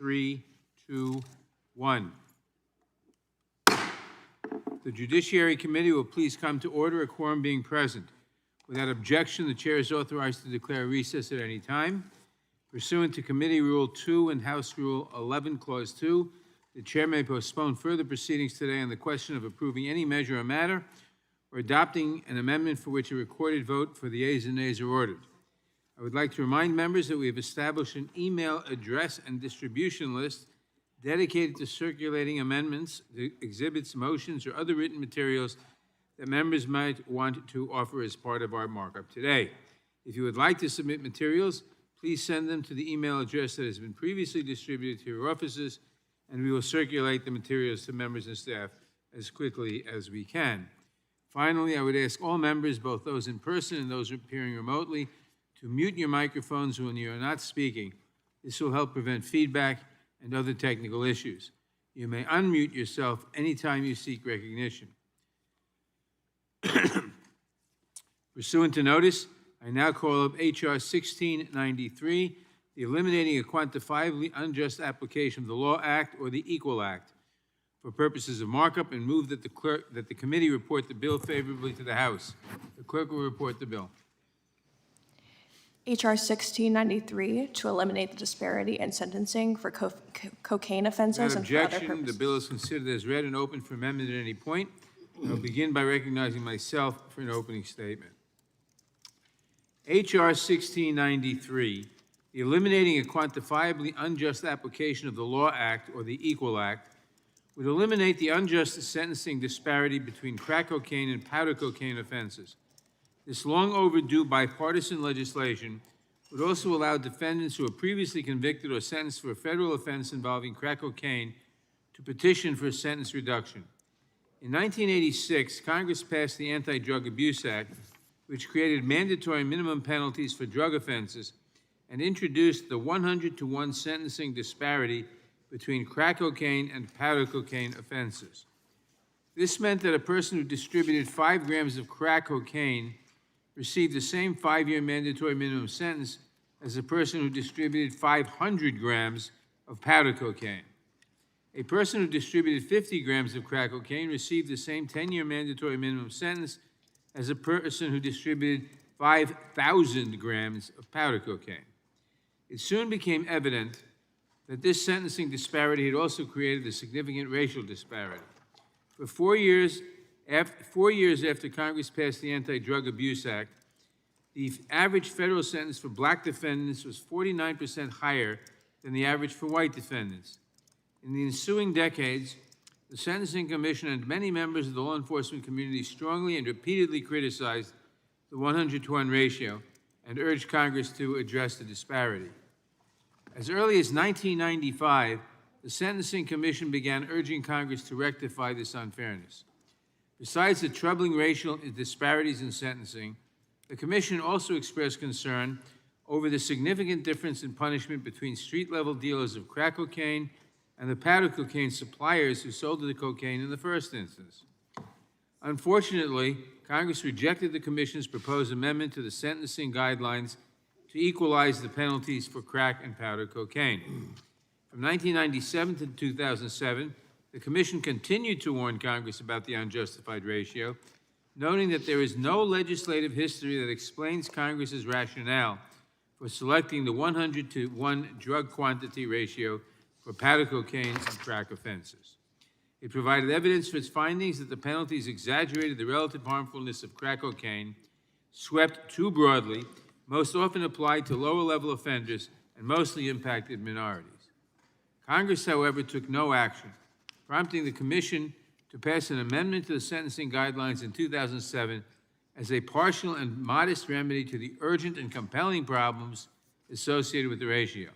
3, 2, 1. The Judiciary Committee will please come to order, a quorum being present. Without objection, the chair is authorized to declare a recess at any time. Pursuant to Committee Rule 2 and House Rule 11, Clause 2, the chair may postpone further proceedings today on the question of approving any measure or matter or adopting an amendment for which a recorded vote for the yeas and nays are ordered. I would like to remind members that we have established an email address and distribution list dedicated to circulating amendments, exhibits, motions, or other written materials that members might want to offer as part of our markup today. If you would like to submit materials, please send them to the email address that has been previously distributed to your offices, and we will circulate the materials to members and staff as quickly as we can. Finally, I would ask all members, both those in person and those appearing remotely, to mute your microphones when you are not speaking. This will help prevent feedback and other technical issues. You may unmute yourself anytime you seek recognition. Pursuant to notice, I now call up H.R. 1693, the Eliminating a Quantifiably Unjust Application of the Law Act or the Equal Act, for purposes of markup, and move that the committee report the bill favorably to the House. The clerk will report the bill. H.R. 1693, to eliminate the disparity in sentencing for cocaine offenses and for other Objection, purposes. the bill is considered as read and open for amendment at any point. I'll begin by recognizing myself for an opening statement. H.R. 1693, the Eliminating a Quantifiably Unjust Application of the Law Act or the Equal Act, would eliminate the unjust sentencing disparity between crack cocaine and powder cocaine offenses. This long overdue bipartisan legislation would also allow defendants who were previously convicted or sentenced for a federal offense involving crack cocaine to petition for a sentence reduction. In 1986, Congress passed the Anti-Drug Abuse Act, which created mandatory minimum penalties for drug offenses and introduced the 100-to-1 sentencing disparity between crack cocaine and powder cocaine offenses. This meant that a person who distributed 5 grams of crack cocaine received the same 5-year mandatory minimum sentence as a person who distributed 500 grams of powder cocaine. A person who distributed 50 grams of crack cocaine received the same 10-year mandatory minimum sentence as a person who distributed 5,000 grams of powder cocaine. It soon became evident that this sentencing disparity had also created a significant racial disparity. For 4 years after Congress passed the Anti-Drug Abuse Act, the average federal sentence for black defendants was 49% higher than the average for white defendants. In the ensuing decades, the Sentencing Commission and many members of the law enforcement community strongly and repeatedly criticized the 100-to-1 ratio and urged Congress to address the disparity. As early as 1995, the Sentencing Commission began urging Congress to rectify this unfairness. Besides the troubling racial disparities in sentencing, the Commission also expressed concern over the significant difference in punishment between street-level dealers of crack cocaine and the powder cocaine suppliers who sold the cocaine in the first instance. Unfortunately, Congress rejected the Commission's proposed amendment to the sentencing guidelines to equalize the penalties for crack and powder cocaine. From 1997 to 2007, the Commission continued to warn Congress about the unjustified ratio, noting that there is no legislative history that explains Congress's rationale for selecting the 100-to-1 drug quantity ratio for powder cocaine and crack offenses. It provided evidence for its findings that the penalties exaggerated the relative harmfulness of crack cocaine, swept too broadly, most often applied to lower-level offenders, and mostly impacted minorities. Congress, however, took no action, prompting the Commission to pass an amendment to the sentencing guidelines in 2007 as a partial and modest remedy to the urgent and compelling problems associated with the ratio.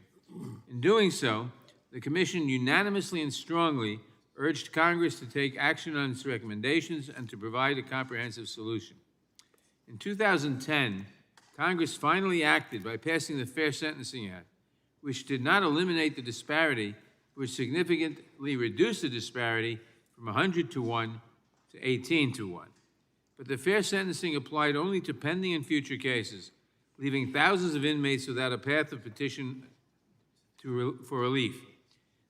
In doing so, the Commission unanimously and strongly urged Congress to take action on its recommendations and to provide a comprehensive solution. In 2010, Congress finally acted by passing the Fair Sentencing Act, which did not eliminate the disparity, which significantly reduced the disparity from 100-to-1 to 18-to-1. But the fair sentencing applied only to pending and future cases, leaving thousands of inmates without a path of petition for relief.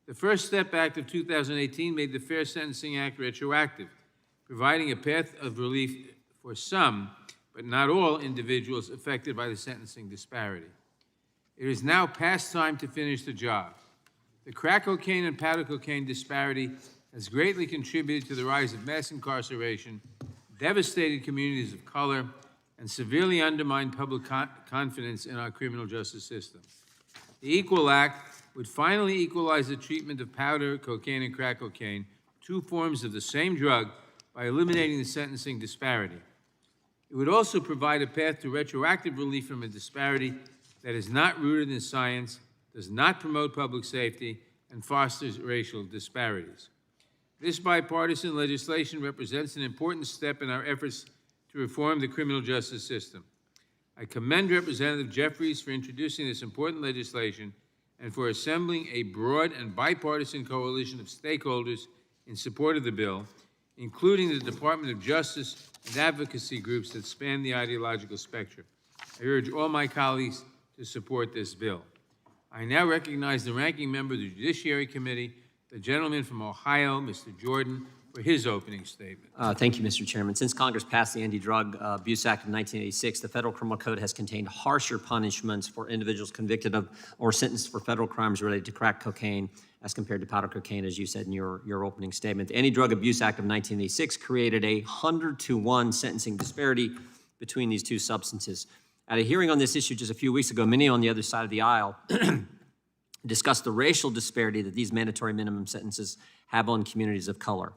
The First Step Act of 2018 made the Fair Sentencing Act retroactive, providing a path of relief for some, but not all, individuals affected by the sentencing disparity. It is now past time to finish the job. The crack cocaine and powder cocaine disparity has greatly contributed to the rise of mass incarceration, devastated communities of color, and severely undermined public confidence in our criminal justice system. The Equal Act would finally equalize the treatment of powder cocaine and crack cocaine, two forms of the same drug, by eliminating the sentencing disparity. It would also provide a path to retroactive relief from a disparity that is not rooted in science, does not promote public safety, and fosters racial disparities. This bipartisan legislation represents an important step in our efforts to reform the criminal justice system. I commend Representative Jeffries for introducing this important legislation and for assembling a broad and bipartisan coalition of stakeholders in support of the bill, including the Department of Justice and advocacy groups that span the ideological spectrum. I urge all my colleagues to support this bill. I now recognize the ranking member of the Judiciary Committee, the gentleman from Ohio, Mr. Jordan, for his opening statement. Thank you, Mr. Chairman. Since Congress passed the Anti-Drug Abuse Act of 1986, the Federal Criminal Code has contained harsher punishments for individuals convicted of or sentenced for federal crimes related to crack cocaine as compared to powder cocaine, as you said in your opening statement. The Anti-Drug Abuse Act of 1986 created a 100-to-1 sentencing disparity between these two substances. At a hearing on this issue just a few weeks ago, many on the other side of the aisle discussed the racial disparity that these mandatory minimum sentences have on communities of color.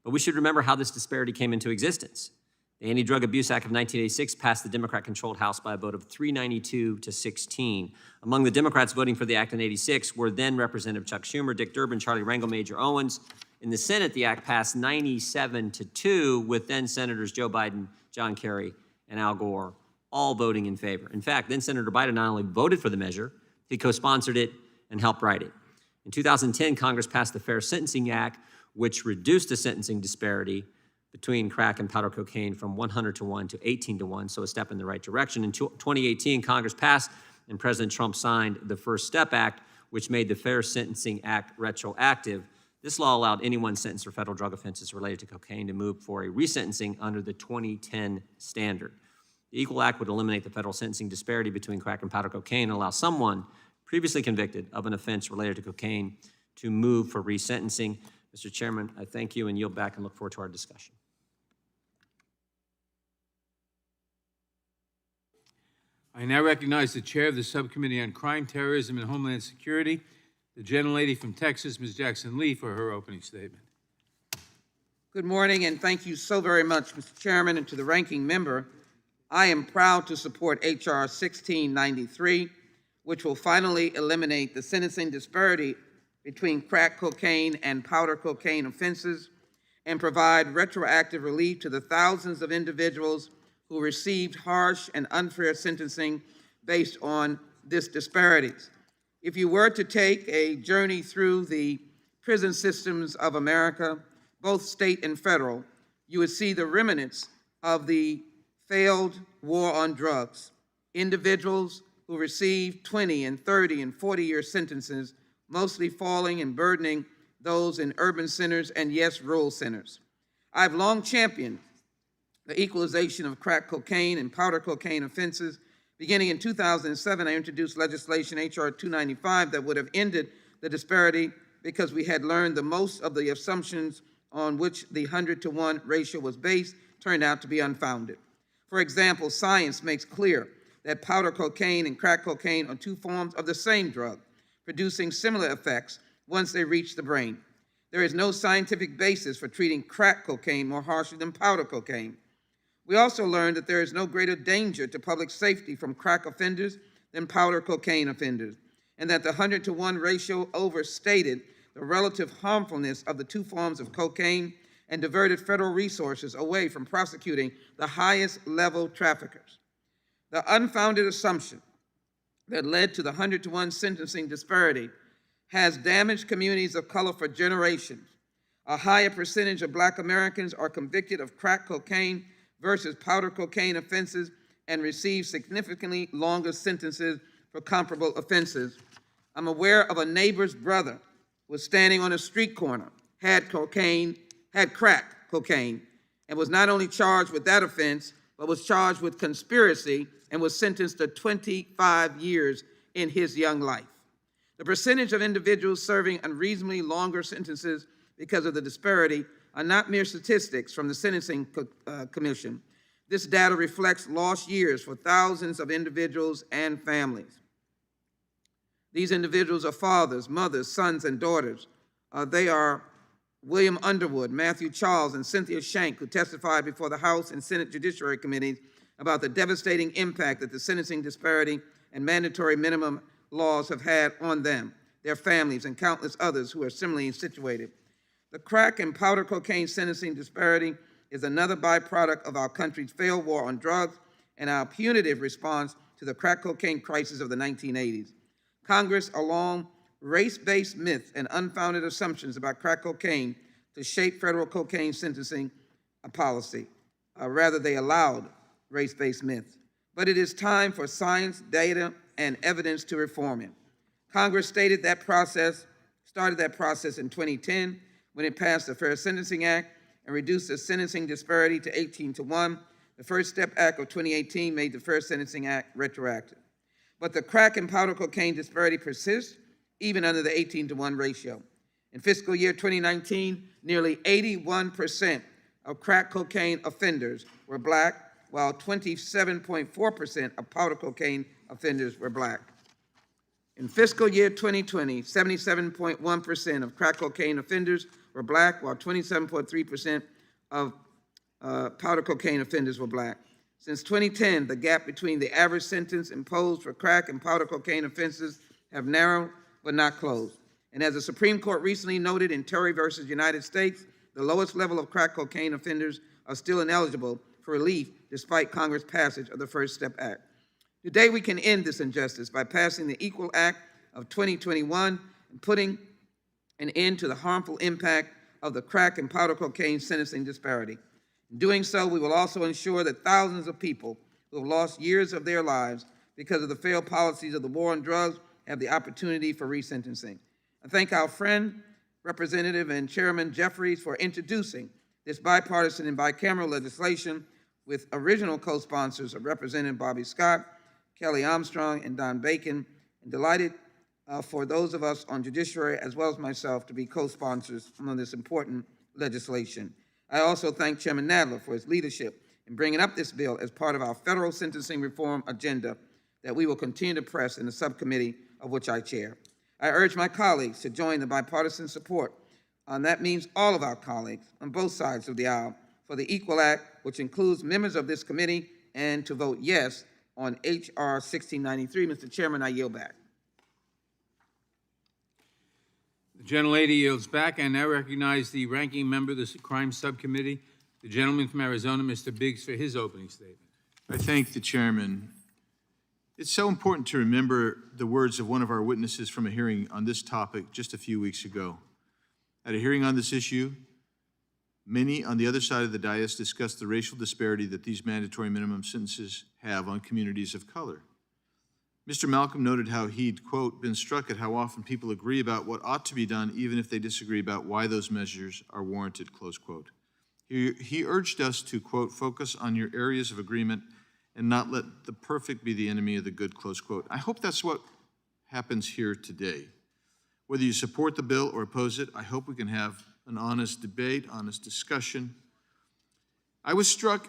But we should remember how this disparity came into existence. The Anti-Drug Abuse Act of 1986 passed the Democrat-controlled House by a vote of 392 to 16. Among the Democrats voting for the act in 86 were then Representative Chuck Schumer, Dick Durbin, Charlie Rangel, Major Owens. In the Senate, the act passed 97 to 2, with then Senators Joe Biden, John Kerry, and Al Gore all voting in favor. In fact, then Senator Biden not only voted for the measure, he co-sponsored it and helped write it. In 2010, Congress passed the Fair Sentencing Act, which reduced the sentencing disparity between crack and powder cocaine from 100-to-1 to 18-to-1, so a step in the right direction. In 2018, Congress passed and President Trump signed the First Step Act, which made the Fair Sentencing Act retroactive. This law allowed anyone sentenced for federal drug offenses related to cocaine to move for a resentencing under the 2010 standard. The Equal Act would eliminate the federal sentencing disparity between crack and powder cocaine and allow someone previously convicted of an offense related to cocaine to move for resentencing. Mr. Chairman, I thank you and yield back and look forward to our discussion. I now recognize the chair of the Subcommittee on Crime, Terrorism, and Homeland Security, the gentlelady from Texas, Ms. Jackson Lee, for her opening statement. Good morning, and thank you so very much, Mr. Chairman, and to the ranking member. I am proud to support H.R. 1693, which will finally eliminate the sentencing disparity between crack cocaine and powder cocaine offenses and provide retroactive relief to the thousands of individuals who received harsh and unfair sentencing based on this disparities. If you were to take a journey through the prison systems of America, both state and federal, you would see the remnants of the failed war on drugs. Individuals who received 20 and 30 and 40-year sentences, mostly falling and burdening those in urban centers and, yes, rural centers. I've long championed the equalization of crack cocaine and powder cocaine offenses. Beginning in 2007, I introduced legislation, H.R. 295, that would have ended the disparity because we had learned the most of the assumptions on which the 100-to-1 ratio was based turned out to be unfounded. For example, science makes clear that powder cocaine and crack cocaine are two forms of the same drug, producing similar effects once they reach the brain. There is no scientific basis for treating crack cocaine more harshly than powder cocaine. We also learned that there is no greater danger to public safety from crack offenders than powder cocaine offenders, and that the 100-to-1 ratio overstated the relative harmfulness of the two forms of cocaine and diverted federal resources away from prosecuting the highest level traffickers. The unfounded assumption that led to the 100-to-1 sentencing disparity has damaged communities of color for generations. A higher percentage of Black Americans are convicted of crack cocaine versus powder cocaine offenses and receive significantly longer sentences for comparable offenses. I'm aware of a neighbor's brother was standing on a street corner, had crack cocaine, and was not only charged with that offense, but was charged with conspiracy and was sentenced to 25 years in his young life. The percentage of individuals serving unreasonably longer sentences because of the disparity are not mere statistics from the Sentencing Commission. This data reflects lost years for thousands of individuals and families. These individuals are fathers, mothers, sons, and daughters. They are William Underwood, Matthew Charles, and Cynthia Shank, who testified before the House and Senate Judiciary Committees about the devastating impact that the sentencing disparity and mandatory minimum laws have had on them, their families, and countless others who are similarly situated. The crack and powder cocaine sentencing disparity is another byproduct of our country's failed war on drugs and our punitive response to the crack cocaine crisis of the 1980s. Congress, along race-based myths and unfounded assumptions about crack cocaine to shape federal cocaine sentencing policy. Rather, they allowed race-based myths. But it is time for science, data, and evidence to reform it. Congress started that process in 2010 when it passed the Fair Sentencing Act and reduced the sentencing disparity to 18-1. The First Step Act of 2018 made the Fair Sentencing Act retroactive. But the crack and powder cocaine disparity persists even under the 18-1 ratio. In fiscal year 2019, nearly 81% of crack cocaine offenders were Black, while 27.4% of powder cocaine offenders were Black. In fiscal year 2020, 77.1% of crack cocaine offenders were Black, while 27.3% of powder cocaine offenders were Black. Since 2010, the gap between the average sentence imposed for crack and powder cocaine offenses have narrowed but not closed. And as the Supreme Court recently noted in Terry versus United States, the lowest level of crack cocaine offenders are still ineligible for relief despite Congress' passage of the First Step Act. Today, we can end this injustice by passing the Equal Act of 2021 and putting an end to the harmful impact of the crack and powder cocaine sentencing disparity. In doing so, we will also ensure that thousands of people who have lost years of their lives because of the failed policies of the war on drugs have the opportunity for resentencing. I thank our friend, Representative and Chairman Jeffries, for introducing this bipartisan and bicameral legislation with original co-sponsors of Representative Bobby Scott, Kelly Armstrong, and Don Bacon, and delighted for those of us on Judiciary, as well as myself, to be co-sponsors on this important legislation. I also thank Chairman Nadler for his leadership in bringing up this bill as part of our federal sentencing reform agenda that we will continue to press in the subcommittee of which I chair. I urge my colleagues to join the bipartisan support, and that means all of our colleagues on both sides of the aisle, for the Equal Act, which includes members of this committee, and to vote yes on H.R. 1693. Mr. Chairman, I yield back. The gentlelady yields back. I now recognize the ranking member of the Crime Subcommittee, the gentleman from Arizona, Mr. Biggs, for his opening statement. I thank the chairman. It's so important to remember the words of one of our witnesses from a hearing on this topic just a few weeks ago. At a hearing on this issue, many on the other side of the dais discussed the racial disparity that these mandatory minimum sentences have on communities of color. Mr. Malcolm noted how he'd, quote, been struck at how often people agree about what ought to be done even if they disagree about why those measures are warranted, close quote. He urged us to, quote, focus on your areas of agreement and not let the perfect be the enemy of the good, close quote. I hope that's what happens here today. Whether you support the bill or oppose it, I hope we can have an honest debate, honest discussion. I was struck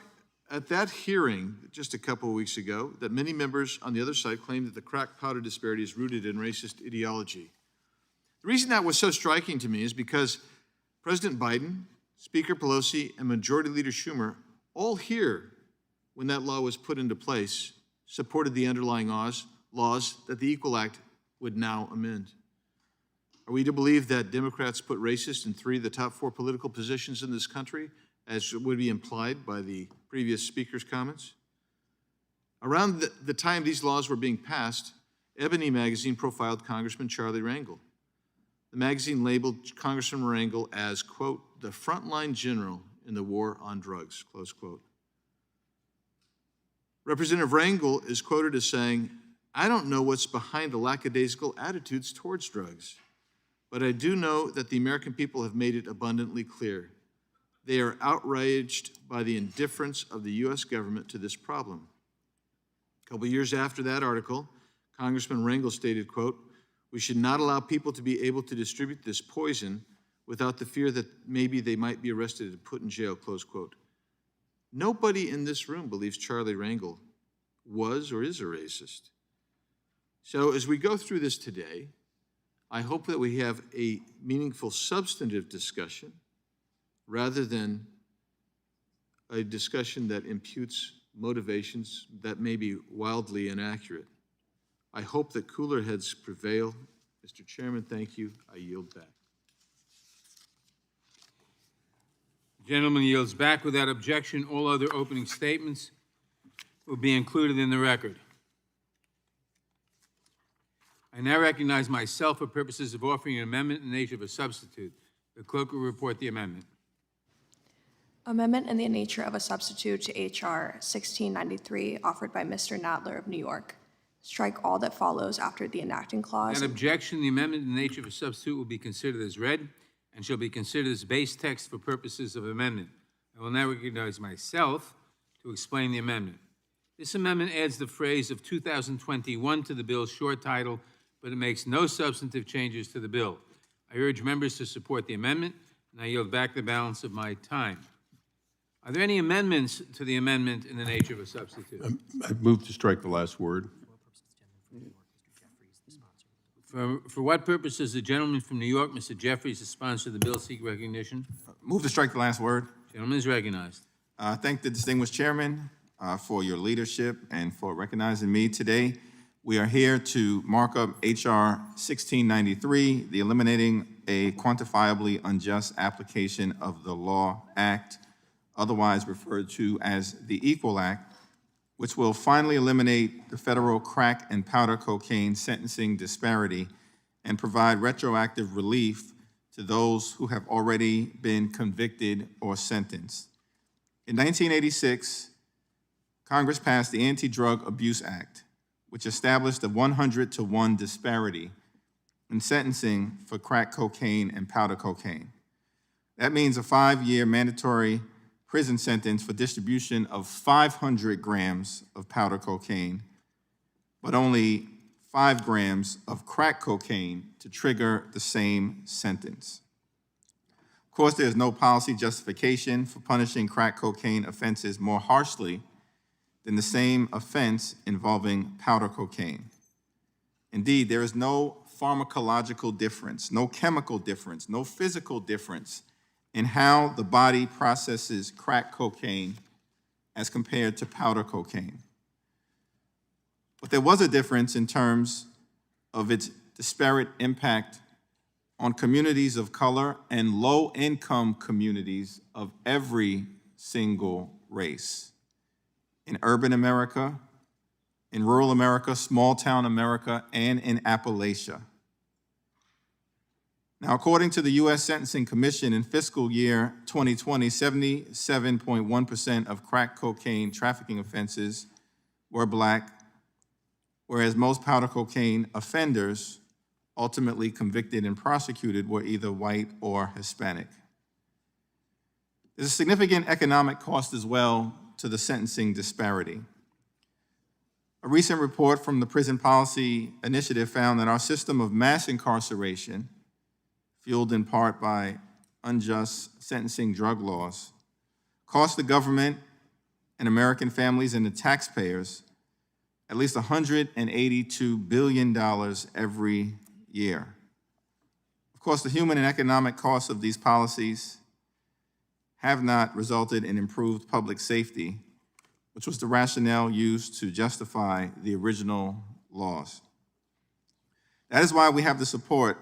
at that hearing just a couple of weeks ago that many members on the other side claimed that the crack powder disparity is rooted in racist ideology. The reason that was so striking to me is because President Biden, Speaker Pelosi, and Majority Leader Schumer, all here when that law was put into place, supported the underlying laws that the Equal Act would now amend. Are we to believe that Democrats put racists in 3 of the top 4 political positions in this country, as would be implied by the previous speaker's comments? Around the time these laws were being passed, Ebony magazine profiled Congressman Charlie Rangel. The magazine labeled Congressman Rangel as, quote, the frontline general in the war on drugs, close quote. Representative Rangel is quoted as saying, I don't know what's behind the lackadaisical attitudes towards drugs, But I do know that the American people have made it abundantly clear. They are outraged by the indifference of the U.S. government to this problem. A couple years after that article, Congressman Rangel stated, quote, "We should not allow people to be able to distribute this poison without the fear that maybe they might be arrested and put in jail," close quote. Nobody in this room believes Charlie Rangel was or is a racist. So as we go through this today, I hope that we have a meaningful substantive discussion rather than a discussion that imputes motivations that may be wildly inaccurate. I hope that cooler heads prevail. Mr. Chairman, thank you. I yield back. The gentleman yields back without objection. All other opening statements will be included in the record. I now recognize myself for purposes of offering an amendment in the nature of a substitute. The clerk will report the amendment. Amendment in the nature of a substitute to H.R. 1693, offered by Mr. Nadler of New York. Strike all that follows after the enacting clause. Without objection, the amendment in the nature of a substitute will be considered as read and shall be considered as base text for purposes of amendment. I will now recognize myself to explain the amendment. This amendment adds the phrase of 2021 to the bill's short title, but it makes no substantive changes to the bill. I urge members to support the amendment, and I yield back the balance of my time. Are there any amendments to the amendment in the nature of a substitute? I move to strike the last word. For what purpose does the gentleman from New York, Mr. Jeffries, the sponsor of the bill, seek recognition? Move to strike the last word. Gentleman is recognized. I thank the distinguished chairman for your leadership and for recognizing me today. We are here to mark up H.R. 1693, the Eliminating a Quantifiably Unjust Application of the Law Act, otherwise referred to as the Equal Act, which will finally eliminate the federal crack and powder cocaine sentencing disparity and provide retroactive relief to those who have already been convicted or sentenced. In 1986, Congress passed the Anti-Drug Abuse Act, which established a 100-to-1 disparity in sentencing for crack cocaine and powder cocaine. That means a 5-year mandatory prison sentence for distribution of 500 grams of powder cocaine, but only 5 grams of crack cocaine to trigger the same sentence. Of course, there's no policy justification for punishing crack cocaine offenses more harshly than the same offense involving powder cocaine. Indeed, there is no pharmacological difference, no chemical difference, no physical difference in how the body processes crack cocaine as compared to powder cocaine. But there was a difference in terms of its disparate impact on communities of color and low-income communities of every single race. In urban America, in rural America, small-town America, and in Appalachia. Now, according to the U.S. Sentencing Commission, in fiscal year 2020, 77.1% of crack cocaine trafficking offenses were Black, whereas most powder cocaine offenders ultimately convicted and prosecuted were either white or Hispanic. There's a significant economic cost as well to the sentencing disparity. A recent report from the Prison Policy Initiative found that our system of mass incarceration, fueled in part by unjust sentencing drug laws, cost the government and American families and the taxpayers at least $182 billion every year. Of course, the human and economic costs of these policies have not resulted in improved public safety, which was the rationale used to justify the original laws. That is why we have the support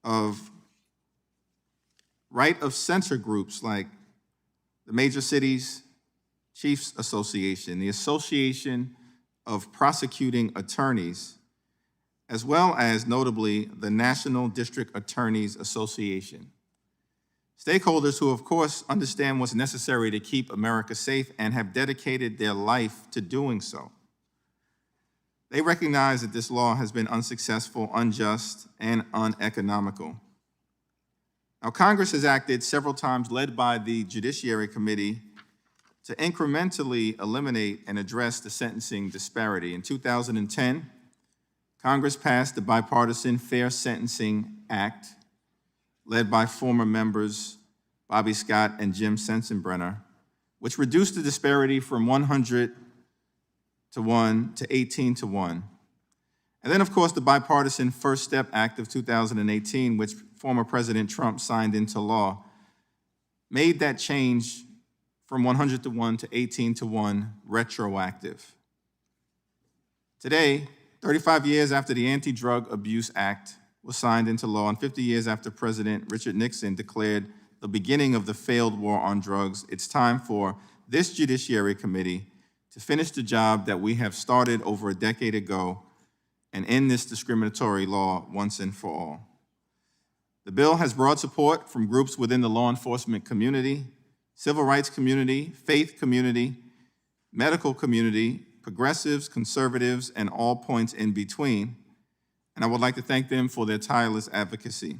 of right of censor groups like the Major Cities Chiefs Association, the Association of Prosecuting Attorneys, as well as notably the National District Attorneys Association. Stakeholders who, of course, understand what's necessary to keep America safe and have dedicated their life to doing so. They recognize that this law has been unsuccessful, unjust, and uneconomical. Now, Congress has acted several times, led by the Judiciary Committee, to incrementally eliminate and address the sentencing disparity. In 2010, Congress passed the Bipartisan Fair Sentencing Act, led by former members Bobby Scott and Jim Sensenbrenner, which reduced the disparity from 100 to 1 to 18 to 1. And then, of course, the Bipartisan First Step Act of 2018, which former President Trump signed into law, made that change from 100 to 1 to 18 to 1 retroactive. Today, 35 years after the Anti-Drug Abuse Act was signed into law and 50 years after President Richard Nixon declared the beginning of the failed war on drugs, it's time for this Judiciary Committee to finish the job that we have started over a decade ago and end this discriminatory law once and for all. The bill has broad support from groups within the law enforcement community, civil rights community, faith community, medical community, progressives, conservatives, and all points in between. And I would like to thank them for their tireless advocacy.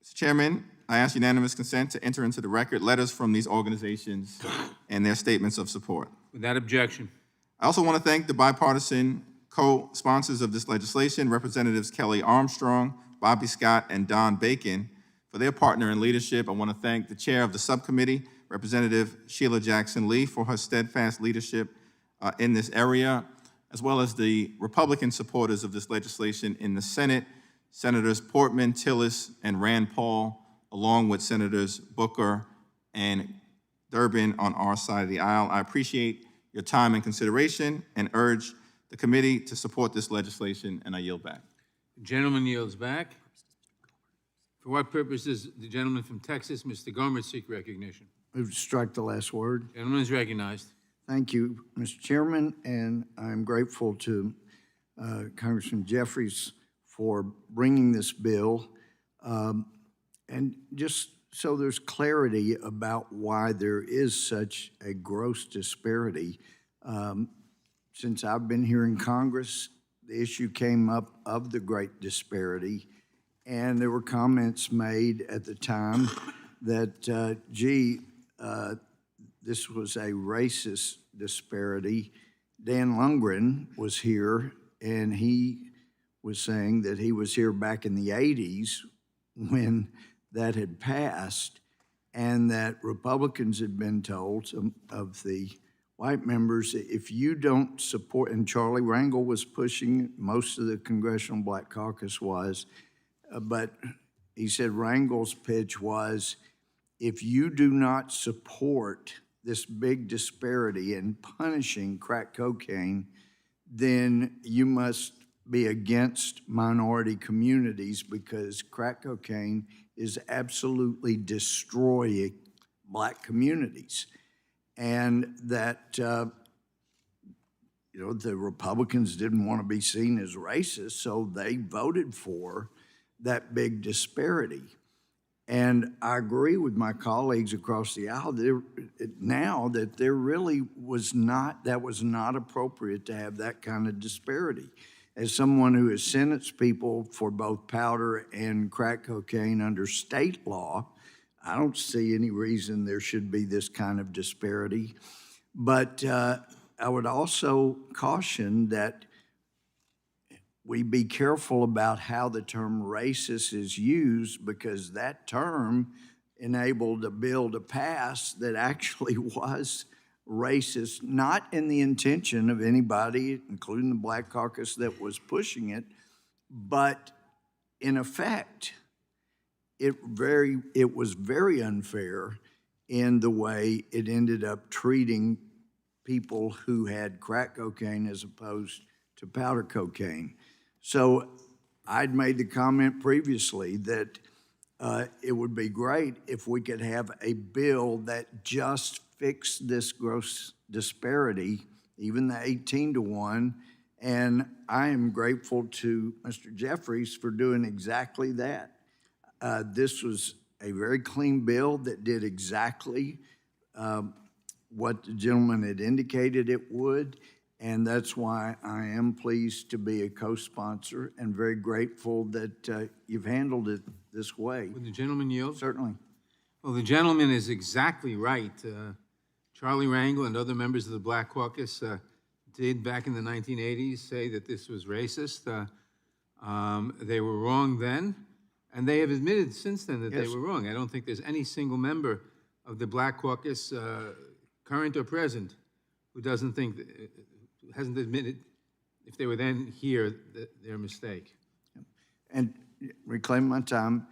Mr. Chairman, I ask unanimous consent to enter into the record letters from these organizations and their statements of support. Without objection. I also want to thank the bipartisan co-sponsors of this legislation, Representatives Kelly Armstrong, Bobby Scott, and Don Bacon, for their partner in leadership. I want to thank the chair of the subcommittee, Representative Sheila Jackson Lee, for her steadfast leadership in this area, as well as the Republican supporters of this legislation in the Senate, Senators Portman, Tillis, and Rand Paul, along with Senators Booker and Durbin on our side of the aisle. I appreciate your time and consideration and urge the committee to support this legislation, and I yield back. The gentleman yields back. For what purpose does the gentleman from Texas, Mr. Gomer, seek recognition? Move to strike the last word. Gentleman is recognized. Thank you, Mr. Chairman, and I'm grateful to Congressman Jeffries for bringing this bill. And just so there's clarity about why there is such a gross disparity, since I've been here in Congress, the issue came up of the great disparity, and there were comments made at the time that, this was a racist disparity. Dan Lundgren was here, and he was saying that he was here back in the 80s when that had passed, and that Republicans had been told, some of the white members, if you don't support, and Charlie Rangel was pushing, most of the Congressional Black Caucus was, but he said Rangel's pitch was, if you do not support this big disparity in punishing crack cocaine, then you must be against minority communities because crack cocaine is absolutely destroying Black communities. And that, the Republicans didn't want to be seen as racist, so they voted for that big disparity. And I agree with my colleagues across the aisle now that there really was not appropriate to have that kind of disparity. As someone who has sentenced people for both powder and crack cocaine under state law, I don't see any reason there should be this kind of disparity. But I would also caution that we be careful about how the term racist is used, because that term enabled a bill to pass that actually was racist, not in the intention of anybody, including the Black Caucus that was pushing it, but in effect, it was very unfair in the way it ended up treating people who had crack cocaine as opposed to powder cocaine. So I'd made the comment previously that it would be great if we could have a bill that just fixed this gross disparity, even the 18 to 1. And I am grateful to Mr. Jeffries for doing exactly that. This was a very clean bill that did exactly what the gentleman had indicated it would. And that's why I am pleased to be a co-sponsor and very grateful that you've handled it this way. Would the gentleman yield? Certainly. Well, the gentleman is exactly right. Charlie Rangel and other members of the Black Caucus did, back in the 1980s, say that this was racist. They were wrong then, and they have admitted since then that they Yes. were wrong. I don't think there's any single member of the Black Caucus, current or present, who doesn't think, who hasn't admitted, if they were then here, that their mistake. And reclaim my time.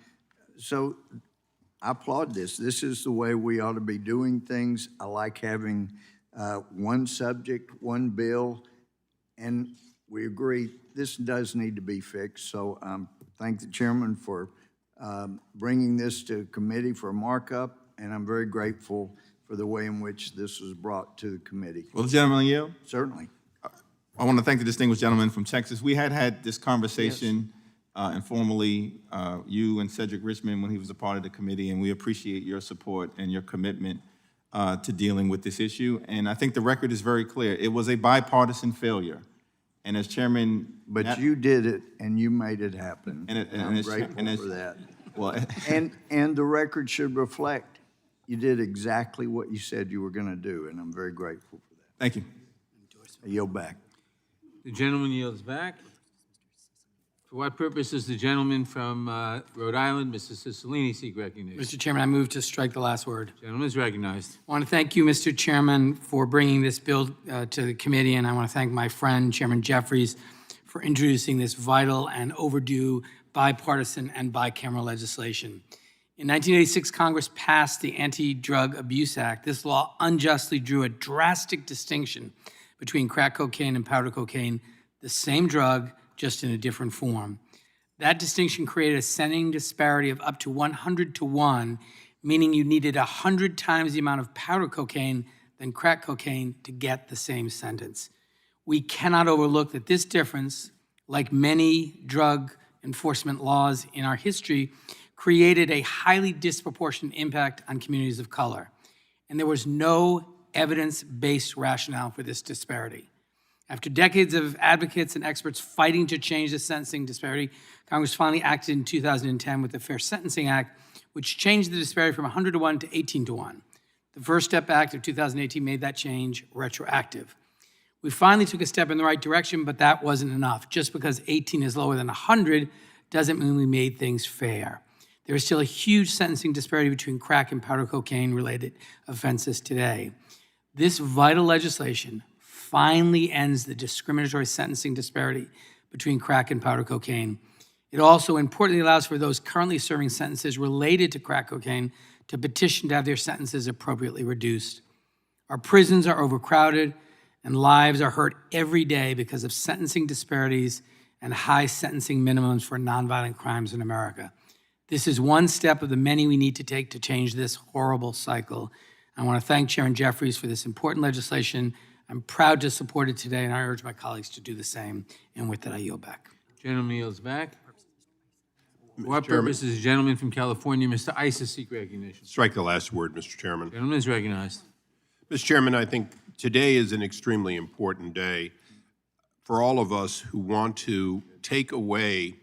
So I applaud this. This is the way we ought to be doing things. I like having one subject, one bill, and we agree this does need to be fixed. So thank the chairman for bringing this to committee for markup, and I'm very grateful for the way in which this was brought to the committee. Will the gentleman yield? Certainly. I want to thank the distinguished gentleman from Texas. We had this conversation informally, you and Cedric Richmond, when he was a part of the committee, and we appreciate your support and your commitment to dealing with this issue. And I think the record is very clear. It was a bipartisan failure. And as Chairman... But you did it, and you made it happen. And I'm as- grateful and as- for that. Well, And the record should reflect you did exactly what you said you were going to do, and I'm very grateful for that. thank you. I yield back. The gentleman yields back. For what purpose does the gentleman from Rhode Island, Mr. Cicilline, seek recognition? Mr. Chairman, I move to strike the last word. Gentleman is recognized. I want to thank you, Mr. Chairman, for bringing this bill to the committee, and I want to thank my friend, Chairman Jeffries, for introducing this vital and overdue bipartisan and bicameral legislation. In 1986, Congress passed the Anti-Drug Abuse Act. This law unjustly drew a drastic distinction between crack cocaine and powder cocaine, the same drug, just in a different form. That distinction created a sentencing disparity of up to 100 to 1, meaning you needed 100 times the amount of powder cocaine than crack cocaine to get the same sentence. We cannot overlook that this difference, like many drug enforcement laws in our history, created a highly disproportionate impact on communities of color. And there was no evidence-based rationale for this disparity. After decades of advocates and experts fighting to change the sentencing disparity, Congress finally acted in 2010 with the Fair Sentencing Act, which changed the disparity from 100 to 1 to 18 to 1. The First Step Act of 2018 made that change retroactive. We finally took a step in the right direction, but that wasn't enough. Just because 18 is lower than 100 doesn't mean we made things fair. There is still a huge sentencing disparity between crack and powder cocaine-related offenses today. This vital legislation finally ends the discriminatory sentencing disparity between crack and powder cocaine. It also importantly allows for those currently serving sentences related to crack cocaine to petition to have their sentences appropriately reduced. Our prisons are overcrowded, and lives are hurt every day because of sentencing disparities and high sentencing minimums for nonviolent crimes in America. This is one step of the many we need to take to change this horrible cycle. I want to thank Chairman Jeffries for this important legislation. I'm proud to support it today, and I urge my colleagues to do the same. And with that, I yield back. Gentleman yields back. For what purpose does the gentleman from California, Mr. Issa, seek recognition? Strike the last word, Mr. Chairman. Gentleman is recognized. Mr. Chairman, I think today is an extremely important day for all of us who want to take away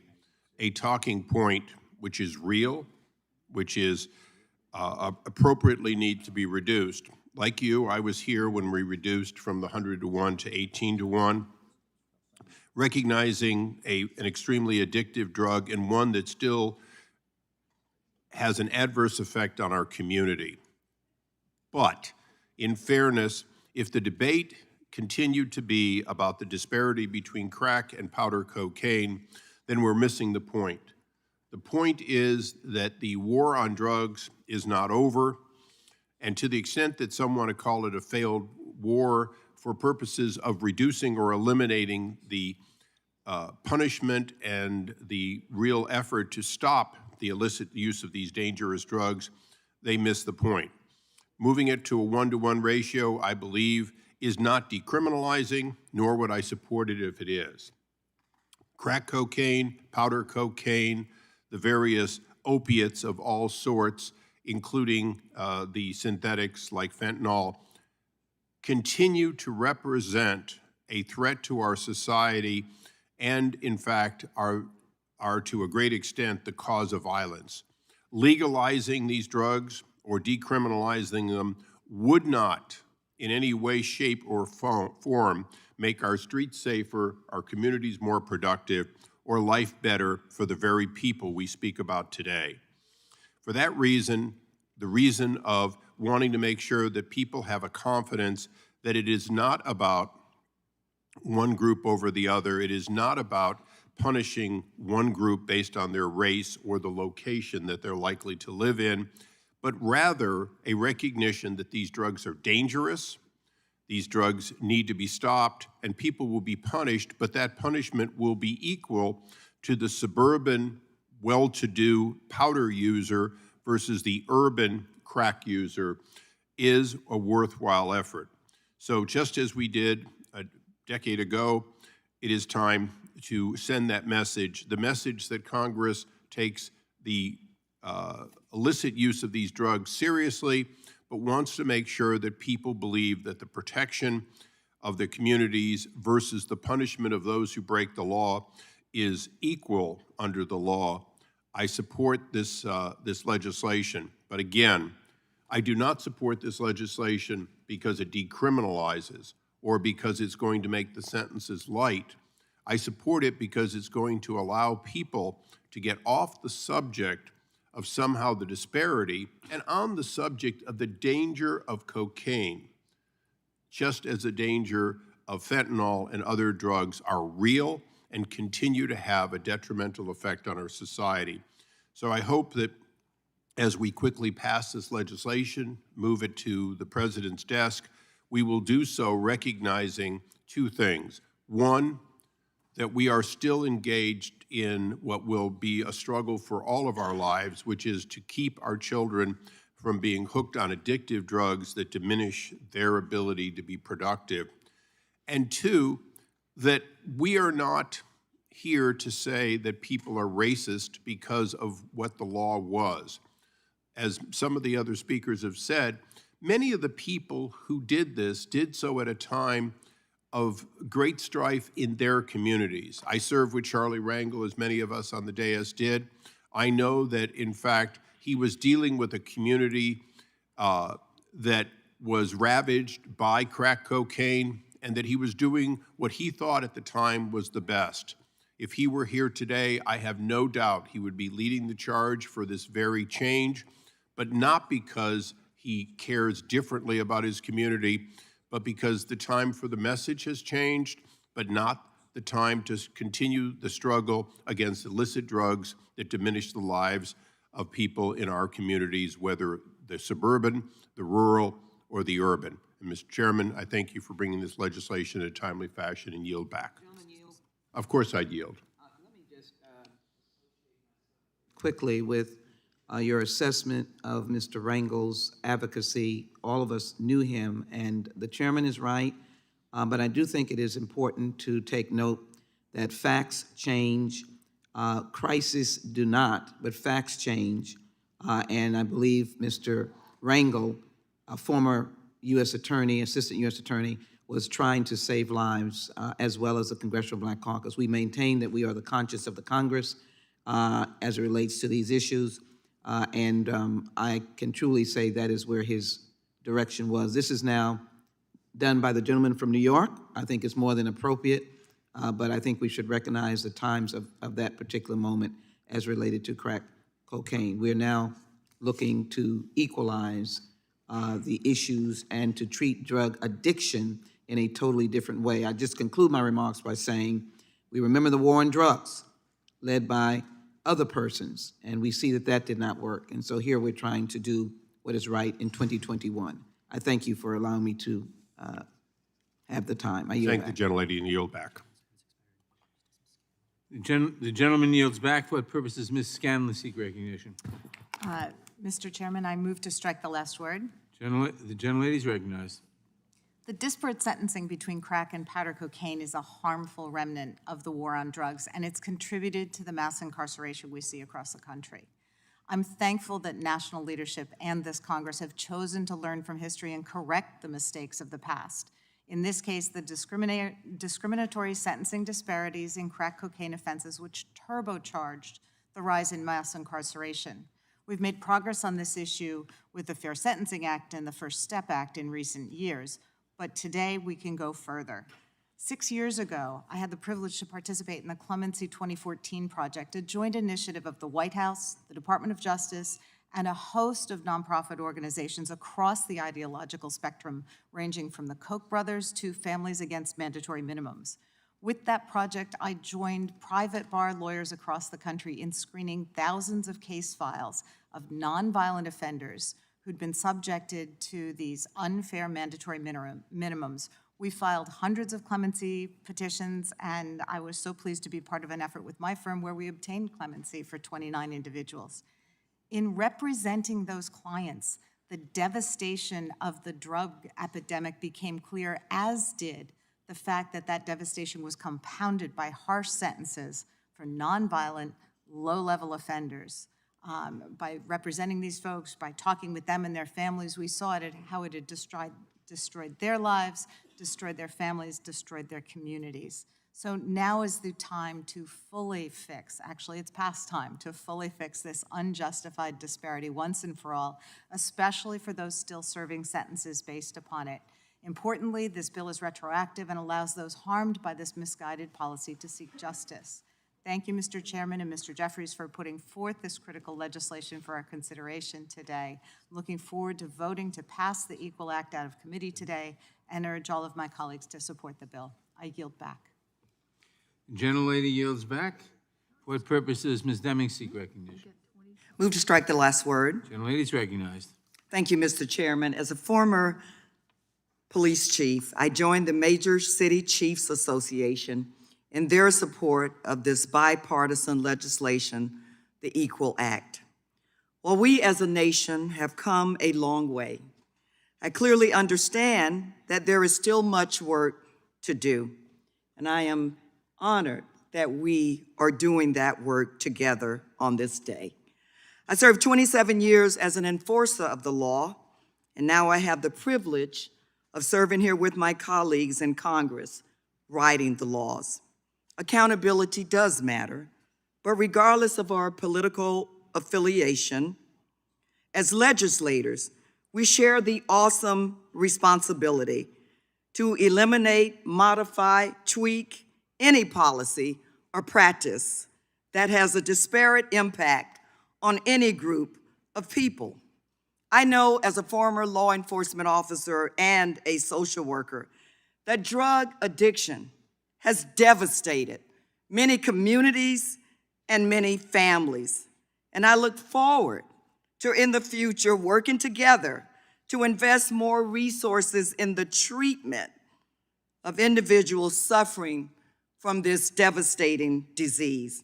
a talking point which is real, which is appropriately need to be reduced. Like you, I was here when we reduced from the 100 to 1 to 18 to 1, recognizing an extremely addictive drug and one that still has an adverse effect on our community. But in fairness, if the debate continued to be about the disparity between crack and powder cocaine, then we're missing the point. The point is that the war on drugs is not over, and to the extent that some want to call it a failed war for purposes of reducing or eliminating the punishment and the real effort to stop the illicit use of these dangerous drugs, they miss the point. Moving it to a 1-to-1 ratio, I believe, is not decriminalizing, nor would I support it if it is. Crack cocaine, powder cocaine, the various opiates of all sorts, including the synthetics like fentanyl, continue to represent a threat to our society and, in fact, are to a great extent the cause of violence. Legalizing these drugs or decriminalizing them would not in any way, shape, or form make our streets safer, our communities more productive, or life better for the very people we speak about today. For that reason, the reason of wanting to make sure that people have a confidence that it is not about one group over the other, it is not about punishing one group based on their race or the location that they're likely to live in, but rather a recognition that these drugs are dangerous, these drugs need to be stopped, and people will be punished, but that punishment will be equal to the suburban, well-to-do powder user versus the urban crack user is a worthwhile effort. So just as we did a decade ago, it is time to send that message, the message that Congress takes the illicit use of these drugs seriously, but wants to make sure that people believe that the protection of the communities versus the punishment of those who break the law is equal under the law. I support this legislation, but again, I do not support this legislation because it decriminalizes or because it's going to make the sentences light. I support it because it's going to allow people to get off the subject of somehow the disparity and on the subject of the danger of cocaine, just as the danger of fentanyl and other drugs are real and continue to have a detrimental effect on our society. So I hope that as we quickly pass this legislation, move it to the President's desk, we will do so recognizing two things. One, that we are still engaged in what will be a struggle for all of our lives, which is to keep our children from being hooked on addictive drugs that diminish their ability to be productive. And two, that we are not here to say that people are racist because of what the law was. As some of the other speakers have said, many of the people who did this did so at a time of great strife in their communities. I served with Charlie Rangel, as many of us on the dais did. I know that, in fact, he was dealing with a community that was ravaged by crack cocaine, and that he was doing what he thought at the time was the best. If he were here today, I have no doubt he would be leading the charge for this very change, but not because he cares differently about his community, but because the time for the message has changed, but not the time to continue the struggle against illicit drugs that diminish the lives of people in our communities, whether the suburban, the rural, or the urban. And Mr. Chairman, I thank you for bringing this legislation in a timely fashion and yield back. Of course I'd yield. Let me just quickly with your assessment of Mr. Rangel's advocacy. All of us knew him, and the chairman is right, but I do think it is important to take note that facts change, crises do not, but facts change, and I believe Mr. Rangel, a former U.S. attorney, assistant U.S. attorney, was trying to save lives, as well as the Congressional Black Caucus. We maintain that we are the conscience of the Congress as it relates to these issues. And I can truly say that is where his direction was. This is now done by the gentleman from New York. I think it's more than appropriate, but I think we should recognize the times of that particular moment as related to crack cocaine. We're now looking to equalize the issues and to treat drug addiction in a totally different way. I just conclude my remarks by saying we remember the war on drugs led by other persons, and we see that that did not work. And so here we're trying to do what is right in 2021. I thank you for allowing me to have the time. I yield Thank back. the gentlelady and yield back. The gentleman yields back. For what purpose does Ms. Scanlon seek recognition? Mr. Chairman, I move to strike the last word. The gentlelady is recognized. The disparate sentencing between crack and powder cocaine is a harmful remnant of the war on drugs, and it's contributed to the mass incarceration we see across the country. I'm thankful that national leadership and this Congress have chosen to learn from history and correct the mistakes of the past In this case, the discriminatory sentencing disparities in crack cocaine offenses, which turbocharged the rise in mass incarceration. We've made progress on this issue with the Fair Sentencing Act and the First Step Act in recent years, but today we can go further. 6 years ago, I had the privilege to participate in the Clemency 2014 project, a joint initiative of the White House, the Department of Justice, and a host of nonprofit organizations across the ideological spectrum, ranging from the Koch brothers to Families Against Mandatory Minimums. With that project, I joined private bar lawyers across the country in screening thousands of case files of nonviolent offenders who'd been subjected to these unfair mandatory minimums. We filed hundreds of clemency petitions, and I was so pleased to be part of an effort with my firm where we obtained clemency for 29 individuals. In representing those clients, the devastation of the drug epidemic became clear, as did the fact that that devastation was compounded by harsh sentences for nonviolent, low-level offenders. By representing these folks, by talking with them and their families, we saw it, how it had destroyed their lives, destroyed their families, destroyed their communities. So now is the time to fully fix, actually it's past time, to fully fix this unjustified disparity once and for all, especially for those still serving sentences based upon it. Importantly, this bill is retroactive and allows those harmed by this misguided policy to seek justice. Thank you, Mr. Chairman and Mr. Jeffries, for putting forth this critical legislation for our consideration today. Looking forward to voting to pass the Equal Act out of committee today and urge all of my colleagues to support the bill. I yield back. Gentlelady yields back. For what purpose does Ms. Deming seek recognition? Move to strike the last word. Gentlelady is recognized. Thank you, Mr. Chairman. As a former police chief, I joined the Major City Chiefs Association in their support of this bipartisan legislation, the Equal Act. While we as a nation have come a long way, I clearly understand that there is still much work to do, and I am honored that we are doing that work together on this day. I served 27 years as an enforcer of the law, and now I have the privilege of serving here with my colleagues in Congress, writing the laws. Accountability does matter, but regardless of our political affiliation, as legislators, we share the awesome responsibility to eliminate, modify, tweak any policy or practice that has a disparate impact on any group of people. I know as a former law enforcement officer and a social worker that drug addiction has devastated many communities and many families. And I look forward to, in the future, working together to invest more resources in the treatment of individuals suffering from this devastating disease.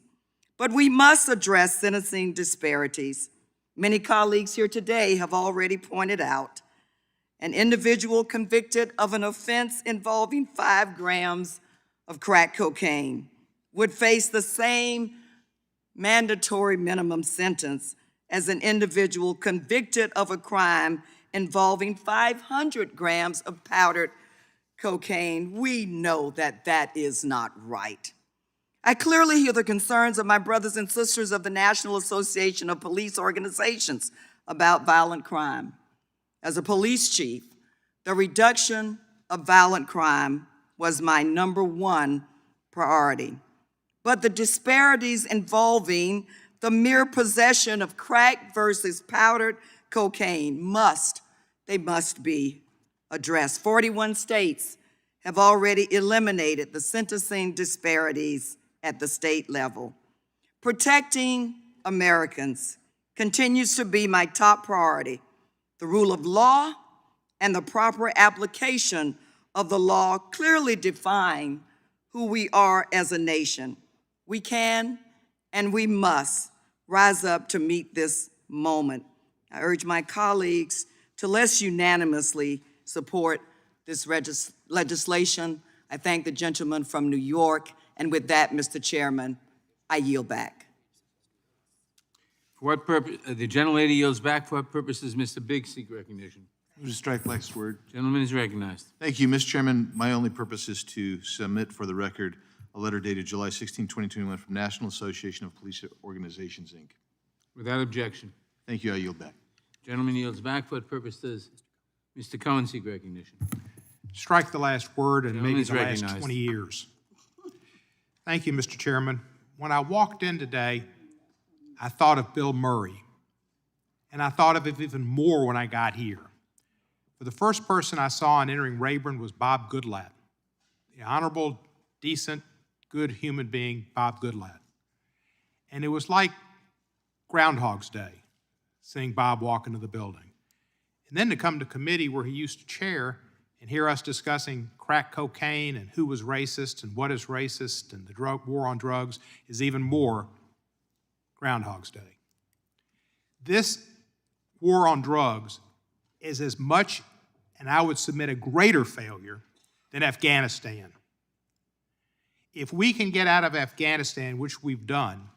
But we must address sentencing disparities. Many colleagues here today have already pointed out an individual convicted of an offense involving 5 grams of crack cocaine would face the same mandatory minimum sentence as an individual convicted of a crime involving 500 grams of powdered cocaine. We know that that is not right. I clearly hear the concerns of my brothers and sisters of the National Association of Police Organizations about violent crime. As a police chief, the reduction of violent crime was my #1 priority. But the disparities involving the mere possession of crack versus powdered cocaine must be addressed. 41 states have already eliminated the sentencing disparities at the state level. Protecting Americans continues to be my top priority. The rule of law and the proper application of the law clearly define who we are as a nation. We can and we must rise up to meet this moment. I urge my colleagues to let's unanimously support this legislation. I thank the gentleman from New York, and with that, Mr. Chairman, I yield back. For what purpose, the gentlelady yields back. For what purpose does Mr. Biggs seek recognition? Move to strike last word. Gentleman is recognized. Thank you, Mr. Chairman. My only purpose is to submit for the record a letter dated July 16, 2021 from National Association of Police Organizations, Inc. Without objection. Thank you. I yield back. Gentleman yields back. For what purpose does Mr. Cohen seek recognition? Strike the last word and maybe Gentleman's the last recognized. 20 years. Thank you, Mr. Chairman. When I walked in today, I thought of Bill Murray, and I thought of it even more when I got here. For the first person I saw on entering Rayburn was Bob Goodlatte, the honorable, decent, good human being, Bob Goodlatte. And it was like Groundhog's Day, seeing Bob walk into the building. And then to come to committee where he used to chair and hear us discussing crack cocaine and who was racist and what is racist and the war on drugs is even more Groundhog's Day. This war on drugs is as much, and I would submit a greater failure than Afghanistan. If we can get out of Afghanistan, which we've done,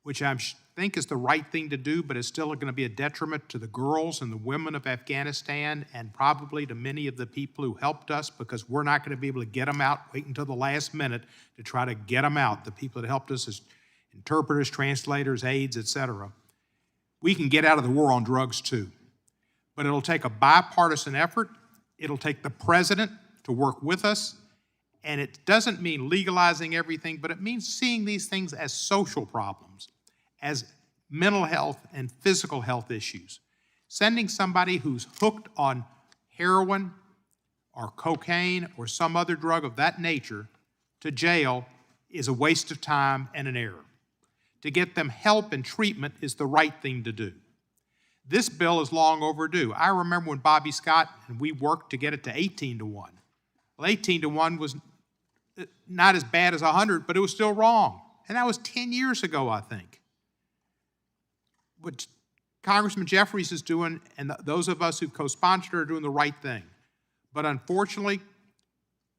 which I think is the right thing to do, but it's still going to be a detriment to the girls and the women of Afghanistan and probably to many of the people who helped us, because we're not going to be able to get them out, wait until the last minute to try to get them out, the people that helped us as interpreters, translators, aides, etc. We can get out of the war on drugs too. But it'll take a bipartisan effort. It'll take the president to work with us. And it doesn't mean legalizing everything, but it means seeing these things as social problems, as mental health and physical health issues. Sending somebody who's hooked on heroin or cocaine or some other drug of that nature to jail is a waste of time and an error. To get them help and treatment is the right thing to do. This bill is long overdue. I remember when Bobby Scott and we worked to get it to 18 to 1. Well, 18 to 1 was not as bad as 100, but it was still wrong. And that was 10 years ago, I think. What Congressman Jeffries is doing, and those of us who co-sponsored are doing the right thing. But unfortunately,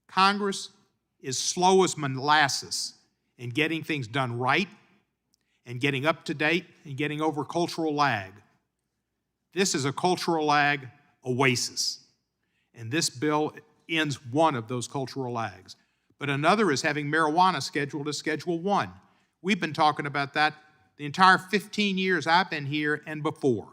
Congress is slow as molasses in getting things done right and getting up to date and getting over cultural lag. This is a cultural lag oasis, and this bill ends one of those cultural lags. But another is having marijuana scheduled as Schedule 1. We've been talking about that the entire 15 years I've been here and before,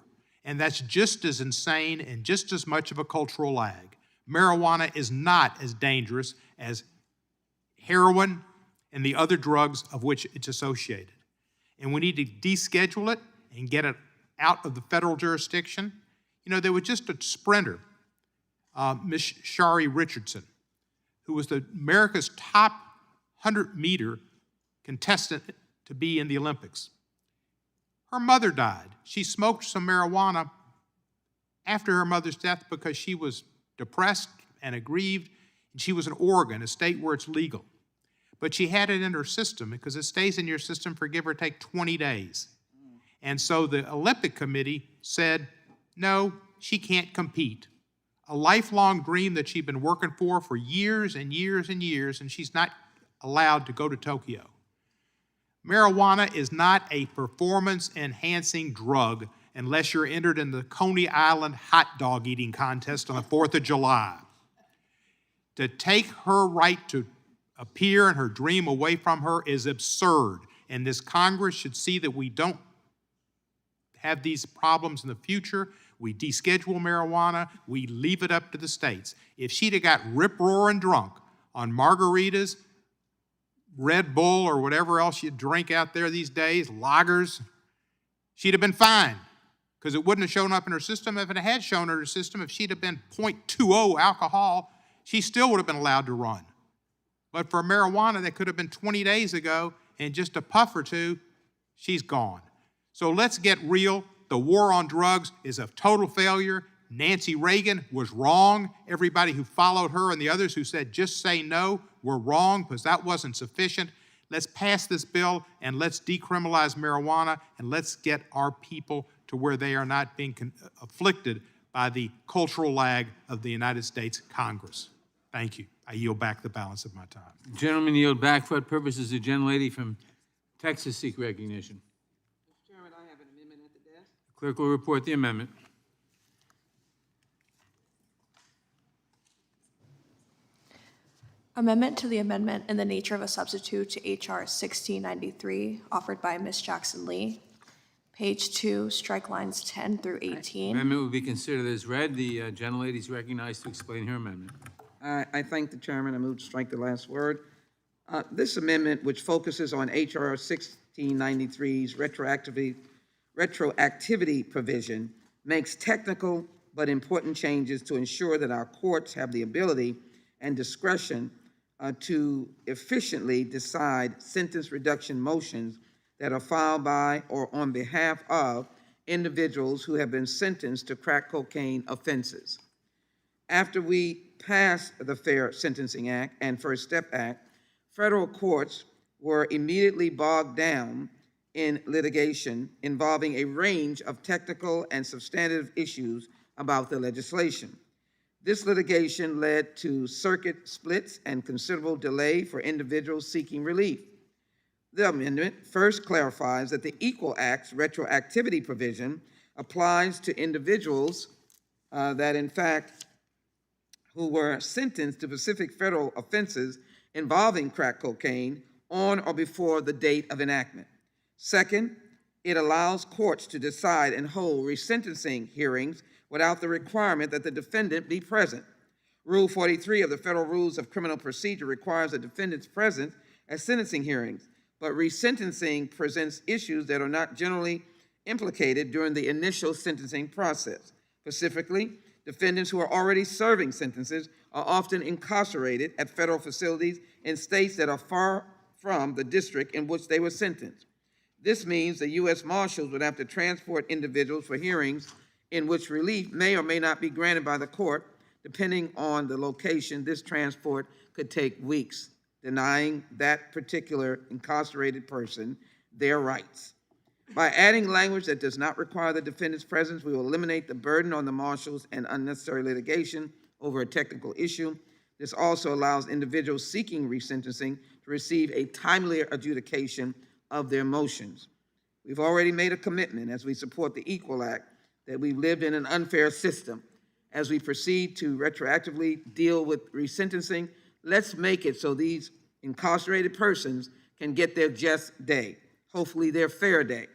and that's just as insane and just as much of a cultural lag. Marijuana is not as dangerous as heroin and the other drugs of which it's associated. And we need to deschedule it and get it out of the federal jurisdiction. You know, there was just a sprinter, Miss Shari Richardson, who was America's top 100-meter contestant to be in the Olympics. Her mother died. She smoked some marijuana after her mother's death because she was depressed and aggrieved, and she was in Oregon, a state where it's legal. But she had it in her system because it stays in your system for give or take 20 days. And so the Olympic Committee said, no, she can't compete. A lifelong dream that she'd been working for years and years and years, and she's not allowed to go to Tokyo. Marijuana is not a performance-enhancing drug unless you're entered in the Coney Island hot dog eating contest on the 4th of July. To take her right to appear and her dream away from her is absurd, and this Congress should see that we don't have these problems in the future. We deschedule marijuana, we leave it up to the states. If she'd have got rip-roaring drunk on margaritas, Red Bull, or whatever else you drink out there these days, lagers, she'd have been fine, because it wouldn't have shown up in her system. If it had shown in her system, if she'd have been 0.20 alcohol, she still would have been allowed to run. But for marijuana that could have been 20 days ago, and just a puff or two, she's gone. So let's get real. The war on drugs is a total failure. Nancy Reagan was wrong. Everybody who followed her and the others who said just say no were wrong because that wasn't sufficient. Let's pass this bill and let's decriminalize marijuana and let's get our people to where they are not being afflicted by the cultural lag of the United States Congress. Thank you. I yield back the balance of my time. Gentleman yield back. For what purpose does the gentlelady from Texas seek recognition? Mr. Chairman, I have an amendment at the desk. Clerk will report the amendment. Amendment to the amendment in the nature of a substitute to H.R. 1693, offered by Ms. Jackson Lee. Page 2, strike lines 10 through 18. Amendment will be considered as read. The gentlelady is recognized to explain her amendment. I thank the chairman. I move to strike the last word. This amendment, which focuses on H.R. 1693's retroactivity provision, makes technical but important changes to ensure that our courts have the ability and discretion to efficiently decide sentence reduction motions that are filed by or on behalf of individuals who have been sentenced to crack cocaine offenses. After we passed the Fair Sentencing Act and First Step Act, federal courts were immediately bogged down in litigation involving a range of technical and substantive issues about the legislation. This litigation led to circuit splits and considerable delay for individuals seeking relief. The amendment first clarifies that the Equal Act's retroactivity provision applies to individuals that, in fact, who were sentenced to specific federal offenses involving crack cocaine on or before the date of enactment. Second, it allows courts to decide and hold resentencing hearings without the requirement that the defendant be present. Rule 43 of the Federal Rules of Criminal Procedure requires a defendant's presence at sentencing hearings, but resentencing presents issues that are not generally implicated during the initial sentencing process. Specifically, defendants who are already serving sentences are often incarcerated at federal facilities in states that are far from the district in which they were sentenced. This means the U.S. Marshals would have to transport individuals for hearings in which relief may or may not be granted by the court. Depending on the location, this transport could take weeks, denying that particular incarcerated person their rights. By adding language that does not require the defendant's presence, we will eliminate the burden on the marshals and unnecessary litigation over a technical issue. This also allows individuals seeking resentencing to receive a timely adjudication of their motions. We've already made a commitment as we support the Equal Act that we've lived in an unfair system. As we proceed to retroactively deal with resentencing, let's make it so these incarcerated persons can get their just day, hopefully their fair day.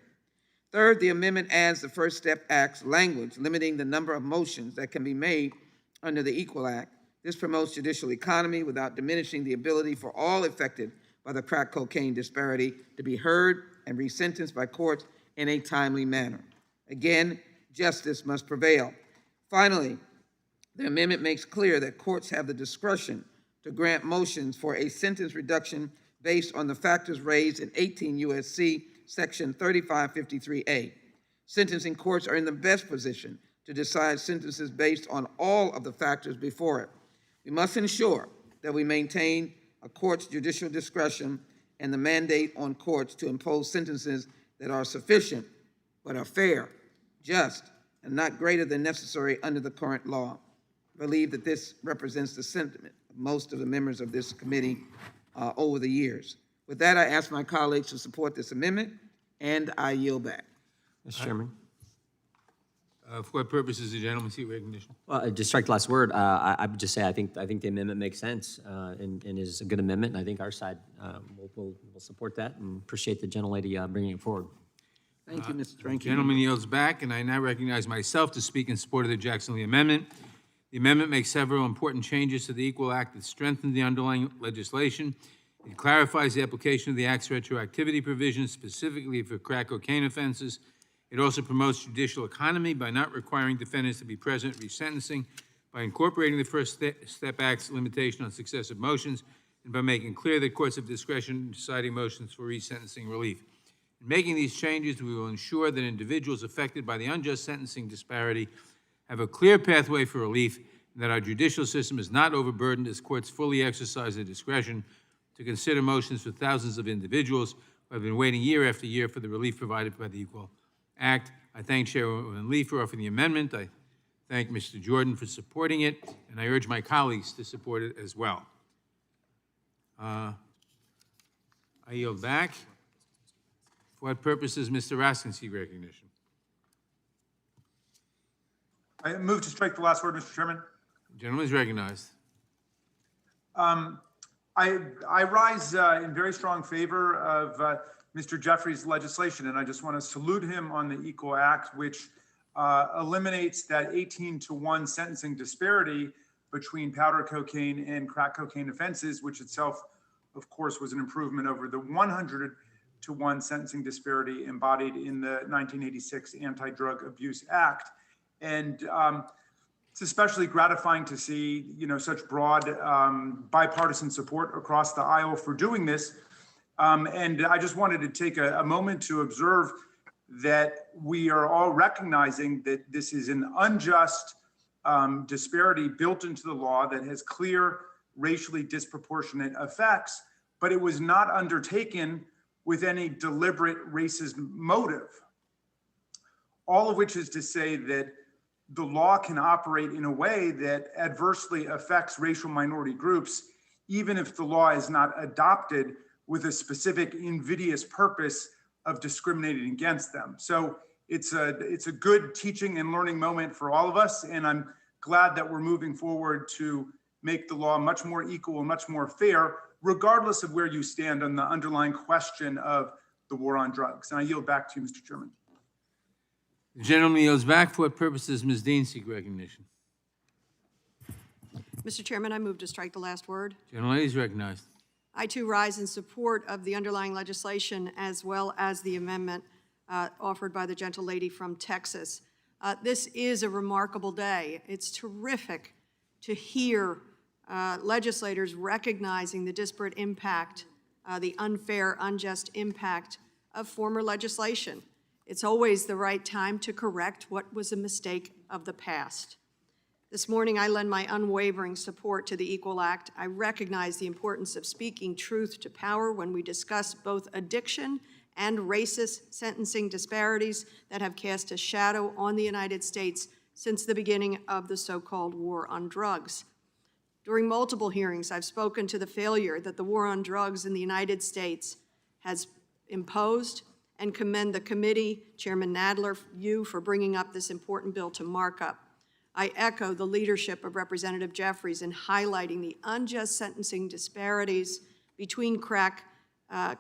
Third, the amendment adds the First Step Act's language limiting the number of motions that can be made under the Equal Act. This promotes judicial economy without diminishing the ability for all affected by the crack cocaine disparity to be heard and resentenced by courts in a timely manner. Again, justice must prevail. Finally, the amendment makes clear that courts have the discretion to grant motions for a sentence reduction based on the factors raised in 18 U.S.C. Section 3553A. Sentencing courts are in the best position to decide sentences based on all of the factors before it. We must ensure that we maintain a court's judicial discretion and the mandate on courts to impose sentences that are sufficient but are fair, just, and not greater than necessary under the current law. I believe that this represents the sentiment of most of the members of this committee over the years. With that, I ask my colleagues to support this amendment, and I yield back. Mr. Chairman. For what purpose is the gentleman seek recognition? Well, just strike the last word. I would just say I think the amendment makes sense and is a good amendment. And I think our side will support that and appreciate the gentlelady bringing it forward. Thank you, Mr. Ranking. Gentleman yields back, and I now recognize myself to speak in support of the Jackson Lee amendment. The amendment makes several important changes to the Equal Act that strengthen the underlying legislation. It clarifies the application of the Act's retroactivity provisions specifically for crack cocaine offenses. It also promotes judicial economy by not requiring defendants to be present at resentencing, by incorporating the First Step Act's limitation on successive motions, and by making clear that courts have discretion in deciding motions for resentencing relief. In making these changes, we will ensure that individuals affected by the unjust sentencing disparity have a clear pathway for relief, and that our judicial system is not overburdened as courts fully exercise their discretion to consider motions for thousands of individuals who have been waiting year after year for the relief provided by the Equal Act. I thank Chairwoman Lee for offering the amendment. I thank Mr. Jordan for supporting it, and I urge my colleagues to support it as well. I yield back. For what purpose is Mr. Raskin seek recognition? I move to strike the last word, Mr. Chairman. The gentleman is recognized. I rise in very strong favor of Mr. Jeffries' legislation, and I just want to salute him on the Equal Act, which eliminates that 18-to-1 sentencing disparity between powder cocaine and crack cocaine offenses, which itself, of course, was an improvement over the 100-to-1 sentencing disparity embodied in the 1986 Anti-Drug Abuse Act. And it's especially gratifying to see, such broad bipartisan support across the aisle for doing this. And I just wanted to take a moment to observe that we are all recognizing that this is an unjust disparity built into the law that has clear racially disproportionate effects, but it was not undertaken with any deliberate racist motive. All of which is to say that the law can operate in a way that adversely affects racial minority groups, even if the law is not adopted with a specific invidious purpose of discriminating against them. So it's a good teaching and learning moment for all of us, and I'm glad that we're moving forward to make the law much more equal and much more fair, regardless of where you stand on the underlying question of the war on drugs. And I yield back to you, Mr. Chairman. The gentleman yields back. For what purposes Ms. Dean seek recognition? Mr. Chairman, I move to strike the last word. Gentlelady is recognized. I too rise in support of the underlying legislation as well as the amendment offered by the gentlelady from Texas. This is a remarkable day. It's terrific to hear legislators recognizing the disparate impact, the unfair, unjust impact of former legislation. It's always the right time to correct what was a mistake of the past. This morning, I lend my unwavering support to the Equal Act. I recognize the importance of speaking truth to power when we discuss both addiction and racist sentencing disparities that have cast a shadow on the United States since the beginning of the so-called war on drugs. During multiple hearings, I've spoken to the failure that the war on drugs in the United States has imposed and commend the committee, Chairman Nadler, you for bringing up this important bill to markup. I echo the leadership of Representative Jeffries in highlighting the unjust sentencing disparities between crack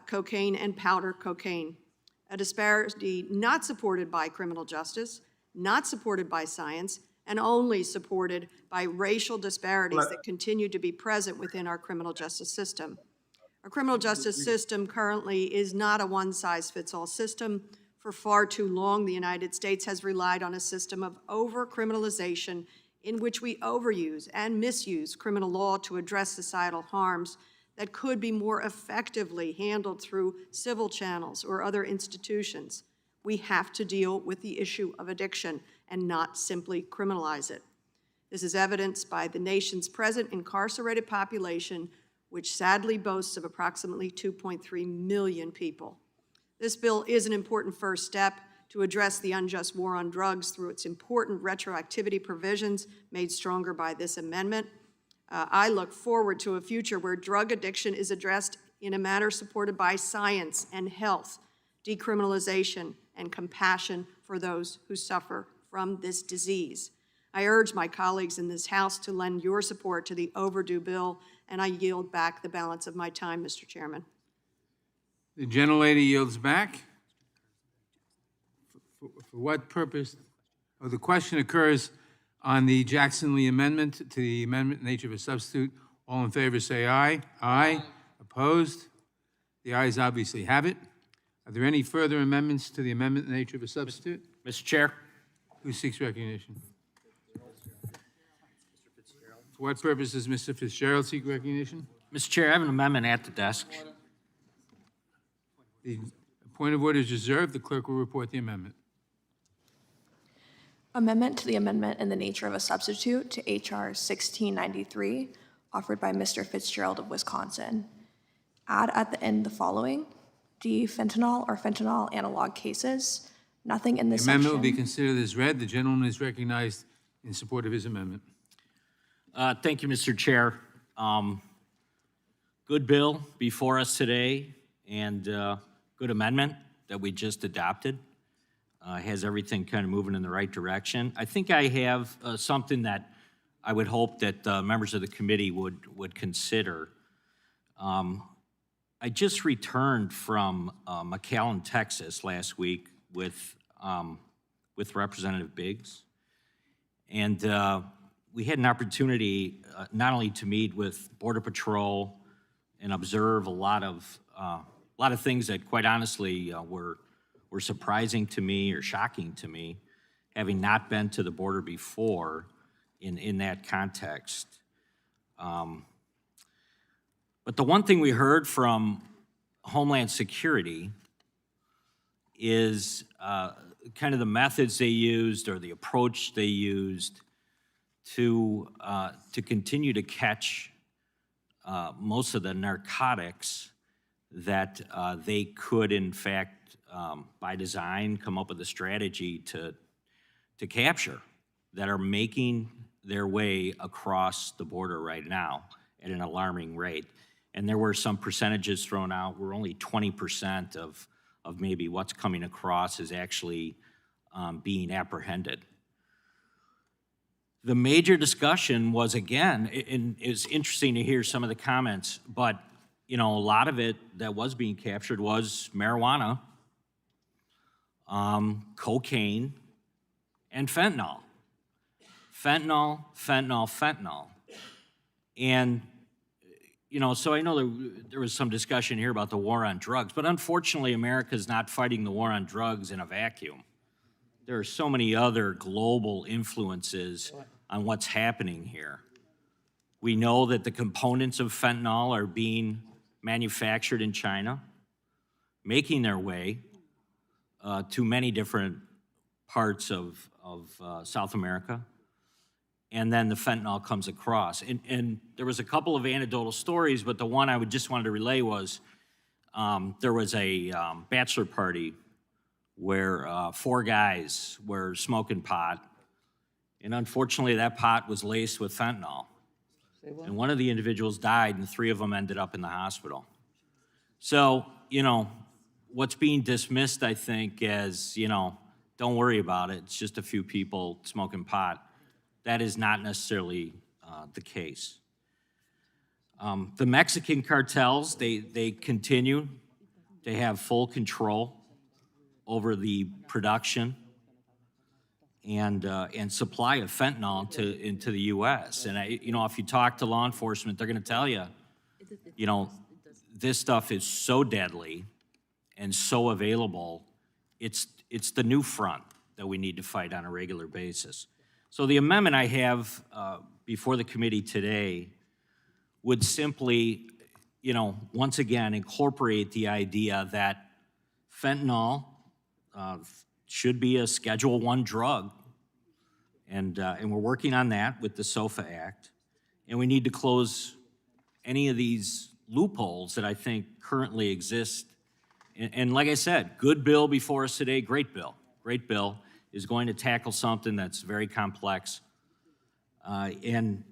cocaine and powder cocaine, a disparity not supported by criminal justice, not supported by science, and only supported by racial disparities that continue to be present within our criminal justice system. Our criminal justice system currently is not a one-size-fits-all system. For far too long, the United States has relied on a system of over-criminalization in which we overuse and misuse criminal law to address societal harms that could be more effectively handled through civil channels or other institutions. We have to deal with the issue of addiction and not simply criminalize it. This is evidenced by the nation's present incarcerated population, which sadly boasts of approximately 2.3 million people. This bill is an important first step to address the unjust war on drugs through its important retroactivity provisions made stronger by this amendment. I look forward to a future where drug addiction is addressed in a manner supported by science and health, decriminalization, and compassion for those who suffer from this disease. I urge my colleagues in this House to lend your support to the overdue bill, and I yield back the balance of my time, Mr. Chairman. The gentlelady yields back. For what purpose? Oh, the question occurs on the Jackson-Lee amendment to the amendment in nature of a substitute. All in favor say aye. Aye. Opposed? The ayes obviously have it. Are there any further amendments to the amendment in nature of a substitute? Mr. Chair. Who seeks recognition? For what purpose does Mr. Fitzgerald seek recognition? Mr. Chair, I have an amendment at the desk. The point of order is reserved. The clerk will report the amendment. Amendment to the amendment in the nature of a substitute to H.R. 1693, offered by Mr. Fitzgerald of Wisconsin. Add at the end the following: D, fentanyl or fentanyl analog cases. Nothing in this section. The amendment will be considered as read. The gentleman is recognized in support of his amendment. Thank you, Mr. Chair. Good bill before us today, and good amendment that we just adopted. Has everything kind of moving in the right direction. I think I have something that I would hope that members of the committee would consider. I just returned from McAllen, Texas last week with Representative Biggs. And we had an opportunity not only to meet with Border Patrol and observe a lot of things that, quite honestly, were surprising to me or shocking to me, having not been to the border before in that context. But the one thing we heard from Homeland Security is kind of the methods they used or the approach they used to continue to catch most of the narcotics that they could, in fact, by design, come up with a strategy to capture that are making their way across the border right now at an alarming rate. And there were some percentages thrown out where only 20% of maybe what's coming across is actually being apprehended. The major discussion was, again, and it's interesting to hear some of the comments, but a lot of it that was being captured was marijuana, cocaine, and fentanyl. Fentanyl. And so I know there was some discussion here about the war on drugs, but unfortunately, America's not fighting the war on drugs in a vacuum. There are so many other global influences on what's happening here. We know that the components of fentanyl are being manufactured in China, making their way to many different parts of South America. And then the fentanyl comes across. And there was a couple of anecdotal stories, but the one I just wanted to relay was there was a bachelor party where 4 guys were smoking pot, and unfortunately that pot was laced with fentanyl. And one of the individuals died, and 3 of them ended up in the hospital. So, what's being dismissed, I think, as, don't worry about it, it's just a few people smoking pot. That is not necessarily the case. The Mexican cartels, they continue to have full control over the production and supply of fentanyl into the U.S. And if you talk to law enforcement, they're going to tell you, this stuff is so deadly and so available. It's the new front that we need to fight on a regular basis. So the amendment I have before the committee today would simply, once again, incorporate the idea that fentanyl should be a Schedule I drug, and we're working on that with the SOFA Act, and we need to close any of these loopholes that I think currently exist. And like I said, good bill before us today, great bill, is going to tackle something that's very complex. And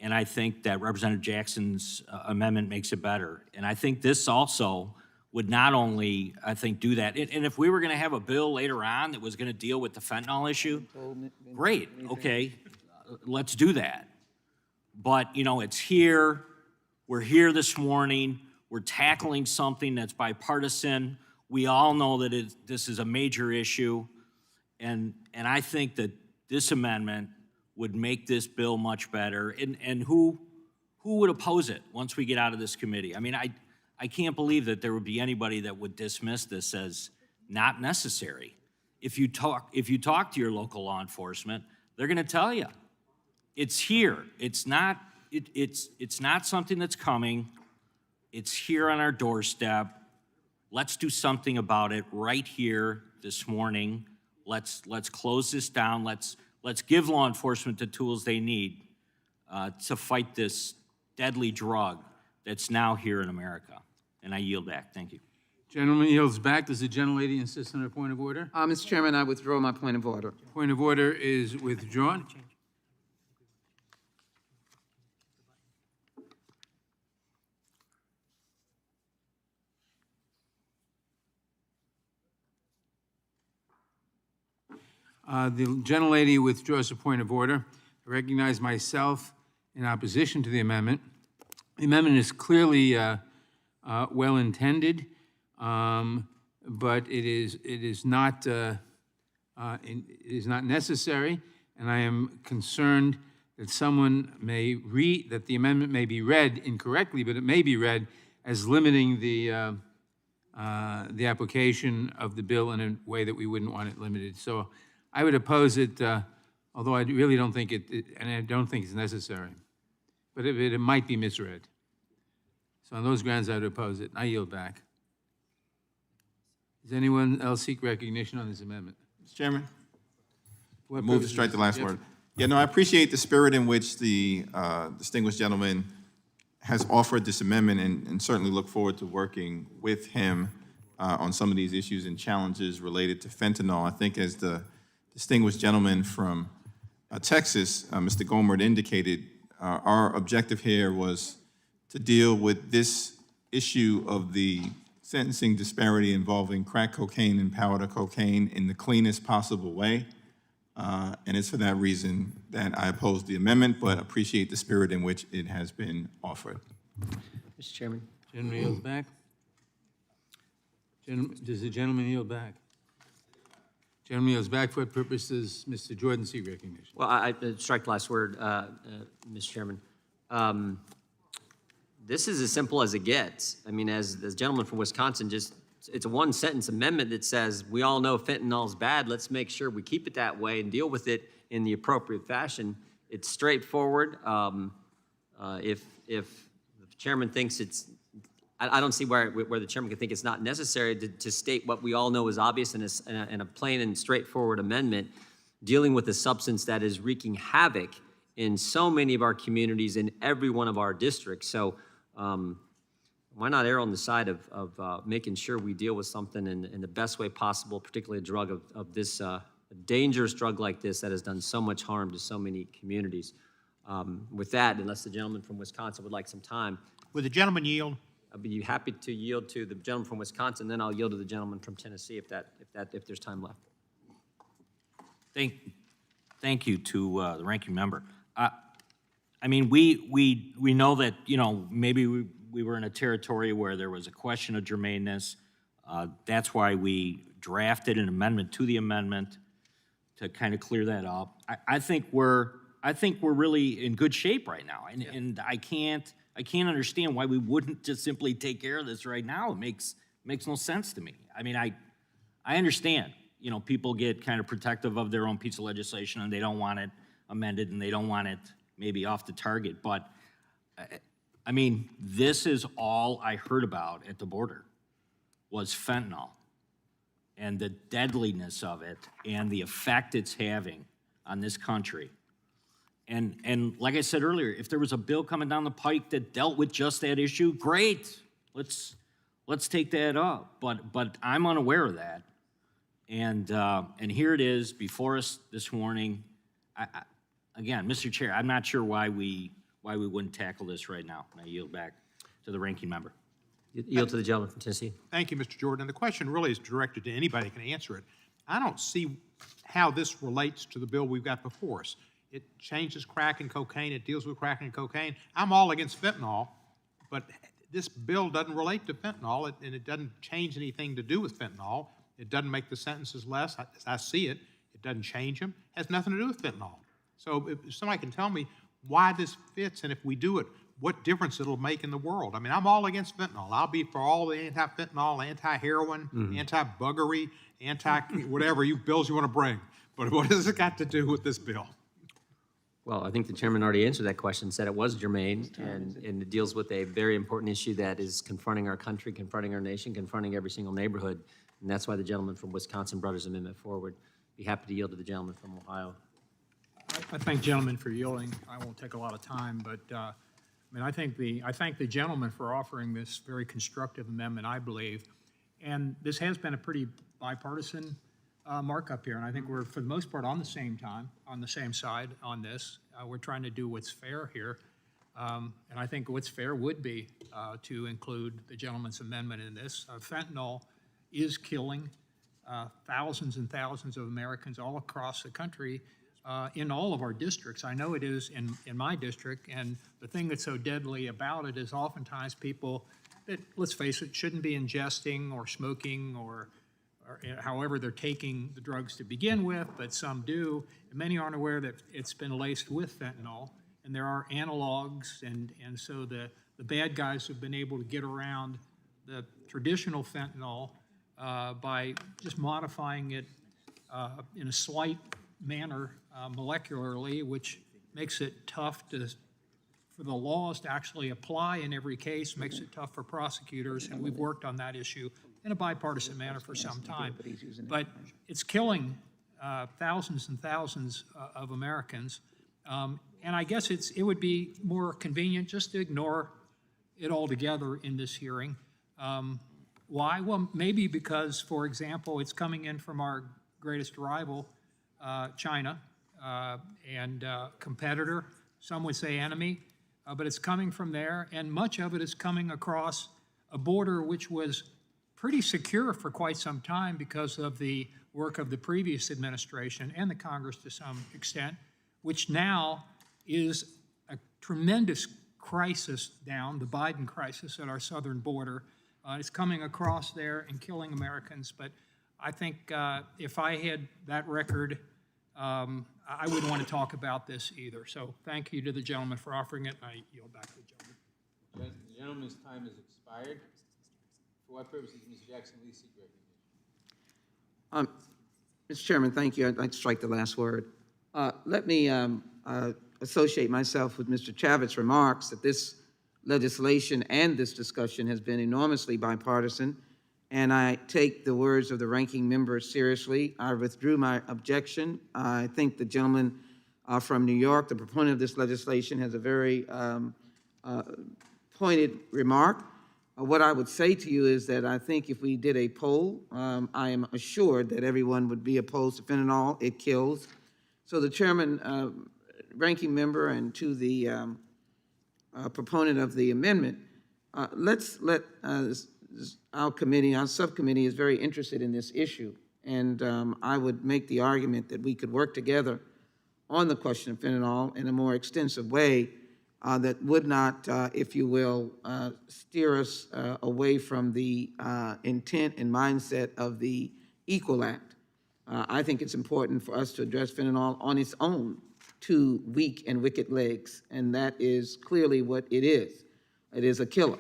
I think that Representative Jackson's amendment makes it better. And I think this also would not only, do that. And if we were going to have a bill later on that was going to deal with the fentanyl issue, great, okay, let's do that. But, it's here. We're here this morning. We're tackling something that's bipartisan. We all know that this is a major issue. And I think that this amendment would make this bill much better. And who would oppose it once we get out of this committee? I mean, I can't believe that there would be anybody that would dismiss this as not necessary. If you talk to your local law enforcement, they're going to tell you it's here. It's not something that's coming. It's here on our doorstep. Let's do something about it right here this morning. Let's close this down. Let's give law enforcement the tools they need to fight this deadly drug that's now here in America. And I yield back. Thank you. Gentleman yields back. Does the gentlelady insist on a point of order? Mr. Chairman, I withdraw my point of order. Point of order is withdrawn. The gentlelady withdraws a point of order. I recognize myself in opposition to the amendment. The amendment is clearly well-intended, but it is not necessary, and I am concerned that that the amendment may be read incorrectly, but it may be read as limiting the application of the bill in a way that we wouldn't want it limited. So I would oppose it, although I really don't think and I don't think it's necessary. But it might be misread. So on those grounds, I would oppose it. I yield back. Does anyone else seek recognition on this amendment? Mr. Chairman? What Move to strike the last word. Yeah, no, I appreciate the spirit in which the distinguished gentleman has offered this amendment and certainly look forward to working with him on some of these issues and challenges related to fentanyl. I think as the distinguished gentleman from Texas, Mr. Gohmert, indicated, our objective here was to deal with this issue of the sentencing disparity involving crack cocaine and powder cocaine in the cleanest possible way. And it's for that reason that I oppose the amendment, but appreciate the spirit in which it has been offered. Mr. Chairman. Gentleman yields back. Does the gentleman yield back? Gentleman yields back. For what purpose does Mr. Jordan seek recognition? Well, I strike the last word, Mr. Chairman. This is as simple as it gets. I mean, as the gentleman from Wisconsin it's a one-sentence amendment that says, we all know fentanyl is bad. Let's make sure we keep it that way and deal with it in the appropriate fashion. It's straightforward. If the chairman thinks I don't see where the chairman could think it's not necessary to state what we all know is obvious in a plain and straightforward amendment dealing with a substance that is wreaking havoc in so many of our communities in every one of our districts. So why not err on the side of making sure we deal with something in the best way possible, particularly a drug of this, a dangerous drug like this that has done so much harm to so many communities. With that, unless the gentleman from Wisconsin would like some time. Would the gentleman yield? I'd be happy to yield to the gentleman from Wisconsin, then I'll yield to the gentleman from Tennessee if there's time left. Thank you to the ranking member. I mean, we know that, maybe we were in a territory where there was a question of germaneness. That's why we drafted an amendment to the amendment to kind of clear that up. I think we're really in good shape right now, and I can't understand why we wouldn't just simply take care of this right now. It makes no sense to me. I mean, I understand, people get kind of protective of their own piece of legislation and they don't want it amended and they don't want it maybe off the target, but I mean, this is all I heard about at the border was fentanyl and the deadliness of it and the effect it's having on this country. And like I said earlier, if there was a bill coming down the pike that dealt with just that issue, great. Let's take that up. But I'm unaware of that. And here it is before us this morning. Again, Mr. Chair, I'm not sure why we wouldn't tackle this right now. And I yield back to the ranking member. Yield to the gentleman from Tennessee. Thank you, Mr. Jordan. The question really is directed to anybody who can answer it. I don't see how this relates to the bill we've got before us. It changes crack and cocaine. It deals with crack and cocaine. I'm all against fentanyl, but this bill doesn't relate to fentanyl, and it doesn't change anything to do with fentanyl. It doesn't make the sentences less. As I see it, it doesn't change them. It has nothing to do with fentanyl. So if somebody can tell me why this fits, and if we do it, what difference it'll make in the world. I mean, I'm all against fentanyl. I'll be for all the anti-fentanyl, anti-heroin, anti-buggery, whatever bills you want to bring. But what has it got to do with this bill? Well, I think the chairman already answered that question, said it was germane, and it deals with a very important issue that is confronting our country, confronting our nation, confronting every single neighborhood, and that's why the gentleman from Wisconsin brought his amendment forward. Be happy to yield to the gentleman from Ohio. I thank gentlemen for yielding. I won't take a lot of time, but I thank the gentleman for offering this very constructive amendment, I believe. And this has been a pretty bipartisan markup here, and I think we're, for the most part, on the same side on this. We're trying to do what's fair here, and I think what's fair would be to include the gentleman's amendment in this. Fentanyl is killing thousands and thousands of Americans all across the country in all of our districts. I know it is in my district, and the thing that's so deadly about it is oftentimes people that, let's face it, shouldn't be ingesting or smoking or however they're taking the drugs to begin with, but some do. And many aren't aware that it's been laced with fentanyl, and there are analogs, and so the bad guys have been able to get around the traditional fentanyl by just modifying it in a slight manner molecularly, which makes it tough for the laws to actually apply in every case, makes it tough for prosecutors, and we've worked on that issue in a bipartisan manner for some time. But it's killing thousands and thousands of Americans, and I guess it would be more convenient just to ignore it altogether in this hearing. Why? Well, maybe because, for example, it's coming in from our greatest rival, China, and competitor, some would say enemy, but it's coming from there, and much of it is coming across a border which was pretty secure for quite some time because of the work of the previous administration and the Congress to some extent, which now is a tremendous crisis down, the Biden crisis at our southern border. It's coming across there and killing Americans, but I think if I had that record, I wouldn't want to talk about this either. So thank you to the gentleman for offering it, and I yield back to the gentleman. The gentleman's time has expired. For what purpose does Ms. Jackson Lee seek recognition? Mr. Chairman, thank you. I'd like to strike the last word. Let me associate myself with Mr. Chavitz's remarks that this legislation and this discussion has been enormously bipartisan, and I take the words of the ranking member seriously. I withdrew my objection. I think the gentleman from New York, the proponent of this legislation, has a very pointed remark. What I would say to you is that I think if we did a poll, I am assured that everyone would be opposed to fentanyl. It kills. So the chairman, ranking member, and to the proponent of the amendment, let's let our committee, our subcommittee is very interested in this issue. And I would make the argument that we could work together on the question of fentanyl in a more extensive way that would not, if you will, steer us away from the intent and mindset of the Equal Act. I think it's important for us to address fentanyl on its own two weak and wicked legs, and that is clearly what it is. It is a killer.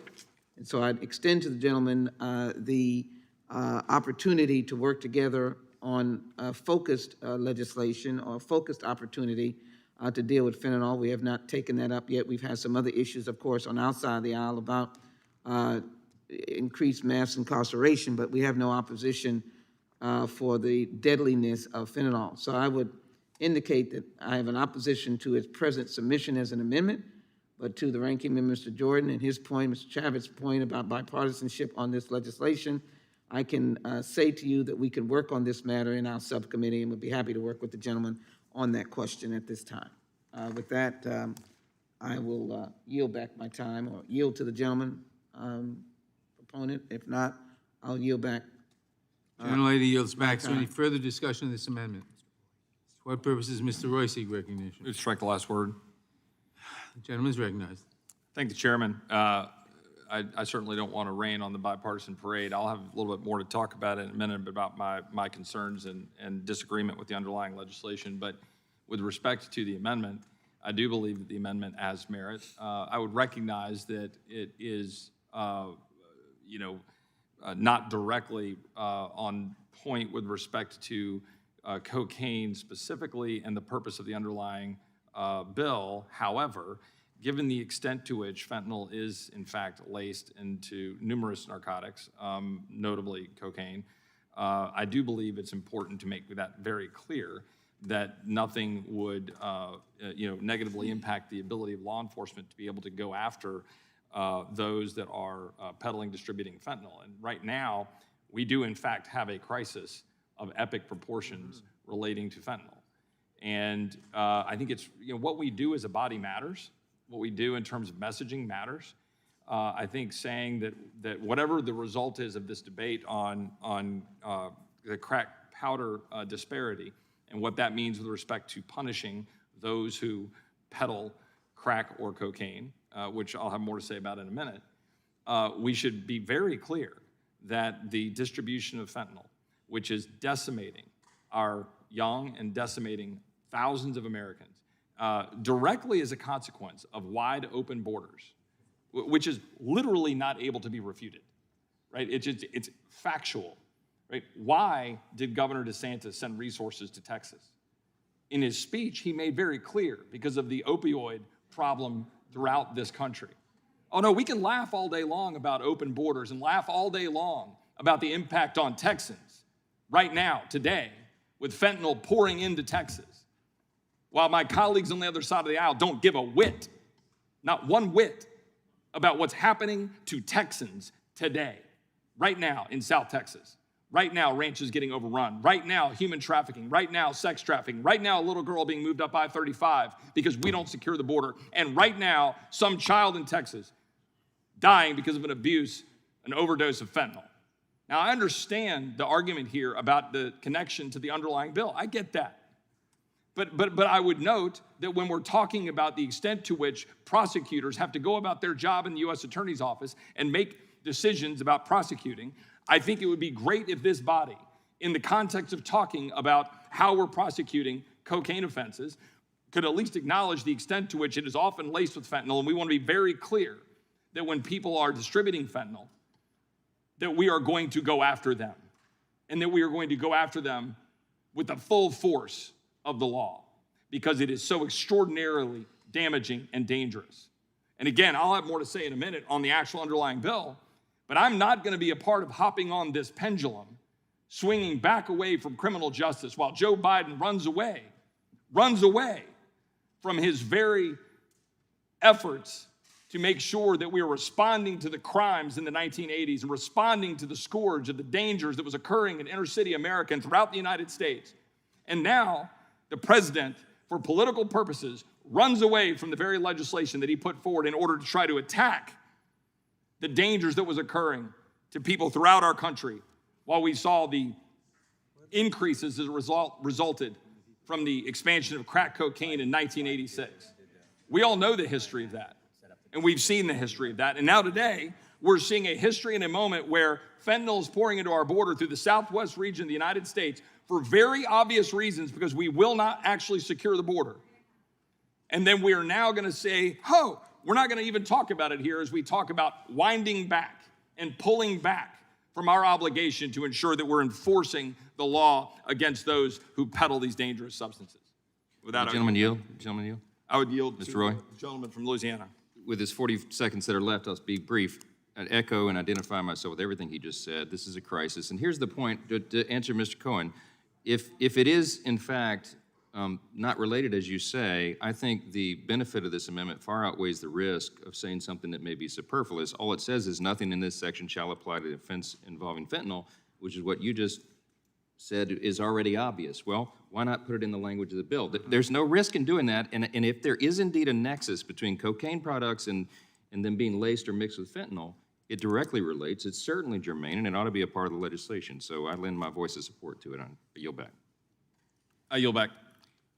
And so I'd extend to the gentleman the opportunity to work together on focused legislation or focused opportunity to deal with fentanyl. We have not taken that up yet. We've had some other issues, of course, on our side of the aisle about increased mass incarceration, but we have no opposition for the deadliness of fentanyl. So I would indicate that I have an opposition to its present submission as an amendment, but to the ranking member, Mr. Jordan, and his point, Mr. Chavitz's point about bipartisanship on this legislation, I can say to you that we can work on this matter in our subcommittee, and would be happy to work with the gentleman on that question at this time. With that, I will yield back my time, or yield to the gentleman proponent. If not, I'll yield back. Gentlelady yields back. Is there any further discussion of this amendment? For what purpose does Mr. Roy seek recognition? Strike the last word. The gentleman is recognized. Thank the chairman. I certainly don't want to rain on the bipartisan parade. I'll have a little bit more to talk about in a minute about my concerns and disagreement with the underlying legislation. But with respect to the amendment, I do believe that the amendment has merit. I would recognize that it is, not directly on point with respect to cocaine specifically and the purpose of the underlying bill. However, given the extent to which fentanyl is in fact laced into numerous narcotics, notably cocaine, I do believe it's important to make that very clear that nothing would negatively impact the ability of law enforcement to be able to go after those that are peddling, distributing fentanyl. And right now, we do in fact have a crisis of epic proportions relating to fentanyl. And I think it's, what we do as a body matters. What we do in terms of messaging matters. I think saying that whatever the result is of this debate on the crack powder disparity and what that means with respect to punishing those who peddle crack or cocaine, which I'll have more to say about in a minute, we should be very clear that the distribution of fentanyl, which is decimating our young and decimating thousands of Americans, directly as a consequence of wide open borders, which is literally not able to be refuted, right? It's factual, right? Why did Governor DeSantis send resources to Texas? In his speech, he made very clear because of the opioid problem throughout this country. Oh no, we can laugh all day long about open borders and laugh all day long about the impact on Texans right now, today, with fentanyl pouring into Texas, while my colleagues on the other side of the aisle don't give a whit, not one whit, about what's happening to Texans today, right now in South Texas. Right now, ranches getting overrun. Right now, human trafficking. Right now, sex trafficking. Right now, a little girl being moved up I-35 because we don't secure the border. And right now, some child in Texas dying because of an overdose of fentanyl. Now, I understand the argument here about the connection to the underlying bill. I get that. But I would note that when we're talking about the extent to which prosecutors have to go about their job in the U.S. Attorney's Office and make decisions about prosecuting, I think it would be great if this body, in the context of talking about how we're prosecuting cocaine offenses, could at least acknowledge the extent to which it is often laced with fentanyl. And we want to be very clear that when people are distributing fentanyl, that we are going to go after them, and that we are going to go after them with the full force of the law, because it is so extraordinarily damaging and dangerous. And again, I'll have more to say in a minute on the actual underlying bill, but I'm not going to be a part of hopping on this pendulum, swinging back away from criminal justice while Joe Biden runs away from his very efforts to make sure that we are responding to the crimes in the 1980s and responding to the scourge of the dangers that was occurring in inner city America and throughout the United States. And now the president, for political purposes, runs away from the very legislation that he put forward in order to try to attack the dangers that was occurring to people throughout our country, while we saw the increases as a resulted from the expansion of crack cocaine in 1986. We all know the history of that, and we've seen the history of that. And now today, we're seeing a history and a moment where fentanyl is pouring into our border through the southwest region of the United States for very obvious reasons, because we will not actually secure the border. And then we are now going to say, oh, we're not going to even talk about it here as we talk about winding back and pulling back from our obligation to ensure that we're enforcing the law against those who peddle these dangerous substances. Without Gentleman yield. Gentleman yield. I would yield Mr. to Roy. the gentleman from Louisiana. With his 40 seconds that are left, I'll be brief. I'd echo and identify myself with everything he just said. This is a crisis. And here's the point, to answer Mr. Cohen. If it is, in fact, not related, as you say, I think the benefit of this amendment far outweighs the risk of saying something that may be superfluous. All it says is nothing in this section shall apply to the offense involving fentanyl, which is what you just said is already obvious. Well, why not put it in the language of the bill? There's no risk in doing that, and if there is indeed a nexus between cocaine products and them being laced or mixed with fentanyl, it directly relates. It's certainly germane, and it ought to be a part of the legislation. So I lend my voice of support to it. I yield back. I yield back.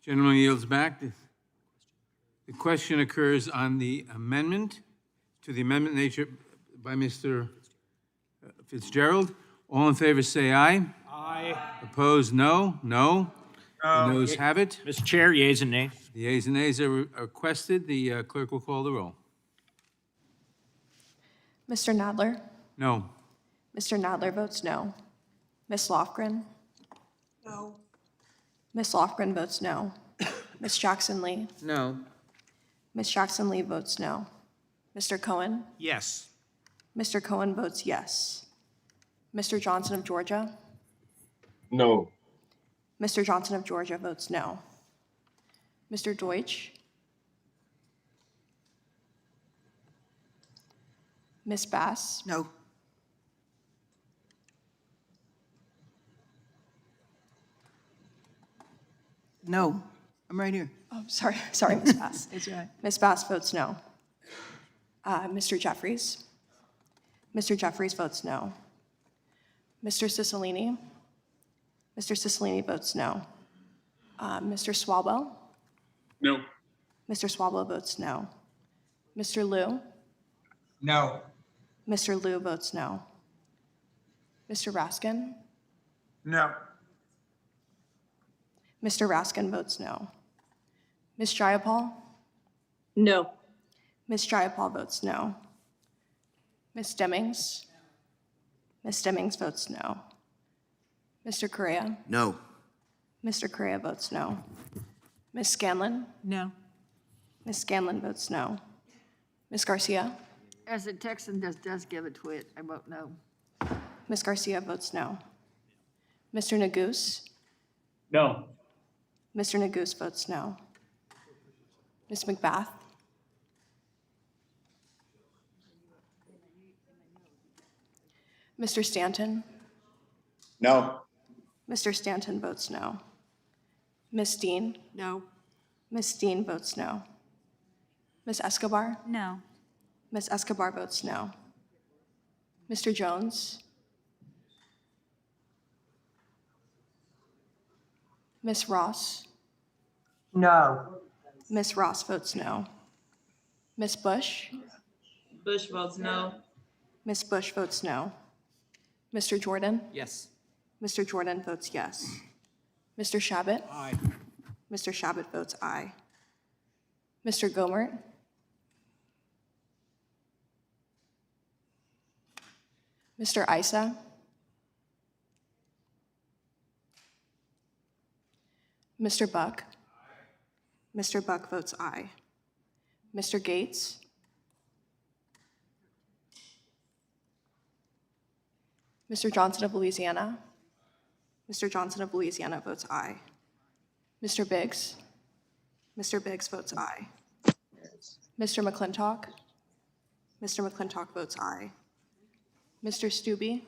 Gentleman yields back. The question occurs on the amendment to the amendment nature by Mr. Fitzgerald. All in favor say aye. Aye. Opposed, no. No. The noes have it. Mr. Chair, yeas and nays. The yeas and nays are requested. The clerk will call the roll. Mr. Nadler? No. Mr. Nadler votes no. Ms. Lofgren? No. Ms. Lofgren votes no. Ms. Jackson-Lee? No. Ms. Jackson-Lee votes no. Mr. Cohen? Yes. Mr. Cohen votes yes. Mr. Johnson of Georgia? No. Mr. Johnson of Georgia votes no. Mr. Deutsch? Ms. Bass? No. No, I'm right here. Oh, sorry, Ms. Bass. That's right. Ms. Bass votes no. Mr. Jeffries? Mr. Jeffries votes no. Mr. Cicilline? Mr. Cicilline votes no. Mr. Swalwell? No. Mr. Swalwell votes no. Mr. Liu? No. Mr. Liu votes no. Mr. Raskin? No. Mr. Raskin votes no. Ms. Jayapal? No. Ms. Jayapal votes no. Ms. Stemmings? Ms. Stemmings votes no. Mr. Correa? No. Mr. Correa votes no. Ms. Scanlon? No. Ms. Scanlon votes no. Ms. Garcia? As a Texan, this does give a twit. I vote no. Ms. Garcia votes no. Mr. Neguse? No. Mr. Neguse votes no. Ms. McBath? Mr. Stanton? No. Mr. Stanton votes no. Ms. Steen? No. Ms. Steen votes no. Ms. Escobar? No. Ms. Escobar votes no. Mr. Jones? Ms. Ross? No. Ms. Ross votes no. Ms. Bush? Bush votes no. Ms. Bush votes no. Mr. Jordan? Yes. Mr. Jordan votes yes. Mr. Shabbat? Aye. Mr. Shabbat votes aye. Mr. Gomert? Mr. Isa? Mr. Buck? Mr. Buck votes aye. Mr. Gates? Mr. Johnson of Louisiana? Mr. Johnson of Louisiana votes aye. Mr. Biggs? Mr. Biggs votes aye. Mr. McClintock? Mr. McClintock votes aye. Mr. Stubbe?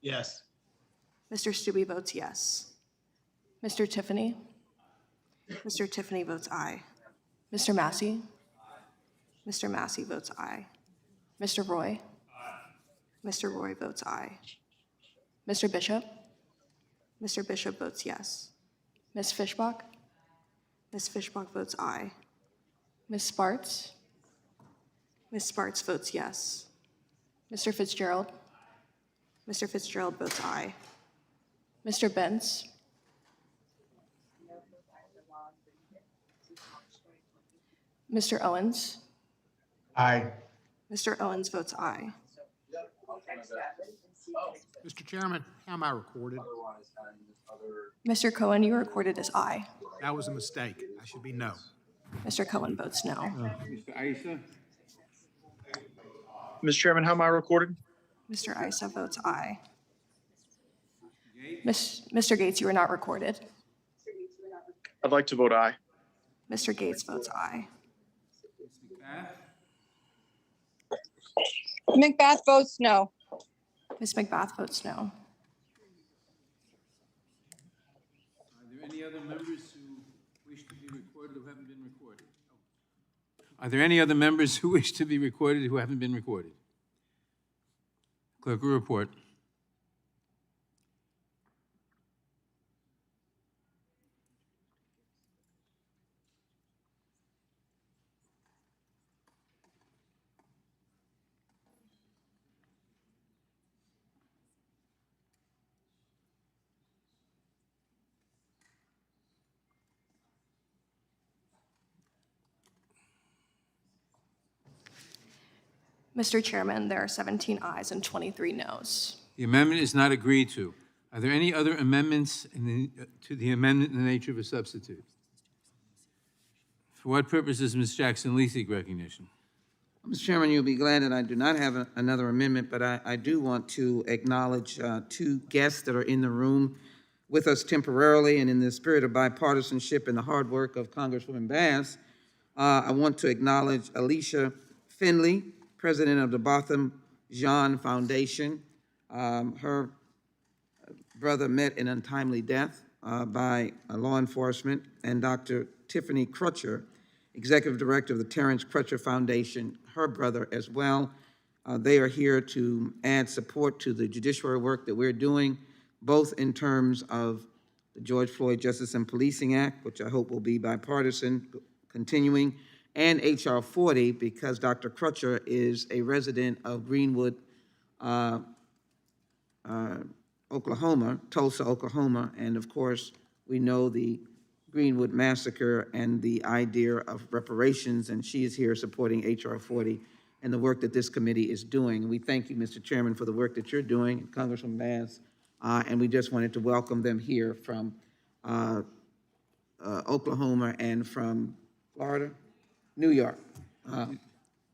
Yes. Mr. Stubbe votes yes. Mr. Tiffany? Mr. Tiffany votes aye. Mr. Massey? Mr. Massey votes aye. Mr. Roy? Mr. Roy votes aye. Mr. Bishop? Mr. Bishop votes yes. Ms. Fishbach? Ms. Fishbach votes aye. Ms. Spartz? Ms. Spartz votes yes. Mr. Fitzgerald? Mr. Fitzgerald votes aye. Mr. Benz? Mr. Owens? Aye. Mr. Owens votes aye. Mr. Chairman, how am I recorded? Mr. Cohen, you are recorded as aye. That was a mistake. I should be no. Mr. Cohen votes no. Mr. Isa? Mr. Chairman, how am I recorded? Mr. Isa votes aye. Mr. Gates, you are not recorded. I'd like to vote aye. Mr. Gates votes aye. McBath votes no. Ms. McBath votes no. Are there any other members who wish to be recorded who haven't been recorded? Are there any other members who wish to be recorded who haven't been recorded? Clerk will report. Mr. Chairman, there are 17 ayes and 23 noes. The amendment is not agreed to. Are there any other amendments to the amendment in the nature of a substitute? For what purpose is Ms. Jackson-Lee seek recognition? Mr. Chairman, you'll be glad that I do not have another amendment, but I do want to acknowledge two guests that are in the room with us temporarily, and in the spirit of bipartisanship and the hard work of Congresswoman Bass, I want to acknowledge Alicia Finley, president of the Botham Jean Foundation. Her brother met an untimely death by law enforcement, and Dr. Tiffany Crutcher, executive director of the Terrence Crutcher Foundation, her brother as well. They are here to add support to the judiciary work that we're doing, both in terms of the George Floyd Justice and Policing Act, which I hope will be bipartisan, continuing, and H.R. 40, because Dr. Crutcher is a resident of Greenwood, Oklahoma, Tulsa, Oklahoma, and of course, we know the Greenwood massacre and the idea of reparations, and she is here supporting H.R. 40 and the work that this committee is doing. And we thank you, Mr. Chairman, for the work that you're doing, Congressman Bass, and we just wanted to welcome them here from Oklahoma and from Florida, New York.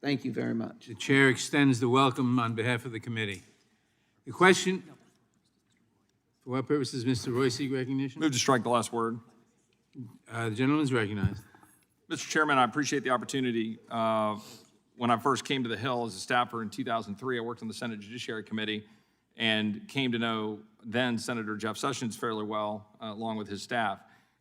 Thank you very much. The chair extends the welcome on behalf of the committee. The question, for what purposes, Mr. Royce, seek recognition? Move to strike the last word. The gentleman is recognized. Mr. Chairman, I appreciate the opportunity. When I first came to the Hill as a staffer in 2003, I worked on the Senate Judiciary Committee and came to know then Senator Jeff Sessions fairly well, along with his staff.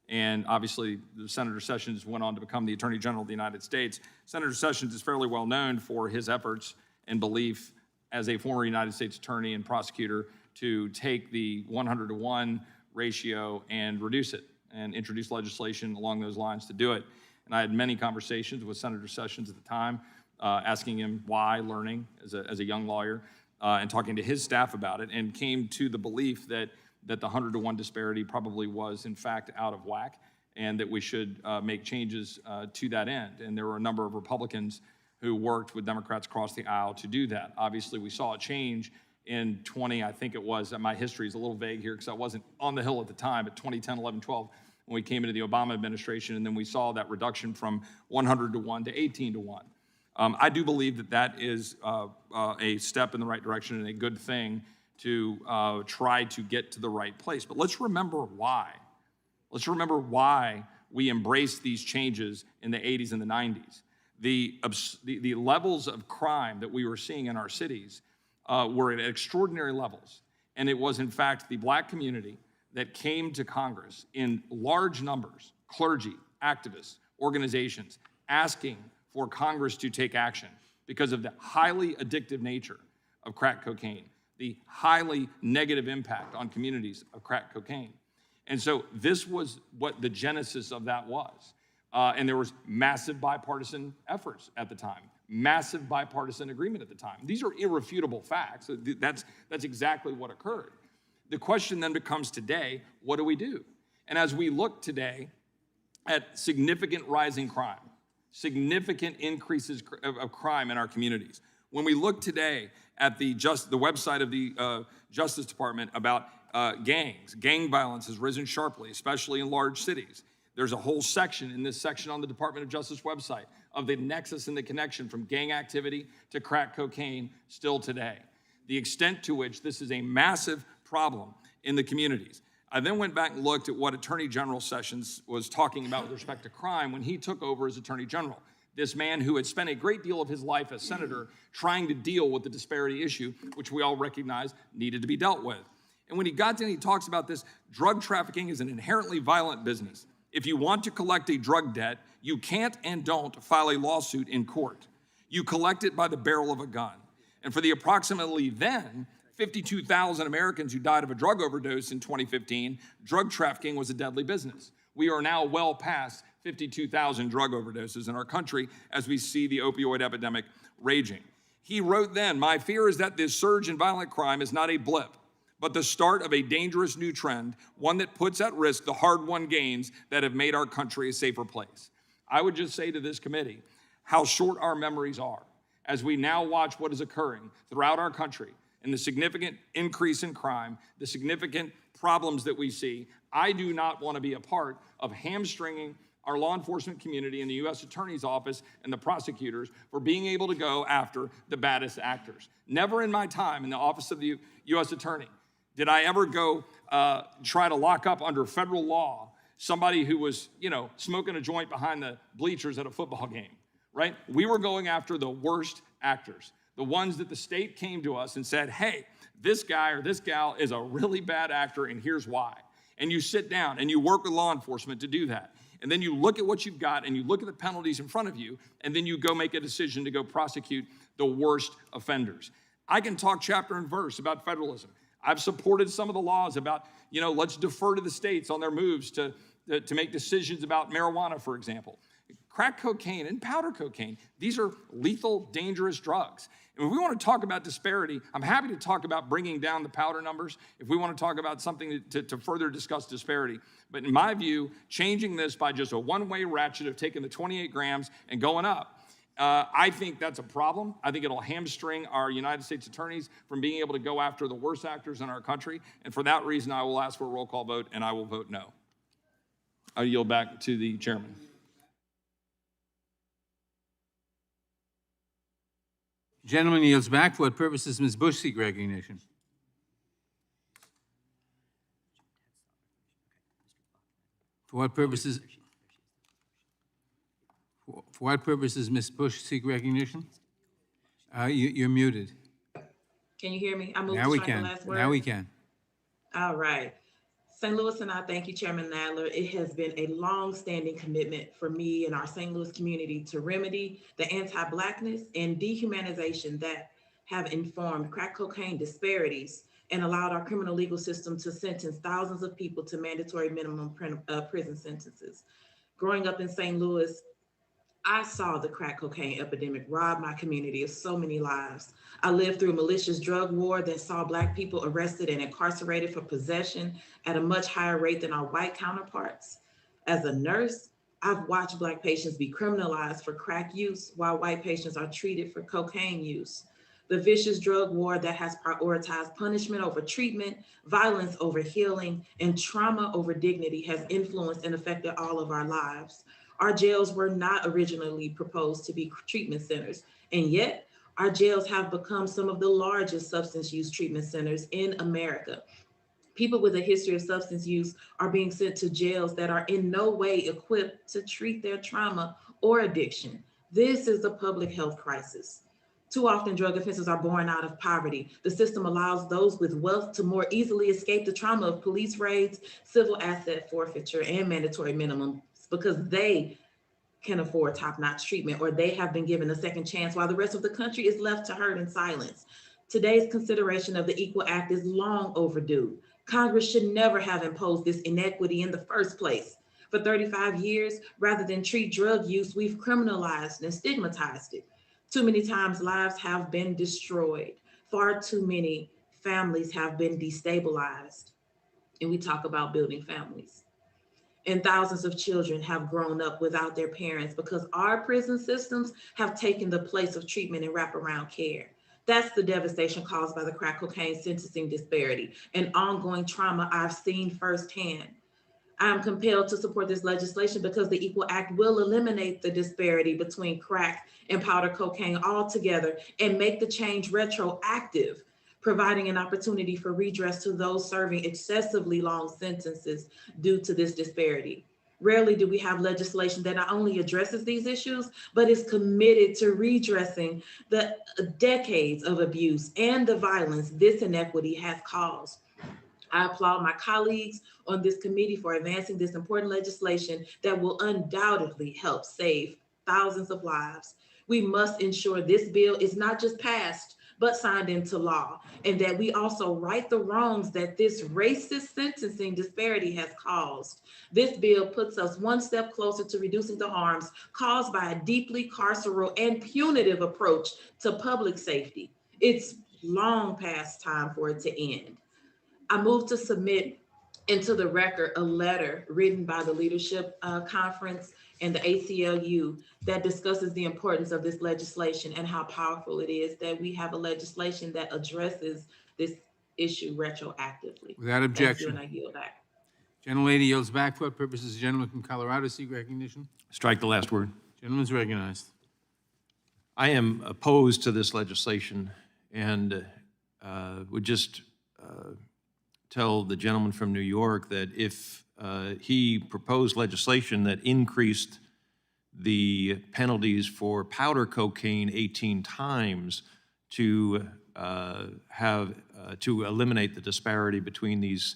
And obviously, Senator Sessions went on to become the Attorney General of the United States. Senator Sessions is fairly well known for his efforts and belief as a former United States attorney and prosecutor to take the 100-to-1 ratio and reduce it and introduce legislation along those lines to do it. And I had many conversations with Senator Sessions at the time, asking him why, learning as a young lawyer, and talking to his staff about it, and came to the belief that the 100-to-1 disparity probably was, in fact, out of whack, and that we should make changes to that end. And there were a number of Republicans who worked with Democrats across the aisle to do that. Obviously, we saw a change in I think it was, my history is a little vague here because I wasn't on the Hill at the time, but 2010, 11, 12, when we came into the Obama administration, and then we saw that reduction from 100-to-1 to 18-to-1. I do believe that that is a step in the right direction and a good thing to try to get to the right place. But let's remember why. Let's remember why we embraced these changes in the 80s and the 90s. The levels of crime that we were seeing in our cities were at extraordinary levels. And it was, in fact, the Black community that came to Congress in large numbers, clergy, activists, organizations, asking for Congress to take action because of the highly addictive nature of crack cocaine, the highly negative impact on communities of crack cocaine. And so this was what the genesis of that was. And there was massive bipartisan efforts at the time, massive bipartisan agreement at the time. These are irrefutable facts. That's exactly what occurred. The question then becomes today, what do we do? And as we look today at significant rising crime, significant increases of crime in our communities, when we look today at the website of the Justice Department about gangs, gang violence has risen sharply, especially in large cities. There's a whole section in this section on the Department of Justice website of the nexus and the connection from gang activity to crack cocaine still today. The extent to which this is a massive problem in the communities. I then went back and looked at what Attorney General Sessions was talking about with respect to crime when he took over as Attorney General. This man who had spent a great deal of his life as senator trying to deal with the disparity issue, which we all recognize needed to be dealt with. And when he got to it, he talks about this, drug trafficking is an inherently violent business. If you want to collect a drug debt, you can't and don't file a lawsuit in court. You collect it by the barrel of a gun. And for the approximately then 52,000 Americans who died of a drug overdose in 2015, drug trafficking was a deadly business. We are now well past 52,000 drug overdoses in our country as we see the opioid epidemic raging. He wrote then, "My fear is that this surge in violent crime is not a blip, but the start of a dangerous new trend, one that puts at risk the hard-won gains that have made our country a safer place." I would just say to this committee how short our memories are as we now watch what is occurring throughout our country and the significant increase in crime, the significant problems that we see. I do not want to be a part of hamstringing our law enforcement community and the U.S. Attorney's Office and the prosecutors for being able to go after the baddest actors. Never in my time in the Office of the U.S. Attorney did I ever go try to lock up under federal law somebody who was, smoking a joint behind the bleachers at a football game, right? We were going after the worst actors, the ones that the state came to us and said, hey, this guy or this gal is a really bad actor and here's why. And you sit down and you work with law enforcement to do that. And then you look at what you've got and you look at the penalties in front of you, and then you go make a decision to go prosecute the worst offenders. I can talk chapter and verse about federalism. I've supported some of the laws about, let's defer to the states on their moves to make decisions about marijuana, for example. crack cocaine and powder cocaine, these are lethal, dangerous drugs. And if we want to talk about disparity, I'm happy to talk about bringing down the powder numbers if we want to talk about something to further discuss disparity. But in my view, changing this by just a one-way ratchet of taking the 28 grams and going up, I think that's a problem. I think it'll hamstring our United States attorneys from being able to go after the worst actors in our country. And for that reason, I will ask for a roll call vote, and I will vote no. I yield back to the chairman. Gentleman yields back. For what purposes Ms. Bush seek recognition? For what purposes? For what purposes Ms. Bush seek recognition? You're muted. Can you hear me? I moved Now to we strike the can. last word. Now we can. All right. St. Louis and I thank you, Chairman Nadler. It has been a long-standing commitment for me and our St. Louis community to remedy the anti-Blackness and dehumanization that have informed crack cocaine disparities and allowed our criminal legal system to sentence thousands of people to mandatory minimum prison sentences. Growing up in St. Louis, I saw the crack cocaine epidemic rob my community of so many lives. I lived through a malicious drug war that saw Black people arrested and incarcerated for possession at a much higher rate than our white counterparts. As a nurse, I've watched Black patients be criminalized for crack use while white patients are treated for cocaine use. The vicious drug war that has prioritized punishment over treatment, violence over healing, and trauma over dignity has influenced and affected all of our lives. Our jails were not originally proposed to be treatment centers, and yet our jails have become some of the largest substance use treatment centers in America. People with a history of substance use are being sent to jails that are in no way equipped to treat their trauma or addiction. This is a public health crisis. Too often, drug offenses are born out of poverty. The system allows those with wealth to more easily escape the trauma of police raids, civil asset forfeiture, and mandatory minimums because they can afford top-notch treatment or they have been given a second chance while the rest of the country is left to hurt in silence. Today's consideration of the Equal Act is long overdue. Congress should never have imposed this inequity in the first place. For 35 years, rather than treat drug use, we've criminalized and stigmatized it. Too many times lives have been destroyed. Far too many families have been destabilized. And we talk about building families. And thousands of children have grown up without their parents because our prison systems have taken the place of treatment and wraparound care. That's the devastation caused by the crack cocaine sentencing disparity and ongoing trauma I've seen firsthand. I am compelled to support this legislation because the Equal Act will eliminate the disparity between crack and powder cocaine altogether and make the change retroactive, providing an opportunity for redress to those serving excessively long sentences due to this disparity. Rarely do we have legislation that not only addresses these issues, but is committed to redressing the decades of abuse and the violence this inequity has caused. I applaud my colleagues on this committee for advancing this important legislation that will undoubtedly help save thousands of lives. We must ensure this bill is not just passed, but signed into law, and that we also right the wrongs that this racist sentencing disparity has caused. This bill puts us one step closer to reducing the harms caused by a deeply carceral and punitive approach to public safety. It's long past time for it to end. I move to submit into the record a letter written by the Leadership Conference and the ACLU that discusses the importance of this legislation and how powerful it is that we have a legislation that addresses this issue retroactively. Without objection. Thank you, and I yield back. Gentlelady yields back. For what purposes the gentleman from Colorado seek recognition? Strike the last word. Gentleman's recognized. I am opposed to this legislation and would just tell the gentleman from New York that if he proposed legislation that increased the penalties for powder cocaine 18 times to to eliminate the disparity between these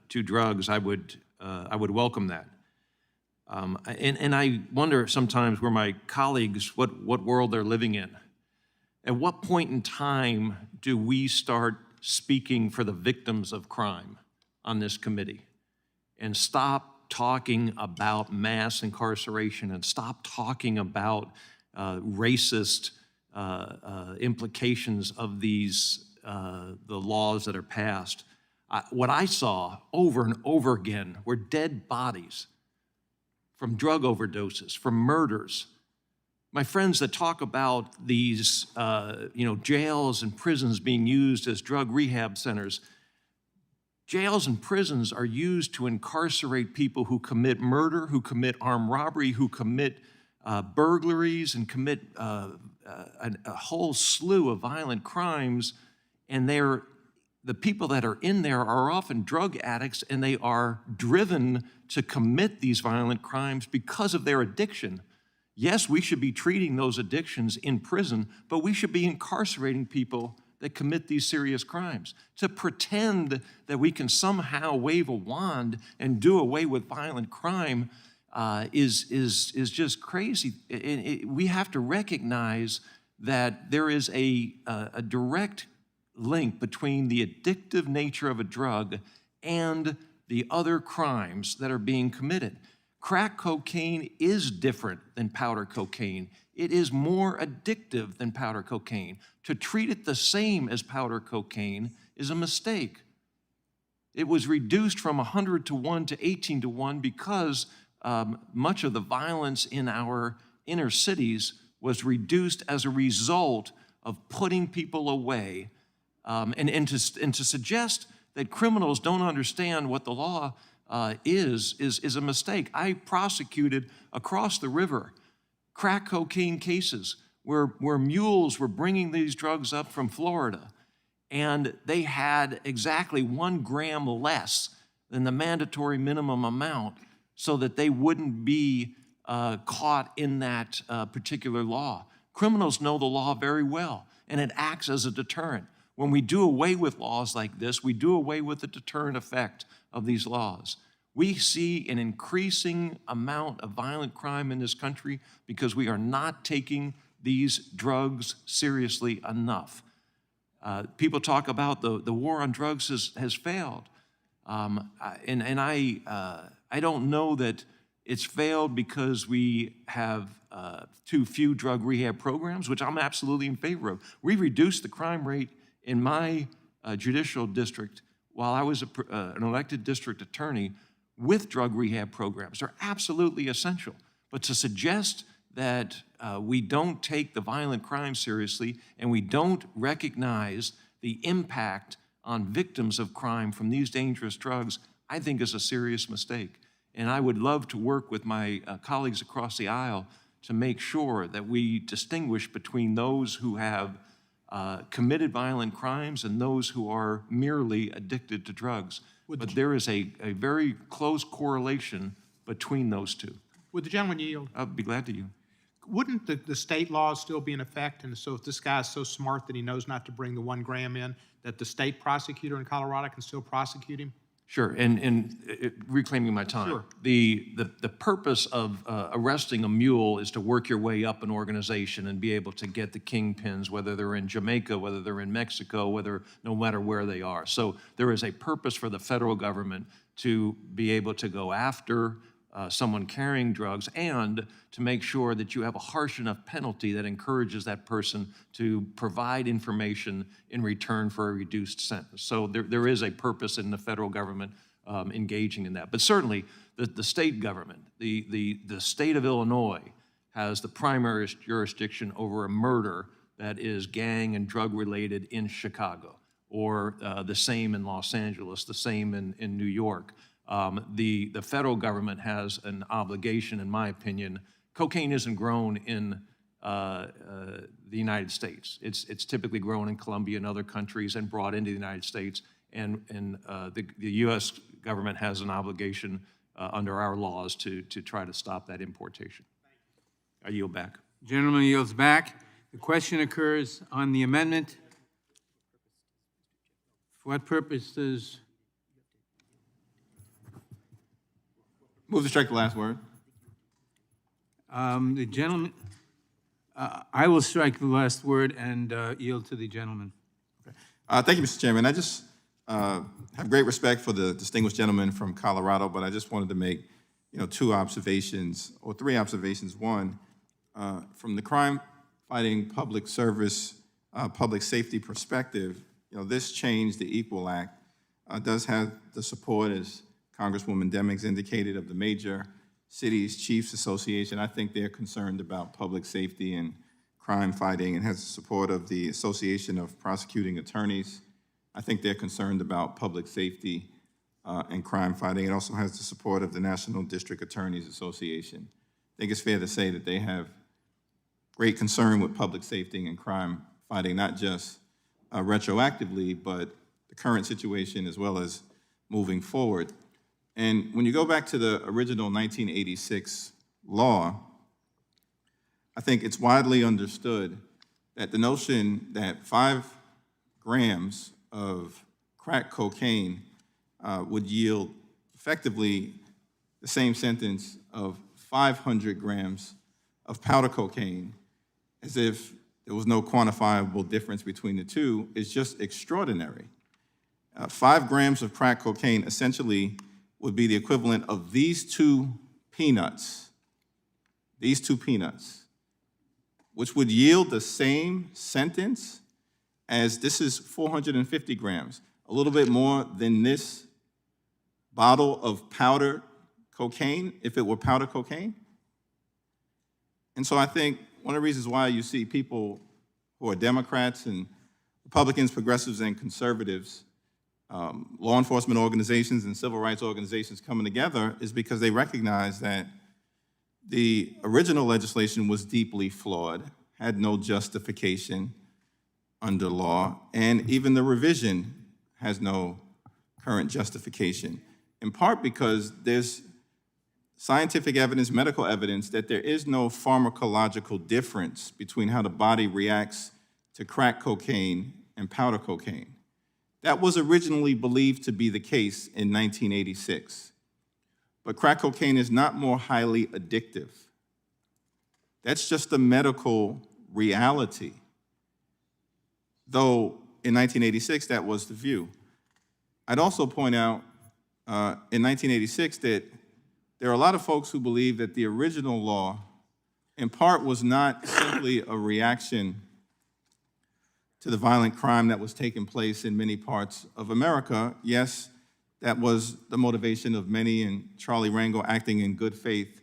two drugs, I would welcome that. And I wonder sometimes where my colleagues, what world they're living in. At what point in time do we start speaking for the victims of crime on this committee and stop talking about mass incarceration and stop talking about racist implications of these, the laws that are passed. What I saw over and over again were dead bodies from drug overdoses, from murders. My friends that talk about these, jails and prisons being used as drug rehab centers, jails and prisons are used to incarcerate people who commit murder, who commit armed robbery, who commit burglaries, and commit a whole slew of violent crimes. And the people that are in there are often drug addicts, and they are driven to commit these violent crimes because of their addiction. Yes, we should be treating those addictions in prison, but we should be incarcerating people that commit these serious crimes. To pretend that we can somehow wave a wand and do away with violent crime is just crazy. We have to recognize that there is a direct link between the addictive nature of a drug and the other crimes that are being committed. Crack cocaine is different than powder cocaine. It is more addictive than powder cocaine. To treat it the same as powder cocaine is a mistake. It was reduced from 100 to 1 to 18 to 1 because much of the violence in our inner cities was reduced as a result of putting people away. And to suggest that criminals don't understand what the law is a mistake. I prosecuted across the river crack cocaine cases where mules were bringing these drugs up from Florida, and they had exactly 1 gram less than the mandatory minimum amount so that they wouldn't be caught in that particular law. Criminals know the law very well, and it acts as a deterrent. When we do away with laws like this, we do away with the deterrent effect of these laws. We see an increasing amount of violent crime in this country because we are not taking these drugs seriously enough. People talk about the war on drugs has failed. And I don't know that it's failed because we have too few drug rehab programs, which I'm absolutely in favor of. We reduced the crime rate in my judicial district while I was an elected district attorney with drug rehab programs. They're absolutely essential. But to suggest that we don't take the violent crime seriously and we don't recognize the impact on victims of crime from these dangerous drugs, I think is a serious mistake. And I would love to work with my colleagues across the aisle to make sure that we distinguish between those who have committed violent crimes and those who are merely addicted to drugs. But there is a very close correlation between those two. Would the gentleman yield? I'll be glad to yield. Wouldn't the state laws still be in effect? And so if this guy is so smart that he knows not to bring the 1 gram in, that the state prosecutor in Colorado can still prosecute him? Sure, and reclaiming my time. Sure. The purpose of arresting a mule is to work your way up an organization and be able to get the kingpins, whether they're in Jamaica, whether they're in Mexico, no matter where they are. So there is a purpose for the federal government to be able to go after someone carrying drugs and to make sure that you have a harsh enough penalty that encourages that person to provide information in return for a reduced sentence. So there is a purpose in the federal government engaging in that. But certainly the state government, the state of Illinois has the primary jurisdiction over a murder that is gang and drug related in Chicago, or the same in Los Angeles, the same in New York. The federal government has an obligation, in my opinion. Cocaine isn't grown in the United States. It's typically grown in Colombia and other countries and brought into the United States. And the U.S. government has an obligation under our laws to try to stop that importation. I yield back. Gentleman yields back. The question occurs on the amendment. For what purpose does... Move to strike the last word. The gentleman, I will strike the last word and yield to the gentleman. Thank you, Mr. Chairman. I just have great respect for the distinguished gentleman from Colorado, but I just wanted to make two observations or three observations. One, from the crime-fighting public service, public safety perspective, this change, the Equal Act, does have the support, as Congresswoman Demings indicated, of the major cities chiefs association. I think they're concerned about public safety and crime fighting, and has the support of the Association of Prosecuting Attorneys. I think they're concerned about public safety and crime fighting. It also has the support of the National District Attorneys Association. I think it's fair to say that they have great concern with public safety and crime fighting, not just retroactively, but the current situation as well as moving forward. And when you go back to the original 1986 law, I think it's widely understood that the notion that 5 grams of crack cocaine would yield effectively the same sentence of 500 grams of powder cocaine, as if there was no quantifiable difference between the two, is just extraordinary. 5 grams of crack cocaine essentially would be the equivalent of these two peanuts, which would yield the same sentence as this is 450 grams, a little bit more than this bottle of powder cocaine, if it were powder cocaine. And so I think one of the reasons why you see people who are Democrats and Republicans, progressives, and conservatives, law enforcement organizations and civil rights organizations coming together is because they recognize that the original legislation was deeply flawed, had no justification under law, and even the revision has no current justification, in part because there's scientific evidence, medical evidence, that there is no pharmacological difference between how the body reacts to crack cocaine and powder cocaine. That was originally believed to be the case in 1986. But crack cocaine is not more highly addictive. That's just a medical reality. Though in 1986, that was the view. I'd also point out in 1986 that there are a lot of folks who believe that the original law, in part, was not simply a reaction to the violent crime that was taking place in many parts of America. Yes, that was the motivation of many, and Charlie Rangel acting in good faith,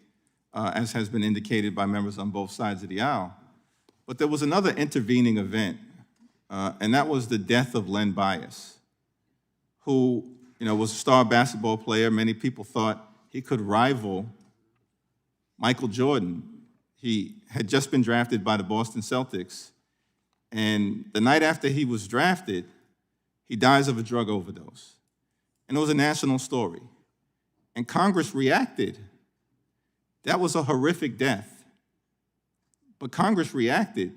as has been indicated by members on both sides of the aisle. But there was another intervening event, and that was the death of Len Bias, who was a star basketball player. Many people thought he could rival Michael Jordan. He had just been drafted by the Boston Celtics, and the night after he was drafted, he dies of a drug overdose. And it was a national story. And Congress reacted. That was a horrific death. But Congress reacted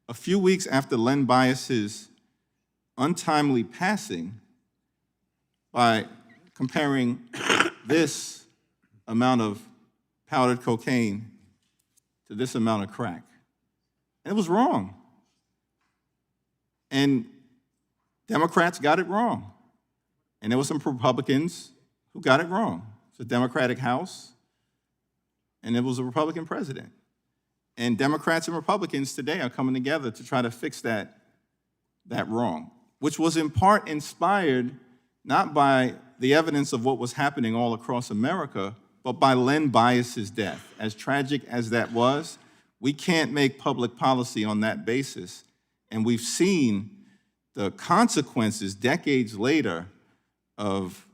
a few weeks after Len Bias's untimely passing by comparing this amount of powdered cocaine to this amount of crack. And it was wrong. And Democrats got it wrong. And there were some Republicans who got it wrong. It's a Democratic House, and it was a Republican president. And Democrats and Republicans today are coming together to try to fix that wrong, which was in part inspired not by the evidence of what was happening all across America, but by Len Bias's death. As tragic as that was, we can't make public policy on that basis. And we've seen the consequences decades later of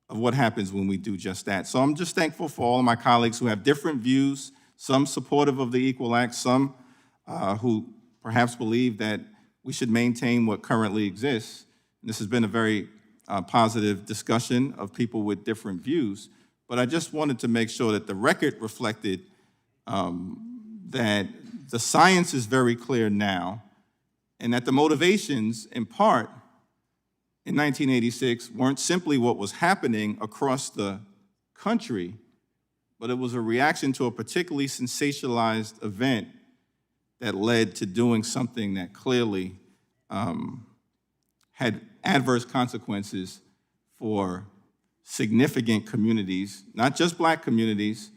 what happens when we do just that. So I'm just thankful for all of my colleagues who have different views, some supportive of the Equal Act, some who perhaps believe that we should maintain what currently exists. And this has been a very positive discussion of people with different views. But I just wanted to make sure that the record reflected that the science is very clear now, and that the motivations, in part, in 1986 weren't simply what was happening across the country, but it was a reaction to a particularly sensationalized event that led to doing something that clearly had adverse consequences for significant communities, not just Black communities,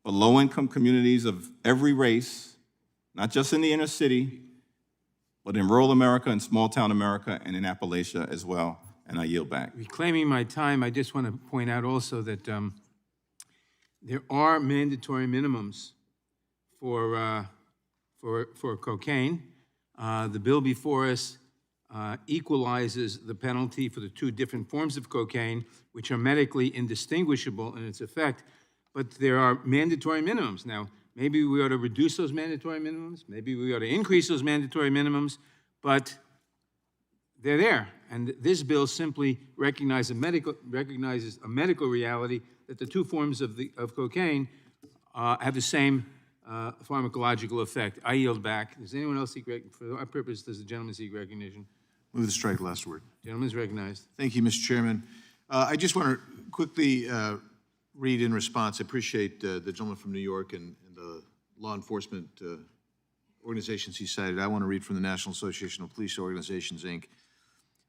but low-income communities of every race, not just in the inner city, but in rural America and small-town America and in Appalachia as well. And I yield back. Reclaiming my time, I just want to point out also that there are mandatory minimums for cocaine. The bill before us equalizes the penalty for the two different forms of cocaine, which are medically indistinguishable in its effect, but there are mandatory minimums. Now, maybe we ought to reduce those mandatory minimums, maybe we ought to increase those mandatory minimums, but they're there. And this bill simply recognizes a medical reality that the two forms of cocaine have the same pharmacological effect. I yield back. Does anyone else seek for our purpose, does the gentleman seek recognition? Move to strike last word. Gentleman is recognized. Thank you, Mr. Chairman. I just want to quickly read in response. I appreciate the gentleman from New York and the law enforcement organizations he cited. I want to read from the National Association of Police Organizations, Inc.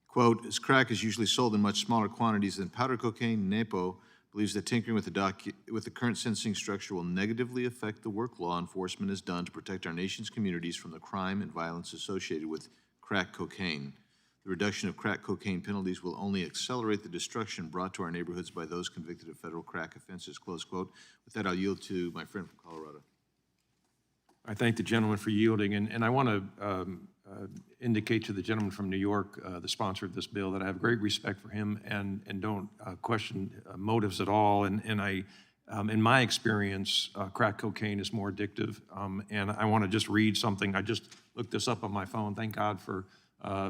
Quote, as crack is usually sold in much smaller quantities than powder cocaine, NAPO believes that tinkering with the current sentencing structure will negatively affect the work law enforcement has done to protect our nation's communities from the crime and violence associated with crack cocaine. The reduction of crack cocaine penalties will only accelerate the destruction brought to our neighborhoods by those convicted of federal crack offenses, close quote. With that, I'll yield to my friend from Colorado. I thank the gentleman for yielding, and I want to indicate to the gentleman from New York, the sponsor of this bill, that I have great respect for him and don't question motives at all. And I, in my experience, crack cocaine is more addictive. And I want to just read something. I just looked this up on my phone. Thank God for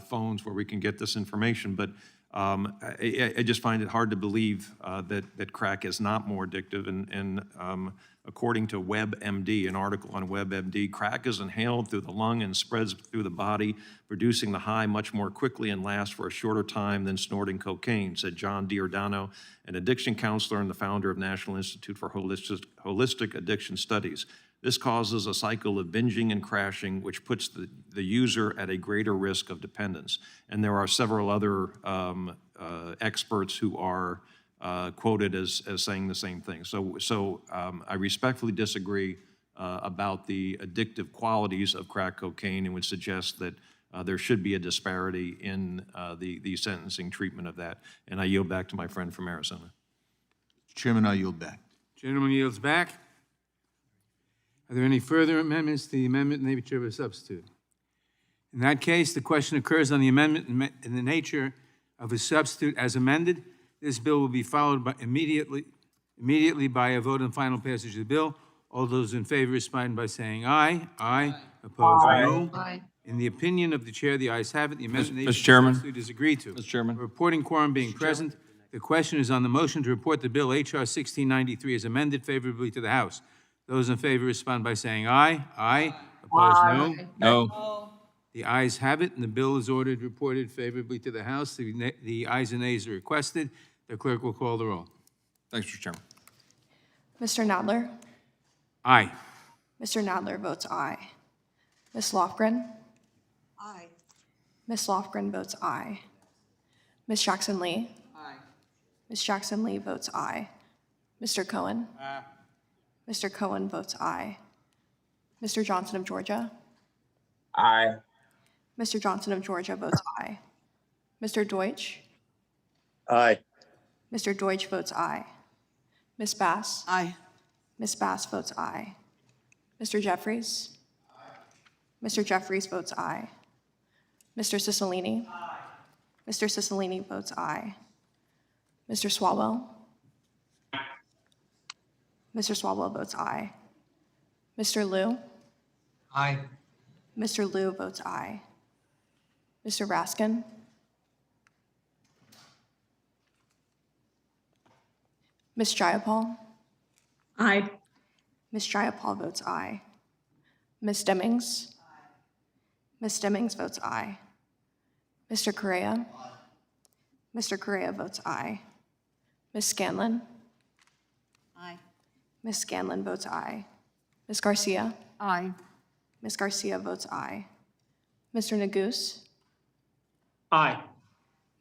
phones where we can get this information. But I just find it hard to believe that crack is not more addictive. And according to WebMD, an article on WebMD, crack is inhaled through the lung and spreads through the body, producing the high much more quickly and lasts for a shorter time than snorting cocaine, said John Giordano, an addiction counselor and the founder of National Institute for Holistic Addiction Studies. This causes a cycle of binging and crashing, which puts the user at a greater risk of dependence. And there are several other experts who are quoted as saying the same thing. So I respectfully disagree about the addictive qualities of crack cocaine and would suggest that there should be a disparity in the sentencing treatment of that. And I yield back to my friend from Arizona. Chairman, I yield back. Gentleman yields back. Are there any further amendments to the amendment in the nature of a substitute? In that case, the question occurs on the amendment in the nature of a substitute as amended. This bill will be followed by immediately by a vote on final passage of the bill. All those in favor respond by saying aye. Aye. Opposed, no. Aye. In the opinion of the chair, the ayes have it. The amendment in the Mr. nature of Chairman. a substitute is agreed to. Mr. Chairman. A reporting quorum being present, the question is on the motion to report the bill H.R. 1693 as amended favorably to the House. Those in favor respond by saying aye. Aye. Opposed, no. No. The ayes have it, and the bill is ordered reported favorably to the House. The ayes and nays are requested. The clerk will call the roll. Thanks, Mr. Chairman. Mr. Nadler? Aye. Mr. Nadler votes aye. Ms. Lofgren? Aye. Ms. Lofgren votes aye. Ms. Jackson-Lee? Aye. Ms. Jackson-Lee votes aye. Mr. Cohen? Aye. Mr. Cohen votes aye. Mr. Johnson of Georgia? Aye. Mr. Johnson of Georgia votes aye. Mr. Deutsch? Aye. Mr. Deutsch votes aye. Ms. Bass? Aye. Ms. Bass votes aye. Mr. Jeffries? Mr. Jeffries votes aye. Mr. Cicilline? Mr. Cicilline votes aye. Mr. Swalwell? Mr. Swalwell votes aye. Mr. Liu? Aye. Mr. Liu votes aye. Mr. Raskin? Ms. Jayapal? Aye. Ms. Jayapal votes aye. Ms. Demings? Ms. Demings votes aye. Mr. Correa? Mr. Correa votes aye. Ms. Scanlon? Aye. Ms. Scanlon votes aye. Ms. Garcia? Aye. Ms. Garcia votes aye. Mr. Neguse? Aye.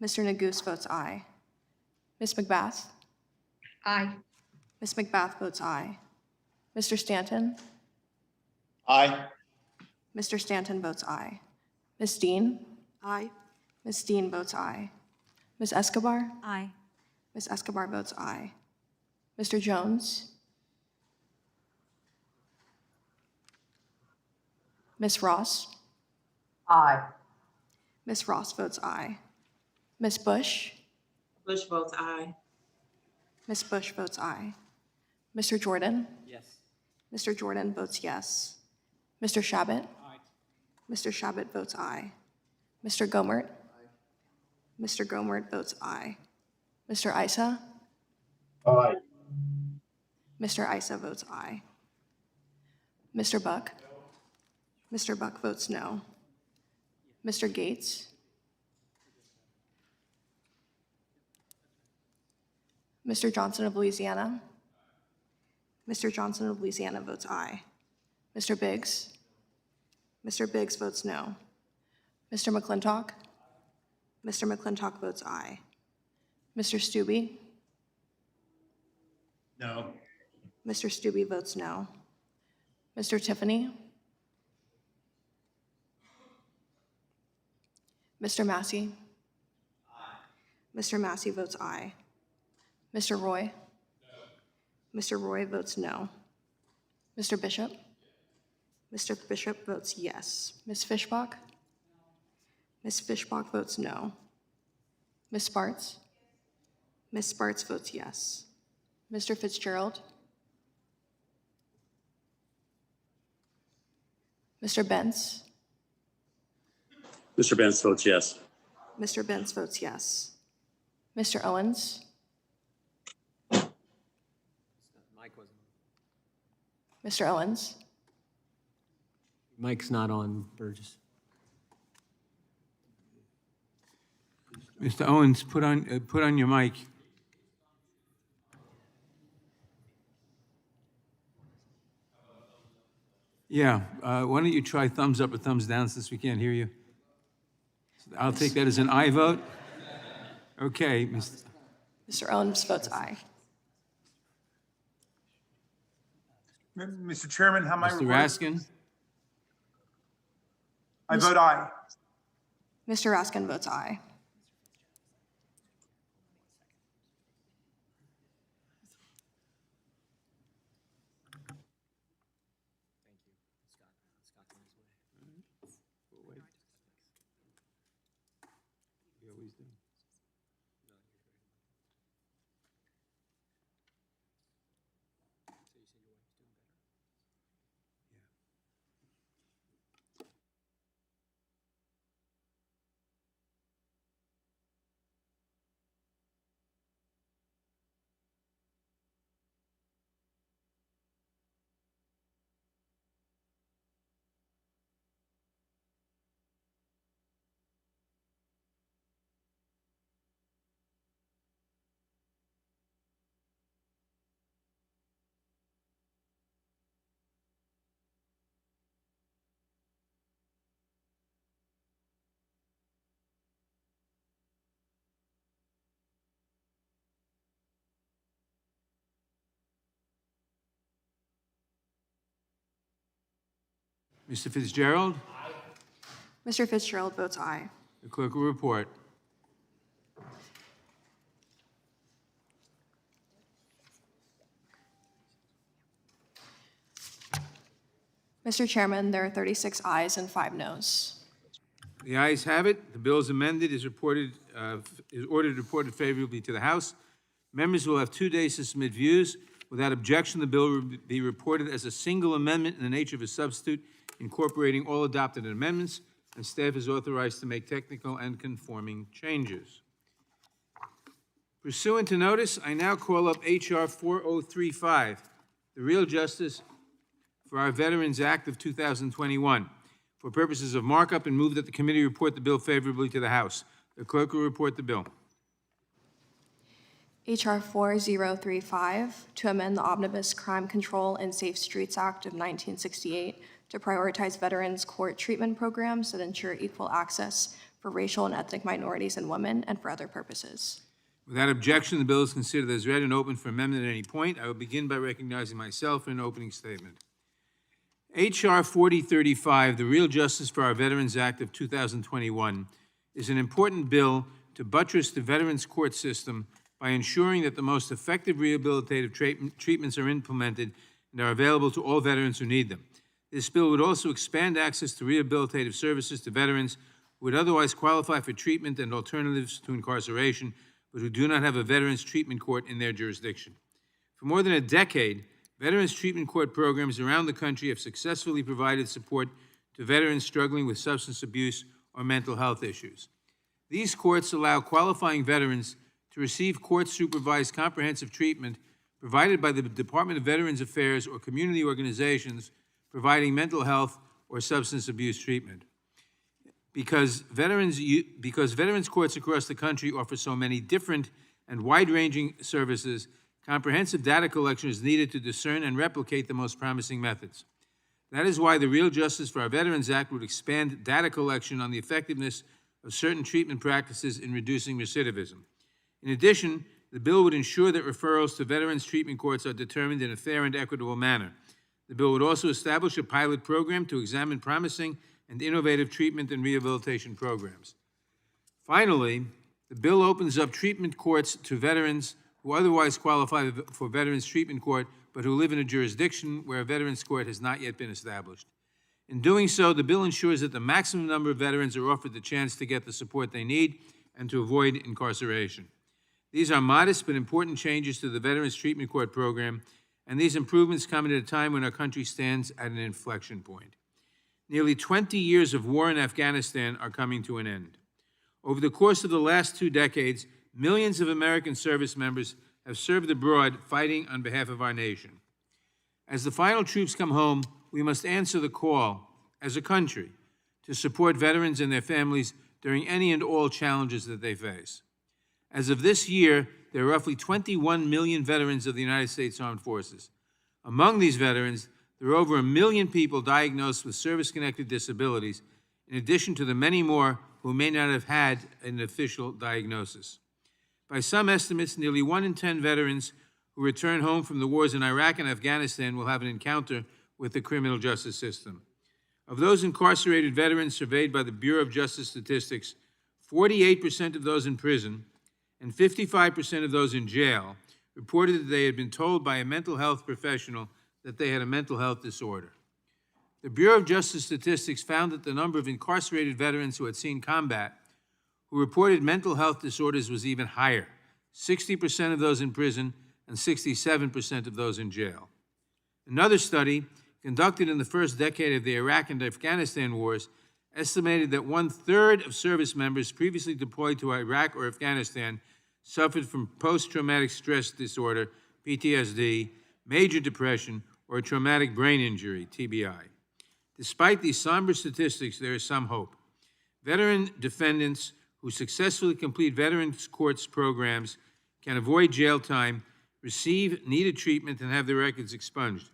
Mr. Neguse votes aye. Ms. McBath? Aye. Ms. McBath votes aye. Mr. Stanton? Aye. Mr. Stanton votes aye. Ms. Dean? Aye. Ms. Dean votes aye. Ms. Escobar? Aye. Ms. Escobar votes aye. Mr. Jones? Ms. Ross? Aye. Ms. Ross votes aye. Ms. Bush? Bush votes aye. Ms. Bush votes aye. Mr. Jordan? Yes. Mr. Jordan votes yes. Mr. Shabbat? Mr. Shabbat votes aye. Mr. Gomert? Mr. Gomert votes aye. Mr. Isa? Aye. Mr. Isa votes aye. Mr. Buck? Mr. Buck votes no. Mr. Gates? Mr. Johnson of Louisiana? Mr. Johnson of Louisiana votes aye. Mr. Biggs? Mr. Biggs votes no. Mr. McClintock? Mr. McClintock votes aye. Mr. Stubbe? No. Mr. Stubbe votes no. Mr. Tiffany? Mr. Massey? Mr. Massey votes aye. Mr. Roy? Mr. Roy votes no. Mr. Bishop? Mr. Bishop votes yes. Ms. Fishbach? Ms. Fishbach votes no. Ms. Sparts? Ms. Sparts votes yes. Mr. Fitzgerald? Mr. Bentz? Mr. Benz votes yes. Mr. Bentz votes yes. Mr. Owens? Mike wasn't. Mr. Owens? Mike's not on, Burgess. Mr. Owens, put on your mic. Yeah, why don't you try thumbs up or thumbs down since we can't hear you? I'll take that as an aye vote. Okay, Mr. Owens votes aye. Mr. Chairman, how am I Mr. recorded? Raskin? I vote aye. Mr. Raskin votes aye. Mr. Fitzgerald? Mr. Fitzgerald votes aye. The clerk will report. Mr. Chairman, there are 36 ayes and 5 noes. The ayes have it. The bill is amended, is ordered reported favorably to the House. Members will have 2 days to submit views. Without objection, the bill will be reported as a single amendment in the nature of a substitute, incorporating all adopted amendments, and staff is authorized to make technical and conforming changes. Pursuant to notice, I now call up H.R. 4035, the Real Justice for Our Veterans Act of 2021, for purposes of markup, and move that the committee report the bill favorably to the House. The clerk will report the bill. H.R. 4035, to amend the Omnibus Crime Control and Safe Streets Act of 1968 to prioritize veterans' court treatment programs that ensure equal access for racial and ethnic minorities and women, and for other purposes. Without objection, the bill is considered as read and open for amendment at any point. I will begin by recognizing myself for an opening statement. H.R. 4035, the Real Justice for Our Veterans Act of 2021, is an important bill to buttress the Veterans Court system by ensuring that the most effective rehabilitative treatments are implemented and are available to all veterans who need them. This bill would also expand access to rehabilitative services to veterans who would otherwise qualify for treatment and alternatives to incarceration, but who do not have a Veterans Treatment Court in their jurisdiction. For more than a decade, Veterans Treatment Court programs around the country have successfully provided support to veterans struggling with substance abuse or mental health issues. These courts allow qualifying veterans to receive court-supervised comprehensive treatment provided by the Department of Veterans Affairs or community organizations providing mental health or substance abuse treatment. Because veterans courts across the country offer so many different and wide-ranging services, comprehensive data collection is needed to discern and replicate the most promising methods. That is why the Real Justice for Our Veterans Act would expand data collection on the effectiveness of certain treatment practices in reducing recidivism. In addition, the bill would ensure that referrals to veterans treatment courts are determined in a fair and equitable manner. The bill would also establish a pilot program to examine promising and innovative treatment and rehabilitation programs. Finally, the bill opens up treatment courts to veterans who otherwise qualify for Veterans Treatment Court, but who live in a jurisdiction where a Veterans Court has not yet been established. In doing so, the bill ensures that the maximum number of veterans are offered the chance to get the support they need and to avoid incarceration. These are modest but important changes to the Veterans Treatment Court program, and these improvements come at a time when our country stands at an inflection point. Nearly 20 years of war in Afghanistan are coming to an end. Over the course of the last 2 decades, millions of American service members have served abroad fighting on behalf of our nation. As the final troops come home, we must answer the call, as a country, to support veterans and their families during any and all challenges that they face. As of this year, there are roughly 21 million veterans of the United States Armed Forces. Among these veterans, there are over 1 million people diagnosed with service-connected disabilities, in addition to the many more who may not have had an official diagnosis. By some estimates, nearly 1 in 10 veterans who return home from the wars in Iraq and Afghanistan will have an encounter with the criminal justice system. Of those incarcerated veterans surveyed by the Bureau of Justice Statistics, 48% of those in prison and 55% of those in jail reported that they had been told by a mental health professional that they had a mental health disorder. The Bureau of Justice Statistics found that the number of incarcerated veterans who had seen combat who reported mental health disorders was even higher, 60% of those in prison and 67% of those in jail. Another study, conducted in the first decade of the Iraq and Afghanistan wars, estimated that 1/3 of service members previously deployed to Iraq or Afghanistan suffered from post-traumatic stress disorder, PTSD, major depression, or a traumatic brain injury, TBI. Despite these somber statistics, there is some hope. Veteran defendants who successfully complete Veterans Courts programs can avoid jail time, receive needed treatment, and have their records expunged.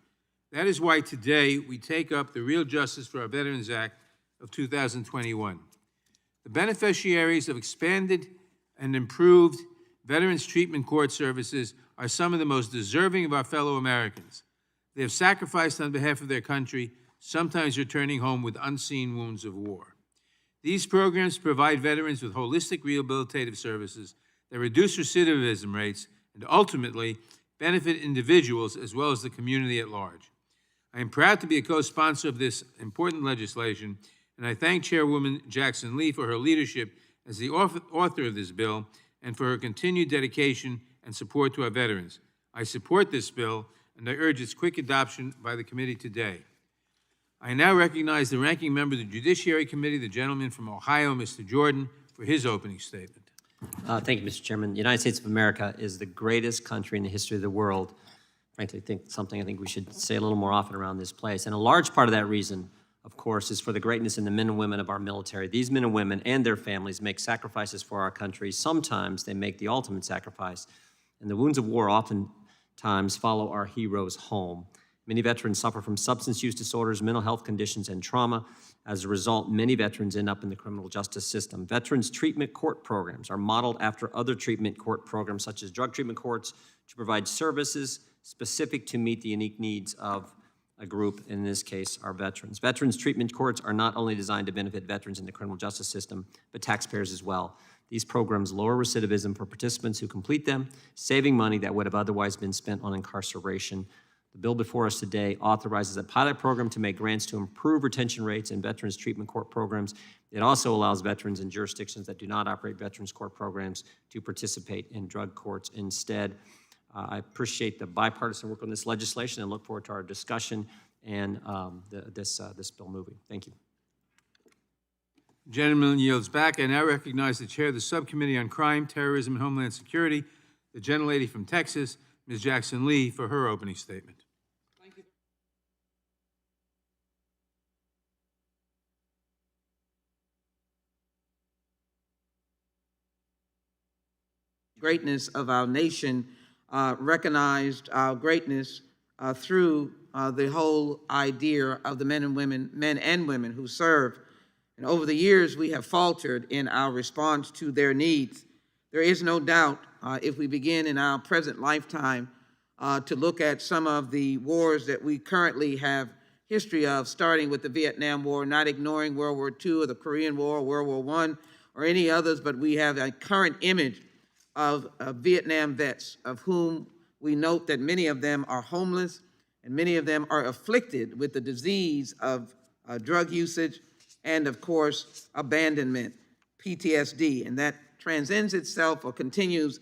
That is why today we take up the Real Justice for Our Veterans Act of 2021. The beneficiaries of expanded and improved Veterans Treatment Court services are some of the most deserving of our fellow Americans. They have sacrificed on behalf of their country, sometimes returning home with unseen wounds of war. These programs provide veterans with holistic rehabilitative services that reduce recidivism rates and ultimately benefit individuals as well as the community at large. I am proud to be a co-sponsor of this important legislation, and I thank Chairwoman Jackson Lee for her leadership as the author of this bill and for her continued dedication and support to our veterans. I support this bill, and I urge its quick adoption by the committee today. I now recognize the ranking member of the Judiciary Committee, the gentleman from Ohio, Mr. Jordan, for his opening statement. Thank you, Mr. Chairman. The United States of America is the greatest country in the history of the world. Frankly, I think we should say a little more often around this place. And a large part of that reason, of course, is for the greatness in the men and women of our military. These men and women and their families make sacrifices for our country. Sometimes they make the ultimate sacrifice. And the wounds of war oftentimes follow our heroes home. Many veterans suffer from substance use disorders, mental health conditions, and trauma. As a result, many veterans end up in the criminal justice system. Veterans treatment court programs are modeled after other treatment court programs, such as drug treatment courts, to provide services specific to meet the unique needs of a group, in this case, our veterans. Veterans treatment courts are not only designed to benefit veterans in the criminal justice system, but taxpayers as well. These programs lower recidivism for participants who complete them, saving money that would have otherwise been spent on incarceration. The bill before us today authorizes a pilot program to make grants to improve retention rates in veterans treatment court programs. It also allows veterans in jurisdictions that do not operate veterans court programs to participate in drug courts instead. I appreciate the bipartisan work on this legislation and look forward to our discussion and this bill moving. Thank you. Gentleman yields back. I now recognize the chair of the Subcommittee on Crime, Terrorism, and Homeland Security, the gentlelady from Texas, Ms. Jackson Lee, for her opening statement. Thank you. Greatness of our nation, recognized our greatness through the whole idea of the men and women who serve. And over the years, we have faltered in our response to their needs. There is no doubt, if we begin in our present lifetime to look at some of the wars that we currently have history of, starting with the Vietnam War, not ignoring World War II or the Korean War, World War I, or any others, but we have a current image of Vietnam vets, of whom we note that many of them are homeless and many of them are afflicted with the disease of drug usage and, of course, abandonment, PTSD. And that transcends itself or continues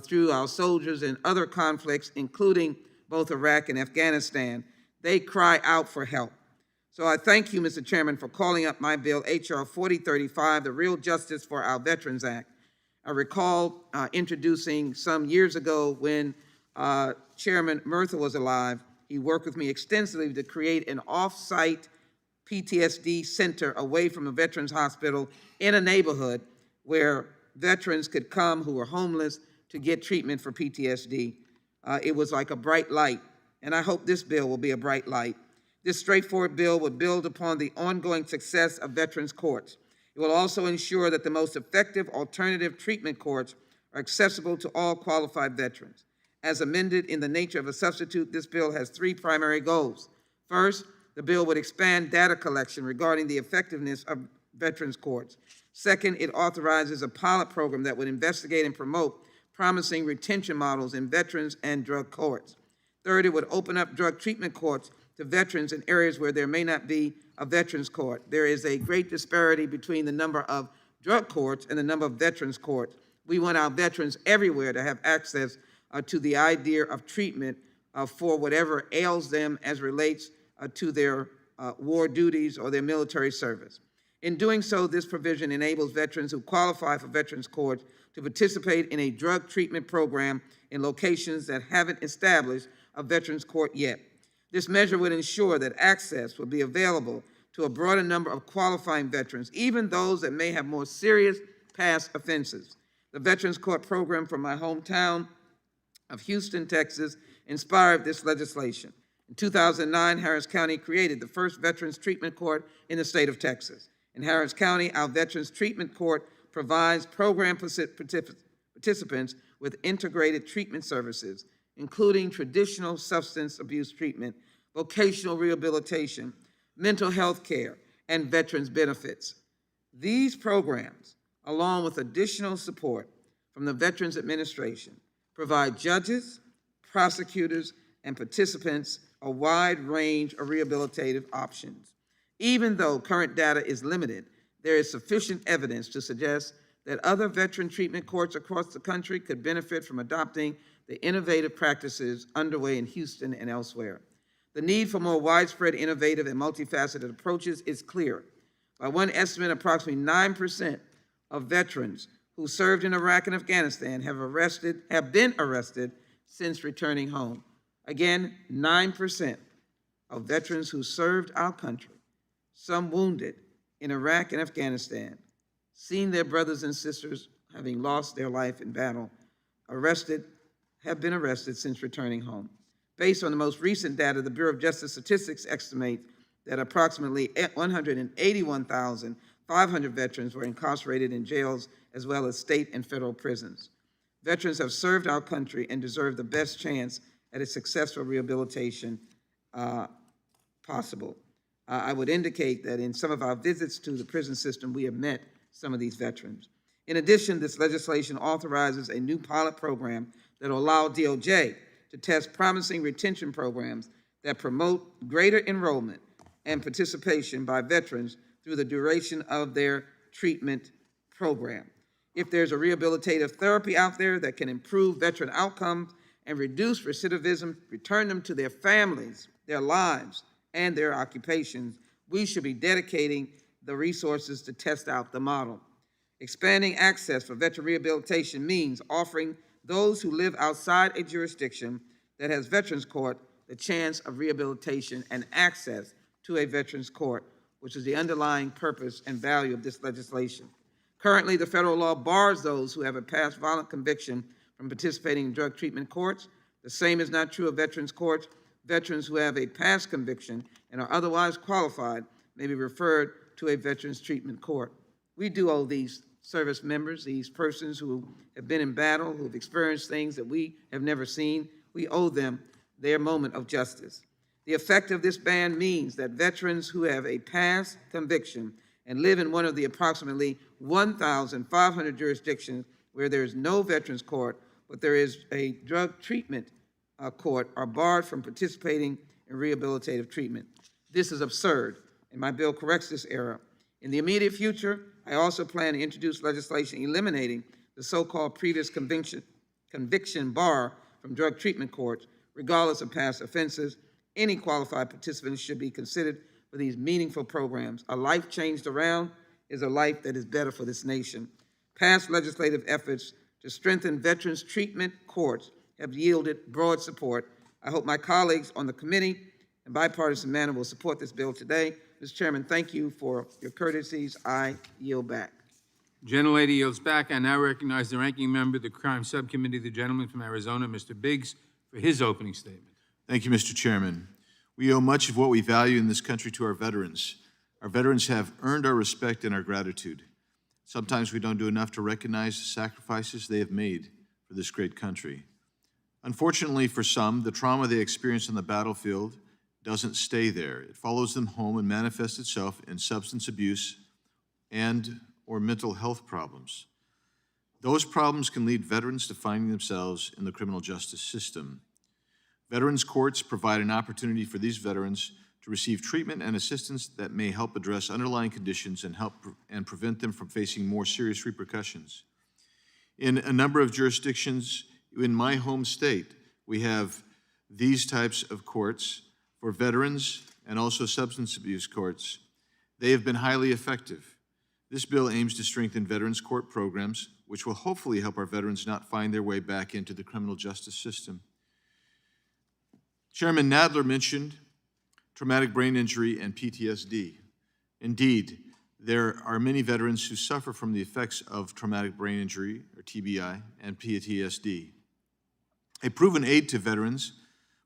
through our soldiers in other conflicts, including both Iraq and Afghanistan. They cry out for help. So I thank you, Mr. Chairman, for calling up my bill, H.R. 4035, the Real Justice for Our Veterans Act. I recall introducing some years ago when Chairman Murtha was alive. He worked with me extensively to create an off-site PTSD center away from a veterans hospital in a neighborhood where veterans could come who were homeless to get treatment for PTSD. It was like a bright light, and I hope this bill will be a bright light. This straightforward bill would build upon the ongoing success of veterans courts. It will also ensure that the most effective alternative treatment courts are accessible to all qualified veterans. As amended in the nature of a substitute, this bill has three primary goals. First, the bill would expand data collection regarding the effectiveness of veterans courts. Second, it authorizes a pilot program that would investigate and promote promising retention models in veterans and drug courts. Third, it would open up drug treatment courts to veterans in areas where there may not be a veterans court. There is a great disparity between the number of drug courts and the number of veterans courts. We want our veterans everywhere to have access to the idea of treatment for whatever ails them as relates to their war duties or their military service. In doing so, this provision enables veterans who qualify for veterans courts to participate in a drug treatment program in locations that haven't established a veterans court yet. This measure would ensure that access will be available to a broader number of qualifying veterans, even those that may have more serious past offenses. The Veterans Court program from my hometown of Houston, Texas, inspired this legislation. In 2009, Harris County created the first veterans treatment court in the state of Texas. In Harris County, our Veterans Treatment Court provides program participants with integrated treatment services, including traditional substance abuse treatment, vocational rehabilitation, mental health care, and veterans benefits. These programs, along with additional support from the Veterans Administration, provide judges, prosecutors, and participants a wide range of rehabilitative options. Even though current data is limited, there is sufficient evidence to suggest that other veteran treatment courts across the country could benefit from adopting the innovative practices underway in Houston and elsewhere. The need for more widespread, innovative, and multifaceted approaches is clear. By one estimate, approximately 9% of veterans who served in Iraq and Afghanistan have been arrested since returning home. Again, 9% of veterans who served our country, some wounded in Iraq and Afghanistan, seen their brothers and sisters having lost their life in battle, have been arrested since returning home. Based on the most recent data, the Bureau of Justice Statistics estimates that approximately 181,500 veterans were incarcerated in jails as well as state and federal prisons. Veterans have served our country and deserve the best chance at a successful rehabilitation possible. I would indicate that in some of our visits to the prison system, we have met some of these veterans. In addition, this legislation authorizes a new pilot program that will allow DOJ to test promising retention programs that promote greater enrollment and participation by veterans through the duration of their treatment program. If there's a rehabilitative therapy out there that can improve veteran outcomes and reduce recidivism, return them to their families, their lives, and their occupations, we should be dedicating the resources to test out the model. Expanding access for veteran rehabilitation means offering those who live outside a jurisdiction that has veterans court the chance of rehabilitation and access to a veterans court, which is the underlying purpose and value of this legislation. Currently, the federal law bars those who have a past violent conviction from participating in drug treatment courts. The same is not true of veterans courts. Veterans who have a past conviction and are otherwise qualified may be referred to a veterans treatment court. We do owe these service members, these persons who have been in battle, who have experienced things that we have never seen, we owe them their moment of justice. The effect of this ban means that veterans who have a past conviction and live in one of the approximately 1,500 jurisdictions where there is no veterans court, but there is a drug treatment court, are barred from participating in rehabilitative treatment. This is absurd, and my bill corrects this error. In the immediate future, I also plan to introduce legislation eliminating the so-called previous conviction bar from drug treatment courts, regardless of past offenses. Any qualified participants should be considered for these meaningful programs. A life changed around is a life that is better for this nation. Past legislative efforts to strengthen veterans treatment courts have yielded broad support. I hope my colleagues on the committee in bipartisan manner will support this bill today. Mr. Chairman, thank you for your courtesies. I yield back. Gentlelady yields back. I now recognize the ranking member of the Crime Subcommittee, the gentleman from Arizona, Mr. Biggs, for his opening statement. Thank you, Mr. Chairman. We owe much of what we value in this country to our veterans. Our veterans have earned our respect and our gratitude. Sometimes we don't do enough to recognize the sacrifices they have made for this great country. Unfortunately for some, the trauma they experience on the battlefield doesn't stay there. It follows them home and manifests itself in substance abuse and or mental health problems. Those problems can lead veterans to finding themselves in the criminal justice system. Veterans courts provide an opportunity for these veterans to receive treatment and assistance that may help address underlying conditions and prevent them from facing more serious repercussions. In a number of jurisdictions in my home state, we have these types of courts for veterans and also substance abuse courts. They have been highly effective. This bill aims to strengthen veterans court programs, which will hopefully help our veterans not find their way back into the criminal justice system. Chairman Nadler mentioned traumatic brain injury and PTSD. Indeed, there are many veterans who suffer from the effects of traumatic brain injury, or TBI, and PTSD. A proven aid to veterans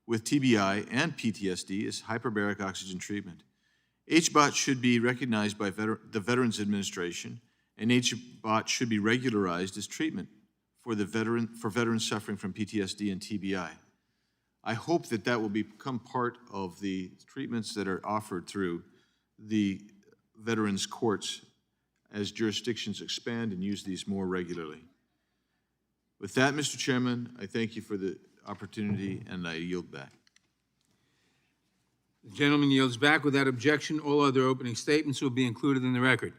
with TBI and PTSD is hyperbaric oxygen treatment. HBOT should be recognized by the Veterans Administration, and HBOT should be regularized as treatment for veterans suffering from PTSD and TBI. I hope that that will become part of the treatments that are offered through the veterans courts as jurisdictions expand and use these more regularly. With that, Mr. Chairman, I thank you for the opportunity, and I yield back. The gentleman yields back. Without objection, all other opening statements will be included in the record.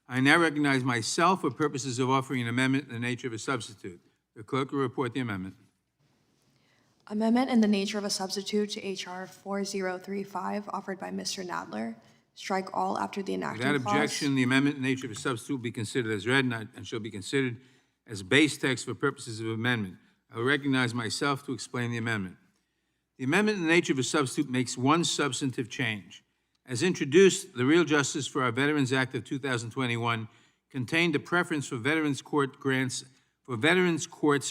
I now recognize myself for purposes of offering an amendment in the nature of a substitute. The clerk will report the amendment. Amendment in the nature of a substitute to H.R. 4035, offered by Mr. Nadler. Strike all after the enacting clause. Without objection, the amendment in the nature of a substitute will be considered as read and shall be considered as base text for purposes of amendment. I will recognize myself to explain the amendment. The amendment in the nature of a substitute makes one substantive change. As introduced, the Real Justice for Our Veterans Act of 2021 contained a preference for veterans courts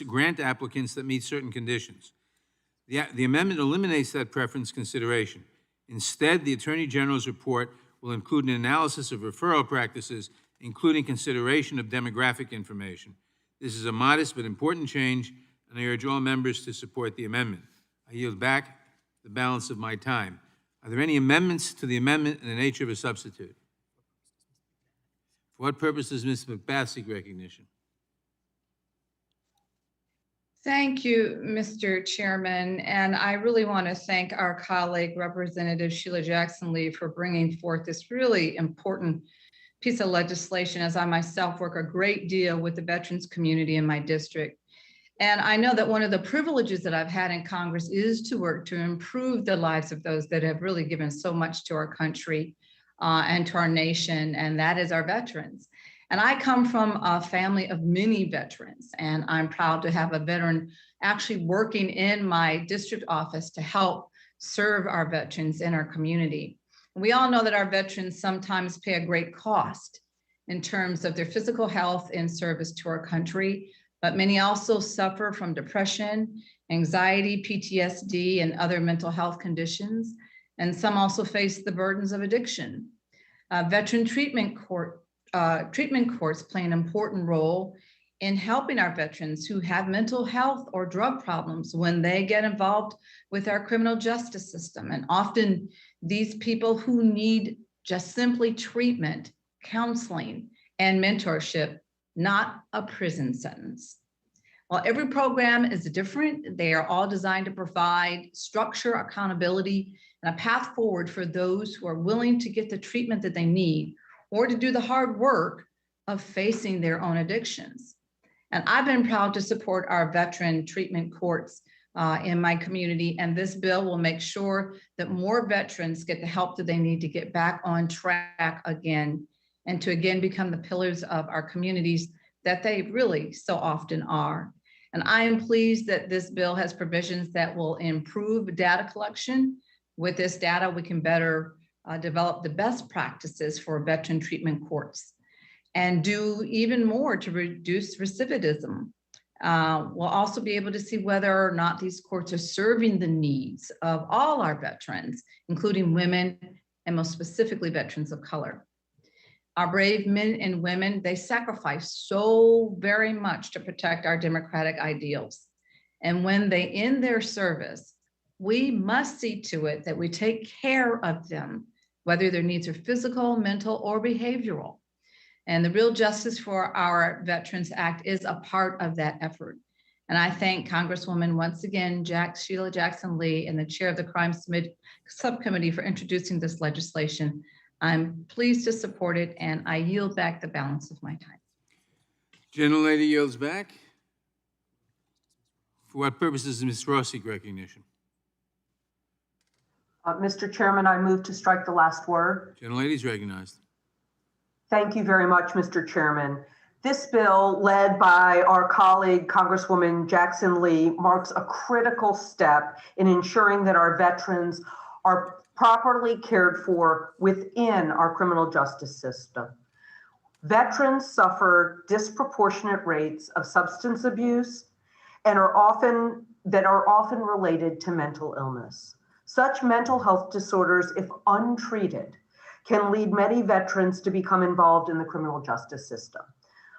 grant applicants that meet certain conditions. The amendment eliminates that preference consideration. Instead, the Attorney General's report will include an analysis of referral practices, including consideration of demographic information. This is a modest but important change, and I urge all members to support the amendment. I yield back the balance of my time. Are there any amendments to the amendment in the nature of a substitute? For what purpose does Ms. McBath seek recognition? Thank you, Mr. Chairman, and I really want to thank our colleague, Representative Sheila Jackson-Lee, for bringing forth this really important piece of legislation, as I myself work a great deal with the veterans community in my district. And I know that one of the privileges that I've had in Congress is to work to improve the lives of those that have really given so much to our country and to our nation, and that is our veterans. And I come from a family of many veterans, and I'm proud to have a veteran actually working in my district office to help serve our veterans in our community. We all know that our veterans sometimes pay a great cost in terms of their physical health in service to our country, but many also suffer from depression, anxiety, PTSD, and other mental health conditions. And some also face the burdens of addiction. Veteran treatment courts play an important role in helping our veterans who have mental health or drug problems when they get involved with our criminal justice system. And often these people who need just simply treatment, counseling, and mentorship, not a prison sentence. While every program is different, they are all designed to provide structure, accountability, and a path forward for those who are willing to get the treatment that they need or to do the hard work of facing their own addictions. And I've been proud to support our veteran treatment courts in my community, and this bill will make sure that more veterans get the help that they need to get back on track again and to again become the pillars of our communities that they really so often are. And I am pleased that this bill has provisions that will improve data collection. With this data, we can better develop the best practices for veteran treatment courts and do even more to reduce recidivism. We'll also be able to see whether or not these courts are serving the needs of all our veterans, including women and most specifically veterans of color. Our brave men and women, they sacrifice so very much to protect our democratic ideals. And when they end their service, we must see to it that we take care of them, whether their needs are physical, mental, or behavioral. And the Real Justice for Our Veterans Act is a part of that effort. And I thank Congresswoman once again, Sheila Jackson-Lee, and the chair of the Crime Subcommittee for introducing this legislation. I'm pleased to support it, and I yield back the balance of my time. Gentlelady yields back. For what purposes does Ms. Ross seek recognition? Mr. Chairman, I move to strike the last word. Gentlelady is recognized. Thank you very much, Mr. Chairman. This bill, led by our colleague, Congresswoman Jackson-Lee, marks a critical step in ensuring that our veterans are properly cared for within our criminal justice system. Veterans suffer disproportionate rates of substance abuse and are often related to mental illness. Such mental health disorders, if untreated, can lead many veterans to become involved in the criminal justice system.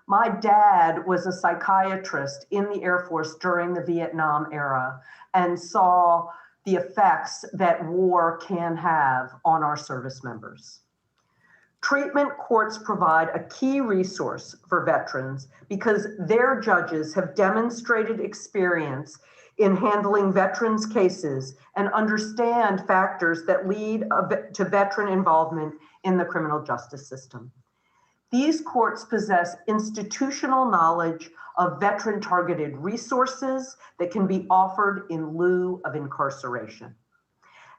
My dad was a psychiatrist in the Air Force during the Vietnam era and saw the effects that war can have on our service members. Treatment courts provide a key resource for veterans because their judges have demonstrated experience in handling veterans' cases and understand factors that lead to veteran involvement in the criminal justice system. These courts possess institutional knowledge of veteran-targeted resources that can be offered in lieu of incarceration.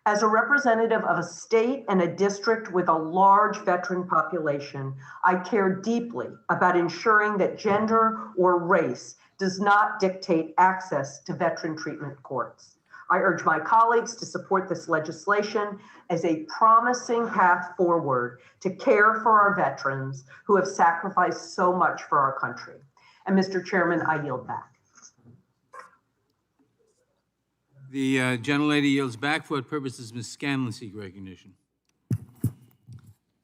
As a representative of a state and a district with a large veteran population, I care deeply about ensuring that gender or race does not dictate access to veteran treatment courts. I urge my colleagues to support this legislation as a promising path forward to care for our veterans who have sacrificed so much for our country. And Mr. Chairman, I yield back. The gentlelady yields back. For what purpose does Ms. Scanlon seek recognition?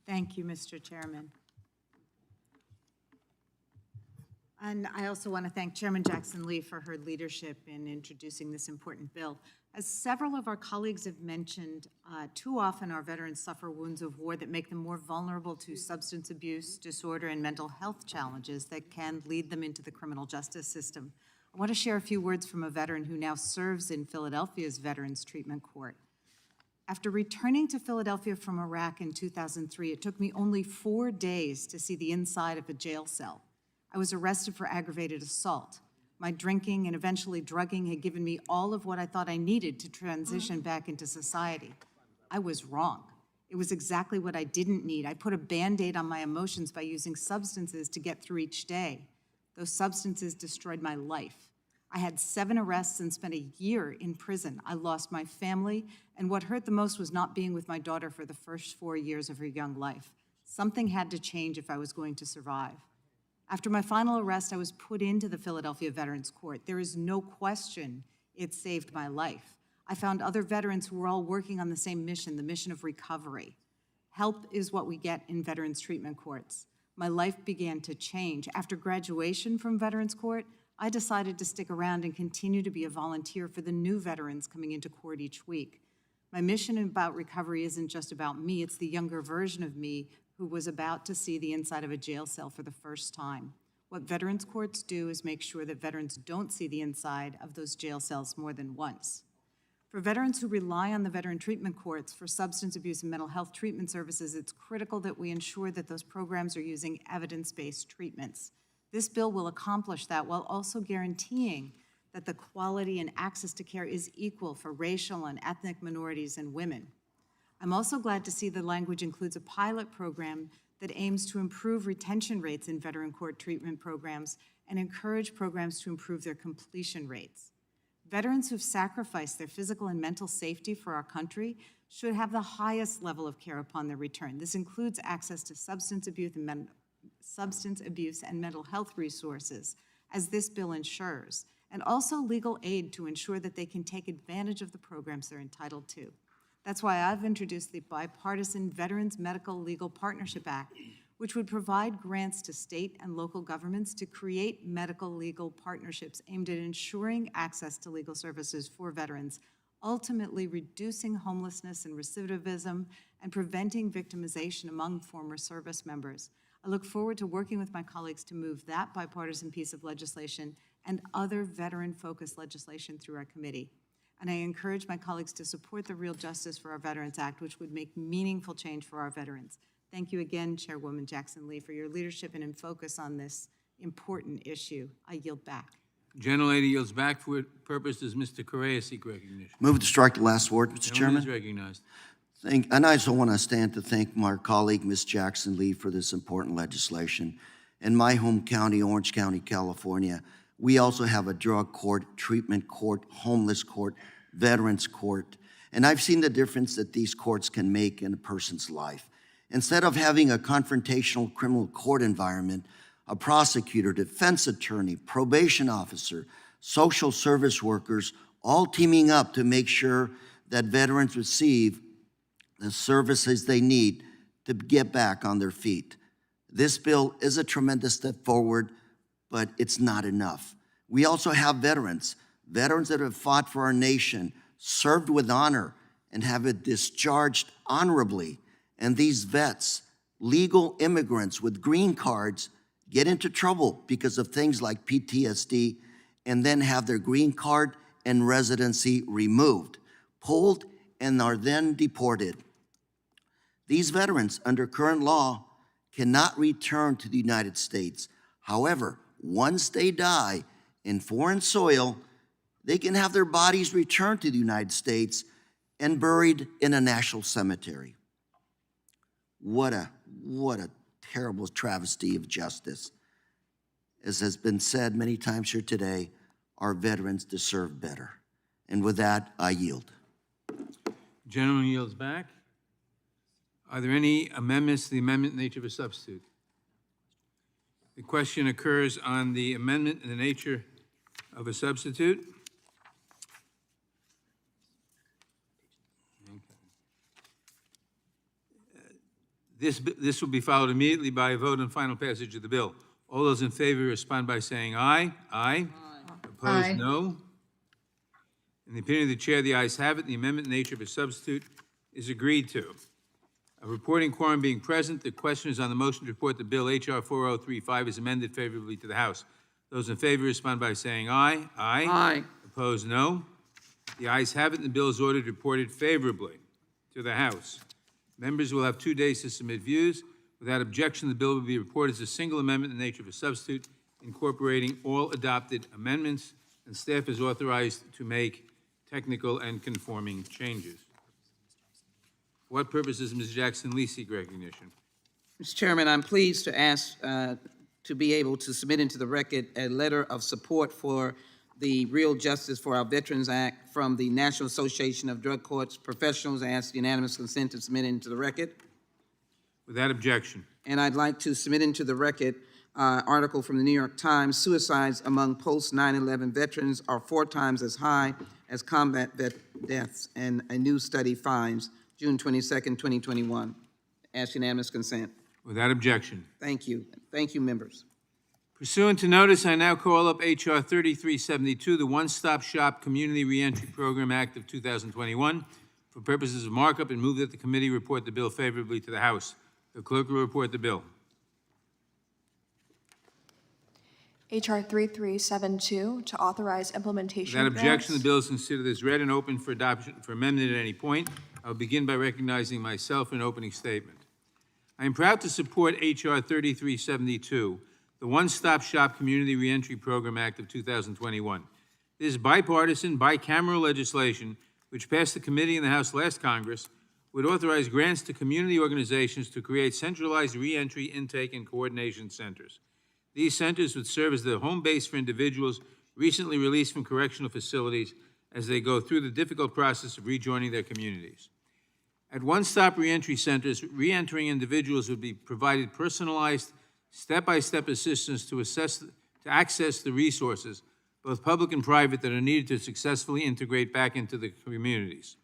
Thank you, Mr. Chairman. And I also want to thank Chairman Jackson Lee for her leadership in introducing this important bill. As several of our colleagues have mentioned, too often our veterans suffer wounds of war that make them more vulnerable to substance abuse, disorder, and mental health challenges that can lead them into the criminal justice system. I want to share a few words from a veteran who now serves in Philadelphia's Veterans Treatment Court. After returning to Philadelphia from Iraq in 2003, it took me only 4 days to see the inside of a jail cell. I was arrested for aggravated assault. My drinking and eventually drugging had given me all of what I thought I needed to transition back into society. I was wrong. It was exactly what I didn't need. I put a Band-Aid on my emotions by using substances to get through each day. Those substances destroyed my life. I had 7 arrests and spent a year in prison. I lost my family, and what hurt the most was not being with my daughter for the first 4 years of her young life. Something had to change if I was going to survive. After my final arrest, I was put into the Philadelphia Veterans Court. There is no question it saved my life. I found other veterans who were all working on the same mission, the mission of recovery. Help is what we get in Veterans Treatment Courts. My life began to change. After graduation from Veterans Court, I decided to stick around and continue to be a volunteer for the new veterans coming into court each week. My mission about recovery isn't just about me, it's the younger version of me who was about to see the inside of a jail cell for the first time. What veterans courts do is make sure that veterans don't see the inside of those jail cells more than once. For veterans who rely on the veteran treatment courts for substance abuse and mental health treatment services, it's critical that we ensure that those programs are using evidence-based treatments. This bill will accomplish that while also guaranteeing that the quality and access to care is equal for racial and ethnic minorities and women. I'm also glad to see the language includes a pilot program that aims to improve retention rates in veteran court treatment programs and encourage programs to improve their completion rates. Veterans who've sacrificed their physical and mental safety for our country should have the highest level of care upon their return. This includes access to substance abuse and mental health resources, as this bill ensures, and also legal aid to ensure that they can take advantage of the programs they're entitled to. That's why I've introduced the bipartisan Veterans Medical Legal Partnership Act, which would provide grants to state and local governments to create medical legal partnerships aimed at ensuring access to legal services for veterans, ultimately reducing homelessness and recidivism and preventing victimization among former service members. I look forward to working with my colleagues to move that bipartisan piece of legislation and other veteran-focused legislation through our committee. And I encourage my colleagues to support the Real Justice for Our Veterans Act, which would make meaningful change for our veterans. Thank you again, Chairwoman Jackson Lee, for your leadership and in focus on this important issue. I yield back. Gentlelady yields back. For what purpose does Mr. Correa seek recognition? Move to strike the last word, Mr. Gentleman Chairman. is recognized. And I also want to stand to thank my colleague, Ms. Jackson Lee, for this important legislation. In my home county, Orange County, California, we also have a drug court, treatment court, homeless court, veterans court, and I've seen the difference that these courts can make in a person's life. Instead of having a confrontational criminal court environment, a prosecutor, defense attorney, probation officer, social service workers, all teaming up to make sure that veterans receive the services they need to get back on their feet. This bill is a tremendous step forward, but it's not enough. We also have veterans that have fought for our nation, served with honor, and have it discharged honorably. And these vets, legal immigrants with green cards, get into trouble because of things like PTSD and then have their green card and residency removed, pulled, and are then deported. These veterans, under current law, cannot return to the United States. However, once they die in foreign soil, they can have their bodies returned to the United States and buried in a national cemetery. What a terrible travesty of justice. As has been said many times here today, our veterans deserve better. And with that, I yield. Gentleman yields back. Are there any amendments to the amendment in the nature of a substitute? The question occurs on the amendment in the nature of a substitute. This will be followed immediately by a vote on final passage of the bill. All those in favor respond by saying aye. Aye. Opposed, Aye. no. In the opinion of the chair, the ayes have it. The amendment in nature of a substitute is agreed to. A reporting quorum being present, the question is on the motion to report the bill H.R. 4035 is amended favorably to the House. Those in favor respond by saying aye. Aye. Aye. Opposed, no. The ayes have it, and the bill is ordered reported favorably to the House. Members will have 2 days to submit views. Without objection, the bill will be reported as a single amendment in the nature of a substitute, incorporating all adopted amendments, and staff is authorized to make technical and conforming changes. For what purposes, Ms. Jackson-Lee seek recognition? Mr. Chairman, I'm pleased to ask to be able to submit into the record a letter of support for the Real Justice for Our Veterans Act from the National Association of Drug Courts Professionals. I ask unanimous consent to submit into the record. Without objection. And I'd like to submit into the record article from the New York Times, suicides among post-9/11 veterans are 4 times as high as combat deaths, and a new study finds, June 22nd, 2021. Ask unanimous consent. Without objection. Thank you. Thank you, members. Pursuant to notice, I now call up H.R. 3372, the One-Stop Shop Community Reentry Program Act of 2021, for purposes of markup, and move that the committee report the bill favorably to the House. The clerk will report the bill. H.R. 3372 to authorize implementation Without objection, the grants. bill is considered as read and open for adoption for amendment at any point. I'll begin by recognizing myself for an opening statement. I am proud to support H.R. 3372, the One-Stop Shop Community Reentry Program Act of 2021. This bipartisan, bicameral legislation, which passed the committee in the House last Congress, would authorize grants to community organizations to create centralized reentry intake and coordination centers. These centers would serve as the home base for individuals recently released from correctional facilities as they go through the difficult process of rejoining their communities. At one-stop reentry centers, reentering individuals would be provided personalized, step-by-step assistance to access the resources, both public and private, that are needed to successfully integrate back into the communities.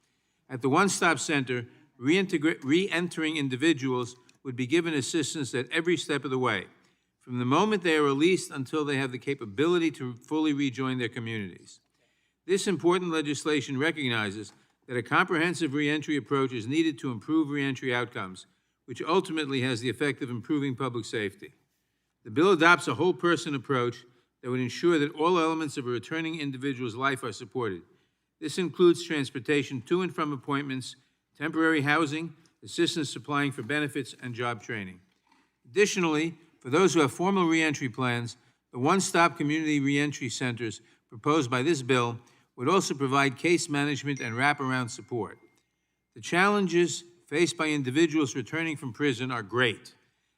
At the one-stop center, reentering individuals would be given assistance at every step of the way, from the moment they are released until they have the capability to fully rejoin their communities. This important legislation recognizes that a comprehensive reentry approach is needed to improve reentry outcomes, which ultimately has the effect of improving public safety. The bill adopts a whole-person approach that would ensure that all elements of a returning individual's life are supported. This includes transportation to and from appointments, temporary housing, assistance supplying for benefits, and job training. Additionally, for those who have formal reentry plans, the one-stop community reentry centers proposed by this bill would also provide case management and wraparound support. The challenges faced by individuals returning from prison are great,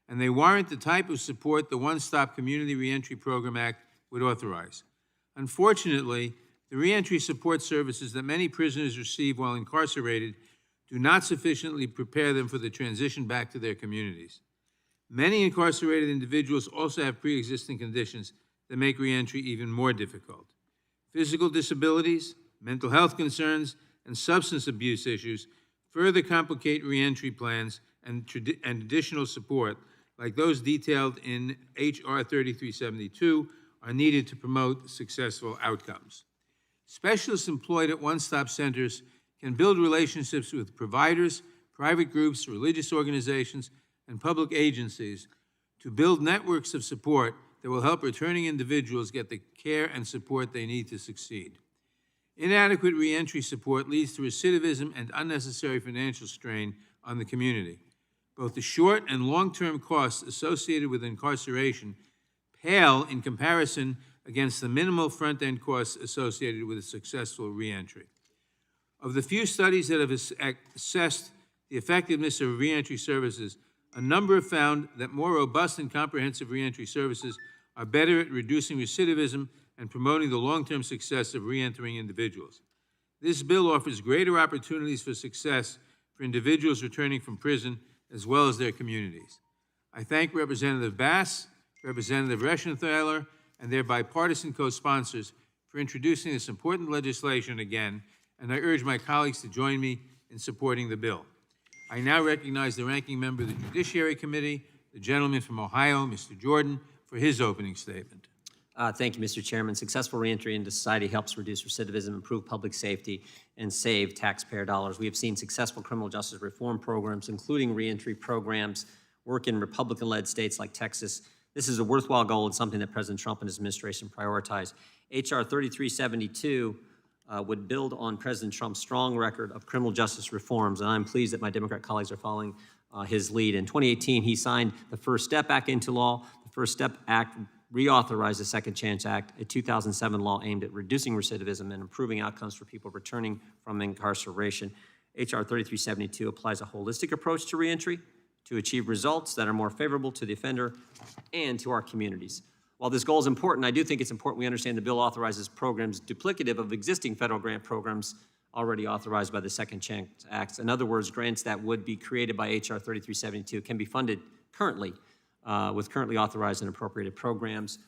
and they warrant the type of support the One-Stop Community Reentry Program Act would authorize. Unfortunately, the reentry support services that many prisoners receive while incarcerated do not sufficiently prepare them for the transition back to their communities. Many incarcerated individuals also have pre-existing conditions that make reentry even more difficult. Physical disabilities, mental health concerns, and substance abuse issues further complicate reentry plans, and additional support, like those detailed in H.R. 3372, are needed to promote successful outcomes. Specialists employed at one-stop centers can build relationships with providers, private groups, religious organizations, and public agencies to build networks of support that will help returning individuals get the care and support they need to succeed. Inadequate reentry support leads to recidivism and unnecessary financial strain on the community. Both the short and long-term costs associated with incarceration pale in comparison against the minimal front-end costs associated with a successful reentry. Of the few studies that have assessed the effectiveness of reentry services, a number have found that more robust and comprehensive reentry services are better at reducing recidivism and promoting the long-term success of reentering individuals. This bill offers greater opportunities for success for individuals returning from prison as well as their communities. I thank Representative Bass, Representative Reschenthaler, and their bipartisan co-sponsors for introducing this important legislation again, and I urge my colleagues to join me in supporting the bill. I now recognize the ranking member of the Judiciary Committee, the gentleman from Ohio, Mr. Jordan, for his opening statement. Thank you, Mr. Chairman. Successful reentry into society helps reduce recidivism, improve public safety, and save taxpayer dollars. We have seen successful criminal justice reform programs, including reentry programs, work in Republican-led states like Texas. This is a worthwhile goal and something that President Trump and his administration prioritize. H.R. 3372 would build on President Trump's strong record of criminal justice reforms, and I'm pleased that my Democrat colleagues are following his lead. In 2018, he signed the First Step Act into law. The First Step Act reauthorized the Second Chance Act, a 2007 law aimed at reducing recidivism and improving outcomes for people returning from incarceration. H.R. 3372 applies a holistic approach to reentry to achieve results that are more favorable to the offender and to our communities. While this goal is important, I do think it's important we understand the bill authorizes programs duplicative of existing federal grant programs already authorized by the Second Chance Act. In other words, grants that would be created by H.R. 3372 can be funded currently with currently authorized and appropriated programs.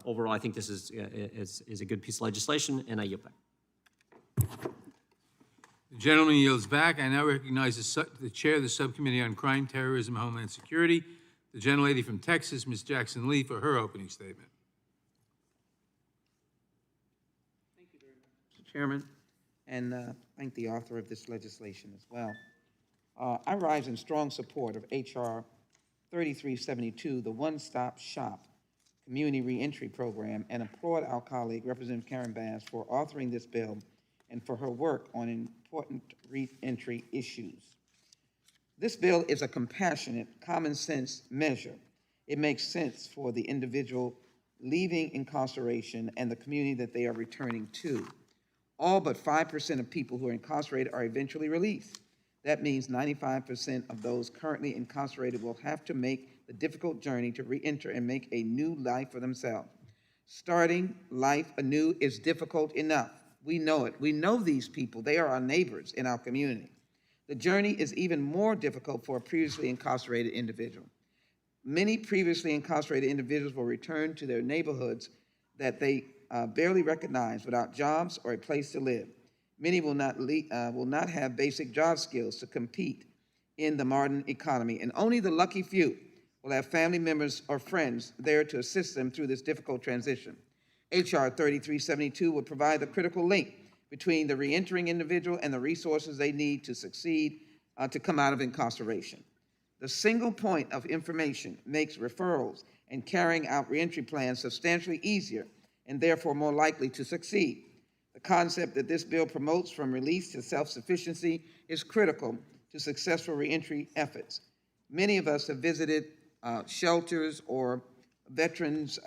Overall, I think this is a good piece of legislation, and I yield back. The gentleman yields back. I now recognize the chair of the Subcommittee on Crime, Terrorism, Homeland Security, the gentlelady from Texas, Ms. Jackson Lee, for her opening statement. Thank you very much, Mr. Chairman, and thank the author of this legislation as well. I rise in strong support of H.R. 3372, the One-Stop Shop Community Reentry Program, and applaud our colleague, Representative Karen Bass, for authoring this bill and for her work on important reentry issues. This bill is a compassionate, common-sense measure. It makes sense for the individual leaving incarceration and the community that they are returning to. All but 5% of people who are incarcerated are eventually released. That means 95% of those currently incarcerated will have to make the difficult journey to reenter and make a new life for themselves. Starting life anew is difficult enough. We know it. We know these people. They are our neighbors in our community. The journey is even more difficult for a previously incarcerated individual. Many previously incarcerated individuals will return to their neighborhoods that they barely recognize without jobs or a place to live. Many will not have basic job skills to compete in the modern economy, and only the lucky few will have family members or friends there to assist them through this difficult transition. H.R. 3372 would provide the critical link between the reentering individual and the resources they need to succeed to come out of incarceration. The single point of information makes referrals and carrying out reentry plans substantially easier and therefore more likely to succeed. The concept that this bill promotes from release to self-sufficiency is critical to successful reentry efforts. Many of us have visited shelters or veterans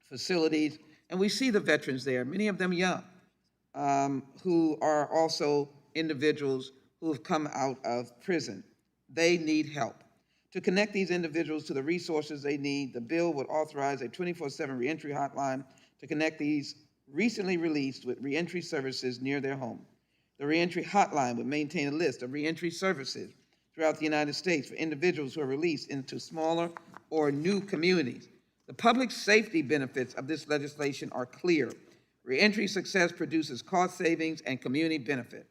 facilities, and we see the veterans there, many of them young, who are also individuals who have come out of prison. They need help. To connect these individuals to the resources they need, the bill would authorize a 24/7 reentry hotline to connect these recently released with reentry services near their home. The reentry hotline would maintain a list of reentry services throughout the United States for individuals who are released into smaller or new communities. The public safety benefits of this legislation are clear. Reentry success produces cost savings and community benefit.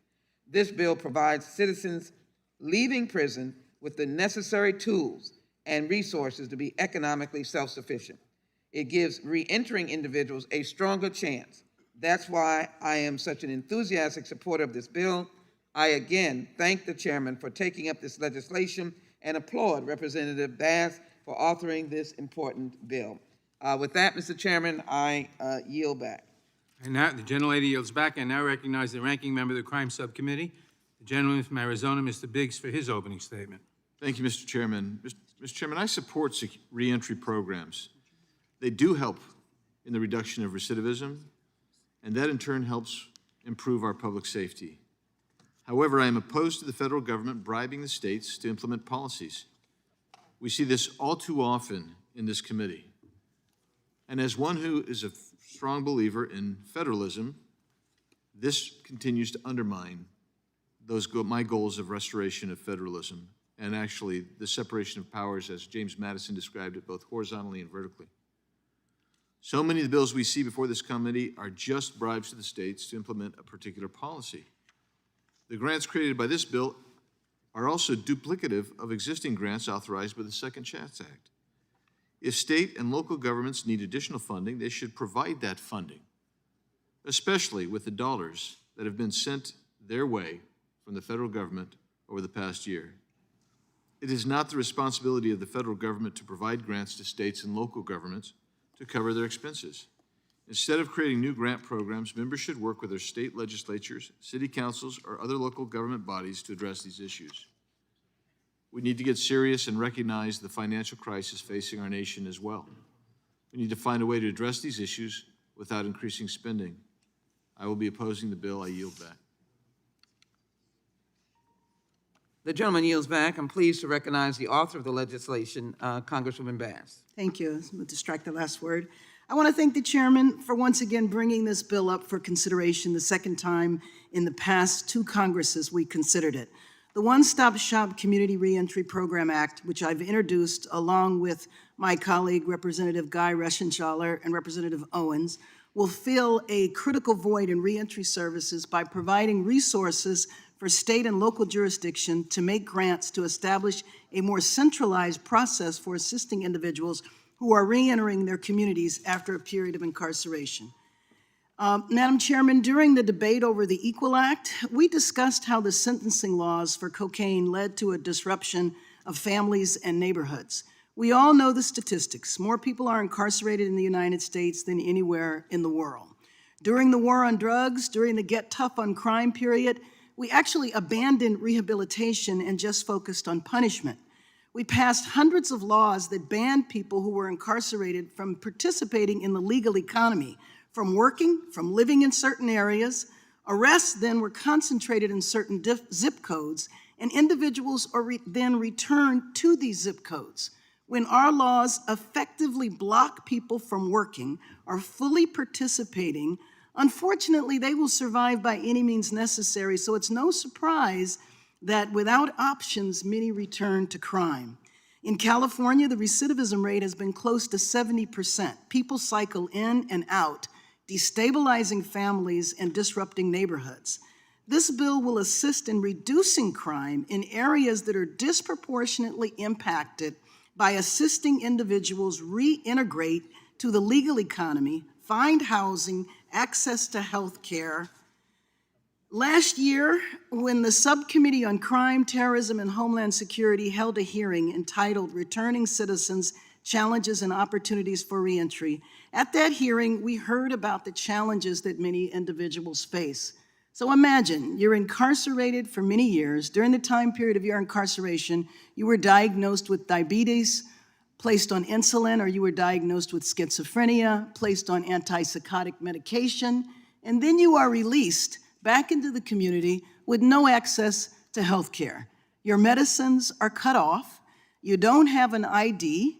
This bill provides citizens leaving prison with the necessary tools and resources to be economically self-sufficient. It gives reentering individuals a stronger chance. That's why I am such an enthusiastic supporter of this bill. I again thank the chairman for taking up this legislation and applaud Representative Bass for authoring this important bill. With that, Mr. Chairman, I yield back. And now, the gentlelady yields back. I now recognize the ranking member of the Crime Subcommittee, the gentleman from Arizona, Mr. Biggs, for his opening statement. Thank you, Mr. Chairman. Mr. Chairman, I support reentry programs. They do help in the reduction of recidivism, and that in turn helps improve our public safety. However, I am opposed to the federal government bribing the states to implement policies. We see this all too often in this committee. And as one who is a strong believer in federalism, this continues to undermine my goals of restoration of federalism and actually the separation of powers as James Madison described it, both horizontally and vertically. So many of the bills we see before this committee are just bribes to the states to implement a particular policy. The grants created by this bill are also duplicative of existing grants authorized by the Second Chance Act. If state and local governments need additional funding, they should provide that funding, especially with the dollars that have been sent their way from the federal government over the past year. It is not the responsibility of the federal government to provide grants to states and local governments to cover their expenses. Instead of creating new grant programs, members should work with their state legislatures, city councils, or other local government bodies to address these issues. We need to get serious and recognize the financial crisis facing our nation as well. We need to find a way to address these issues without increasing spending. I will be opposing the bill. I yield back. The gentleman yields back. I'm pleased to recognize the author of the legislation, Congresswoman Bass. Thank you. We'll distract the last word. I want to thank the chairman for once again bringing this bill up for consideration the second time in the past 2 Congresses we considered it. The One-Stop Shop Community Reentry Program Act, which I've introduced along with my colleague, Representative Guy Reschenthaler and Representative Owens, will fill a critical void in reentry services by providing resources for state and local jurisdiction to make grants to establish a more centralized process for assisting individuals who are reentering their communities after a period of incarceration. Madam Chairman, during the debate over the Equal Act, we discussed how the sentencing laws for cocaine led to a disruption of families and neighborhoods. We all know the statistics. More people are incarcerated in the United States than anywhere in the world. During the war on drugs, during the Get Tough on Crime period, we actually abandoned rehabilitation and just focused on punishment. We passed hundreds of laws that banned people who were incarcerated from participating in the legal economy, from working, from living in certain areas. Arrests then were concentrated in certain zip codes, and individuals are then returned to these zip codes. When our laws effectively block people from working or fully participating, unfortunately, they will survive by any means necessary, so it's no surprise that without options, many return to crime. In California, the recidivism rate has been close to 70%. People cycle in and out, destabilizing families and disrupting neighborhoods. This bill will assist in reducing crime in areas that are disproportionately impacted by assisting individuals reintegrate to the legal economy, find housing, access to health care. Last year, when the Subcommittee on Crime, Terrorism, and Homeland Security held a hearing entitled Returning Citizens, Challenges and Opportunities for Reentry, at that hearing, we heard about the challenges that many individuals face. So imagine you're incarcerated for many years. During the time period of your incarceration, you were diagnosed with diabetes, placed on insulin, or you were diagnosed with schizophrenia, placed on antipsychotic medication, and then you are released back into the community with no access to health care. Your medicines are cut off, you don't have an ID,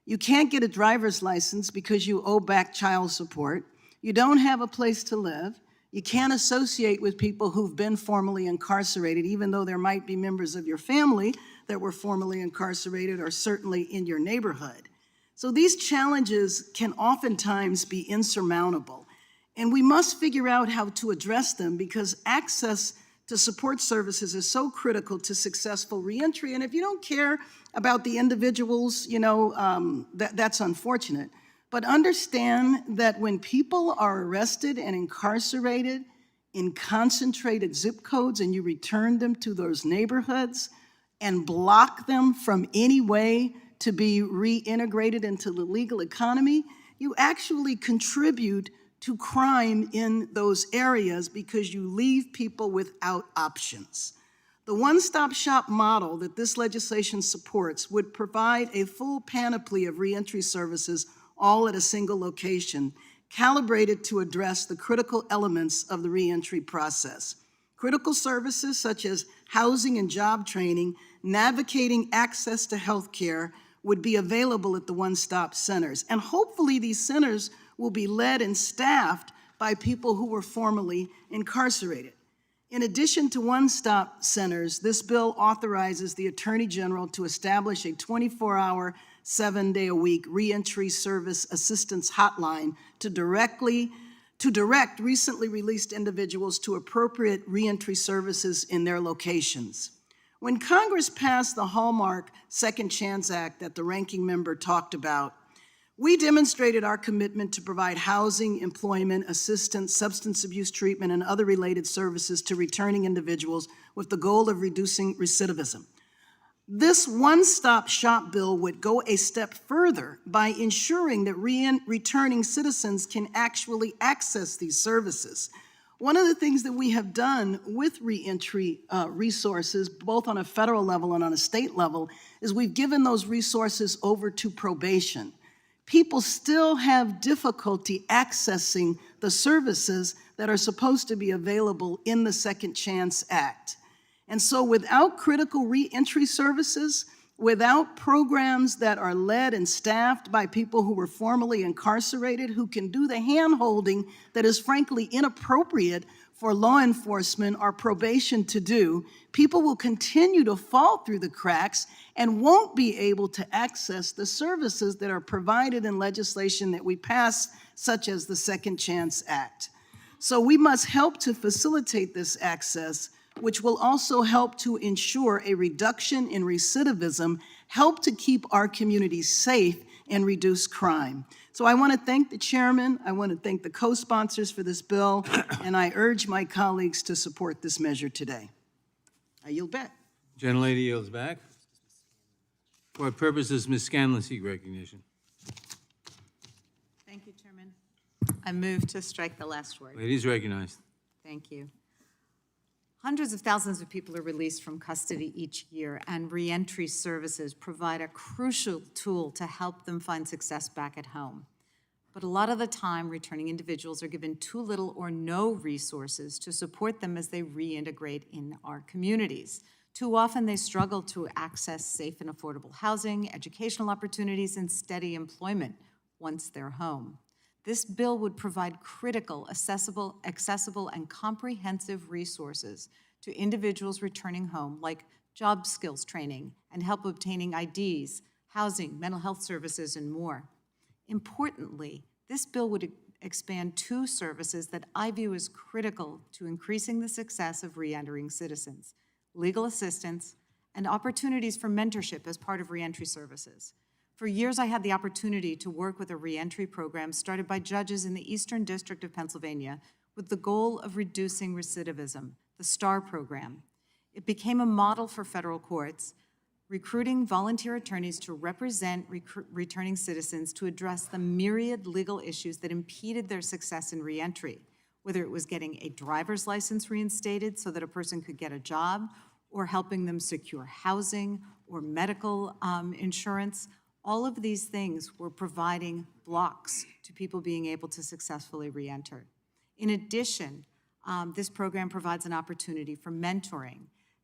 you can't get a driver's license because you owe back child support, you don't have a place to live, you can't associate with people who've been formerly incarcerated, even though there might be members of your family that were formerly incarcerated or certainly in your neighborhood. So these challenges can oftentimes be insurmountable, and we must figure out how to address them because access to support services is so critical to successful reentry. And if you don't care about the individuals, that's unfortunate. But understand that when people are arrested and incarcerated in concentrated zip codes and you return them to those neighborhoods and block them from any way to be reintegrated into the legal economy, you actually contribute to crime in those areas because you leave people without options. The one-stop shop model that this legislation supports would provide a full panoply of reentry services all at a single location, calibrated to address the critical elements of the reentry process. Critical services such as housing and job training, navigating access to health care would be available at the one-stop centers. And hopefully these centers will be led and staffed by people who were formerly incarcerated. In addition to one-stop centers, this bill authorizes the Attorney General to establish a 24-hour, 7-day-a-week reentry service assistance hotline to direct recently released individuals to appropriate reentry services in their locations. When Congress passed the hallmark Second Chance Act that the ranking member talked about, we demonstrated our commitment to provide housing, employment, assistance, substance abuse treatment, and other related services to returning individuals with the goal of reducing recidivism. This one-stop shop bill would go a step further by ensuring that returning citizens can actually access these services. One of the things that we have done with reentry resources, both on a federal level and on a state level, is we've given those resources over to probation. People still have difficulty accessing the services that are supposed to be available in the Second Chance Act. And so without critical reentry services, without programs that are led and staffed by people who were formerly incarcerated, who can do the hand-holding that is frankly inappropriate for law enforcement or probation to do, people will continue to fall through the cracks and won't be able to access the services that are provided in legislation that we pass, such as the Second Chance Act. So we must help to facilitate this access, which will also help to ensure a reduction in recidivism, help to keep our communities safe, and reduce crime. So I want to thank the chairman, I want to thank the co-sponsors for this bill, and I urge my colleagues to support this measure today. I yield back. Gentlelady yields back. For what purpose does Ms. Scanlon seek recognition? Thank you, Chairman. I move to strike the last word. Lady is recognized. Thank you. Hundreds of thousands of people are released from custody each year, and reentry services provide a crucial tool to help them find success back at home. But a lot of the time, returning individuals are given too little or no resources to support them as they reintegrate in our communities. Too often, they struggle to access safe and affordable housing, educational opportunities, and steady employment once they're home. This bill would provide critical, accessible, and comprehensive resources to individuals returning home, like job skills training and help obtaining IDs, housing, mental health services, and more. Importantly, this bill would expand two services that I view as critical to increasing the success of reentering citizens: legal assistance and opportunities for mentorship as part of reentry services. For years, I had the opportunity to work with a reentry program started by judges in the Eastern District of Pennsylvania with the goal of reducing recidivism, the STAR program. It became a model for federal courts, recruiting volunteer attorneys to represent returning citizens to address the myriad legal issues that impeded their success in reentry, whether it was getting a driver's license reinstated so that a person could get a job, or helping them secure housing or medical insurance. All of these things were providing blocks to people being able to successfully reenter. In addition, this program provides an opportunity for mentoring.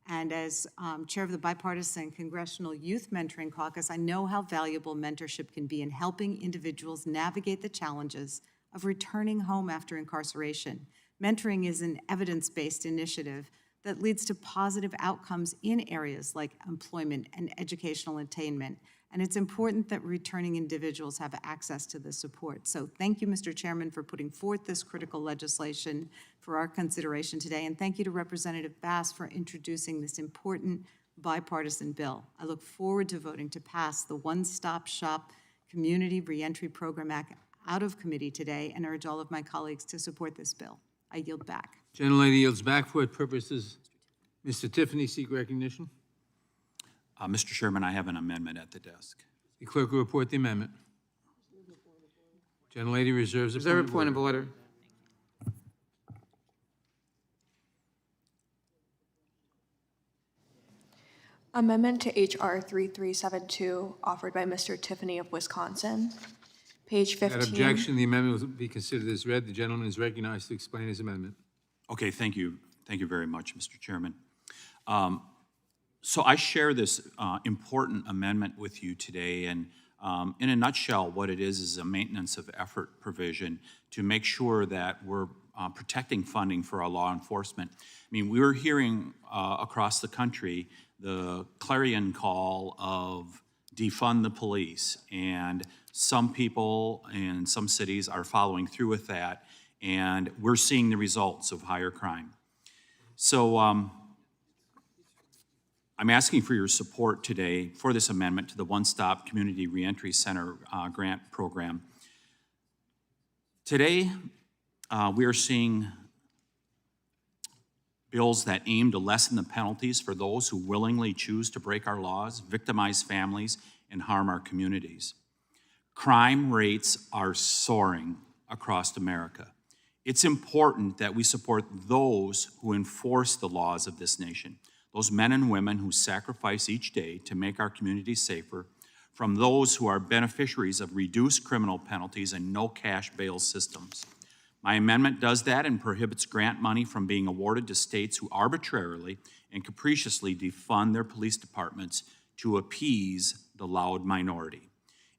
And as chair of the Bipartisan Congressional Youth Mentoring Caucus, I know how valuable mentorship can be in helping individuals navigate the challenges of returning home after incarceration. Mentoring is an evidence-based initiative that leads to positive outcomes in areas like employment and educational attainment. And it's important that returning individuals have access to this support. So thank you, Mr. Chairman, for putting forth this critical legislation for our consideration today. And thank you to Representative Bass for introducing this important bipartisan bill. I look forward to voting to pass the One-Stop Shop Community Reentry Program Act out of committee today, and urge all of my colleagues to support this bill. I yield back. Gentlelady yields back. For what purpose does Mr. Tiffany seek recognition? Mr. Chairman, I have an amendment at the desk. The clerk will report the amendment. Gentlelady reserves a Reserve a point of order. Amendment to H.R. 3372, offered by Mr. Tiffany of Wisconsin. Page 15. Without objection, the amendment will be considered as read. The gentleman is recognized to explain his amendment. Okay, thank you. Thank you very much, Mr. Chairman. So I share this important amendment with you today, and in a nutshell, what it is a maintenance of effort provision to make sure that we're protecting funding for our law enforcement. I mean, we're hearing across the country the clarion call of defund the police, and some people in some cities are following through with that, and we're seeing the results of higher crime. So I'm asking for your support today for this amendment to the One Stop Community Reentry Center grant program. Today, we are seeing bills that aim to lessen the penalties for those who willingly choose to break our laws, victimize families, and harm our communities. Crime rates are soaring across America. It's important that we support those who enforce the laws of this nation, those men and women who sacrifice each day to make our communities safer, from those who are beneficiaries of reduced criminal penalties and no cash bail systems. My amendment does that and prohibits grant money from being awarded to states who arbitrarily and capriciously defund their police departments to appease the loud minority.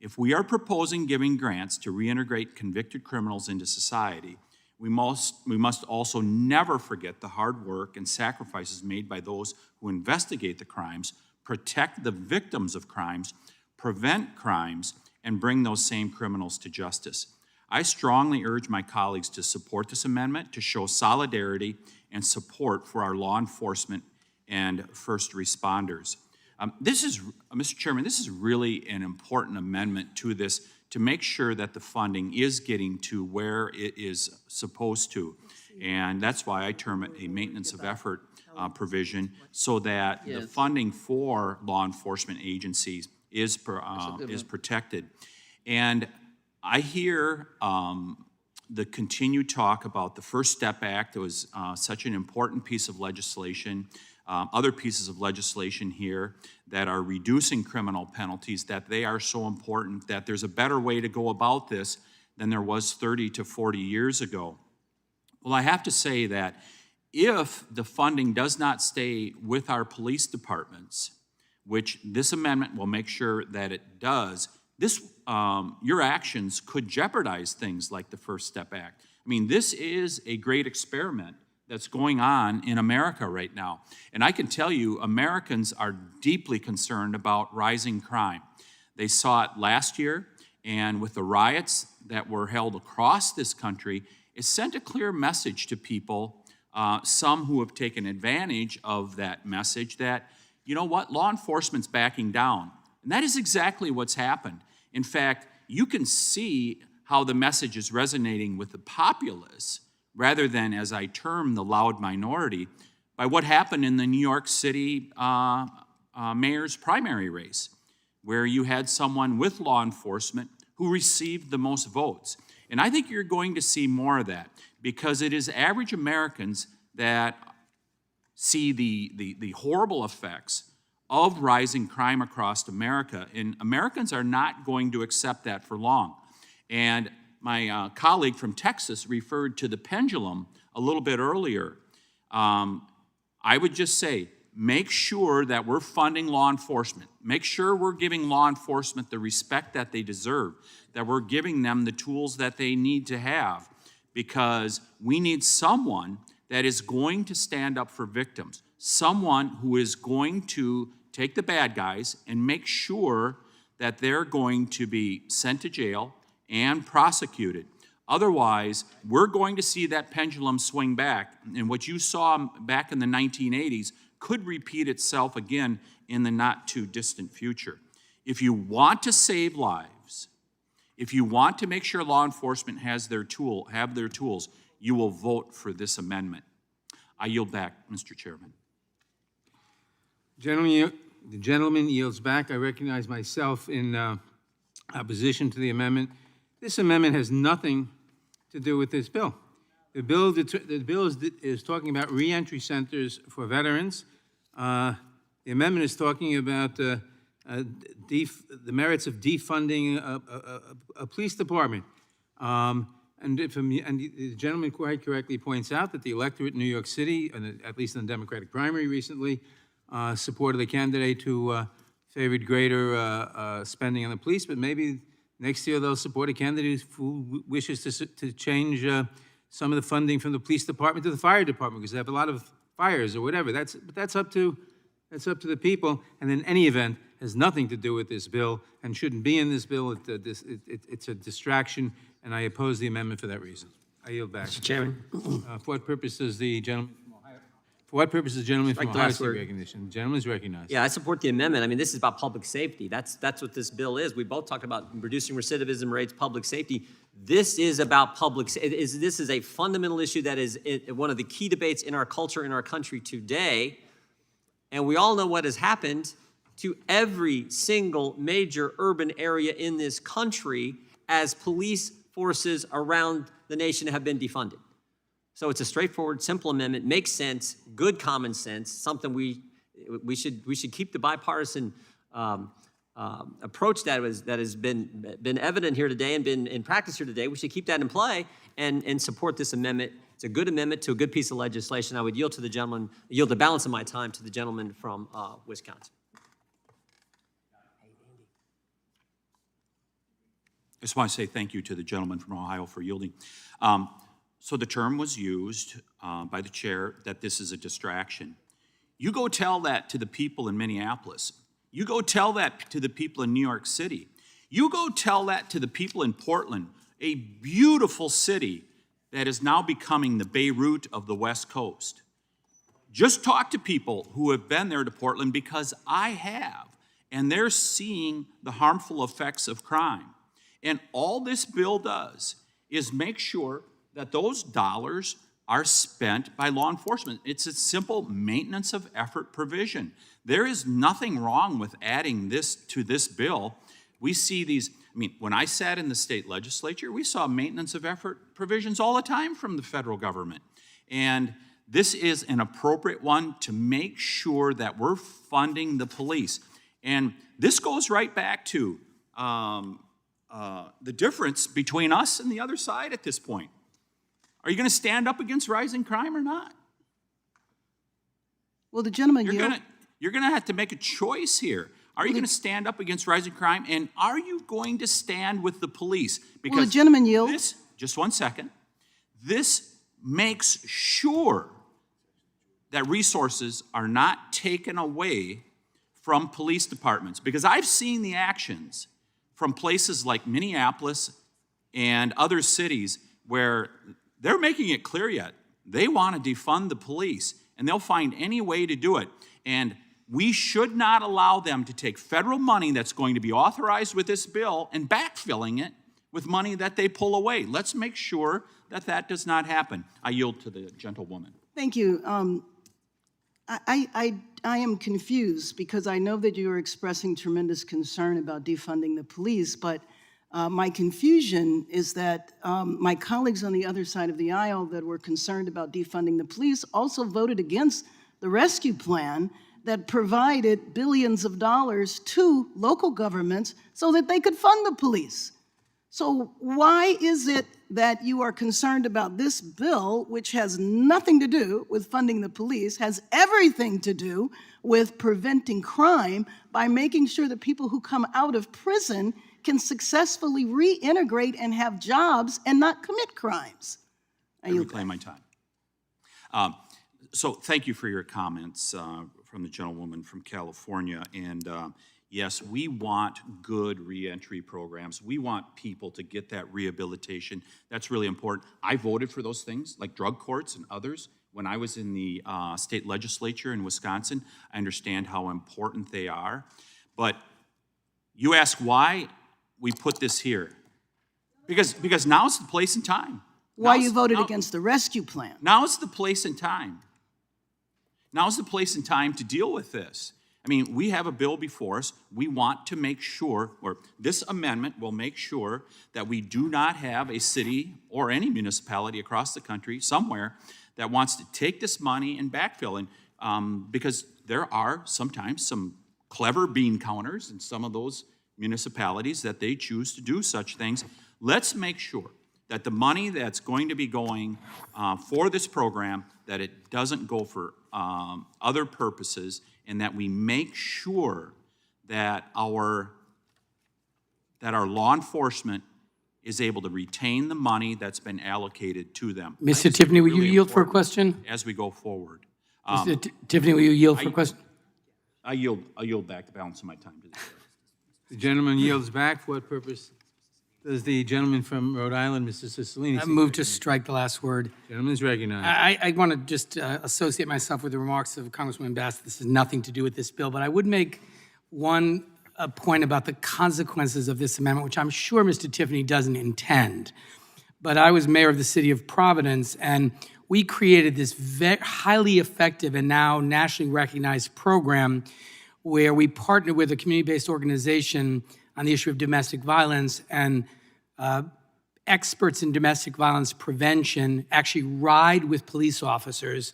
If we are proposing giving grants to reintegrate convicted criminals into society, we must also never forget the hard work and sacrifices made by those who investigate the crimes, protect the victims of crimes, prevent crimes, and bring those same criminals to justice. I strongly urge my colleagues to support this amendment to show solidarity and support for our law enforcement and first responders. Mr. Chairman, this is really an important amendment to this to make sure that the funding is getting to where it is supposed to. And that's why I term it a maintenance of effort provision, so that the funding for law enforcement agencies is protected. And I hear the continued talk about the First Step Act. It was such an important piece of legislation. Other pieces of legislation here that are reducing criminal penalties, that they are so important that there's a better way to go about this than there was 30 to 40 years ago. Well, I have to say that if the funding does not stay with our police departments, which this amendment will make sure that it does, your actions could jeopardize things like the First Step Act. I mean, this is a great experiment that's going on in America right now. And I can tell you, Americans are deeply concerned about rising crime. They saw it last year, and with the riots that were held across this country, it sent a clear message to people, some who have taken advantage of that message, that, you know what, law enforcement's backing down. And that is exactly what's happened. In fact, you can see how the message is resonating with the populace, rather than, as I term, the loud minority, by what happened in the New York City mayor's primary race, where you had someone with law enforcement who received the most votes. And I think you're going to see more of that, because it is average Americans that see the horrible effects of rising crime across America, and Americans are not going to accept that for long. And my colleague from Texas referred to the pendulum a little bit earlier. I would just say, make sure that we're funding law enforcement. Make sure we're giving law enforcement the respect that they deserve, that we're giving them the tools that they need to have, because we need someone that is going to stand up for victims, someone who is going to take the bad guys and make sure that they're going to be sent to jail and prosecuted. Otherwise, we're going to see that pendulum swing back, and what you saw back in the 1980s could repeat itself again in the not-too-distant future. If you want to save lives, if you want to make sure law enforcement have their tools, you will vote for this amendment. I yield back, Mr. Chairman. The gentleman yields back. I recognize myself in opposition to the amendment. This amendment has nothing to do with this bill. The bill is talking about reentry centers for veterans. The amendment is talking about the merits of defunding a police department. And the gentleman quite correctly points out that the electorate in New York City, at least in the Democratic primary recently, supported a candidate who favored greater spending on the police, but maybe next year they'll support a candidate who wishes to change some of the funding from the police department to the fire department, because they have a lot of fires or whatever. That's up to the people. And in any event, has nothing to do with this bill and shouldn't be in this bill. It's a distraction, and I oppose the amendment for that reason. I yield back. Mr. Chairman. For what purpose does the gentleman from Ohio? For what purpose is the gentleman from Strike the Ohio last seek word. recognition? The gentleman is recognized. Yeah, I support the amendment. I mean, this is about public safety. That's what this bill is. We both talked about reducing recidivism rates, public safety. This is about this is a fundamental issue that is one of the key debates in our culture, in our country today. And we all know what has happened to every single major urban area in this country as police forces around the nation have been defunded. So it's a straightforward, simple amendment, makes sense, good common sense, something we should keep the bipartisan approach that has been evident here today and been in practice here today. We should keep that in play and support this amendment. It's a good amendment to a good piece of legislation. I would yield the balance of my time to the gentleman from Wisconsin. I just want to say thank you to the gentleman from Ohio for yielding. So the term was used by the chair that this is a distraction. You go tell that to the people in Minneapolis. You go tell that to the people in New York City. You go tell that to the people in Portland, a beautiful city that is now becoming the Beirut of the West Coast. Just talk to people who have been there to Portland, because I have, and they're seeing the harmful effects of crime. And all this bill does is make sure that those dollars are spent by law enforcement. It's a simple maintenance of effort provision. There is nothing wrong with adding this to this bill. We see these, when I sat in the state legislature, we saw maintenance of effort provisions all the time from the federal government. And this is an appropriate one to make sure that we're funding the police. And this goes right back to the difference between us and the other side at this point. Are you going to stand up against rising crime or not? Well, the gentleman You're going to have to make a choice here. Are you going to stand up against rising crime, and are you going to stand with the police? Will the gentleman yield? Just 1 second. This makes sure that resources are not taken away from police departments, because I've seen the actions from places like Minneapolis and other cities where they're making it clear yet they want to defund the police, and they'll find any way to do it. And we should not allow them to take federal money that's going to be authorized with this bill and backfilling it with money that they pull away. Let's make sure that that does not happen. I yield to the gentlewoman. Thank you. I am confused, because I know that you are expressing tremendous concern about defunding the police, but my confusion is that my colleagues on the other side of the aisle that were concerned about defunding the police also voted against the rescue plan that provided billions of dollars to local governments so that they could fund the police. So why is it that you are concerned about this bill, which has nothing to do with funding the police, has everything to do with preventing crime by making sure that people who come out of prison can successfully reintegrate and have jobs and not commit crimes? I reclaim my time. So thank you for your comments from the gentlewoman from California. And yes, we want good reentry programs. We want people to get that rehabilitation. That's really important. I voted for those things, like drug courts and others. When I was in the state legislature in Wisconsin, I understand how important they are. But you ask why we put this here. Because now is the place and time. Why you voted against the rescue plan? Now is the place and time. Now is the place and time to deal with this. We have a bill before us. We want to make sure, or this amendment will make sure, that we do not have a city or any municipality across the country somewhere that wants to take this money and backfill. And because there are sometimes some clever bean counters in some of those municipalities that they choose to do such things. Let's make sure that the money that's going to be going for this program, that it doesn't go for other purposes, and that we make sure that our law enforcement is able to retain the money that's been allocated to them. Mr. Tiffany, will you yield for a question? As we go forward. Mr. Tiffany, will you yield for a question? I yield back the balance of my time to the chair. The gentleman yields back. For what purpose? Does the gentleman from Rhode Island, Mr. Cicilline? I move to strike the last word. Gentleman is recognized. I want to just associate myself with the remarks of Congresswoman Bass. This has nothing to do with this bill, but I would make one point about the consequences of this amendment, which I'm sure Mr. Tiffany doesn't intend. But I was mayor of the city of Providence, and we created this highly effective and now nationally recognized program where we partnered with a community-based organization on the issue of domestic violence, and experts in domestic violence prevention actually ride with police officers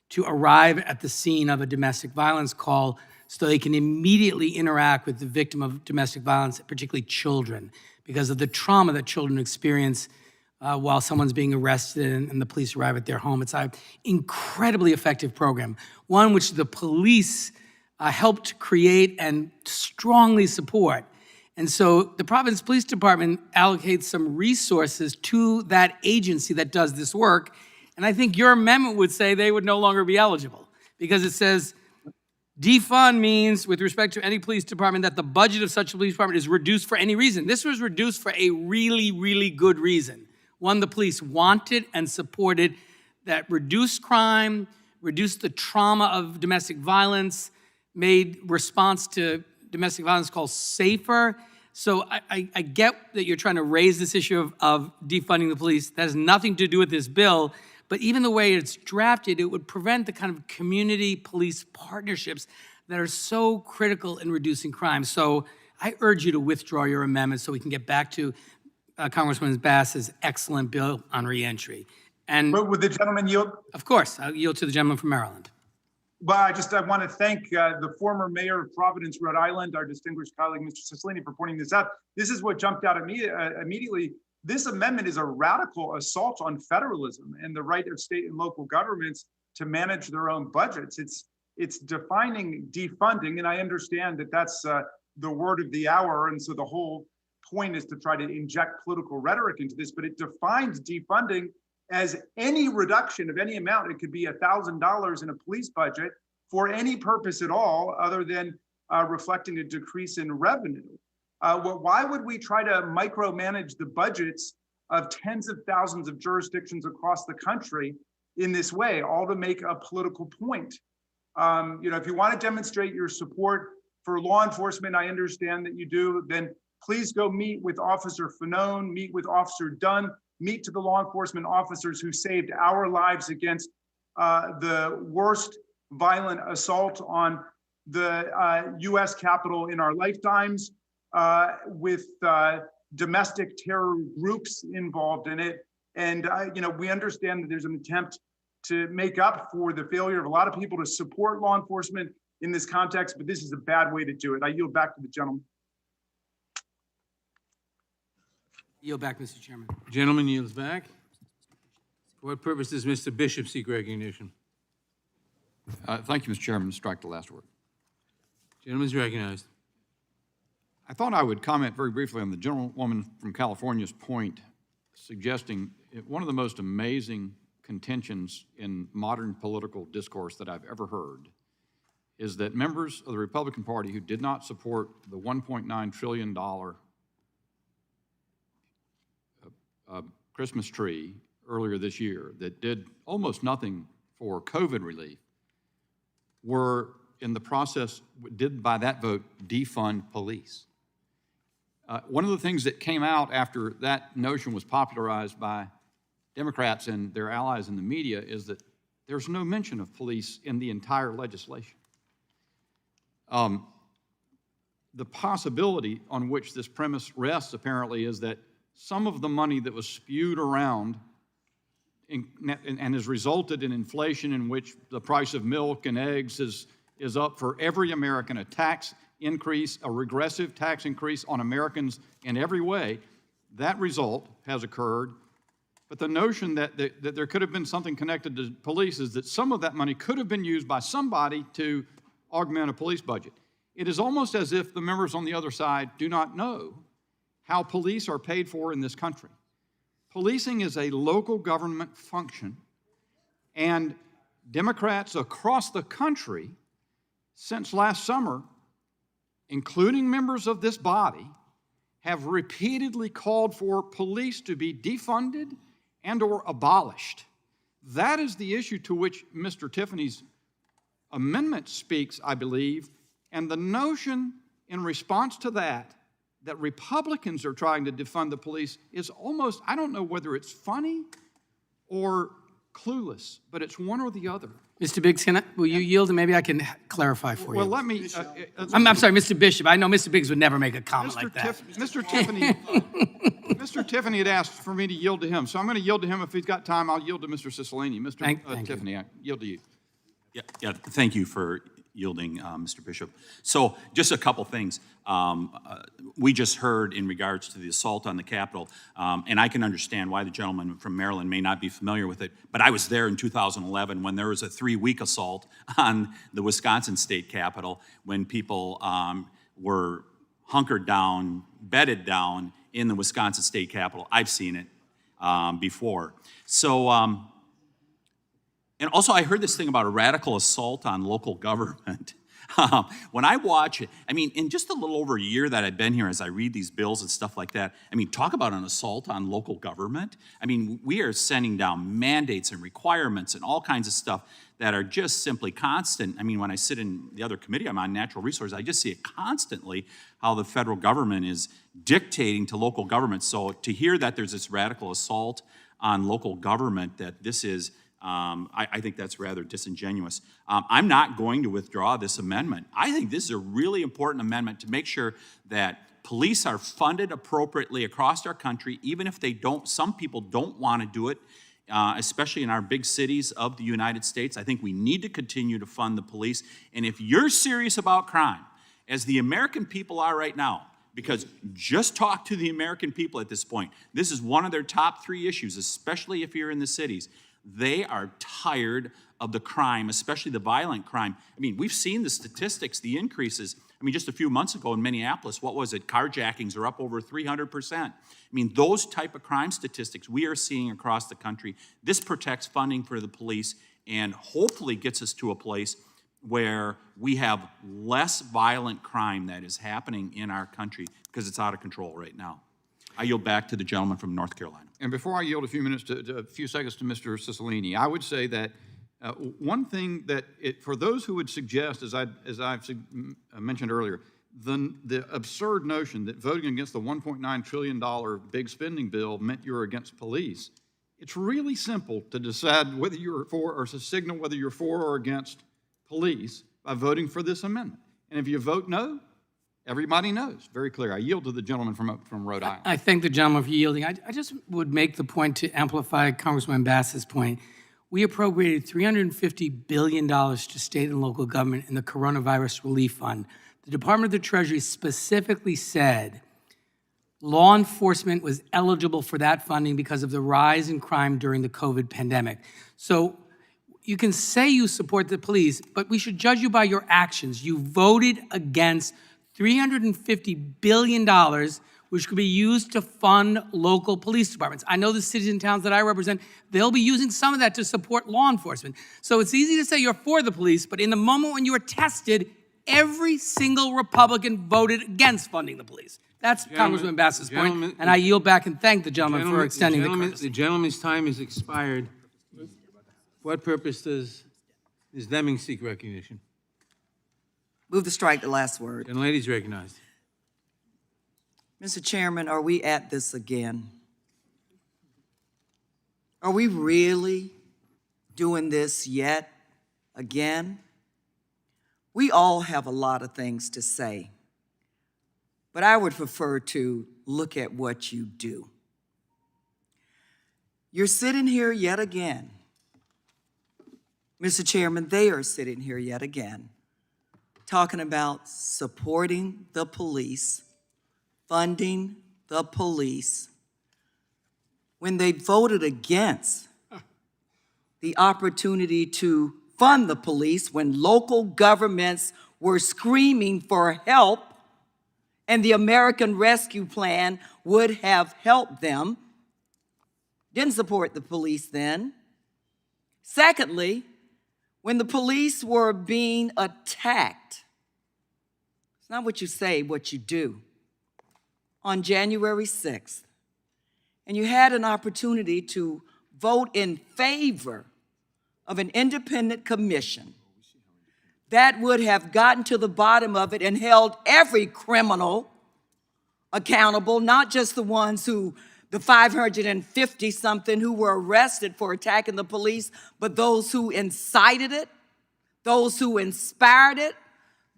to arrive at the scene of a domestic violence call so they can immediately interact with the victim of domestic violence, particularly children, because of the trauma that children experience while someone's being arrested and the police arrive at their home. It's an incredibly effective program, one which the police helped create and strongly support. And so the Providence Police Department allocates some resources to that agency that does this work. And I think your amendment would say they would no longer be eligible, because it says defund means, with respect to any police department, that the budget of such a police department is reduced for any reason. This was reduced for a really, really good reason. One the police wanted and supported, that reduced crime, reduced the trauma of domestic violence, made response to domestic violence calls safer. So I get that you're trying to raise this issue of defunding the police. That has nothing to do with this bill, but even the way it's drafted, it would prevent the kind of community police partnerships that are so critical in reducing crime. So I urge you to withdraw your amendment so we can get back to Congresswoman Bass's excellent bill on reentry. And But would the gentleman yield? of course, I'll yield to the gentleman from Maryland. Well, I want to thank the former mayor of Providence, Rhode Island, our distinguished colleague, Mr. Cicilline, for pointing this out. This is what jumped out at me immediately. This amendment is a radical assault on federalism and the right of state and local governments to manage their own budgets. It's defining defunding, and I understand that that's the word of the hour, and so the whole point is to try to inject political rhetoric into this, but it defines defunding as any reduction of any amount. It could be $1,000 in a police budget for any purpose at all other than reflecting a decrease in revenue. Why would we try to micromanage the budgets of tens of thousands of jurisdictions across the country in this way, all to make a political point? If you want to demonstrate your support for law enforcement, I understand that you do, then please go meet with Officer Fanone, meet with Officer Dunn, meet to the law enforcement officers who saved our lives against the worst violent assault on the U.S. Capitol in our lifetimes, with domestic terror groups involved in it. And we understand that there's an attempt to make up for the failure of a lot of people to support law enforcement in this context, but this is a bad way to do it. I yield back to the gentleman. Yield back, Mr. Chairman. Gentleman yields back. For what purpose does Mr. Bishop seek recognition? Thank you, Mr. Chairman. Strike the last word. Gentleman's recognized. I thought I would comment very briefly on the gentlewoman from California's point, suggesting one of the most amazing contentions in modern political discourse that I've ever heard is that members of the Republican Party who did not support the $1.9 trillion Christmas tree earlier this year that did almost nothing for COVID relief were in the process, did by that vote, defund police. One of the things that came out after that notion was popularized by Democrats and their allies in the media is that there's no mention of police in the entire legislation. The possibility on which this premise rests, apparently, is that some of the money that was spewed around and has resulted in inflation in which the price of milk and eggs is up for every American, a tax increase, a regressive tax increase on Americans in every way, that result has occurred. But the notion that there could have been something connected to police is that some of that money could have been used by somebody to augment a police budget. It is almost as if the members on the other side do not know how police are paid for in this country. Policing is a local government function, and Democrats across the country since last summer, including members of this body, have repeatedly called for police to be defunded and or abolished. That is the issue to which Mr. Tiffany's amendment speaks, I believe, and the notion in response to that Republicans are trying to defund the police is almost, I don't know whether it's funny or clueless, but it's one or the other. Mr. Biggs, will you yield, and maybe I can clarify for you? Well, let me... I'm sorry, Mr. Bishop. I know Mr. Biggs would never make a comment like that. Mr. Tiffany had asked for me to yield to him, so I'm going to yield to him. If he's got time, I'll yield to Mr. Cicilline. Mr. Tiffany, I yield to you. Yeah, thank you for yielding, Mr. Bishop. So just a couple things. We just heard in regards to the assault on the Capitol, and I can understand why the gentleman from Maryland may not be familiar with it, but I was there in 2011 when there was a 3-week assault on the Wisconsin State Capitol when people were hunkered down, bedded down in the Wisconsin State Capitol. I've seen it before. So, and also I heard this thing about a radical assault on local government. When I watch it, I mean, in just a little over a year that I've been here, as I read these bills and stuff like that, I mean, talk about an assault on local government. I mean, we are sending down mandates and requirements and all kinds of stuff that are just simply constant. I mean, when I sit in the other committee, I'm on natural resources, I just see it constantly how the federal government is dictating to local government. So to hear that there's this radical assault on local government, that this is I think that's rather disingenuous. I'm not going to withdraw this amendment. I think this is a really important amendment to make sure that police are funded appropriately across our country, even if they don't, some people don't want to do it, especially in our big cities of the United States. I think we need to continue to fund the police. And if you're serious about crime, as the American people are right now, because just talk to the American people at this point, this is one of their top 3 issues, especially if you're in the cities. They are tired of the crime, especially the violent crime. I mean, we've seen the statistics, the increases. I mean, just a few months ago in Minneapolis, what was it? Carjackings are up over 300%. I mean, those type of crime statistics we are seeing across the country. This protects funding for the police and hopefully gets us to a place where we have less violent crime that is happening in our country because it's out of control right now. I yield back to the gentleman from North Carolina. And before I yield a few seconds to Mr. Cicilline, I would say that one thing that, for those who would suggest, as I've mentioned earlier, the absurd notion that voting against the $1.9 trillion big spending bill meant you're against police, it's really simple to decide whether you're for, or to signal whether you're for or against police by voting for this amendment. And if you vote no, everybody knows, very clear. I yield to the gentleman from Rhode Island. I thank the gentleman for yielding. I just would make the point to amplify Congressman Bass's point. We appropriated $350 billion to state and local government in the Coronavirus Relief Fund. The Department of the Treasury specifically said law enforcement was eligible for that funding because of the rise in crime during the COVID pandemic. So you can say you support the police, but we should judge you by your actions. You voted against $350 billion, which could be used to fund local police departments. I know the cities and towns that I represent, they'll be using some of that to support law enforcement. So it's easy to say you're for the police, but in the moment when you were tested, every single Republican voted against funding the police. That's Congressman Bass's point, and I yield back and thank the gentleman for extending the courtesy. The gentleman's time is expired. For what purpose does Ms. Deming seek recognition? Move to strike the last word. And ladies recognized. Mr. Chairman, are we at this again? Are we really doing this yet again? We all have a lot of things to say, but I would prefer to look at what you do. You're sitting here yet again. Mr. Chairman, they are sitting here yet again, talking about supporting the police, funding the police, when they voted against the opportunity to fund the police when local governments were screaming for help and the American Rescue Plan would have helped them. Didn't support the police then. Secondly, when the police were being attacked, it's not what you say, what you do, on January 6th, and you had an opportunity to vote in favor of an independent commission that would have gotten to the bottom of it and held every criminal accountable, not just the ones who, the 550-something who were arrested for attacking the police, but those who incited it, those who inspired it,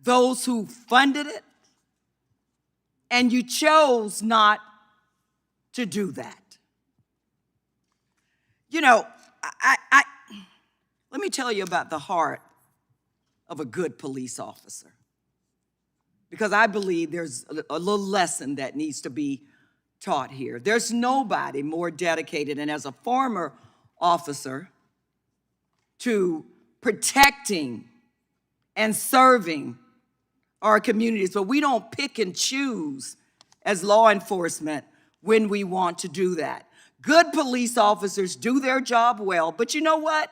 those who funded it. And you chose not to do that. You know, let me tell you about the heart of a good police officer, because I believe there's a little lesson that needs to be taught here. There's nobody more dedicated, and as a former officer, to protecting and serving our communities, but we don't pick and choose as law enforcement when we want to do that. Good police officers do their job well, but you know what?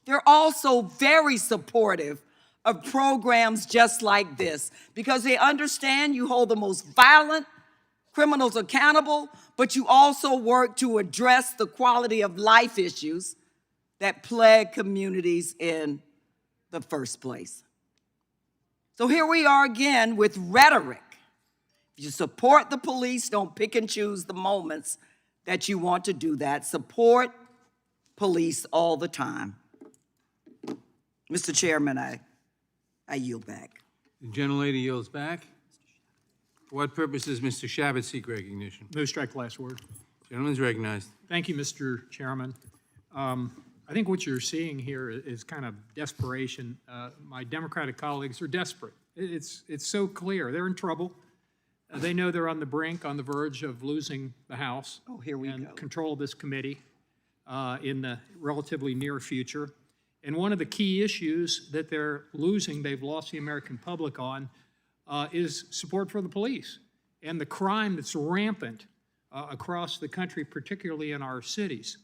They're also very supportive of programs just like this, because they understand you hold the most violent criminals accountable, but you also work to address the quality of life issues that plague communities in the first place. So here we are again with rhetoric. If you support the police, don't pick and choose the moments that you want to do that. Support police all the time. Mr. Chairman, I yield back. The gentlelady yields back. For what purpose does Mr. Shabbat seek recognition? No strike last word. Gentleman's recognized. Thank you, Mr. Chairman. I think what you're seeing here is kind of desperation. My Democratic colleagues are desperate. It's so clear. They're in trouble. They know they're on the brink, on the verge of losing the House. Oh, here we go. Control of this committee in the relatively near future. And one of the key issues that they're losing, they've lost the American public on, is support for the police and the crime that's rampant across the country, particularly in our cities.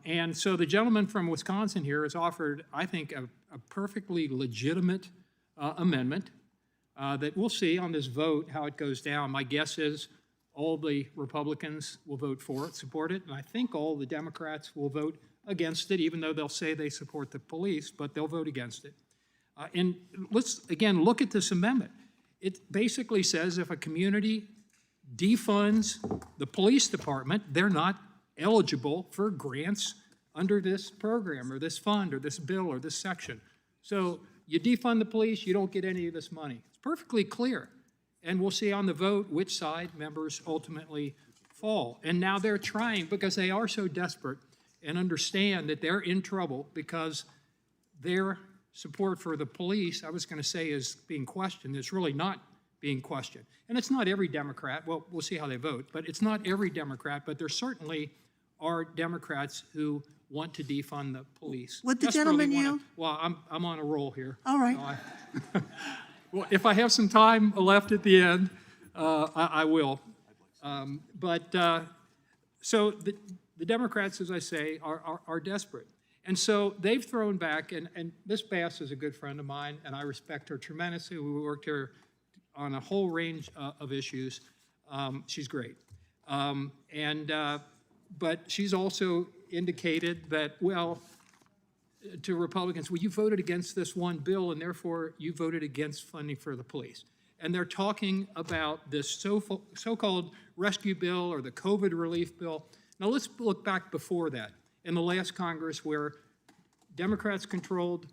And so the gentleman from Wisconsin here has offered, I think, a perfectly legitimate amendment that we'll see on this vote how it goes down. My guess is all the Republicans will vote for it, support it, and I think all the Democrats will vote against it, even though they'll say they support the police, but they'll vote against it. And let's, again, look at this amendment. It basically says if a community defunds the police department, they're not eligible for grants under this program or this fund or this bill or this section. So you defund the police, you don't get any of this money. It's perfectly clear. And we'll see on the vote which side members ultimately fall. And now they're trying, because they are so desperate and understand that they're in trouble because their support for the police, I was going to say, is being questioned. It's really not being questioned. And it's not every Democrat. Well, we'll see how they vote. But it's not every Democrat, but there certainly are Democrats who want to defund the police. Would the gentleman yield? Well, I'm on a roll here. All right. So well, if I have some time left at the end, I will. So the Democrats, as I say, are desperate. And so they've thrown back, and Ms. Bass is a good friend of mine, and I respect her tremendously. We worked here on a whole range of issues. She's great. But she's also indicated that, well, to Republicans, well, you voted against this one bill, and therefore you voted against funding for the police. And they're talking about this so-called rescue bill or the COVID relief bill. Now let's look back before that. In the last Congress, where Democrats controlled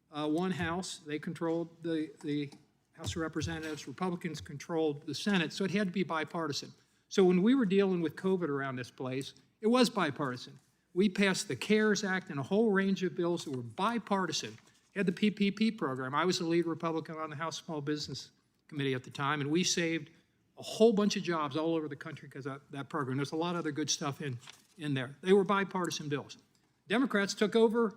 one house, they controlled the House of Representatives, Republicans controlled the Senate, so it had to be bipartisan. So when we were dealing with COVID around this place, it was bipartisan. We passed the CARES Act and a whole range of bills that were bipartisan. We had the PPP program. I was the lead Republican on the House Small Business Committee at the time, and we saved a whole bunch of jobs all over the country because of that program. There's a lot of other good stuff in there. They were bipartisan bills. Democrats took over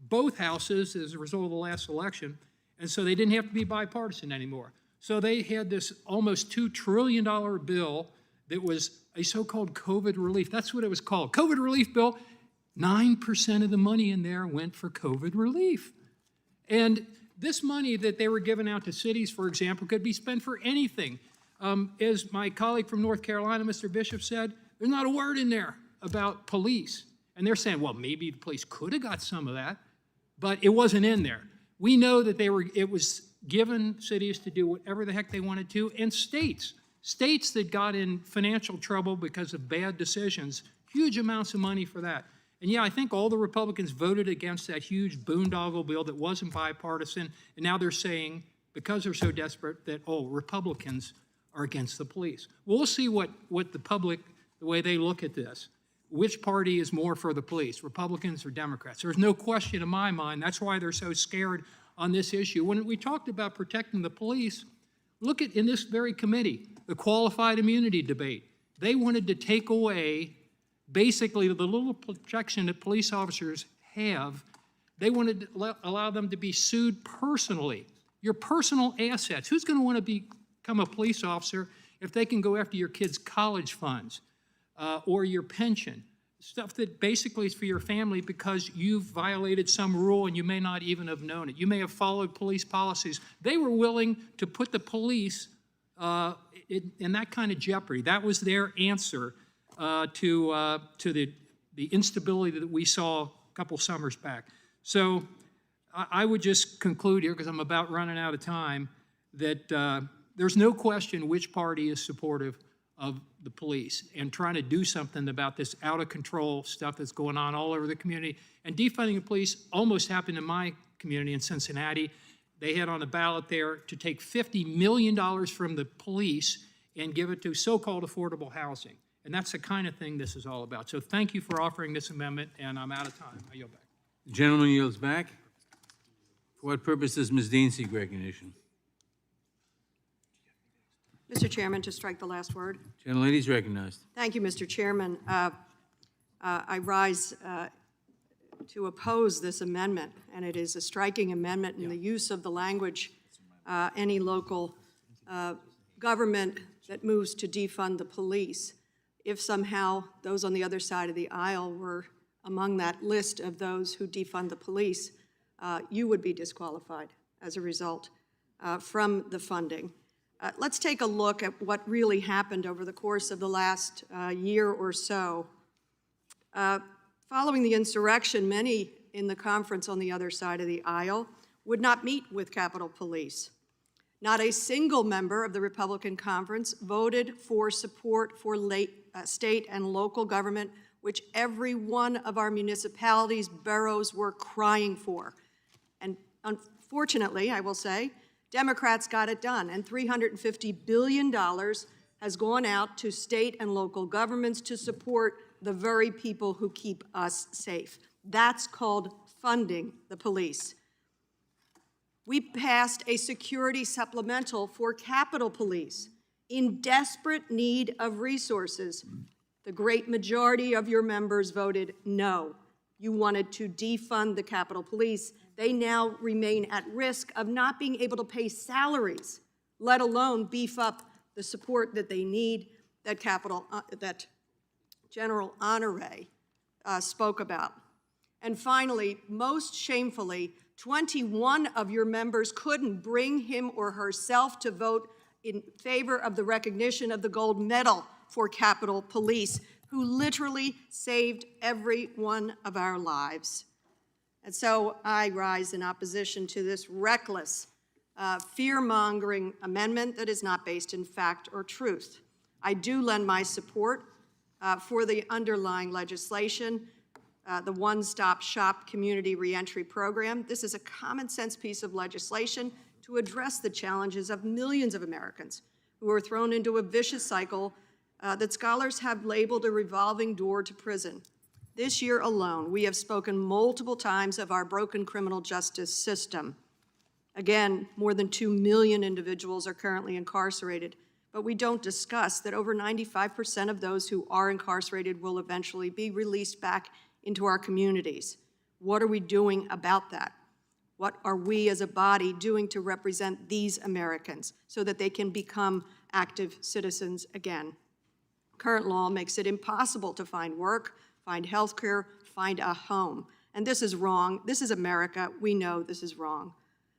both houses as a result of the last election, and so they didn't have to be bipartisan anymore. So they had this almost $2 trillion bill that was a so-called COVID relief. That's what it was called. COVID relief bill. 9% of the money in there went for COVID relief. And this money that they were giving out to cities, for example, could be spent for anything. As my colleague from North Carolina, Mr. Bishop, said, there's not a word in there about police. And they're saying, well, maybe the police could have got some of that, but it wasn't in there. We know that it was given cities to do whatever the heck they wanted to, and states that got in financial trouble because of bad decisions, huge amounts of money for that. And yeah, I think all the Republicans voted against that huge boondoggle bill that wasn't bipartisan, and now they're saying, because they're so desperate, that, oh, Republicans are against the police. Well, we'll see what the public, the way they look at this. Which party is more for the police, Republicans or Democrats? There's no question in my mind. That's why they're so scared on this issue. When we talked about protecting the police, look at, in this very committee, the qualified immunity debate. They wanted to take away basically the little protection that police officers have. They wanted to allow them to be sued personally. Your personal assets. Who's going to want to become a police officer if they can go after your kids' college funds or your pension? Stuff that basically is for your family because you've violated some rule and you may not even have known it. You may have followed police policies. They were willing to put the police in that kind of jeopardy. That was their answer to the instability that we saw a couple summers back. So I would just conclude here, because I'm about running out of time, that there's no question which party is supportive of the police and trying to do something about this out-of-control stuff that's going on all over the community. And defunding the police almost happened in my community in Cincinnati. They had on the ballot there to take $50 million from the police and give it to so-called affordable housing. And that's the kind of thing this is all about. So thank you for offering this amendment, and I'm out of time. I yield back. The gentleman yields back. For what purpose does Ms. Dean seek recognition? Mr. Chairman, to strike the last word. Gentlelady is recognized. Thank you, Mr. Chairman. I rise to oppose this amendment, and it is a striking amendment in the use of the language, any local government that moves to defund the police. If somehow those on the other side of the aisle were among that list of those who defund the police, you would be disqualified as a result from the funding. Let's take a look at what really happened over the course of the last year or so. Following the insurrection, many in the conference on the other side of the aisle would not meet with Capitol Police. Not a single member of the Republican conference voted for support for state and local government, which every one of our municipalities, boroughs were crying for. And unfortunately, I will say, Democrats got it done, and $350 billion has gone out to state and local governments to support the very people who keep us safe. That's called funding the police. We passed a security supplemental for Capitol Police in desperate need of resources. The great majority of your members voted no. You wanted to defund the Capitol Police. They now remain at risk of not being able to pay salaries, let alone beef up the support that they need that that General Honore spoke about. And finally, most shamefully, 21 of your members couldn't bring him or herself to vote in favor of the recognition of the gold medal for Capitol Police, who literally saved every one of our lives. And so I rise in opposition to this reckless, fear-mongering amendment that is not based in fact or truth. I do lend my support for the underlying legislation, the One-Stop Shop Community Reentry Program. This is a common-sense piece of legislation to address the challenges of millions of Americans who are thrown into a vicious cycle that scholars have labeled a revolving door to prison. This year alone, we have spoken multiple times of our broken criminal justice system. Again, more than 2 million individuals are currently incarcerated, but we don't discuss that over 95% of those who are incarcerated will eventually be released back into our communities. What are we doing about that? What are we as a body doing to represent these Americans so that they can become active citizens again? Current law makes it impossible to find work, find health care, find a home. And this is wrong. This is America. We know this is wrong.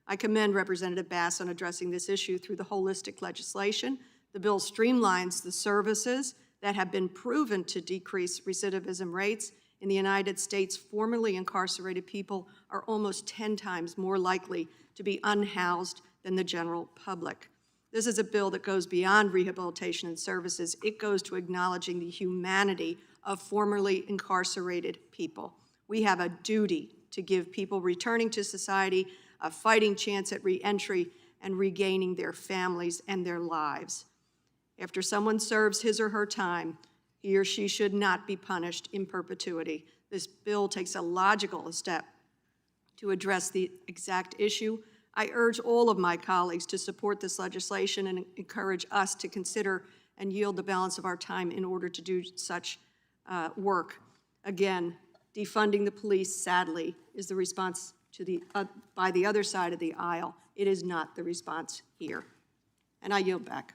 I commend Representative Bass on addressing this issue through the holistic legislation The bill streamlines the services that have been proven to decrease recidivism rates. In the United States, formerly incarcerated people are almost 10 times more likely to be unhoused than the general public. This is a bill that goes beyond rehabilitation and services. It goes to acknowledging the humanity of formerly incarcerated people. We have a duty to give people returning to society a fighting chance at reentry and regaining their families and their lives. After someone serves his or her time, he or she should not be punished in perpetuity. This bill takes a logical step to address the exact issue. I urge all of my colleagues to support this legislation and encourage us to consider and yield the balance of our time in order to do such work. Again, defunding the police, sadly, is the response to by the other side of the aisle. It is not the response here. And I yield back.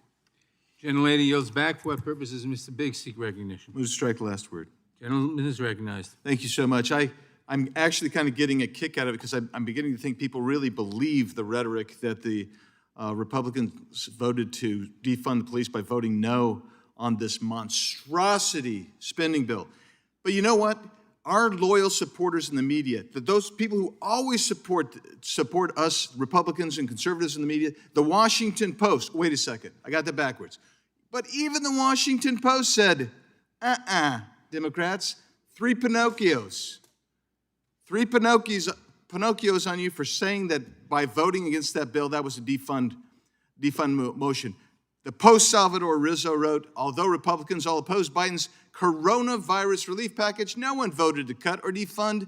Gentlelady yields back. For what purposes Mr. Biggs seek recognition? Move to strike the last word. Gentleman is recognized. Thank you so much. I'm actually kind of getting a kick out of it because I'm beginning to think people really believe the rhetoric that the Republicans voted to defund the police by voting no on this monstrosity spending bill. But you know what? Our loyal supporters in the media, those people who always support us, Republicans and conservatives in the media, the Washington Post, wait a second, I got that backwards. But even the Washington Post said, Democrats, three Pinocchios on you for saying that by voting against that bill, that was a defund motion. The Post Salvador Rizzo wrote, although Republicans all opposed Biden's coronavirus relief package, no one voted to cut or defund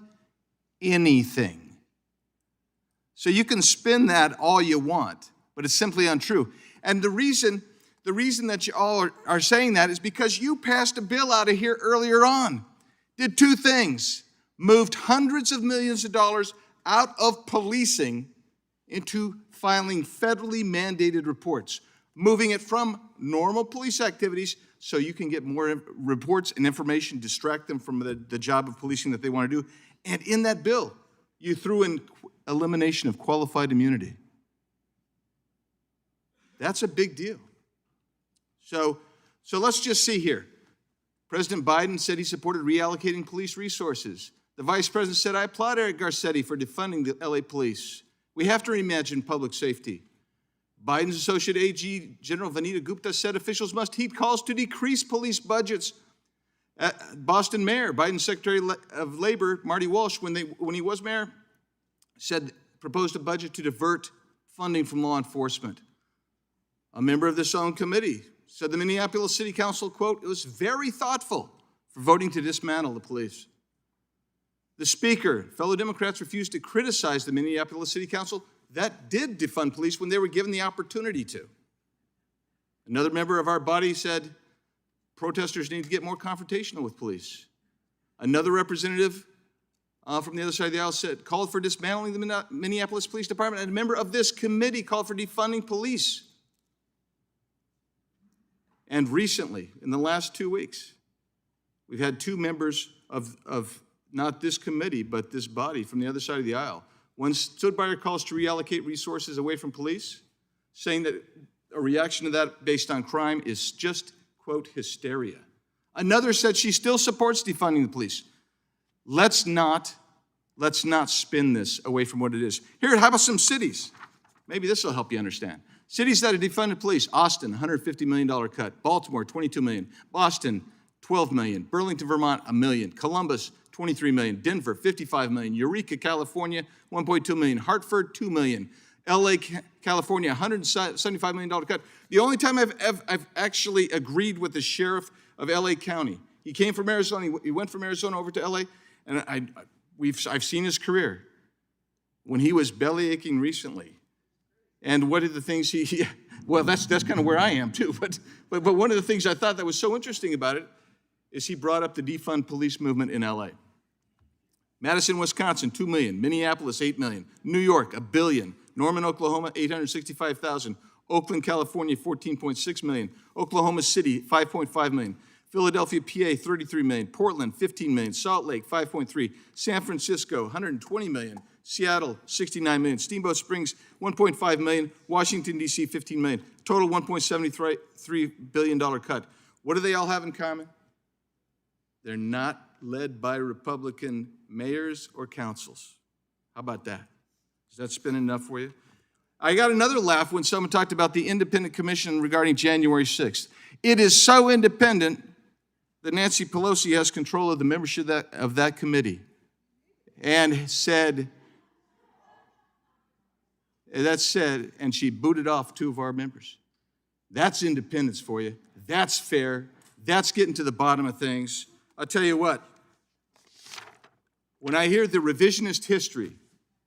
anything. So you can spin that all you want, but it's simply untrue. And the reason that you all are saying that is because you passed a bill out of here earlier on. Did two things. Moved hundreds of millions of dollars out of policing into filing federally mandated reports, moving it from normal police activities so you can get more reports and information, distract them from the job of policing that they want to do. And in that bill, you threw in elimination of qualified immunity. That's a big deal. So let's just see here. President Biden said he supported reallocating police resources. The vice president said, I applaud Eric Garcetti for defunding the LA police. We have to reimagine public safety. Biden's Associate AG General Vanita Gupta said officials must heed calls to decrease police budgets. Boston Mayor, Biden's Secretary of Labor, Marty Walsh, when he was mayor, proposed a budget to divert funding from law enforcement. A member of this own committee said the Minneapolis City Council, quote, it was very thoughtful for voting to dismantle the police. The Speaker, fellow Democrats refused to criticize the Minneapolis City Council that did defund police when they were given the opportunity to. Another member of our body said protesters need to get more confrontational with police. Another representative from the other side of the aisle called for dismantling the Minneapolis Police Department, and a member of this committee called for defunding police. And recently, in the last 2 weeks, we've had two members of not this committee, but this body from the other side of the aisle. One stood by her calls to reallocate resources away from police, saying that a reaction to that based on crime is just, quote, hysteria. Another said she still supports defunding the police. Let's not spin this away from what it is. Here, how about some cities? Maybe this will help you understand. Cities that have defunded police: Austin, $150 million cut. Baltimore, $22 million. Boston, $12 million. Burlington, Vermont, $1 million. Columbus, $23 million. Denver, $55 million. Eureka, California, $1.2 million. Hartford, $2 million. LA, California, $175 million cut. The only time I've actually agreed with the sheriff of LA County. He came from Arizona. He went from Arizona over to LA, and I've seen his career when he was belly aching recently. And what are the things well, that's kind of where I am too. But one of the things I thought that was so interesting about it is he brought up the defund police movement in LA. Madison, Wisconsin, $2 million. Minneapolis, $8 million. New York, $1 billion. Norman, Oklahoma, $865,000. Oakland, California, $14.6 million. Oklahoma City, $5.5 million. Philadelphia, PA, $33 million. Portland, $15 million. Salt Lake, $5.3 million. San Francisco, $120 million. Seattle, $69 million. Steamboat Springs, $1.5 million. Washington, D.C., $15 million. Total $1.73 billion cut. What do they all have in common? They're not led by Republican mayors or councils. How about that? Does that spin enough for you? I got another laugh when someone talked about the independent commission regarding January 6th. It is so independent that Nancy Pelosi has control of the membership of that committee and said, and she booted off 2 of our members. That's independence for you. That's fair. That's getting to the bottom of things. I'll tell you what, when I hear the revisionist history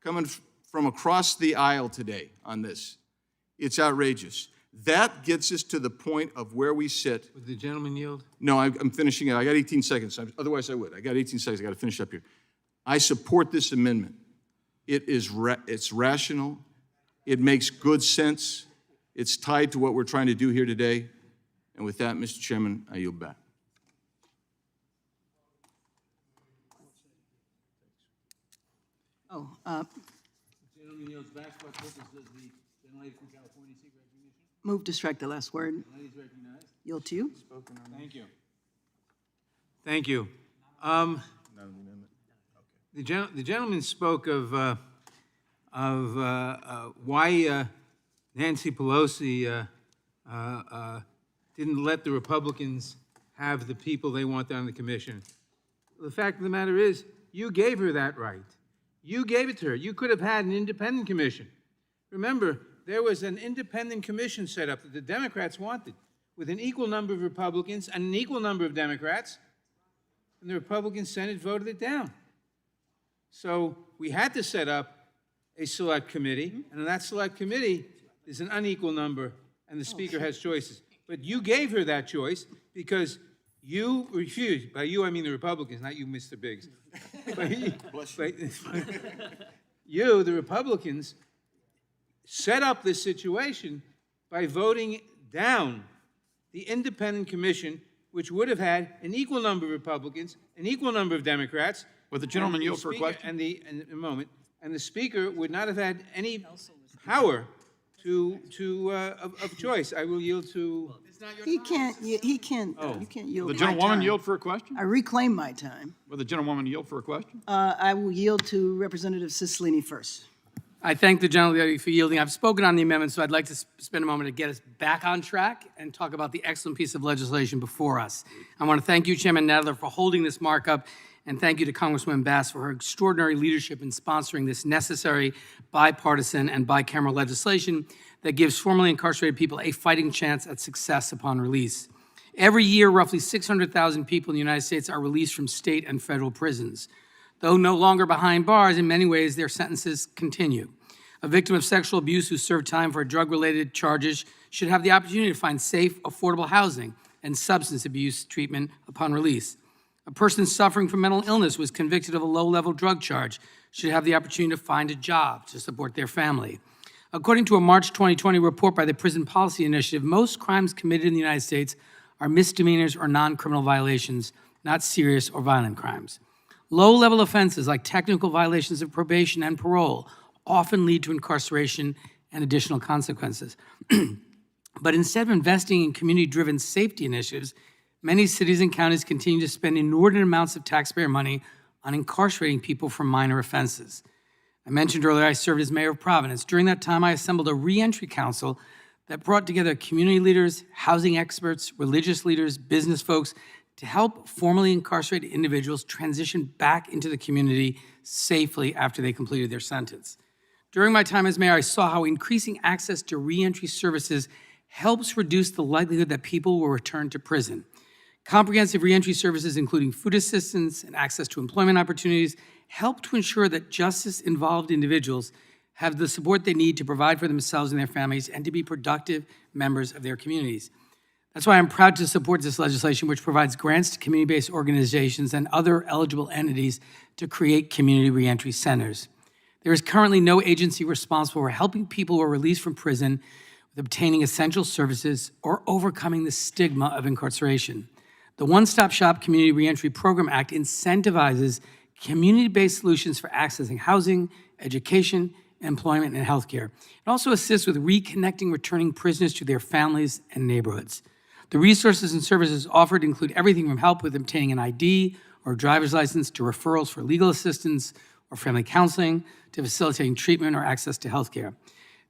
coming from across the aisle today on this, it's outrageous. That gets us to the point of where we sit. Would the gentleman yield? No, I'm finishing it. I got 18 seconds. Otherwise, I would. I got 18 seconds. I got to finish up here. I support this amendment. It's rational. It makes good sense. It's tied to what we're trying to do here today. And with that, Mr. Chairman, I yield back. Gentleman yields back. For what purpose does the gentlelady from California seek recognition? Move to strike the last word. Ladies recognized. Yield to you. Thank you. Thank you. The gentleman spoke of why Nancy Pelosi didn't let the Republicans have the people they want on the commission. The fact of the matter is, you gave her that right. You gave it to her. You could have had an independent commission. Remember, there was an independent commission set up that the Democrats wanted, with an equal number of Republicans and an equal number of Democrats, and the Republican Senate voted it down. So we had to set up a select committee, and in that select committee is an unequal number, and the Speaker has choices. But you gave her that choice because you refused. By you, I mean the Republicans, not you, Mr. Biggs. You, the Republicans, set up this situation by voting down the independent commission, which would have had an equal number of Republicans, an equal number of Democrats. Would the gentleman yield for a question? And the Speaker would not have had any power of choice. I will yield to. He can't, you can't yield. The gentlewoman yield for a question? I reclaim my time. Will the gentlewoman yield for a question? I will yield to Representative Cicilline first. I thank the gentlelady for yielding. I've spoken on the amendment, so I'd like to spend a moment to get us back on track and talk about the excellent piece of legislation before us. I want to thank you, Chairman Nadler, for holding this markup, and thank you to Congresswoman Bass for her extraordinary leadership in sponsoring this necessary bipartisan and bicameral legislation that gives formerly incarcerated people a fighting chance at success upon release. Every year, roughly 600,000 people in the United States are released from state and federal prisons. Though no longer behind bars, in many ways, their sentences continue. A victim of sexual abuse who served time for drug-related charges should have the opportunity to find safe, affordable housing and substance abuse treatment upon release. A person suffering from mental illness who was convicted of a low-level drug charge should have the opportunity to find a job to support their family. According to a March 2020 report by the Prison Policy Initiative, most crimes committed in the United States are misdemeanors or non-criminal violations, not serious or violent crimes. Low-level offenses like technical violations of probation and parole often lead to incarceration and additional consequences. But instead of investing in community-driven safety initiatives, many cities and counties continue to spend inordinate amounts of taxpayer money on incarcerating people for minor offenses. I mentioned earlier I served as mayor of Providence. During that time, I assembled a reentry council that brought together community leaders, housing experts, religious leaders, business folks to help formerly incarcerated individuals transition back into the community safely after they completed their sentence. During my time as mayor, I saw how increasing access to reentry services helps reduce the likelihood that people will return to prison. Comprehensive reentry services, including food assistance and access to employment opportunities, help to ensure that justice-involved individuals have the support they need to provide for themselves and their families and to be productive members of their communities. That's why I'm proud to support this legislation, which provides grants to community-based organizations and other eligible entities to create community reentry centers. There is currently no agency responsible for helping people who are released from prison with obtaining essential services or overcoming the stigma of incarceration. The One Stop Shop Community Reentry Program Act incentivizes community-based solutions for accessing housing, education, employment, and healthcare. It also assists with reconnecting returning prisoners to their families and neighborhoods. The resources and services offered include everything from help with obtaining an ID or driver's license to referrals for legal assistance or family counseling to facilitating treatment or access to healthcare.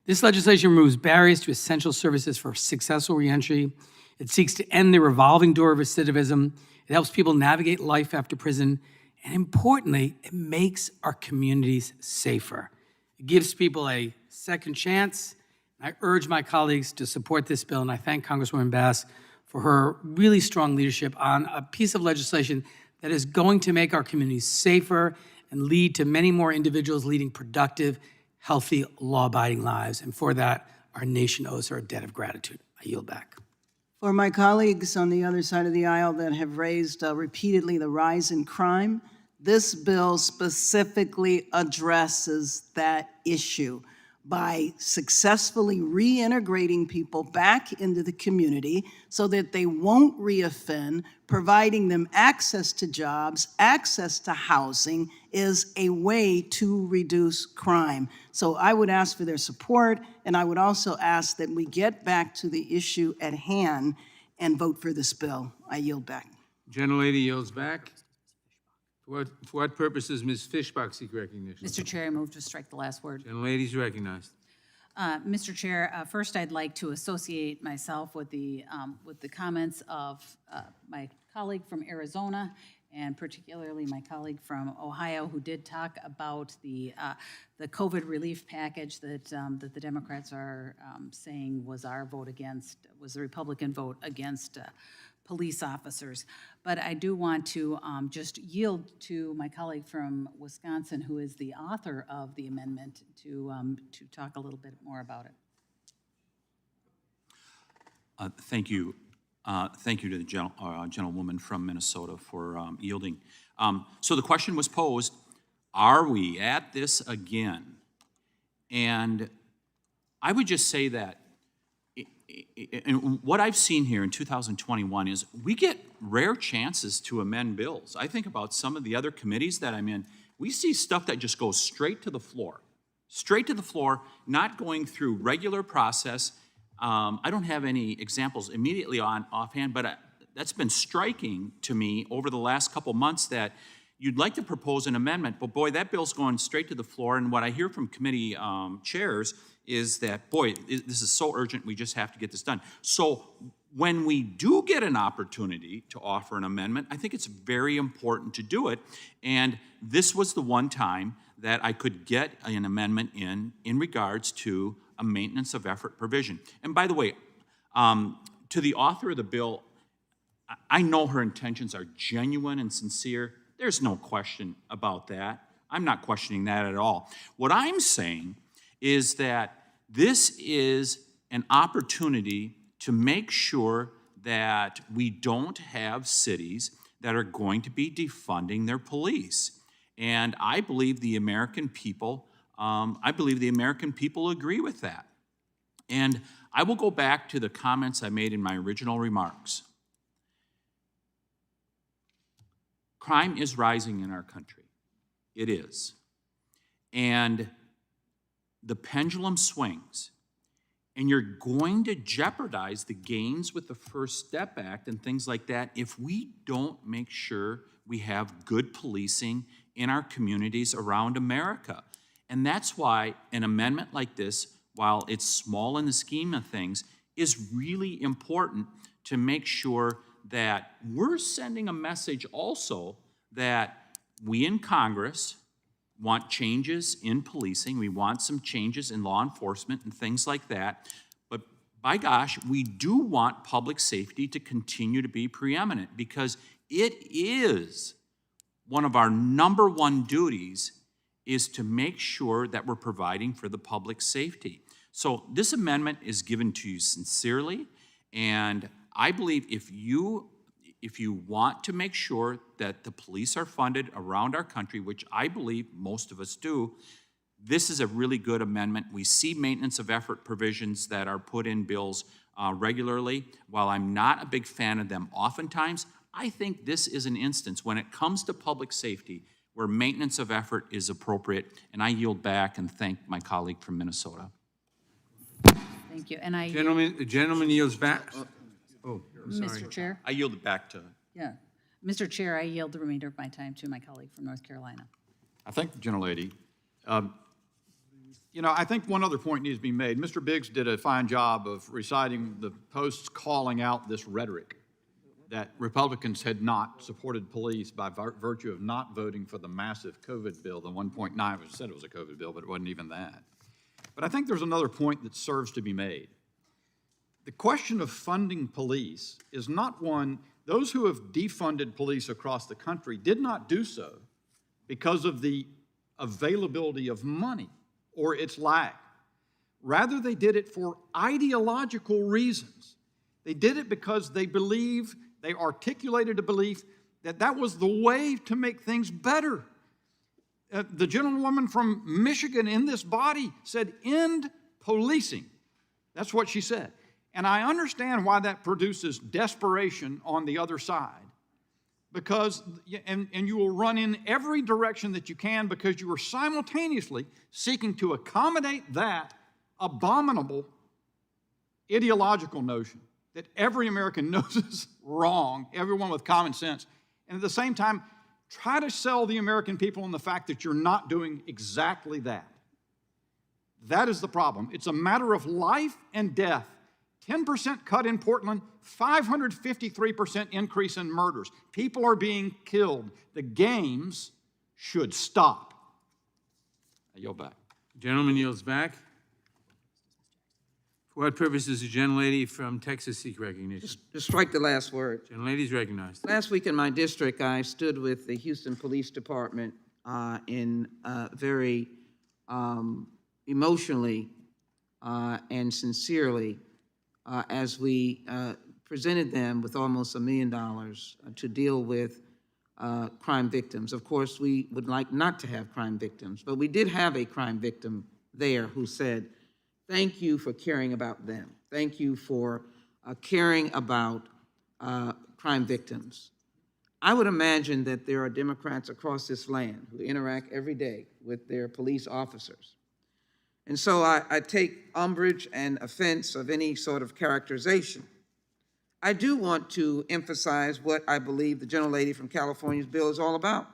This legislation removes barriers to essential services for successful reentry. It seeks to end the revolving door of recidivism. It helps people navigate life after prison. And importantly, it makes our communities safer. It gives people a second chance. I urge my colleagues to support this bill, and I thank Congresswoman Bass for her really strong leadership on a piece of legislation that is going to make our communities safer and lead to many more individuals leading productive, healthy, law-abiding lives. And for that, our nation owes her a debt of gratitude. I yield back. For my colleagues on the other side of the aisle that have raised repeatedly the rise in crime, this bill specifically addresses that issue by successfully reintegrating people back into the community so that they won't reoffend. Providing them access to jobs, access to housing is a way to reduce crime. So I would ask for their support, and I would also ask that we get back to the issue at hand and vote for this bill. I yield back. Gentlelady yields back. For what purposes Ms. Fishbach seek recognition? Mr. Chair, I move to strike the last word. Gentlelady is recognized. Mr. Chair, first I'd like to associate myself with the comments of my colleague from Arizona, and particularly my colleague from Ohio, who did talk about the COVID relief package that the Democrats are saying was our vote against, was the Republican vote against police officers. But I do want to just yield to my colleague from Wisconsin, who is the author of the amendment, to talk a little bit more about it. Thank you. Thank you to the gentlewoman from Minnesota for yielding. So the question was posed, are we at this again? And I would just say that and what I've seen here in 2021 is we get rare chances to amend bills. I think about some of the other committees that I'm in. We see stuff that just goes straight to the floor, not going through regular process. I don't have any examples immediately offhand, but that's been striking to me over the last couple months that you'd like to propose an amendment, but boy, that bill's going straight to the floor. And what I hear from committee chairs is that, boy, this is so urgent, we just have to get this done. So when we do get an opportunity to offer an amendment, I think it's very important to do it. And this was the one time that I could get an amendment in regards to a maintenance of effort provision. And by the way, to the author of the bill, I know her intentions are genuine and sincere. There's no question about that. I'm not questioning that at all. What I'm saying is that this is an opportunity to make sure that we don't have cities that are going to be defunding their police. And I believe the American people, agree with that. And I will go back to the comments I made in my original remarks. Crime is rising in our country. It is. And the pendulum swings, and you're going to jeopardize the gains with the First Step Act and things like that if we don't make sure we have good policing in our communities around America. And that's why an amendment like this, while it's small in the scheme of things, is really important to make sure that we're sending a message also that we in Congress want changes in policing, we want some changes in law enforcement and things like that, but by gosh, we do want public safety to continue to be preeminent because it is one of our number one duties is to make sure that we're providing for the public safety. So this amendment is given to you sincerely, and I believe if you want to make sure that the police are funded around our country, which I believe most of us do, this is a really good amendment. We see maintenance of effort provisions that are put in bills regularly. While I'm not a big fan of them oftentimes, I think this is an instance when it comes to public safety where maintenance of effort is appropriate. And I yield back and thank my colleague from Minnesota. Thank you. And The gentleman yields back. Oh, I'm sorry. Mr. Chair? I yield it back to. Yeah. Mr. Chair, I yield the remainder of my time to my colleague from North Carolina. I thank the gentlelady. You know, I think one other point needs to be made. Mr. Biggs did a fine job of reciting the Post's calling out this rhetoric that Republicans had not supported police by virtue of not voting for the massive COVID bill, the 1.9, which said it was a COVID bill, but it wasn't even that. But I think there's another point that serves to be made. The question of funding police is not one, those who have defunded police across the country did not do so because of the availability of money or its lack. Rather, they did it for ideological reasons. They did it because they articulated a belief that that was the way to make things better. The gentlewoman from Michigan in this body said, end policing. That's what she said. And I understand why that produces desperation on the other side. Because, and you will run in every direction that you can because you are simultaneously seeking to accommodate that abominable ideological notion that every American knows is wrong, everyone with common sense, and at the same time, try to sell the American people on the fact that you're not doing exactly that. That is the problem. It's a matter of life and death. 10% cut in Portland, 553% increase in murders. People are being killed. The games should stop. I yield back. Gentleman yields back. For what purpose does the gentlelady from Texas seek recognition? Just strike the last word. Gentlelady's recognized. Last week in my district, I stood with the Houston Police Department in very emotionally and sincerely as we presented them with almost $1 million to deal with crime victims. Of course, we would like not to have crime victims, but we did have a crime victim there who said, thank you for caring about them. Thank you for caring about crime victims. I would imagine that there are Democrats across this land who interact every day with their police officers. And so I take umbrage and offense of any sort of characterization. I do want to emphasize what I believe the gentlelady from California's bill is all about.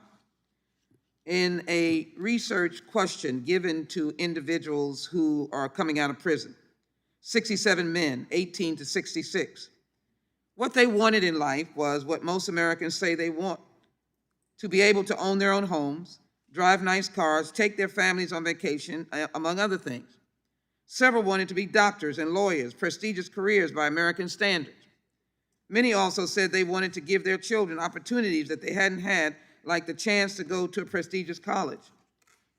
In a research question given to individuals who are coming out of prison, 67 men, 18 to 66, what they wanted in life was what most Americans say they want: to be able to own their own homes, drive nice cars, take their families on vacation, among other things. Several wanted to be doctors and lawyers, prestigious careers by American standards. Many also said they wanted to give their children opportunities that they hadn't had, like the chance to go to a prestigious college.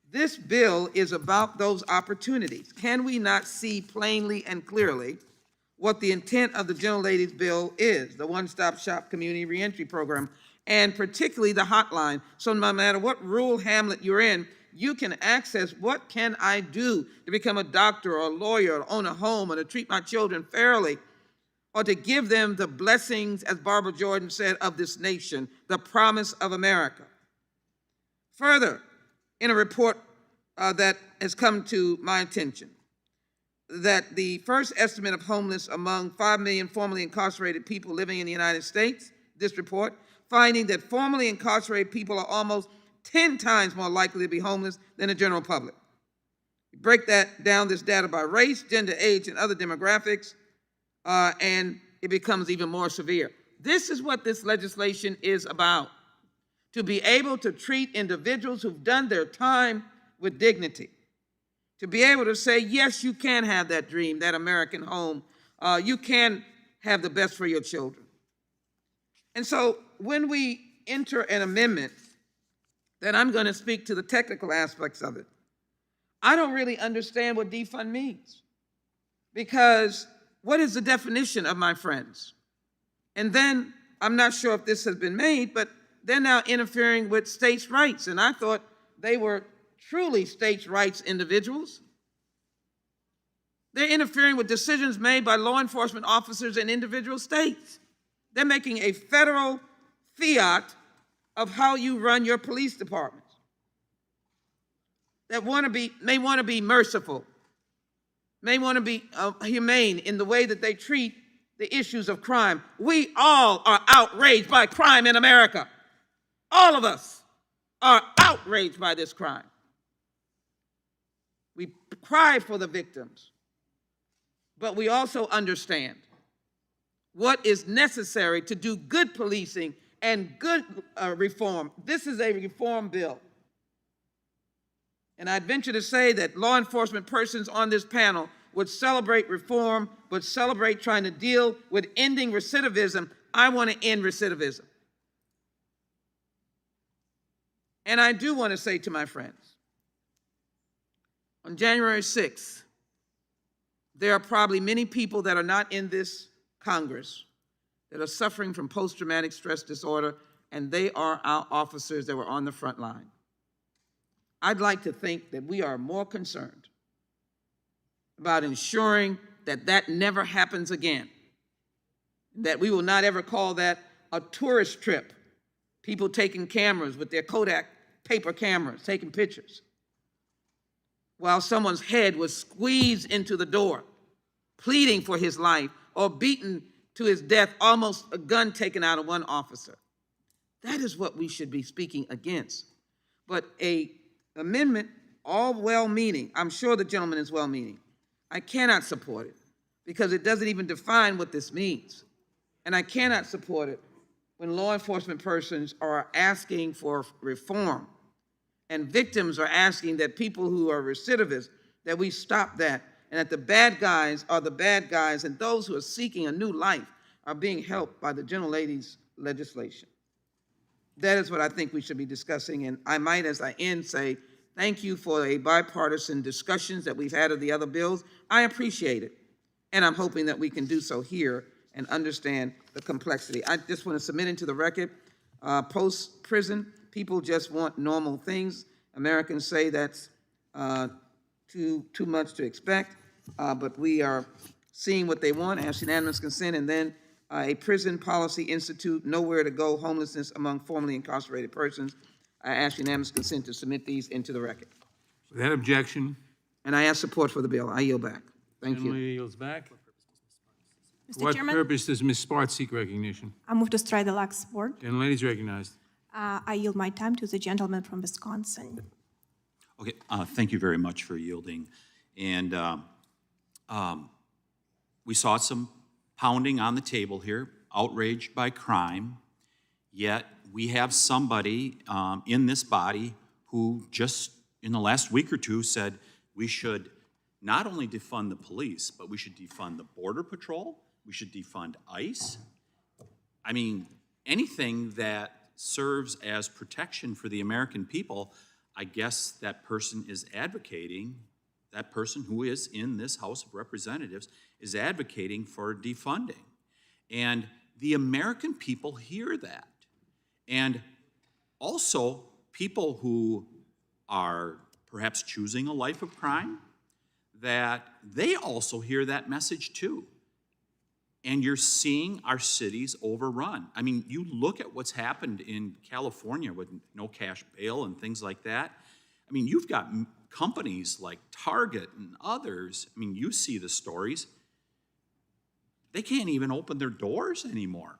This bill is about those opportunities. Can we not see plainly and clearly what the intent of the gentlelady's bill is, the one-stop shop community reentry program, and particularly the hotline, so no matter what rural hamlet you're in, you can access what can I do to become a doctor or a lawyer or own a home or to treat my children fairly or to give them the blessings, as Barbara Jordan said, of this nation, the promise of America. Further, in a report that has come to my attention, that the first estimate of homeless among 5 million formerly incarcerated people living in the United States, this report, finding that formerly incarcerated people are almost 10 times more likely to be homeless than the general public. You break that down, this data by race, gender, age, and other demographics, and it becomes even more severe. This is what this legislation is about: to be able to treat individuals who've done their time with dignity, to be able to say, yes, you can have that dream, that American home, you can have the best for your children. And so when we enter an amendment, then I'm going to speak to the technical aspects of it. I don't really understand what defund means, because what is the definition of my friends? And then I'm not sure if this has been made, but they're now interfering with states' rights, and I thought they were truly states' rights individuals. They're interfering with decisions made by law enforcement officers in individual states. They're making a federal fiat of how you run your police departments. that may want to be merciful, may want to be humane in the way that they treat the issues of crime. We all are outraged by crime in America. All of us are outraged by this crime. We cry for the victims, but we also understand what is necessary to do good policing and good reform. This is a reform bill. And I'd venture to say that law enforcement persons on this panel would celebrate reform, would celebrate trying to deal with ending recidivism. I want to end recidivism. And I do want to say to my friends, on January 6th, there are probably many people that are not in this Congress that are suffering from post-traumatic stress disorder, and they are our officers that were on the front line. I'd like to think that we are more concerned about ensuring that that never happens again, that we will not ever call that a tourist trip, people taking cameras with their Kodak paper cameras, taking pictures, while someone's head was squeezed into the door, pleading for his life, or beaten to his death, almost a gun taken out of one officer. That is what we should be speaking against. But an amendment, all well-meaning, I'm sure the gentleman is well-meaning, I cannot support it because it doesn't even define what this means. And I cannot support it when law enforcement persons are asking for reform and victims are asking that people who are recidivists, that we stop that, and that the bad guys are the bad guys, and those who are seeking a new life are being helped by the gentlelady's legislation. That is what I think we should be discussing, and I might, as I end, say thank you for a bipartisan discussions that we've had of the other bills. I appreciate it, and I'm hoping that we can do so here and understand the complexity. I just want to submit into the record, post-prison, people just want normal things. Americans say that's too much to expect, but we are seeing what they want, ask unanimous consent, and then a prison policy institute, nowhere to go, homelessness among formerly incarcerated persons. I ask unanimous consent to submit these into the record. Without objection. And I ask support for the bill. I yield back. Thank you. Gentleman yields back. Mr. What Chairman? purpose does Ms. Sparks seek recognition? I move to strike the last word. Gentlelady is recognized. I yield my time to the gentleman from Wisconsin. Okay, thank you very much for yielding. And we saw some pounding on the table here, outraged by crime, yet we have somebody in this body who just in the last week or two said we should not only defund the police, but we should defund the Border Patrol, we should defund ICE. I mean, anything that serves as protection for the American people, I guess that person is advocating, that person who is in this House of Representatives is advocating for defunding. And the American people hear that. And also, people who are perhaps choosing a life of crime, that they also hear that message too. And you're seeing our cities overrun. I mean, you look at what's happened in California with no cash bail and things like that. I mean, you've got companies like Target and others. I mean, you see the stories. They can't even open their doors anymore.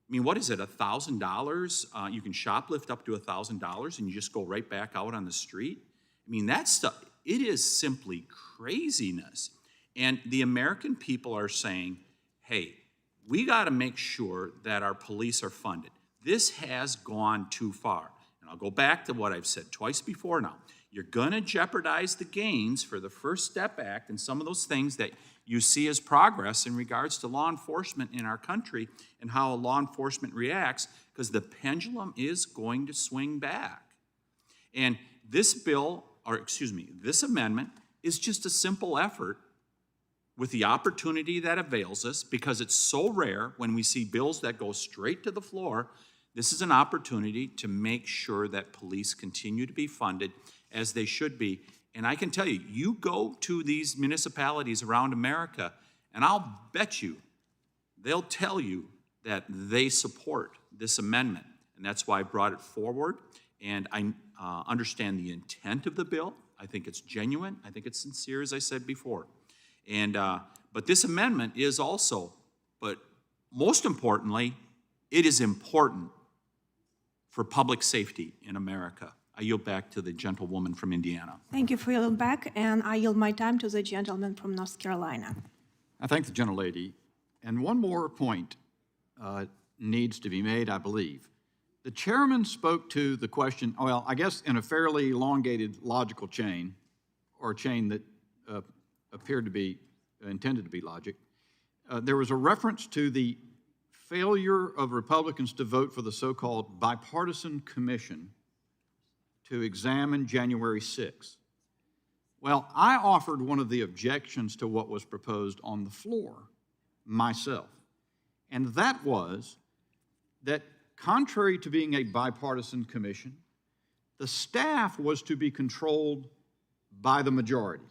I mean, what is it, $1,000? You can shoplift up to $1,000 and you just go right back out on the street. I mean, that stuff, it is simply craziness. And the American people are saying, hey, we got to make sure that our police are funded. This has gone too far. And I'll go back to what I've said twice before now. You're going to jeopardize the gains for the First Step Act and some of those things that you see as progress in regards to law enforcement in our country and how law enforcement reacts, because the pendulum is going to swing back. And this bill, or excuse me, this amendment is just a simple effort with the opportunity that avails us, because it's so rare when we see bills that go straight to the floor. This is an opportunity to make sure that police continue to be funded as they should be. And I can tell you, you go to these municipalities around America, and I'll bet you they'll tell you that they support this amendment. And that's why I brought it forward. And I understand the intent of the bill. I think it's genuine. I think it's sincere, as I said before. And, but this amendment is also, but most importantly, it is important for public safety in America. I yield back to the gentlewoman from Indiana. Thank you for yielding back, and I yield my time to the gentleman from North Carolina. I thank the gentlelady. And one more point needs to be made, I believe. The chairman spoke to the question, well, I guess in a fairly elongated logical chain, or a chain that appeared to be intended to be logic. There was a reference to the failure of Republicans to vote for the so-called bipartisan commission to examine January 6th. Well, I offered one of the objections to what was proposed on the floor myself, and that was that contrary to being a bipartisan commission, the staff was to be controlled by the majority.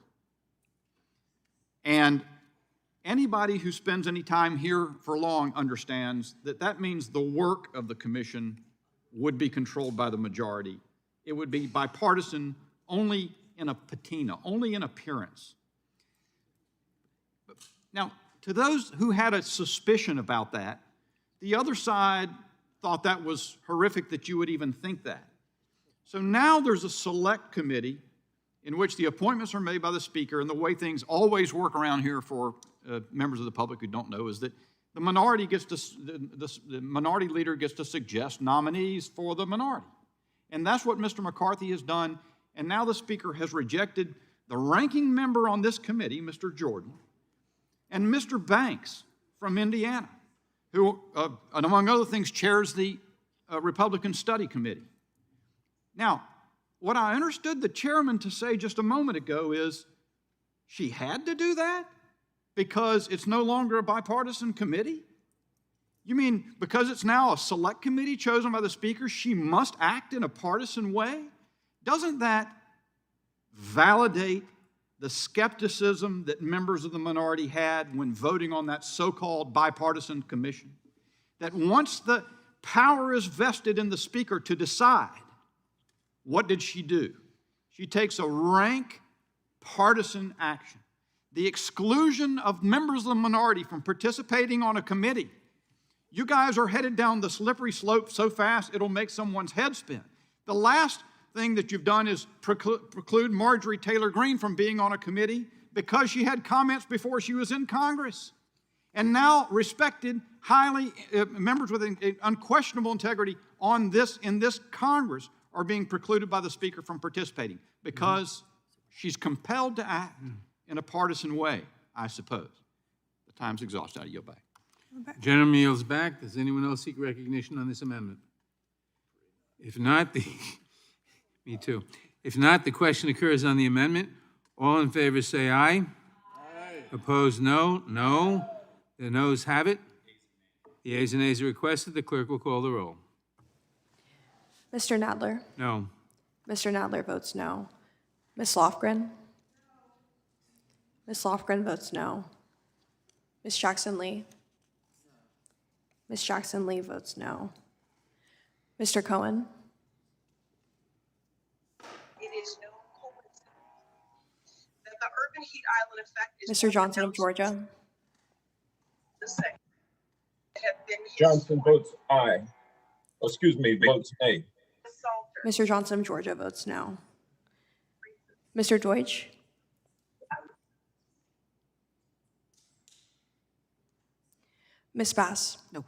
And anybody who spends any time here for long understands that that means the work of the commission would be controlled by the majority. It would be bipartisan only in a patina, only in appearance. Now, to those who had a suspicion about that, the other side thought that was horrific that you would even think that. So now there's a select committee in which the appointments are made by the Speaker, and the way things always work around here for members of the public who don't know is that the minority gets to, the minority leader gets to suggest nominees for the minority. And that's what Mr. McCarthy has done, and now the Speaker has rejected the ranking member on this committee, Mr. Jordan, and Mr. Banks from Indiana, who, and among other things, chairs the Republican Study Committee. Now, what I understood the chairman to say just a moment ago is she had to do that because it's no longer a bipartisan committee? You mean because it's now a select committee chosen by the Speaker, she must act in a partisan way? Doesn't that validate the skepticism that members of the minority had when voting on that so-called bipartisan commission? That once the power is vested in the Speaker to decide, what did she do? She takes a rank partisan action. The exclusion of members of the minority from participating on a committee. You guys are headed down the slippery slope so fast it'll make someone's head spin. The last thing that you've done is preclude Marjorie Taylor Greene from being on a committee because she had comments before she was in Congress. And now respected, highly members with unquestionable integrity in this Congress are being precluded by the Speaker from participating because she's compelled to act in a partisan way, I suppose. The time's exhausted. I yield back. Gentleman yields back. Does anyone else seek recognition on this amendment? If not, me too. If not, the question occurs on the amendment. All in favor say aye. Aye. Opposed, no. No. The noes have it. The ayes and nays are requested. The clerk will call the roll. Mr. Nadler? No. Mr. Nadler votes no. Ms. Lofgren? Ms. Lofgren votes no. Ms. Jackson-Lee? Ms. Jackson-Lee votes no. Mr. Cohen? It is no coincidence that the urban heat island effect is Mr. Johnson of Georgia? the same. Have been used Johnson votes aye. Oh, excuse me, votes nay. Mr. Johnson of Georgia votes no. Mr. Deutsch? Ms. Bass? No.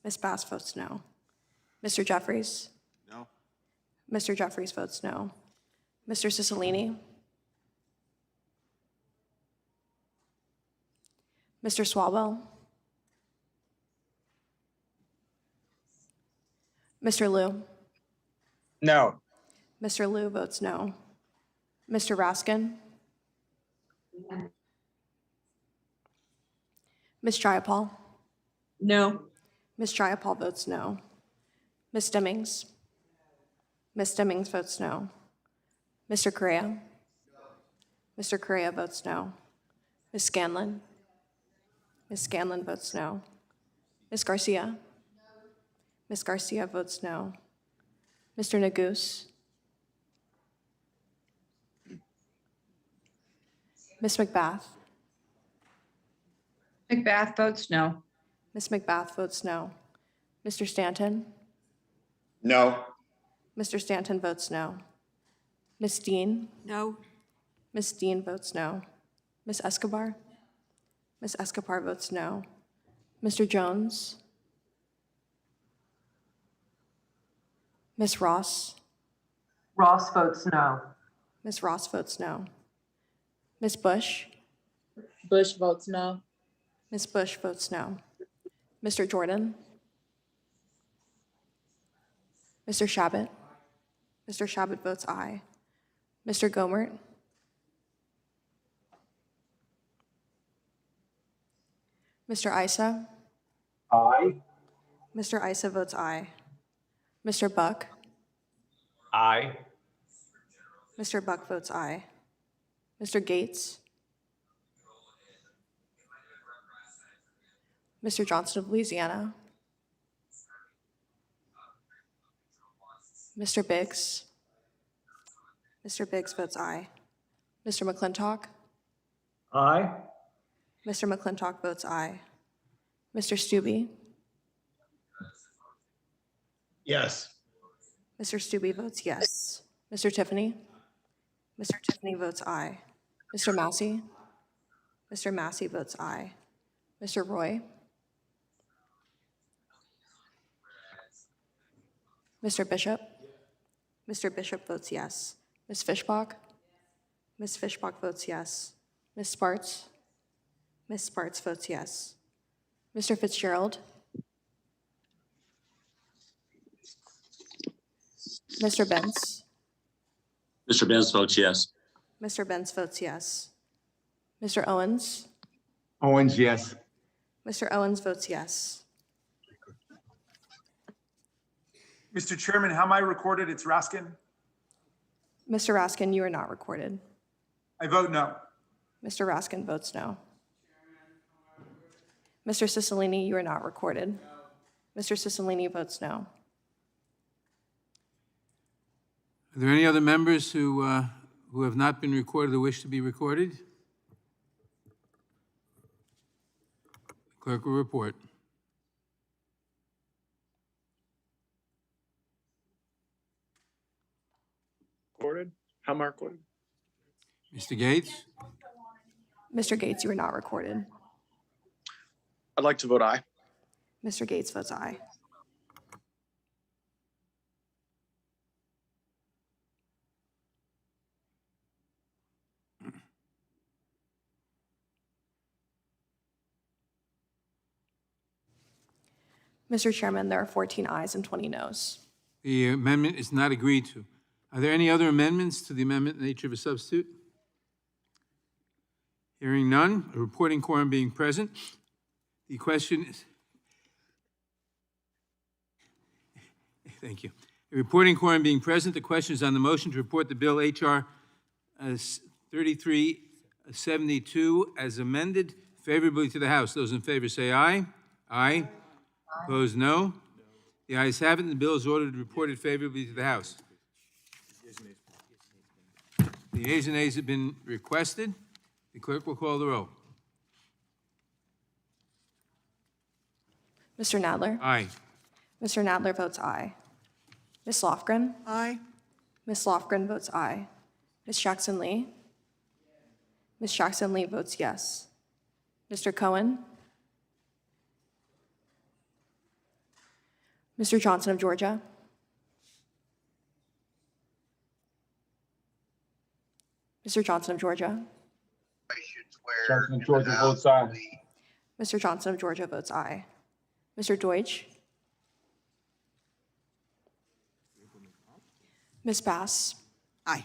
Ms. Bass votes no. Mr. Jeffries? No. Mr. Jeffries votes no. Mr. Cicilline? Mr. Swalwell? Mr. Liu? No. Mr. Liu votes no. Mr. Raskin? Ms. Jayapal? No. Ms. Jayapal votes no. Ms. Stemmings? Ms. Stemmings votes no. Mr. Correa? Mr. Correa votes no. Ms. Scanlon? Ms. Scanlon votes no. Ms. Garcia? Ms. Garcia votes no. Mr. Neguse? Ms. McBath? McBath votes no. Ms. McBath votes no. Mr. Stanton? No. Mr. Stanton votes no. Ms. Dean? No. Ms. Dean votes no. Ms. Escobar? Ms. Escobar votes no. Mr. Jones? Ms. Ross? Ross votes no. Ms. Ross votes no. Ms. Bush? Bush votes no. Ms. Bush votes no. Mr. Jordan? Mr. Shabbat? Mr. Shabbat votes aye. Mr. Gomert? Mr. Issa? Aye. Mr. Issa votes aye. Mr. Buck? Aye. Mr. Buck votes aye. Mr. Gates? Mr. Johnson of Louisiana? Mr. Biggs? Mr. Biggs votes aye. Mr. McClintock? Aye. Mr. McClintock votes aye. Mr. Stubbe? Yes. Mr. Stubbe votes yes. Mr. Tiffany? Mr. Tiffany votes aye. Mr. Massey? Mr. Massey votes aye. Mr. Roy? Mr. Bishop? Mr. Bishop votes yes. Ms. Fishbach? Ms. Fishbach votes yes. Ms. Sparts? Ms. Sparts votes yes. Mr. Fitzgerald? Mr. Benz? Mr. Benz votes yes. Mr. Benz votes yes. Mr. Owens? Owens, yes. Mr. Owens votes yes. Mr. Chairman, how am I recorded? It's Raskin. Mr. Raskin, you are not recorded. I vote no. Mr. Raskin votes no. Mr. Cicilline, you are not recorded. Mr. Cicilline votes no. Are there any other members who have not been recorded or wish to be recorded? Clerk will report. Recorded? How am I recorded? Mr. Gates? Mr. Gates, you are not recorded. I'd like to vote aye. Mr. Gates votes aye. Mr. Chairman, there are 14 ayes and 20 noes. The amendment is not agreed to. Are there any other amendments to the amendment in the nature of a substitute? Hearing none, a reporting quorum being present, the question is, thank you. A reporting quorum being present, the question is on the motion to report the bill H.R. 3372 as amended favorably to the House. Those in favor say aye. Aye. Opposed, no. The ayes have it, and the bill is ordered reported favorably to the House. The yeas and nays have been requested. The clerk will call the roll. Mr. Nadler? Aye. Mr. Nadler votes aye. Ms. Lofgren? Aye. Ms. Lofgren votes aye. Ms. Jackson-Lee? Ms. Jackson-Lee votes yes. Mr. Cohen? Mr. Johnson of Georgia? Mr. Johnson of Georgia? Johnson of Georgia votes aye. Mr. Johnson of Georgia votes aye. Mr. Deutsch? Ms. Bass? Aye.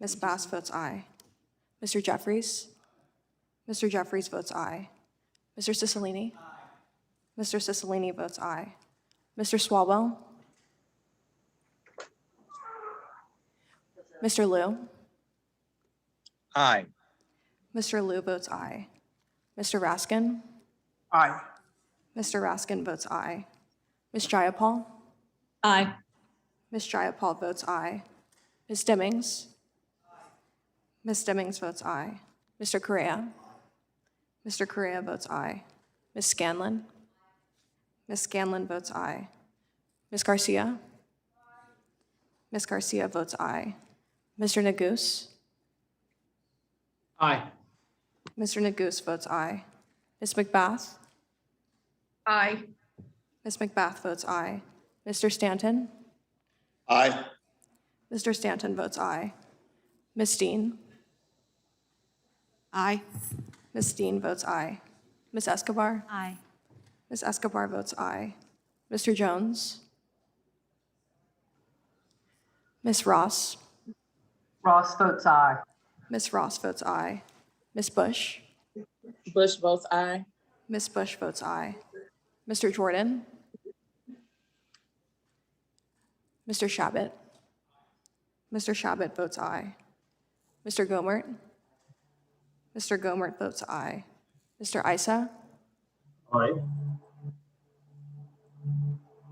Ms. Bass votes aye. Mr. Jeffries? Mr. Jeffries votes aye. Mr. Cicilline? Mr. Cicilline votes aye. Mr. Swalwell? Mr. Liu? Aye. Mr. Liu votes aye. Mr. Raskin? Aye. Mr. Raskin votes aye. Ms. Jayapal? Aye. Ms. Jayapal votes aye. Ms. Stemmings? Ms. Stemmings votes aye. Mr. Correa? Mr. Correa votes aye. Ms. Scanlon? Ms. Scanlon votes aye. Ms. Garcia? Ms. Garcia votes aye. Mr. Neguse? Aye. Mr. Neguse votes aye. Ms. McBath? Aye. Ms. McBath votes aye. Mr. Stanton? Aye. Mr. Stanton votes aye. Ms. Dean? Aye. Ms. Dean votes aye. Ms. Escobar? Aye. Ms. Escobar votes aye. Mr. Jones? Ms. Ross? Ross votes aye. Ms. Ross votes aye. Ms. Bush? Bush votes aye. Ms. Bush votes aye. Mr. Jordan? Mr. Shabbat? Mr. Shabbat votes aye. Mr. Gomert? Mr. Gomert votes aye. Mr. Isa? Aye.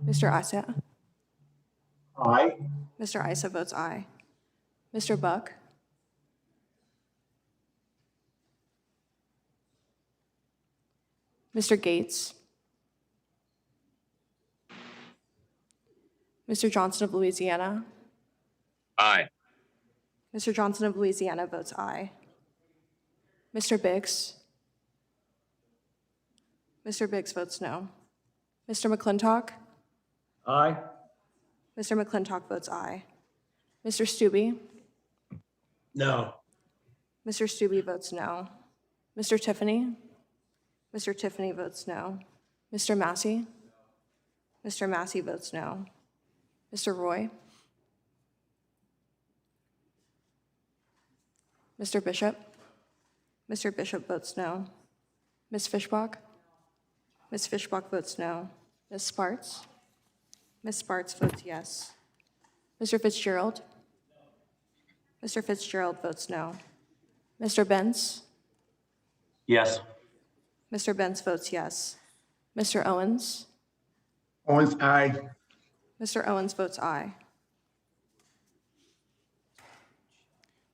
Mr. Isa? Aye. Mr. Isa votes aye. Mr. Buck? Mr. Gates? Mr. Johnson of Louisiana? Aye. Mr. Johnson of Louisiana votes aye. Mr. Biggs? Mr. Biggs votes no. Mr. McClintock? Aye. Mr. McClintock votes aye. Mr. Stubbe? No. Mr. Stubbe votes no. Mr. Tiffany? Mr. Tiffany votes no. Mr. Massey? Mr. Massey votes no. Mr. Roy? Mr. Bishop? Mr. Bishop votes no. Ms. Fishbach? Ms. Fishbach votes no. Ms. Sparts? Ms. Sparts votes yes. Mr. Fitzgerald? Mr. Fitzgerald votes no. Mr. Benz? Yes. Mr. Benz votes yes. Mr. Owens? Owens, aye. Mr. Owens votes aye.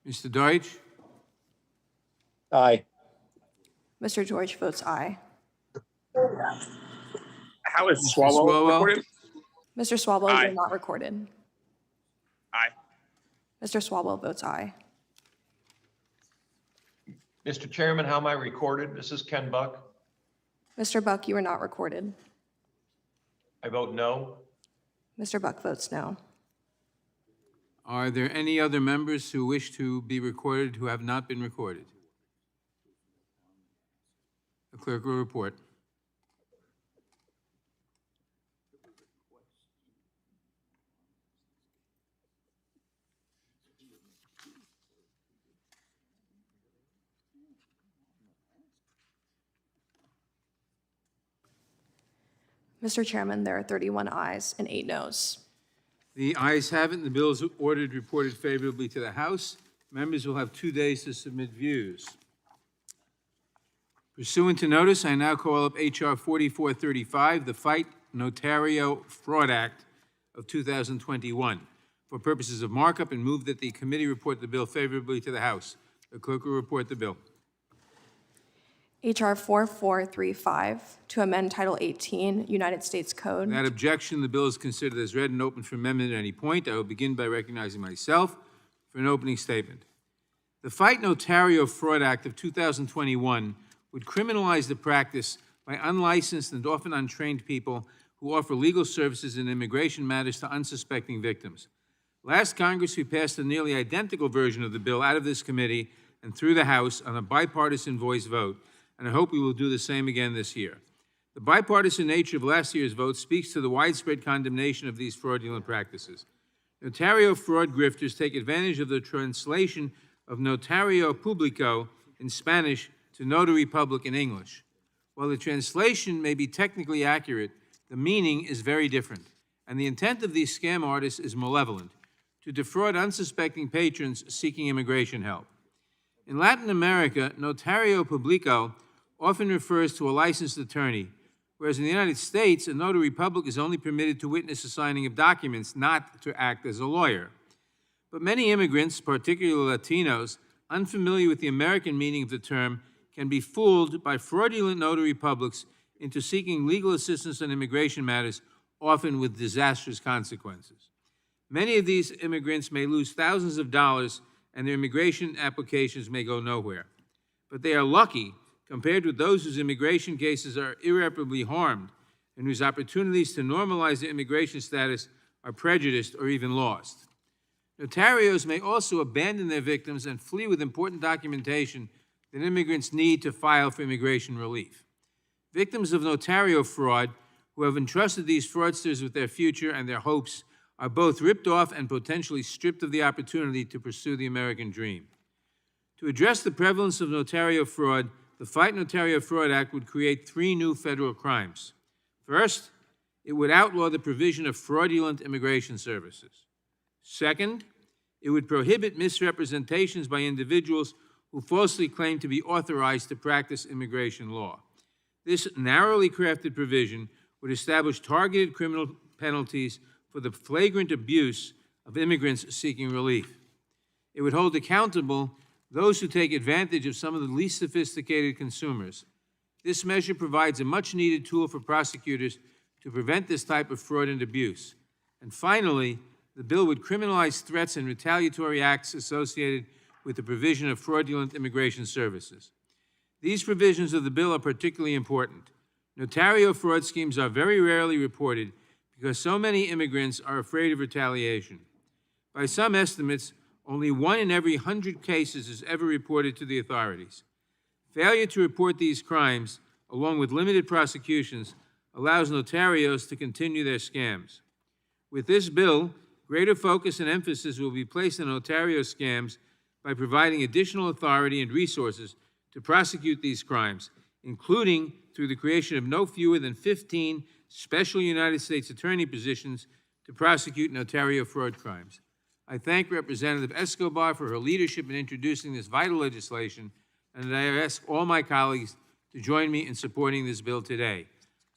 Mr. Deutsch? Aye. Mr. George votes aye. How is Swalwell recorded? Mr. Swalwell, Aye. you're not recorded. Aye. Mr. Swalwell votes aye. Mr. Chairman, how am I recorded? This is Ken Buck. Mr. Buck, you are not recorded. I vote no. Mr. Buck votes no. Are there any other members who wish to be recorded who have not been recorded? The clerk will report. Mr. Chairman, there are 31 ayes and 8 noes. The ayes have it, and the bill is ordered reported favorably to the House. Members will have 2 days to submit views. Pursuant to notice, I now call up H.R. 4435, the Fight Notario Fraud Act of 2021, for purposes of markup, and move that the committee report the bill favorably to the House. The clerk will report the bill. H.R. 4435, to amend Title 18, United States Code. Without objection, the bill is considered as read and open for amendment at any point. I will begin by recognizing myself for an opening statement. The Fight Notario Fraud Act of 2021 would criminalize the practice by unlicensed and often untrained people who offer legal services in immigration matters to unsuspecting victims. Last Congress, we passed a nearly identical version of the bill out of this committee and through the House on a bipartisan voice vote, and I hope we will do the same again this year. The bipartisan nature of last year's vote speaks to the widespread condemnation of these fraudulent practices. Notario fraud grifters take advantage of the translation of notario publico in Spanish to notary public in English. While the translation may be technically accurate, the meaning is very different, and the intent of these scam artists is malevolent, to defraud unsuspecting patrons seeking immigration help. In Latin America, notario publico often refers to a licensed attorney, whereas in the United States, a notary public is only permitted to witness the signing of documents, not to act as a lawyer. But many immigrants, particularly Latinos, unfamiliar with the American meaning of the term can be fooled by fraudulent notary publics into seeking legal assistance on immigration matters, often with disastrous consequences. Many of these immigrants may lose thousands of dollars and their immigration applications may go nowhere. But they are lucky compared with those whose immigration cases are irreparably harmed and whose opportunities to normalize their immigration status are prejudiced or even lost. Notarios may also abandon their victims and flee with important documentation that immigrants need to file for immigration relief. Victims of notario fraud who have entrusted these fraudsters with their future and their hopes are both ripped off and potentially stripped of the opportunity to pursue the American dream. To address the prevalence of notario fraud, the Fight Notario Fraud Act would create 3 new federal crimes. First, it would outlaw the provision of fraudulent immigration services. Second, it would prohibit misrepresentations by individuals who falsely claim to be authorized to practice immigration law. This narrowly crafted provision would establish targeted criminal penalties for the flagrant abuse of immigrants seeking relief. It would hold accountable those who take advantage of some of the least sophisticated consumers. This measure provides a much-needed tool for prosecutors to prevent this type of fraud and abuse. And finally, the bill would criminalize threats and retaliatory acts associated with the provision of fraudulent immigration services. These provisions of the bill are particularly important. Notario fraud schemes are very rarely reported because so many immigrants are afraid of retaliation. By some estimates, only 1 in every 100 cases is ever reported to the authorities. Failure to report these crimes, along with limited prosecutions, allows notarios to continue their scams. With this bill, greater focus and emphasis will be placed on notario scams by providing additional authority and resources to prosecute these crimes, including through the creation of no fewer than 15 special United States attorney positions to prosecute notario fraud crimes. I thank Representative Escobar for her leadership in introducing this vital legislation, and I ask all my colleagues to join me in supporting this bill today.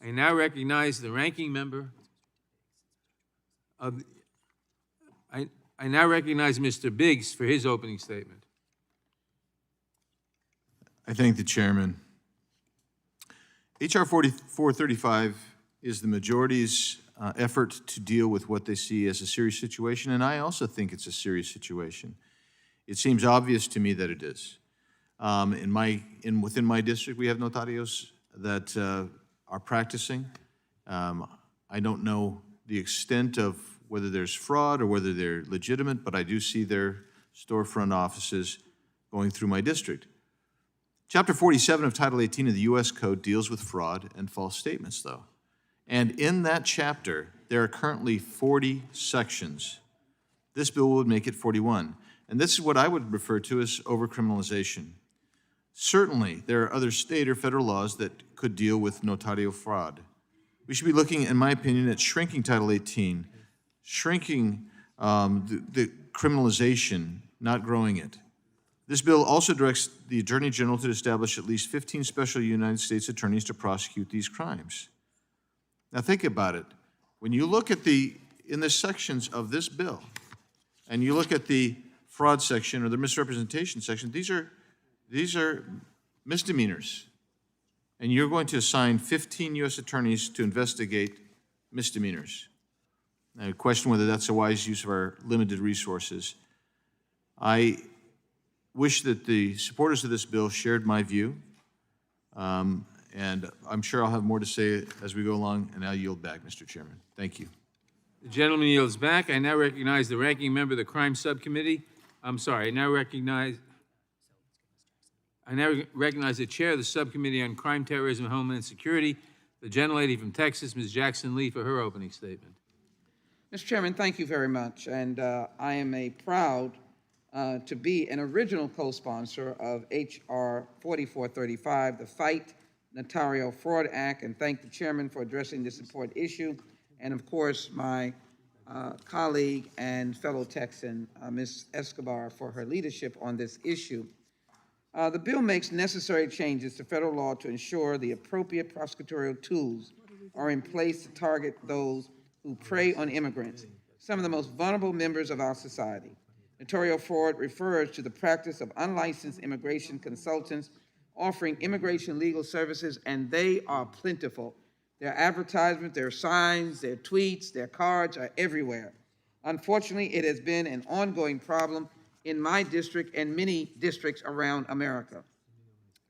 I now recognize the ranking member of, I now recognize Mr. Biggs for his opening statement. I thank the chairman. H.R. 4435 is the majority's effort to deal with what they see as a serious situation, and I also think it's a serious situation. It seems obvious to me that it is. Within my district, we have notarios that are practicing. I don't know the extent of whether there's fraud or whether they're legitimate, but I do see their storefront offices going through my district. Chapter 47 of Title 18 of the U.S. Code deals with fraud and false statements, though. And in that chapter, there are currently 40 sections. This bill would make it 41. And this is what I would refer to as overcriminalization. Certainly, there are other state or federal laws that could deal with notario fraud. We should be looking, in my opinion, at shrinking Title 18, shrinking the criminalization, not growing it. This bill also directs the Attorney General to establish at least 15 special United States attorneys to prosecute these crimes. Now think about it. When you look at in the sections of this bill, and you look at the fraud section or the misrepresentation section, these are misdemeanors. And you're going to assign 15 U.S. attorneys to investigate misdemeanors. I question whether that's a wise use of our limited resources. I wish that the supporters of this bill shared my view, and I'm sure I'll have more to say as we go along, and I'll yield back, Mr. Chairman. Thank you. The gentleman yields back. I now recognize the ranking member of the Crime Subcommittee. I'm sorry, I now recognize the chair of the Subcommittee on Crime, Terrorism, and Homeland Security, the gentlelady from Texas, Ms. Jackson Lee, for her opening statement. Mr. Chairman, thank you very much. And I am proud to be an original co-sponsor of H.R. 4435, the Fight Notario Fraud Act, and thank the chairman for addressing this important issue, and of course, my colleague and fellow Texan, Ms. Escobar, for her leadership on this issue. The bill makes necessary changes to federal law to ensure the appropriate prosecutorial tools are in place to target those who prey on immigrants, some of the most vulnerable members of our society. Notario fraud refers to the practice of unlicensed immigration consultants offering immigration legal services, and they are plentiful. Their advertisements, their signs, their tweets, their cards are everywhere. Unfortunately, it has been an ongoing problem in my district and many districts around America.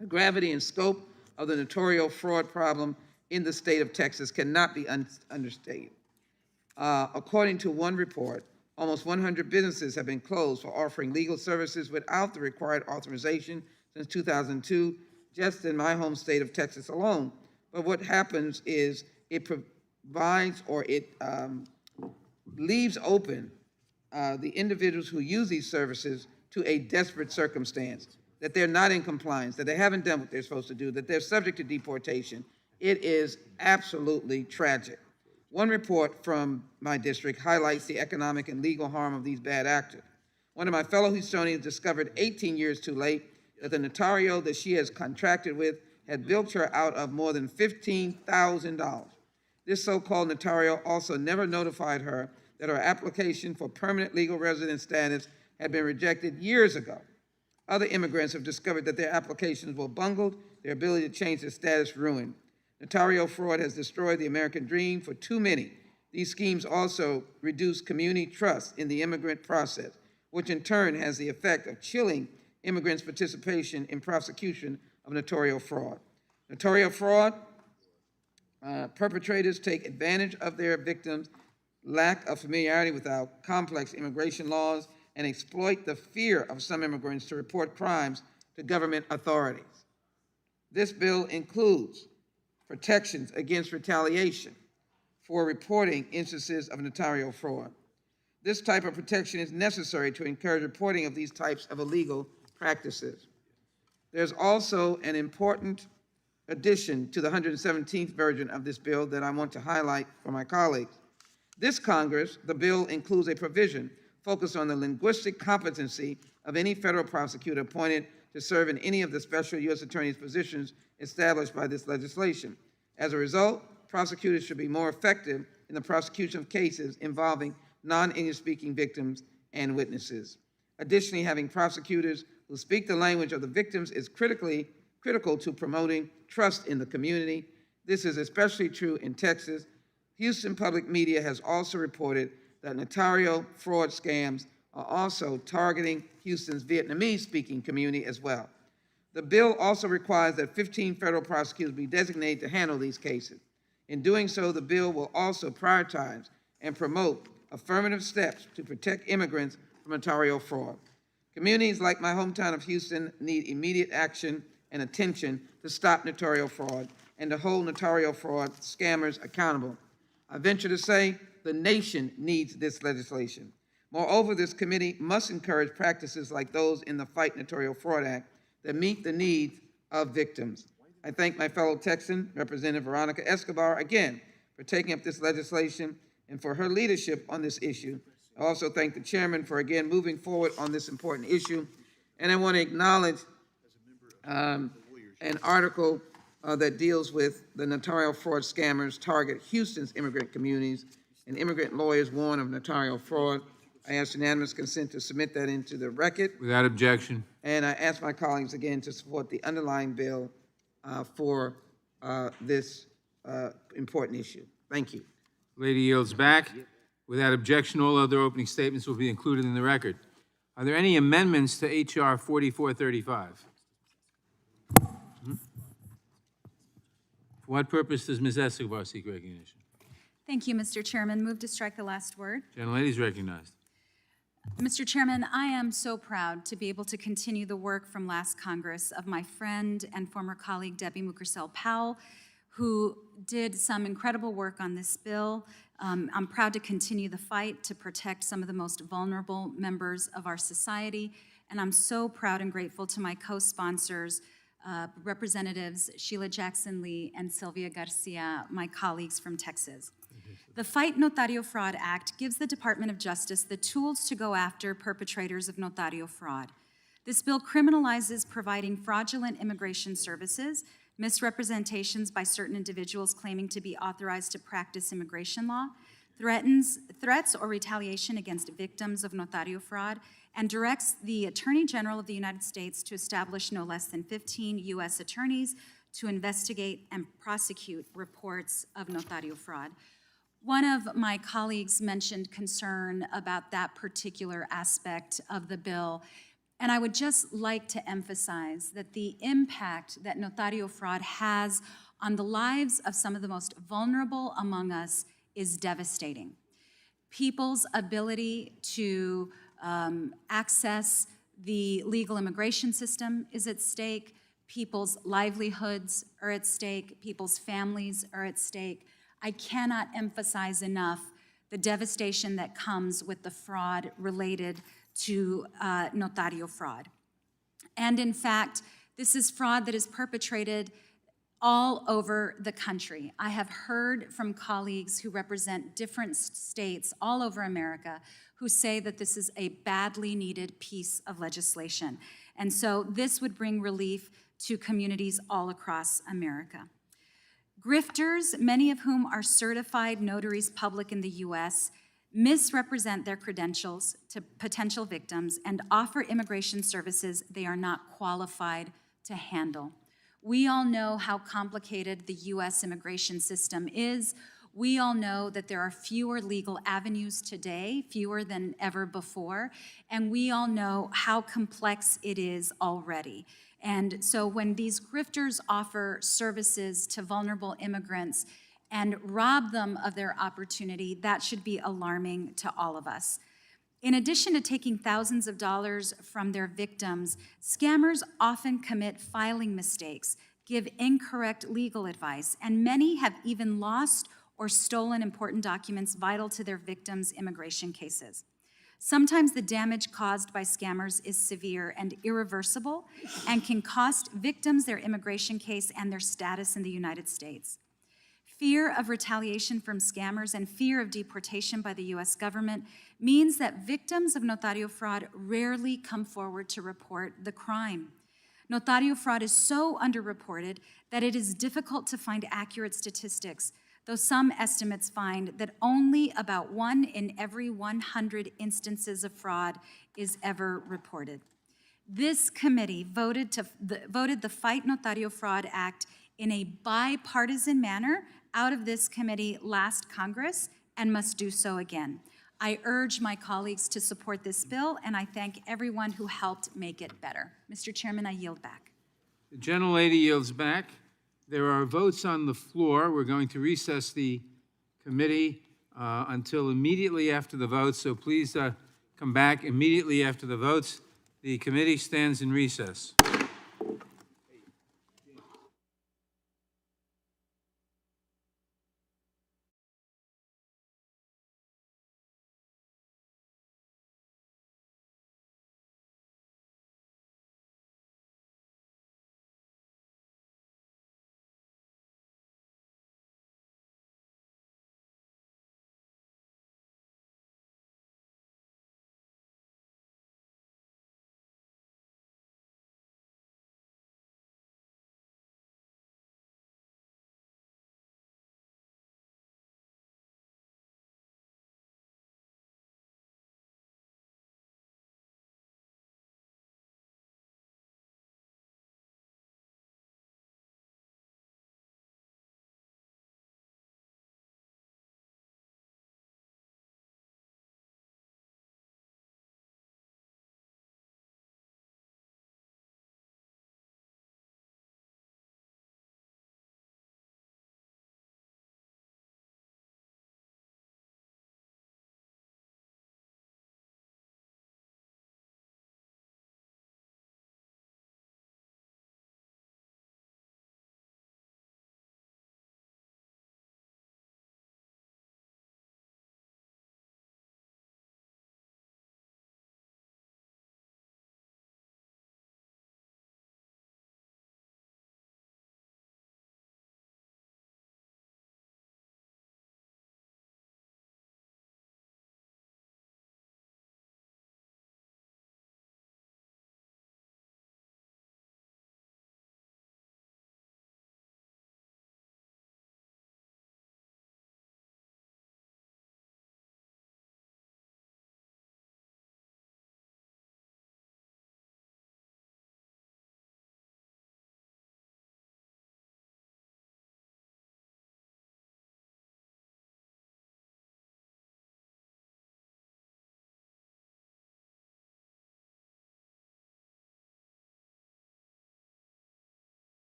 The gravity and scope of the notorious fraud problem in the state of Texas cannot be understated. According to one report, almost 100 businesses have been closed for offering legal services without the required authorization since 2002, just in my home state of Texas alone. But what happens is it provides or it leaves open the individuals who use these services to a desperate circumstance, that they're not in compliance, that they haven't done what they're supposed to do, that they're subject to deportation. It is absolutely tragic. One report from my district highlights the economic and legal harm of these bad actors. One of my fellow Houstonians discovered 18 years too late that the notario that she has contracted with had bilked her out of more than $15,000. This so-called notario also never notified her that her application for permanent legal resident status had been rejected years ago. Other immigrants have discovered that their applications were bungled, their ability to change their status ruined. Notario fraud has destroyed the American dream for too many. These schemes also reduce community trust in the immigrant process, which in turn has the effect of chilling immigrants' participation in prosecution of notario fraud. Notario fraud perpetrators take advantage of their victims' lack of familiarity with our complex immigration laws and exploit the fear of some immigrants to report crimes to government authorities. This bill includes protections against retaliation for reporting instances of notario fraud. This type of protection is necessary to encourage reporting of these types of illegal practices. There's also an important addition to the 117th version of this bill that I want to highlight for my colleagues. This Congress, the bill includes a provision focused on the linguistic competency of any federal prosecutor appointed to serve in any of the special U.S. attorney's positions established by this legislation. As a result, prosecutors should be more effective in the prosecution of cases involving non-English speaking victims and witnesses. Additionally, having prosecutors who speak the language of the victims is critical to promoting trust in the community. This is especially true in Texas. Houston public media has also reported that notario fraud scams are also targeting Houston's Vietnamese-speaking community as well. The bill also requires that 15 federal prosecutors be designated to handle these cases. In doing so, the bill will also prioritize and promote affirmative steps to protect immigrants from notario fraud. Communities like my hometown of Houston need immediate action and attention to stop notario fraud and to hold notario fraud scammers accountable. I venture to say the nation needs this legislation. Moreover, this committee must encourage practices like those in the Fight Notario Fraud Act that meet the needs of victims. I thank my fellow Texan, Representative Veronica Escobar, again, for taking up this legislation and for her leadership on this issue. I also thank the chairman for, again, moving forward on this important issue. And I want to acknowledge an article that deals with the notario fraud scammers target Houston's immigrant communities, and immigrant lawyers warn of notario fraud. I ask unanimous consent to submit that into the record. Without objection. And I ask my colleagues again to support the underlying bill for this important issue. Thank you. Lady yields back. Without objection, all other opening statements will be included in the record. Are there any amendments to H.R. 4435? For what purpose does Ms. Escobar seek recognition? Thank you, Mr. Chairman. Move to strike the last word. Gentlelady is recognized. Mr. Chairman, I am so proud to be able to continue the work from last Congress of my friend and former colleague Debbie Mukersel-Powell, who did some incredible work on this bill. I'm proud to continue the fight to protect some of the most vulnerable members of our society, and I'm so proud and grateful to my co-sponsors, Representatives Sheila Jackson Lee and Sylvia Garcia, my colleagues from Texas. The Fight Notario Fraud Act gives the Department of Justice the tools to go after perpetrators of notario fraud. This bill criminalizes providing fraudulent immigration services, misrepresentations by certain individuals claiming to be authorized to practice immigration law, threats or retaliation against victims of notario fraud, and directs the Attorney General of the United States to establish no less than 15 U.S. attorneys to investigate and prosecute reports of notario fraud. One of my colleagues mentioned concern about that particular aspect of the bill, and I would just like to emphasize that the impact that notario fraud has on the lives of some of the most vulnerable among us is devastating. People's ability to access the legal immigration system is at stake. People's livelihoods are at stake. People's families are at stake. I cannot emphasize enough the devastation that comes with the fraud related to notario fraud. And in fact, this is fraud that is perpetrated all over the country. I have heard from colleagues who represent different states all over America who say that this is a badly needed piece of legislation. And so this would bring relief to communities all across America. Grifters, many of whom are certified notaries public in the US, misrepresent their credentials to potential victims and offer immigration services they are not qualified to handle. We all know how complicated the US immigration system is. We all know that there are fewer legal avenues today, fewer than ever before, and we all know how complex it is already. And so when these grifters offer services to vulnerable immigrants and rob them of their opportunity, that should be alarming to all of us. In addition to taking thousands of dollars from their victims, scammers often commit filing mistakes, give incorrect legal advice, and many have even lost or stolen important documents vital to their victims' immigration cases. Sometimes the damage caused by scammers is severe and irreversible and can cost victims their immigration case and their status in the United States. Fear of retaliation from scammers and fear of deportation by the US government means that victims of notario fraud rarely come forward to report the crime. Notario fraud is so underreported that it is difficult to find accurate statistics, though some estimates find that only about 1 in every 100 instances of fraud is ever reported. This committee voted the Fight Notario Fraud Act in a bipartisan manner out of this committee last Congress and must do so again. I urge my colleagues to support this bill, and I thank everyone who helped make it better. Mr. Chairman, I yield back. The gentlelady yields back. There are votes on the floor. We're going to recess the committee until immediately after the votes, so please come back immediately after the votes. The committee stands in recess.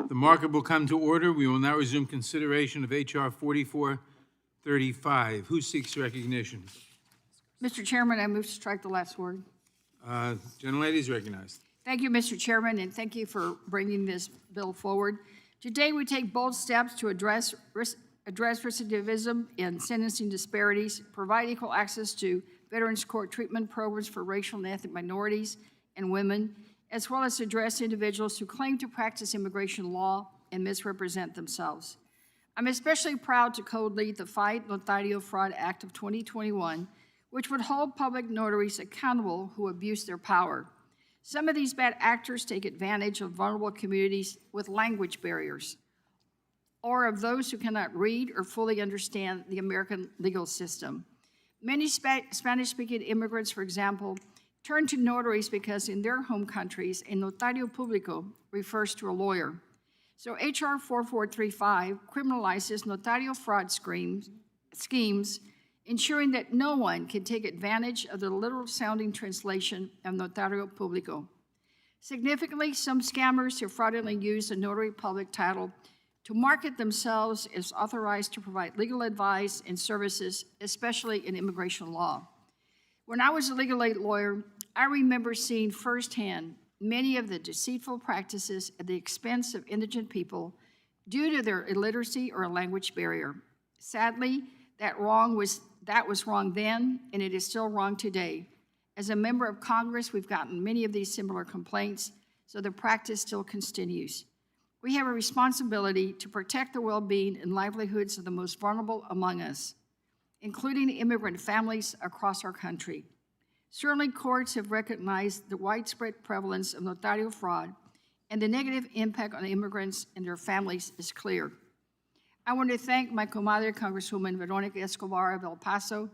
The markup will come to order. We will now resume consideration of H.R. 4435. Who seeks recognition? Mr. Chairman, I move to strike the last word. Gentlelady is recognized. Thank you, Mr. Chairman, and thank you for bringing this bill forward. Today, we take bold steps to address recidivism and sentencing disparities, provide equal access to veterans court treatment programs for racial and ethnic minorities and women, as well as address individuals who claim to practice immigration law and misrepresent themselves. I'm especially proud to co-lead the Fight Notario Fraud Act of 2021, which would hold public notaries accountable who abuse their power. Some of these bad actors take advantage of vulnerable communities with language barriers, or of those who cannot read or fully understand the American legal system. Many Spanish-speaking immigrants, for example, turn to notaries because in their home countries, a notario público refers to a lawyer. So H.R. 4435 criminalizes notario fraud schemes, ensuring that no one can take advantage of the literal-sounding translation of notario público. Significantly, some scammers have fraudulently used the notary public title to market themselves as authorized to provide legal advice and services, especially in immigration law. When I was a legal aid lawyer, I remember seeing firsthand many of the deceitful practices at the expense of indigent people due to their illiteracy or a language barrier. Sadly, that was wrong then, and it is still wrong today. As a member of Congress, we've gotten many of these similar complaints, so the practice still continues. We have a responsibility to protect the well-being and livelihoods of the most vulnerable among us, including immigrant families across our country. Certainly, courts have recognized the widespread prevalence of notario fraud, and the negative impact on immigrants and their families is clear. I want to thank my comadre, Congresswoman Veronica Escobar of El Paso,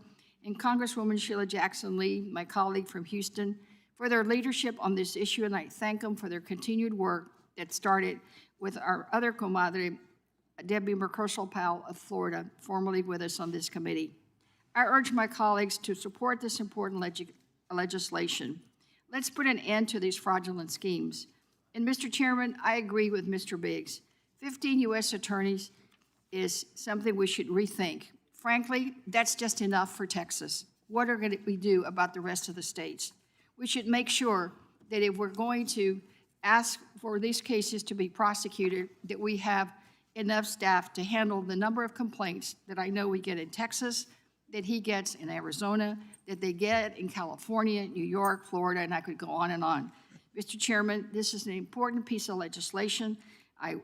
and Congresswoman Sheila Jackson Lee, my colleague from Houston, for their leadership on this issue, and I thank them for their continued work that started with our other comadre, Debbie Mukersel-Powell of Florida, formerly with us on this committee. I urge my colleagues to support this important legislation. Let's put an end to these fraudulent schemes. And Mr. Chairman, I agree with Mr. Biggs. 15 U.S. attorneys is something we should rethink. Frankly, that's just enough for Texas. What are we do about the rest of the states? We should make sure that if we're going to ask for these cases to be prosecuted, that we have enough staff to handle the number of complaints that I know we get in Texas, that he gets in Arizona, that they get in California, New York, Florida, and I could go on and on. Mr. Chairman, this is an important piece of legislation. I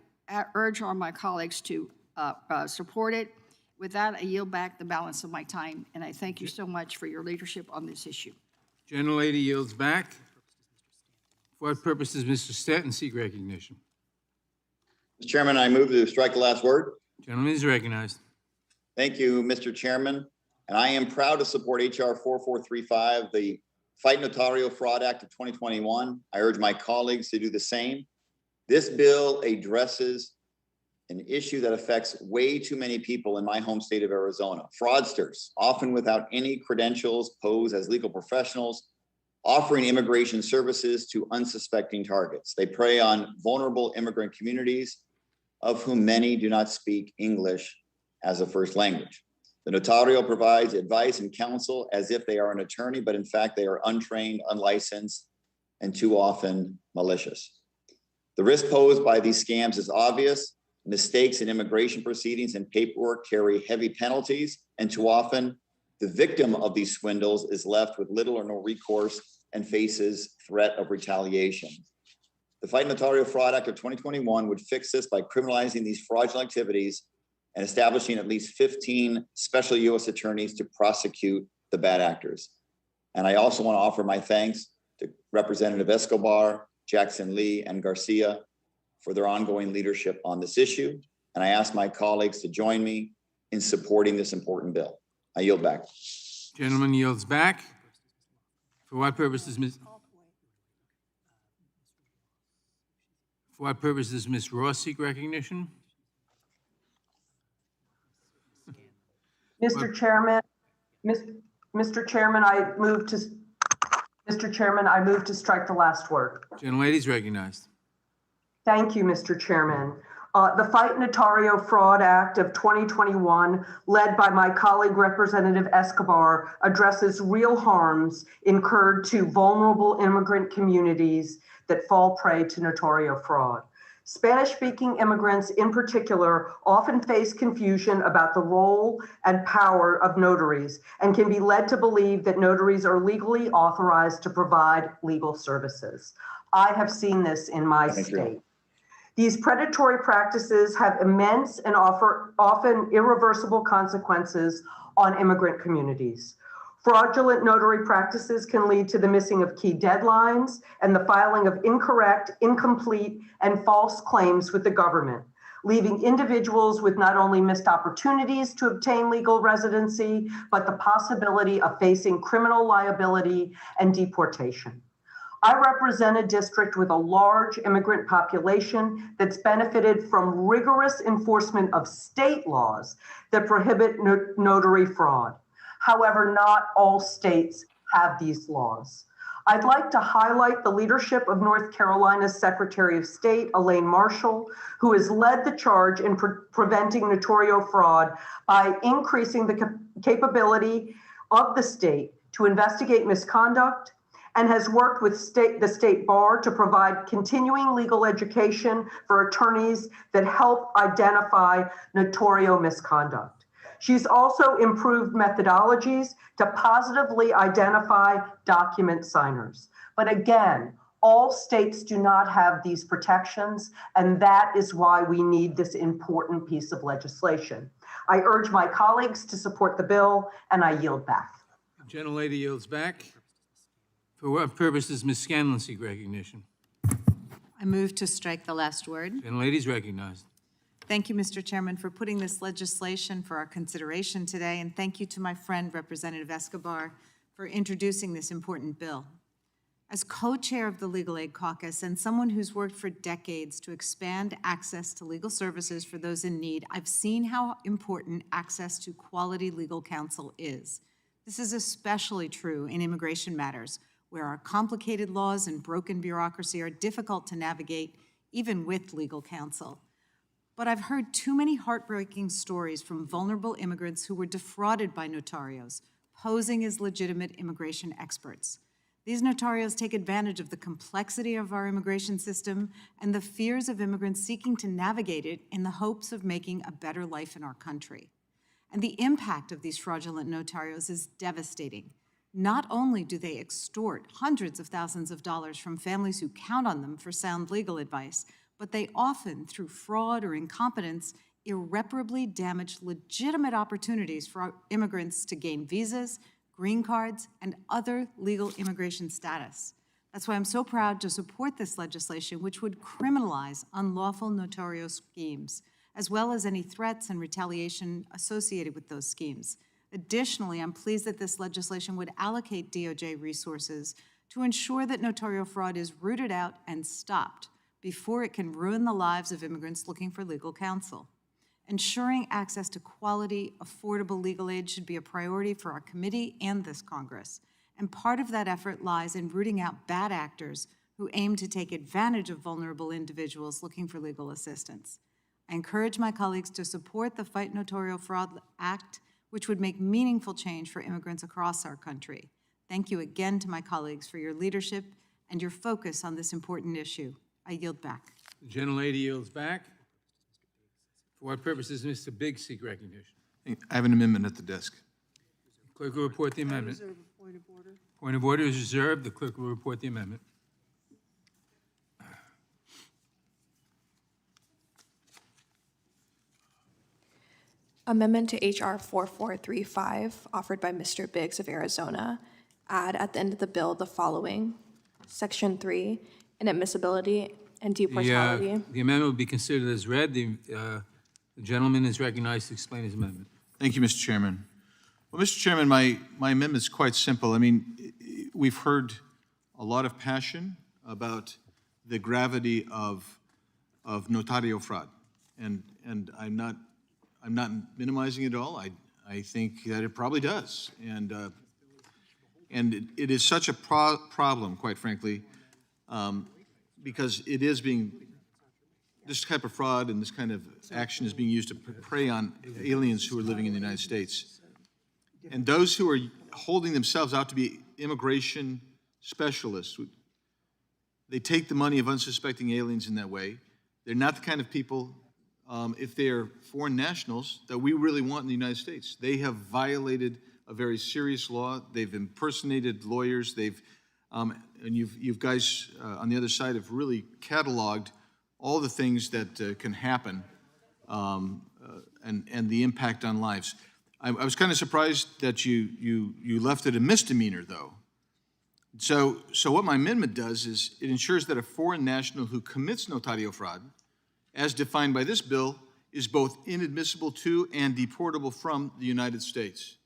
urge all my colleagues to support it. With that, I yield back the balance of my time, and I thank you so much for your leadership on this issue. Gentlelady yields back. For what purpose does Mr. Stanton seek recognition? Mr. Chairman, I move to strike the last word. Gentleman is recognized. Thank you, Mr. Chairman. And I am proud to support H.R. 4435, the Fight Notario Fraud Act of 2021. I urge my colleagues to do the same. This bill addresses an issue that affects way too many people in my home state of Arizona. Fraudsters, often without any credentials, pose as legal professionals, offering immigration services to unsuspecting targets. They prey on vulnerable immigrant communities, of whom many do not speak English as a first language. The notario provides advice and counsel as if they are an attorney, but in fact they are untrained, unlicensed, and too often malicious. The risk posed by these scams is obvious. Mistakes in immigration proceedings and paperwork carry heavy penalties, and too often the victim of these swindles is left with little or no recourse and faces threat of retaliation. The Fight Notario Fraud Act of 2021 would fix this by criminalizing these fraudulent activities and establishing at least 15 special U.S. attorneys to prosecute the bad actors. And I also want to offer my thanks to Representative Escobar, Jackson Lee, and Garcia for their ongoing leadership on this issue. And I ask my colleagues to join me in supporting this important bill. I yield back. Gentleman yields back. For what purpose does Ms. Ross seek recognition? Mr. Chairman, Mr. Chairman, I move to strike the last word. Gentlelady is recognized. Thank you, Mr. Chairman. The Fight Notario Fraud Act of 2021, led by my colleague Representative Escobar, addresses real harms incurred to vulnerable immigrant communities that fall prey to notario fraud. Spanish-speaking immigrants in particular often face confusion about the role and power of notaries and can be led to believe that notaries are legally authorized to provide legal services. I have seen this in my state. These predatory practices have immense and often irreversible consequences on immigrant communities. Fraudulent notary practices can lead to the missing of key deadlines and the filing of incorrect, incomplete, and false claims with the government, leaving individuals with not only missed opportunities to obtain legal residency, but the possibility of facing criminal liability and deportation. I represent a district with a large immigrant population that's benefited from rigorous enforcement of state laws that prohibit notary fraud. However, not all states have these laws. I'd like to highlight the leadership of North Carolina's Secretary of State, Elaine Marshall, who has led the charge in preventing notario fraud by increasing the capability of the state to investigate misconduct, and has worked with the state bar to provide continuing legal education for attorneys that help identify notario misconduct. She's also improved methodologies to positively identify document signers. But again, all states do not have these protections, and that is why we need this important piece of legislation. I urge my colleagues to support the bill, and I yield back. The gentlelady yields back. For what purpose does Ms. Scanlon seek recognition? I move to strike the last word. Gentlelady is recognized. Thank you, Mr. Chairman, for putting this legislation for our consideration today, and thank you to my friend, Representative Escobar, for introducing this important bill. As co-chair of the Legal Aid Caucus and someone who's worked for decades to expand access to legal services for those in need, I've seen how important access to quality legal counsel is. This is especially true in immigration matters, where our complicated laws and broken bureaucracy are difficult to navigate, even with legal counsel. But I've heard too many heartbreaking stories from vulnerable immigrants who were defrauded by notarios, posing as legitimate immigration experts. These notarios take advantage of the complexity of our immigration system and the fears of immigrants seeking to navigate it in the hopes of making a better life in our country. And the impact of these fraudulent notarios is devastating. Not only do they extort hundreds of thousands of dollars from families who count on them for sound legal advice, but they often, through fraud or incompetence, irreparably damage legitimate opportunities for immigrants to gain visas, green cards, and other legal immigration status. That's why I'm so proud to support this legislation, which would criminalize unlawful notarial schemes, as well as any threats and retaliation associated with those schemes. Additionally, I'm pleased that this legislation would allocate DOJ resources to ensure that notarial fraud is rooted out and stopped before it can ruin the lives of immigrants looking for legal counsel. Ensuring access to quality, affordable legal aid should be a priority for our committee and this Congress. And part of that effort lies in rooting out bad actors who aim to take advantage of vulnerable individuals looking for legal assistance. I encourage my colleagues to support the Fight Notario Fraud Act, which would make meaningful change for immigrants across our country. Thank you again to my colleagues for your leadership and your focus on this important issue. I yield back. The gentlelady yields back. For what purpose does Mr. Biggs seek recognition? I have an amendment at the desk. Clerk will report the amendment. Point of order is reserved. The clerk will report the amendment. Amendment to H.R. 4435, offered by Mr. Biggs of Arizona. Add at the end of the bill the following. Section 3, inadmissibility and deportality. The amendment will be considered as read. The gentleman is recognized to explain his amendment. Thank you, Mr. Chairman. Well, Mr. Chairman, my amendment is quite simple. I mean, we've heard a lot of passion about the gravity of notario fraud, and I'm not minimizing it at all. I think that it probably does, and it is such a problem, quite frankly, because it is being this type of fraud and this kind of action is being used to prey on aliens who are living in the United States. And those who are holding themselves out to be immigration specialists, they take the money of unsuspecting aliens in that way. They're not the kind of people, if they are foreign nationals, that we really want in the United States. They have violated a very serious law. They've impersonated lawyers. They've, and you guys on the other side have really cataloged all the things that can happen and the impact on lives. I was kind of surprised that you left it a misdemeanor, though. So what my amendment does is it ensures that a foreign national who commits notario fraud, as defined by this bill, is both inadmissible to and deportable from the United States.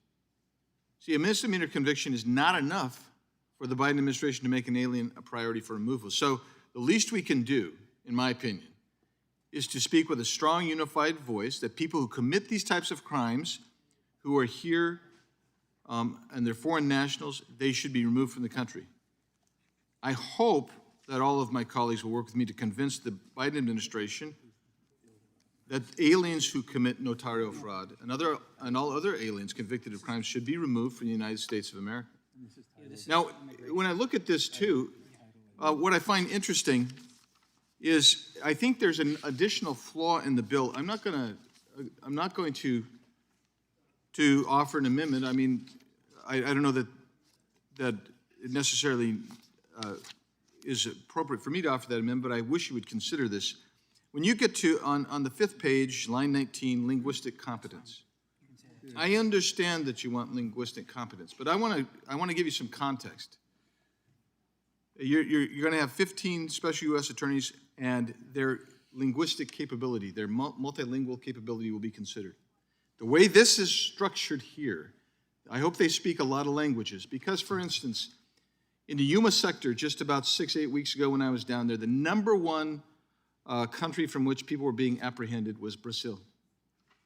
See, a misdemeanor conviction is not enough for the Biden administration to make an alien a priority for removal. So the least we can do, in my opinion, is to speak with a strong, unified voice that people who commit these types of crimes, who are here and they're foreign nationals, they should be removed from the country. I hope that all of my colleagues will work with me to convince the Biden administration that aliens who commit notario fraud and all other aliens convicted of crimes should be removed from the United States of America. Now, when I look at this too, what I find interesting is I think there's an additional flaw in the bill. I'm not going to offer an amendment. I mean, I don't know that it necessarily is appropriate for me to offer that amendment, but I wish you would consider this. When you get to, on the 5th page, line 19, linguistic competence, I understand that you want linguistic competence, but I want to give you some context. You're going to have 15 special U.S. attorneys, and their linguistic capability, their multilingual capability will be considered. The way this is structured here, I hope they speak a lot of languages, because, for instance, in the Yuma sector, just about 6-8 weeks ago when I was down there, the #1 country from which people were being apprehended was Brazil.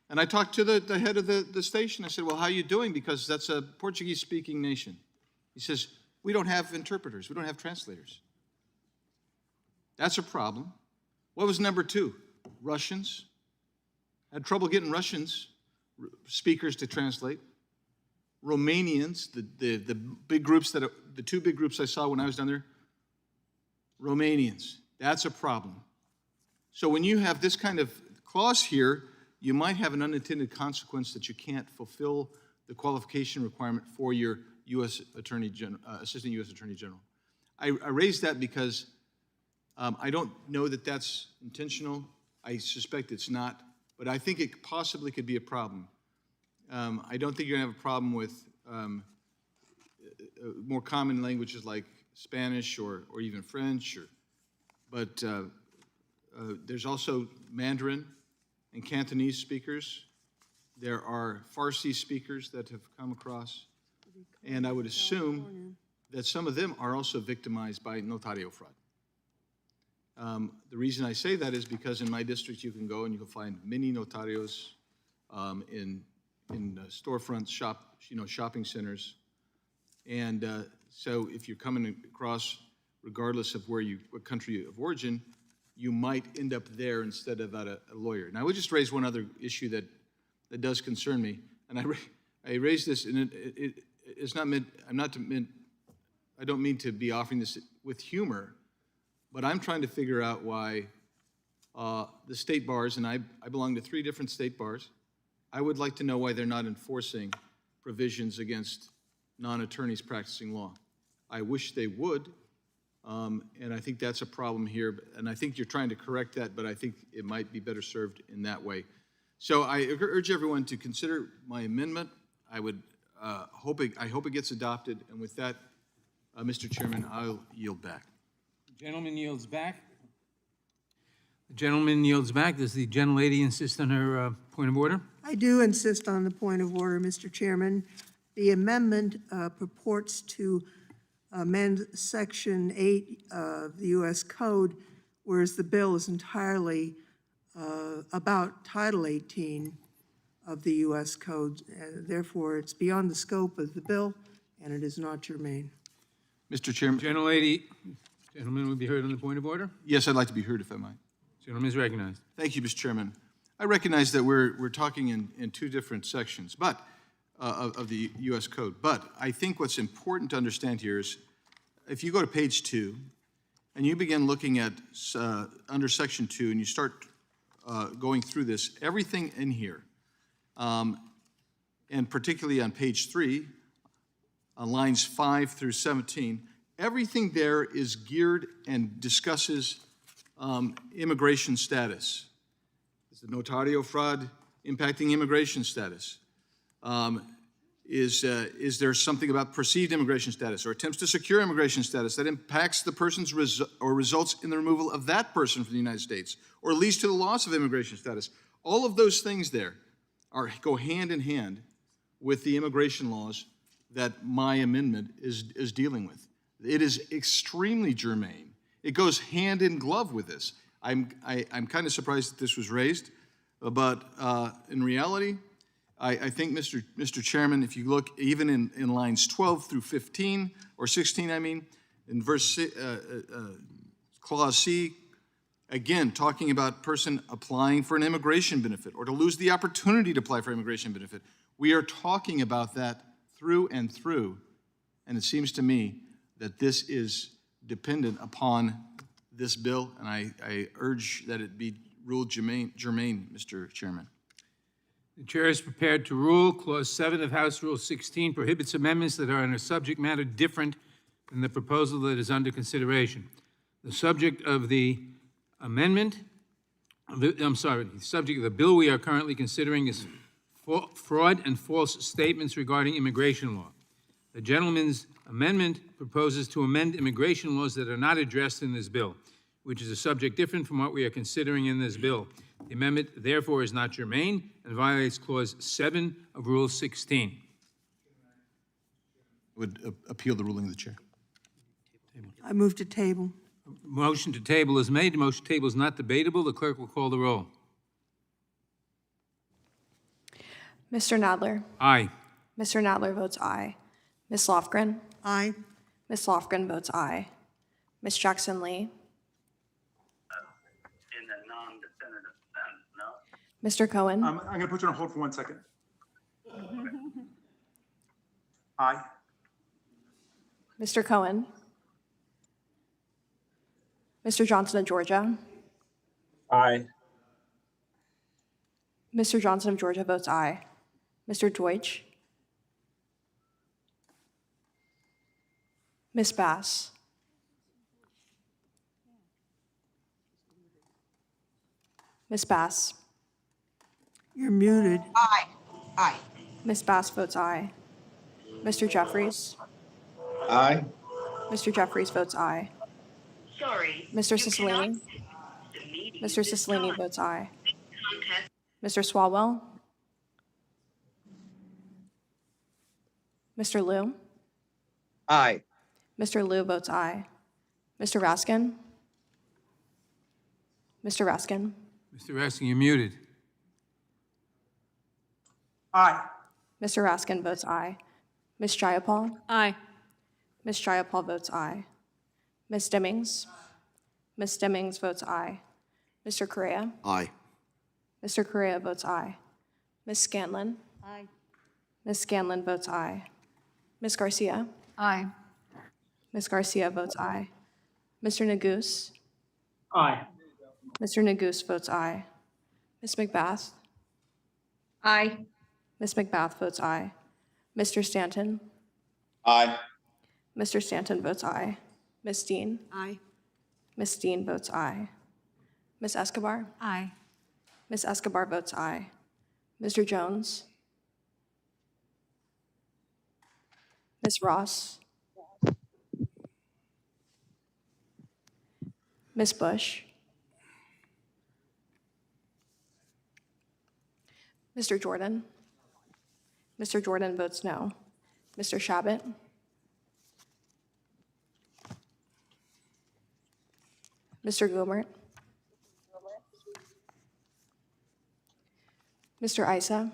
And I talked to the head of the station. I said, well, how are you doing? Because that's a Portuguese-speaking nation. He says, we don't have interpreters. We don't have translators. That's a problem. What was #2? Russians. Had trouble getting Russians speakers to translate. Romanians, the big groups the two big groups I saw when I was down there, Romanians. That's a problem. So when you have this kind of clause here, you might have an unintended consequence that you can't fulfill the qualification requirement for your U.S. Attorney General, Assistant U.S. Attorney General. I raised that because I don't know that that's intentional. I suspect it's not, but I think it possibly could be a problem. I don't think you're going to have a problem with more common languages like Spanish or even French, but there's also Mandarin and Cantonese speakers. There are Farsi speakers that have come across, and I would assume that some of them are also victimized by notario fraud. The reason I say that is because in my district you can go and you can find many notarios in storefronts, shopping centers, and so if you're coming across, regardless of what country of origin, you might end up there instead of at a lawyer. Now, I would just raise one other issue that does concern me, and I raised this, and it's not meant. I don't mean to be offering this with humor, but I'm trying to figure out why the state bars, and I belong to 3 different state bars. I would like to know why they're not enforcing provisions against non-attorneys practicing law. I wish they would, and I think that's a problem here, and I think you're trying to correct that, but I think it might be better served in that way. So I urge everyone to consider my amendment. I hope it gets adopted, and with that, Mr. Chairman, I'll yield back. The gentleman yields back. The gentleman yields back. Does the gentlelady insist on her point of order? I do insist on the point of order, Mr. Chairman. The amendment purports to amend Section 8 of the U.S. Code, whereas the bill is entirely about Title 18 of the U.S. Code. Therefore, it's beyond the scope of the bill, and it is not germane. Mr. Chairman. Gentleman will be heard on the point of order? Yes, I'd like to be heard if I might. Gentleman is recognized. Thank you, Mr. Chairman. I recognize that we're talking in two different sections, but of the U.S. Code. But I think what's important to understand here is if you go to page 2 and you begin looking at under section 2 and you start going through this, everything in here, and particularly on page 3, on lines 5 through 17, everything there is geared and discusses immigration status. Is the notario fraud impacting immigration status? Is there something about perceived immigration status or attempts to secure immigration status that impacts the person's or results in the removal of that person from the United States or leads to the loss of immigration status? All of those things there go hand in hand with the immigration laws that my amendment is dealing with. It is extremely germane. It goes hand in glove with this. I'm kind of surprised that this was raised, but in reality, I think, Mr. Chairman, if you look even in lines 12 through 15, or 16, I mean, in clause C, again, talking about person applying for an immigration benefit or to lose the opportunity to apply for immigration benefit, we are talking about that through and through, and it seems to me that this is dependent upon this bill, and I urge that it be ruled germane, Mr. Chairman. The chair is prepared to rule. Clause 7 of House Rule 16 prohibits amendments that are in a subject matter different than the proposal that is under consideration. The subject of the amendment, the subject of the bill we are currently considering is fraud and false statements regarding immigration law. The gentleman's amendment proposes to amend immigration laws that are not addressed in this bill, which is a subject different from what we are considering in this bill. The amendment, therefore, is not germane and violates Clause 7 of Rule 16. Would appeal the ruling of the chair. I move to table. Motion to table is made. The motion to table is not debatable. The clerk will call the roll. Mr. Nadler. Aye. Mr. Nadler votes aye. Ms. Lofgren. Aye. Ms. Lofgren votes aye. Ms. Jackson-Lee. In a non-definitive sense, no? Mr. Cohen. I'm going to put you on hold for 1 second. Aye. Mr. Cohen. Mr. Johnson of Georgia. Aye. Mr. Johnson of Georgia votes aye. Mr. Deutsch. Ms. Bass. Ms. Bass. You're muted. Aye. Aye. Ms. Bass votes aye. Mr. Jeffries. Aye. Mr. Jeffries votes aye. Sorry. Mr. Cicilline. Mr. Cicilline votes aye. Mr. Swalwell. Mr. Liu. Aye. Mr. Liu votes aye. Mr. Raskin. Mr. Raskin. Mr. Raskin, you're muted. Aye. Mr. Raskin votes aye. Ms. Jayapal. Aye. Ms. Jayapal votes aye. Ms. Stimmings. Ms. Stimmings votes aye. Mr. Correa. Aye. Mr. Correa votes aye. Ms. Scanlon. Aye. Ms. Scanlon votes aye. Ms. Garcia. Aye. Ms. Garcia votes aye. Mr. Neguse. Aye. Mr. Neguse votes aye. Ms. McBath. Aye. Ms. McBath votes aye. Mr. Stanton. Aye. Mr. Stanton votes aye. Ms. Dean. Aye. Ms. Dean votes aye. Ms. Escobar. Aye. Ms. Escobar votes aye. Mr. Jones. Ms. Ross. Ms. Bush. Mr. Jordan. Mr. Jordan votes no. Mr. Shabbat. Mr. Goomert. Mr. Isa.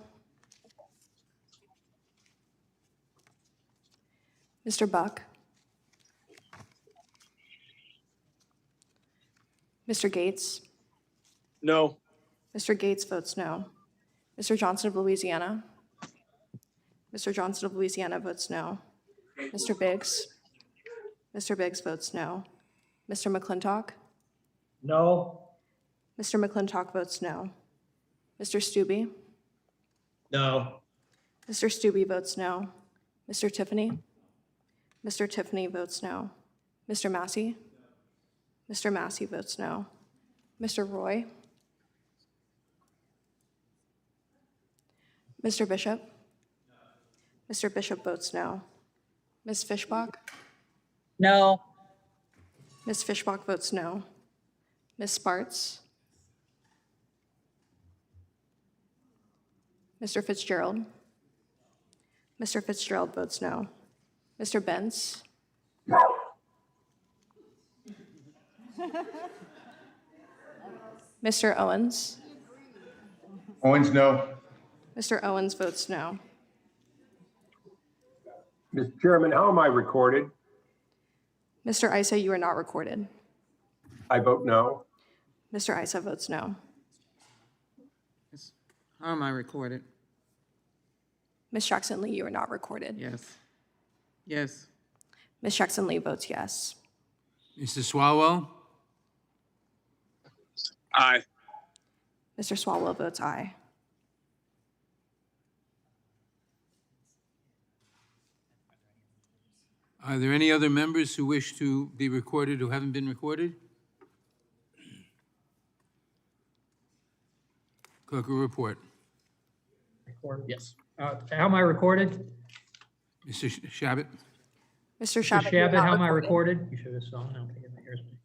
Mr. Buck. Mr. Gates. No. Mr. Gates votes no. Mr. Johnson of Louisiana? Mr. Johnson of Louisiana votes no. Mr. Biggs? Mr. Biggs votes no. Mr. McClintock? No. Mr. McClintock votes no. Mr. Stube? No. Mr. Stube votes no. Mr. Tiffany? Mr. Tiffany votes no. Mr. Massey? Mr. Massey votes no. Mr. Roy? Mr. Bishop? Mr. Bishop votes no. Ms. Fishbach? No. Ms. Fishbach votes no. Ms. Sparts? Mr. Fitzgerald? Mr. Fitzgerald votes no. Mr. Benz? Mr. Owens? Owens, no. Mr. Owens votes no. Mr. Chairman, how am I recorded? Mr. Isa, you are not recorded. I vote no. Mr. Isa votes no. How am I recorded? Ms. Jackson Lee, you are not recorded. Yes. Yes. Ms. Jackson Lee votes yes. Mr. Swalwell? Aye. Mr. Swalwell votes aye. Are there any other members who wish to be recorded who haven't been recorded? Clerk will report. Yes. How am I recorded? Mr. Shabbat? Mr. Shabbat, you are not recorded. You should have saw. I don't think it hears me.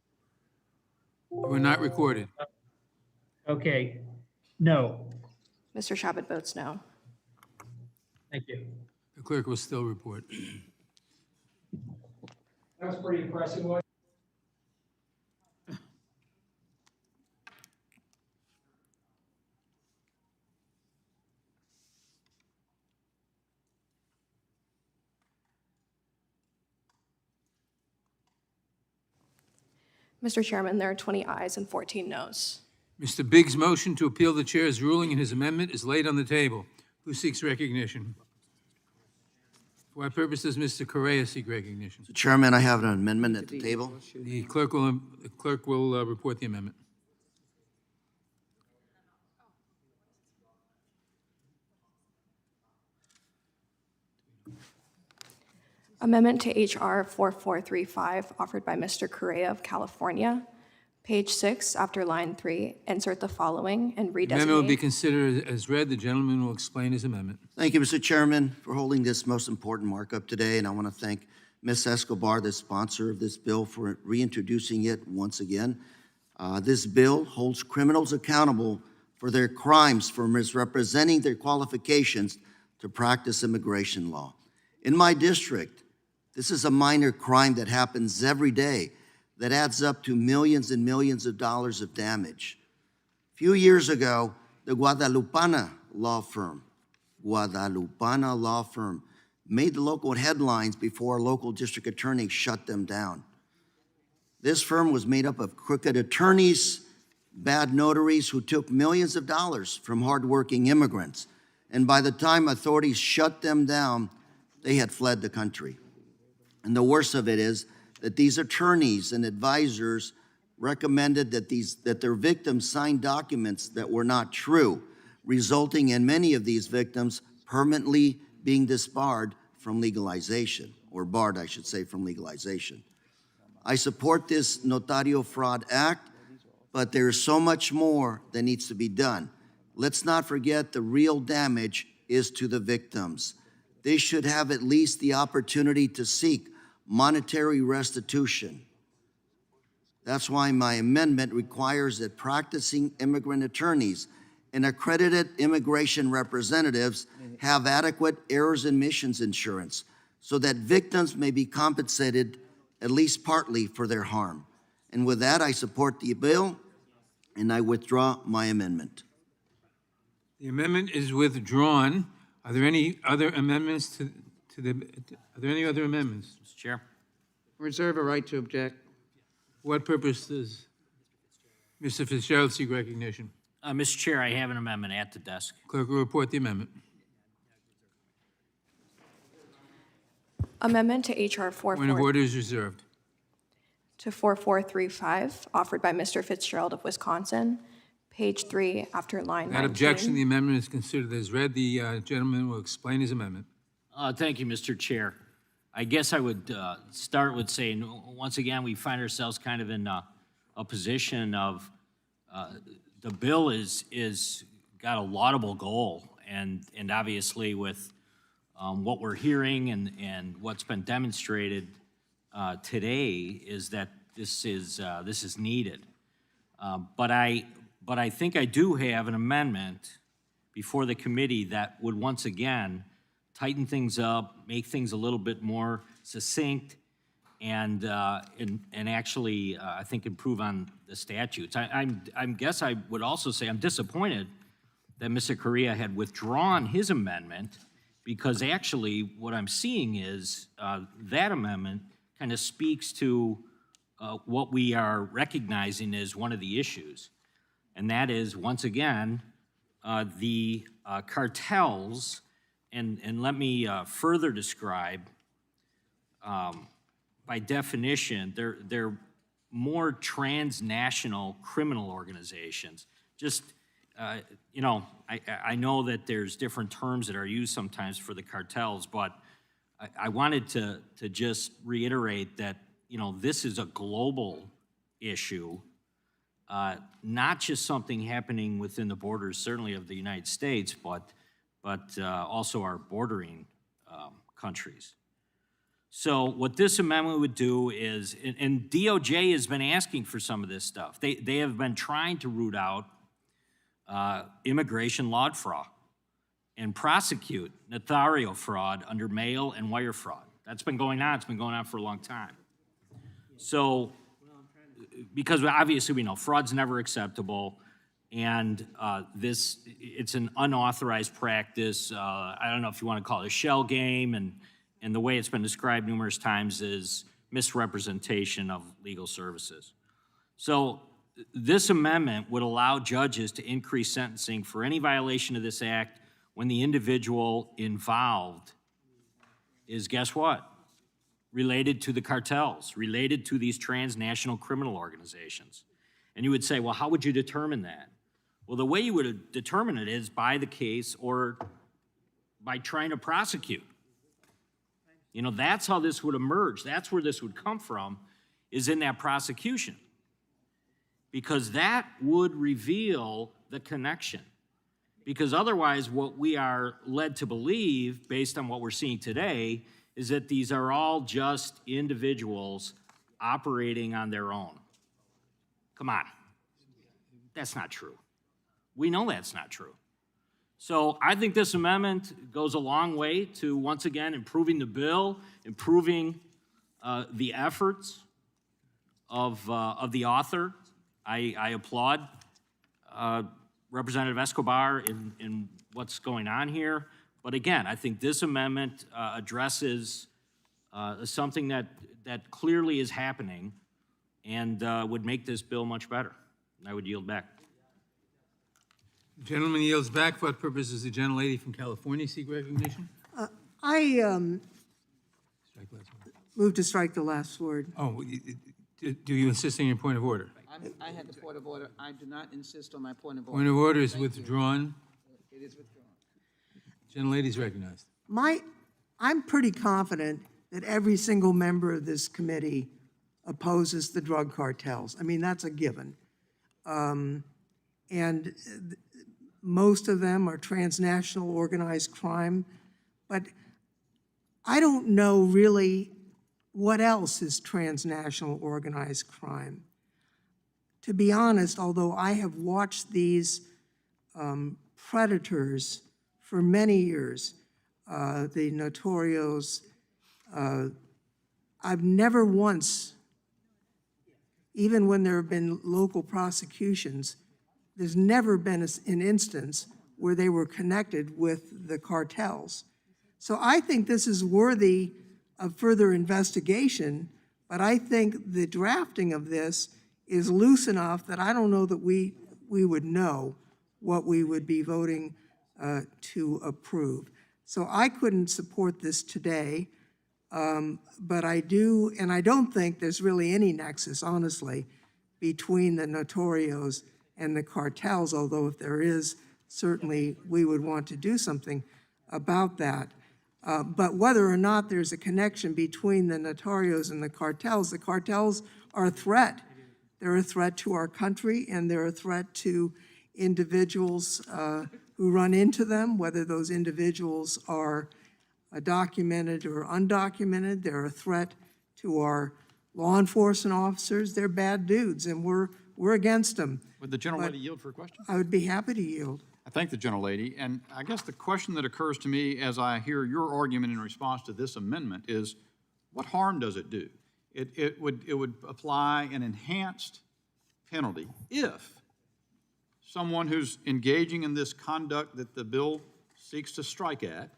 We're not recorded. Okay. No. Mr. Shabbat votes no. Thank you. The clerk will still report. That was pretty impressive. Mr. Chairman, there are 20 ayes and 14 noes. Mr. Biggs' motion to appeal the chair's ruling in his amendment is laid on the table. Who seeks recognition? For what purpose does Mr. Correa seek recognition? Mr. Chairman, I have an amendment at the table. The clerk will report the amendment. Amendment to H.R. 4435, offered by Mr. Correa of California. Page 6, after line 3, insert the following and redesignate. Amendment will be considered as read. The gentleman will explain his amendment. Thank you, Mr. Chairman, for holding this most important markup today, and I want to thank Ms. Escobar, the sponsor of this bill, for reintroducing it once again. This bill holds criminals accountable for their crimes for misrepresenting their qualifications to practice immigration law. In my district, this is a minor crime that happens every day that adds up to millions and millions of dollars of damage. A few years ago, the Guadalupana law firm made the local headlines before a local district attorney shut them down. This firm was made up of crooked attorneys, bad notaries who took millions of dollars from hardworking immigrants. And by the time authorities shut them down, they had fled the country. And the worst of it is that these attorneys and advisors recommended that their victims sign documents that were not true, resulting in many of these victims permanently being disbarred from legalization, or barred, I should say, from legalization. I support this Notario Fraud Act, but there's so much more that needs to be done. Let's not forget the real damage is to the victims. They should have at least the opportunity to seek monetary restitution. That's why my amendment requires that practicing immigrant attorneys and accredited immigration representatives have adequate errors and omissions insurance so that victims may be compensated at least partly for their harm. And with that, I support the bill and I withdraw my amendment. The amendment is withdrawn. Are there any other amendments are there any other amendments? Chair. Reserve a right to object. What purpose does Mr. Fitzgerald, seek recognition. Mr. Chair, I have an amendment at the desk. Clerk will report the amendment. Amendment to HR Point of order is reserved. to 4435, offered by Mr. Fitzgerald of Wisconsin, page 3, after line 19. Without objection, the amendment is considered as read. The gentleman will explain his amendment. Thank you, Mr. Chair. I guess I would start with saying, once again, we find ourselves kind of in a position of the bill is got a laudable goal, and obviously with what we're hearing and what's been demonstrated today is that this is needed. But I think I do have an amendment before the committee that would once again tighten things up, make things a little bit more succinct, and actually I think improve on the statutes. I guess I would also say I'm disappointed that Mr. Correa had withdrawn his amendment, because actually what I'm seeing is that amendment kind of speaks to what we are recognizing as one of the issues. And that is, once again, the cartels, and let me further describe, by definition, they're more transnational criminal organizations. Just, you know, I know that there's different terms that are used sometimes for the cartels, but I wanted to just reiterate that, you know, this is a global issue, not just something happening within the borders, certainly of the United States, but also our bordering countries. So what this amendment would do is, and DOJ has been asking for some of this stuff. They have been trying to root out immigration law fraud and prosecute Notario fraud under mail and wire fraud. That's been going on. It's been going on for a long time. So, because obviously we know fraud's never acceptable, and it's an unauthorized practice. I don't know if you want to call it a shell game, and the way it's been described numerous times is misrepresentation of legal services. So this amendment would allow judges to increase sentencing for any violation of this act when the individual involved is, guess what? Related to the cartels, related to these transnational criminal organizations. And you would say, well, how would you determine that? Well, the way you would determine it is by the case or by trying to prosecute. You know, that's how this would emerge. That's where this would come from, is in that prosecution. Because that would reveal the connection. Because otherwise, what we are led to believe, based on what we're seeing today, is that these are all just individuals operating on their own. Come on. That's not true. We know that's not true. So I think this amendment goes a long way to, once again, improving the bill, improving the efforts of the author. I applaud Representative Escobar in what's going on here. But again, I think this amendment addresses something that clearly is happening and would make this bill much better. I would yield back. The gentleman yields back. For what purpose does the gentlelady from California seek recognition? I Strike last word. move to strike the last word. Oh, do you insist on your point of order? I had the point of order. I do not insist on my point of order. Point of order is withdrawn. It is withdrawn. Gentlelady is recognized. I'm pretty confident that every single member of this committee opposes the drug cartels. I mean, that's a given. And most of them are transnational organized crime. But I don't know really what else is transnational organized crime. To be honest, although I have watched these predators for many years, the Notorios, I've never once, even when there have been local prosecutions, there's never been an instance where they were connected with the cartels. So I think this is worthy of further investigation, but I think the drafting of this is loose enough that I don't know that we would know what we would be voting to approve. So I couldn't support this today, but I do, and I don't think there's really any nexus, honestly, between the notorios and the cartels, although if there is, certainly we would want to do something about that. But whether or not there's a connection between the notorios and the cartels are a threat. They're a threat to our country, and they're a threat to individuals who run into them, whether those individuals are documented or undocumented. They're a threat to our law enforcement officers. They're bad dudes, and we're against them. Would the gentlelady yield for a question? I would be happy to yield. I thank the gentlelady, and I guess the question that occurs to me as I hear your argument in response to this amendment is, what harm does it do? It would apply an enhanced penalty if someone who's engaging in this conduct that the bill seeks to strike at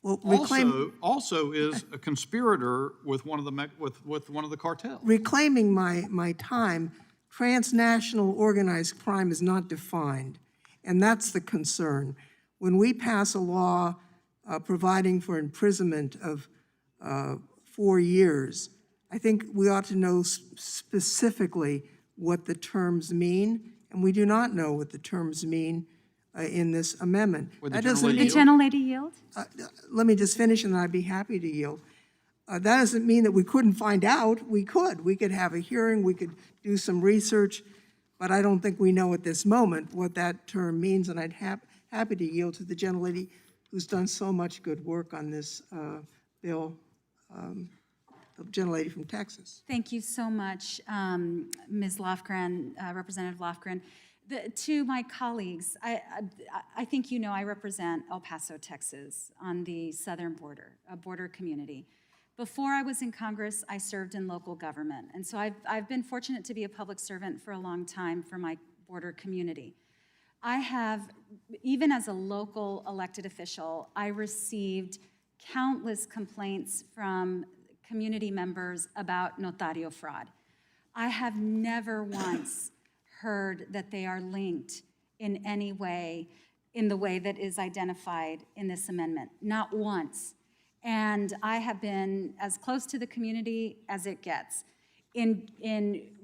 Well, also is a conspirator with one of the cartels. Reclaiming my time, transnational organized crime is not defined, and that's the concern. When we pass a law providing for imprisonment of 4 years, I think we ought to know specifically what the terms mean, and we do not know what the terms mean in this amendment. That doesn't The gentlelady yield? Let me just finish, and I'd be happy to yield. That doesn't mean that we couldn't find out. We could have a hearing, we could do some research, but I don't think we know at this moment what that term means, and I'd happy to yield to the gentlelady who's done so much good work on this bill, the gentlelady from Texas. Thank you so much, Ms. Lofgren, Representative Lofgren. To my colleagues, I think you know I represent El Paso, Texas, on the southern border, a border community. Before I was in Congress, I served in local government, and so I've been fortunate to be a public servant for a long time for my border community. I have, even as a local elected official, I received countless complaints from community members about notario fraud. I have never once heard that they are linked in any way, in the way that is identified in this amendment, not once. And I have been as close to the community as it gets. In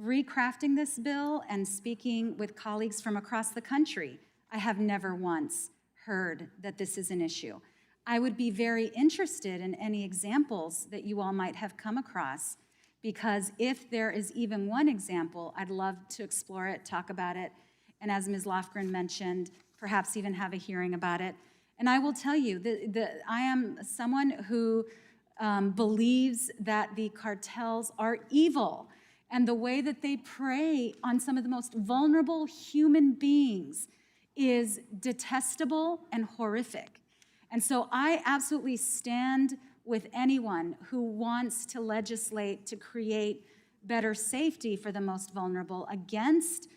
recrafting this bill and speaking with colleagues from across the country, I have never once heard that this is an issue. I would be very interested in any examples that you all might have come across, because if there is even one example, I'd love to explore it, talk about it, and as Ms. Lofgren mentioned, perhaps even have a hearing about it. And I will tell you that I am someone who believes that the cartels are evil, and the way that they prey on some of the most vulnerable human beings is detestable and horrific. And so I absolutely stand with anyone who wants to legislate to create better safety for the most vulnerable against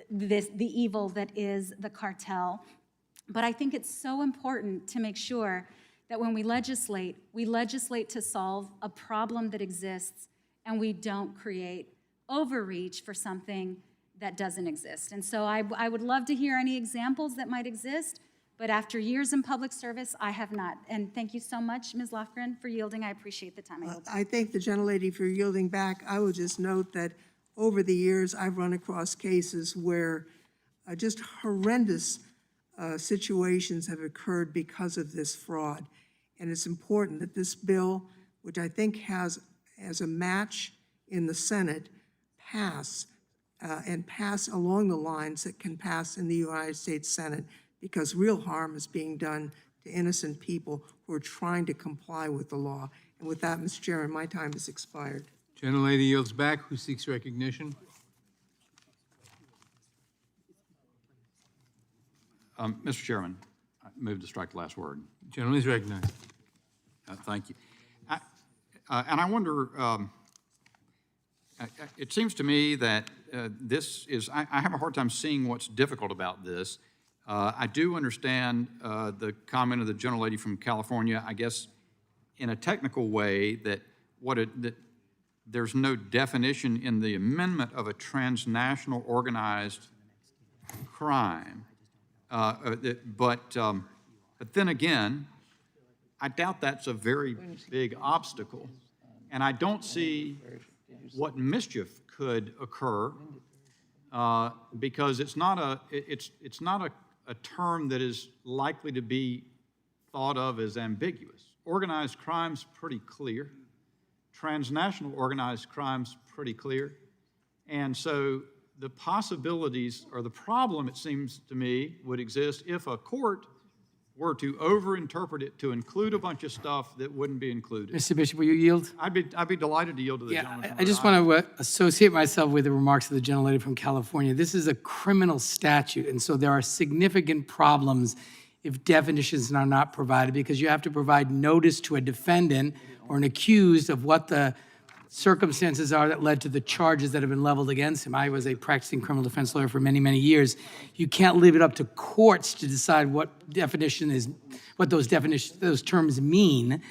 the evil that is the cartel. But I think it's so important to make sure that when we legislate to solve a problem that exists, and we don't create overreach for something that doesn't exist. And so I would love to hear any examples that might exist, but after years in public service, I have not. And thank you so much, Ms. Lofgren, for yielding. I appreciate the time. I thank the gentlelady for yielding back. I will just note that over the years, I've run across cases where just horrendous situations have occurred because of this fraud. And it's important that this bill, which I think has as a match in the Senate, pass and pass along the lines that can pass in the United States Senate, because real harm is being done to innocent people who are trying to comply with the law. And with that, Mr. Chairman, my time has expired. Gentlelady yields back. Who seeks recognition? Mr. Chairman, I move to strike the last word. Gentleman is recognized. Thank you. And I wonder, it seems to me that this is, I have a hard time seeing what's difficult about this. I do understand the comment of the gentlelady from California, I guess, in a technical way, that that there's no definition in the amendment of a transnational organized crime. But then again, I doubt that's a very big obstacle. And I don't see what mischief could occur because it's not a term that is likely to be thought of as ambiguous. Organized crime's pretty clear. Transnational organized crime's pretty clear. And so the possibilities or the problem, it seems to me, would exist if a court were to overinterpret it to include a bunch of stuff that wouldn't be included. Mr. Bishop, will you yield? I'd be delighted to yield to the gentleman. I just want to associate myself with the remarks of the gentlelady from California. This is a criminal statute, and so there are significant problems if definitions are not provided, because you have to provide notice to a defendant or an accused of what the circumstances are that led to the charges that have been leveled against him. I was a practicing criminal defense lawyer for many, many years. You can't leave it up to courts to decide what those terms mean,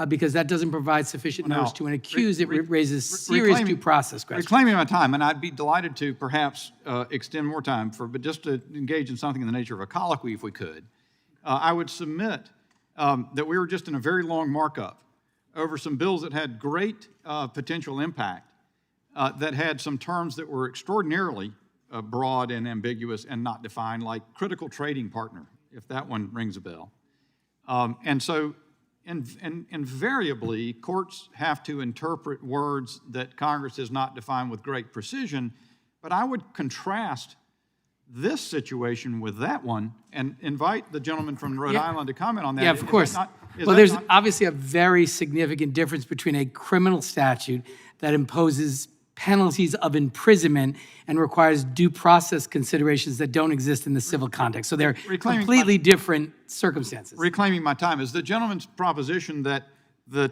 because that doesn't provide sufficient notice to an accused. It raises serious due process questions. Reclaiming my time, and I'd be delighted to perhaps extend more time but just to engage in something in the nature of a colloquy if we could. I would submit that we were just in a very long markup over some bills that had great potential impact, that had some terms that were extraordinarily broad and ambiguous and not defined, like critical trading partner, if that one rings a bell. And so invariably, courts have to interpret words that Congress has not defined with great precision, but I would contrast this situation with that one and invite the gentleman from Rhode Island to comment on that. Yeah, of course. Well, there's obviously a very significant difference between a criminal statute that imposes penalties of imprisonment and requires due process considerations that don't exist in the civil context. So they're completely different circumstances. Reclaiming my time, is the gentleman's proposition that the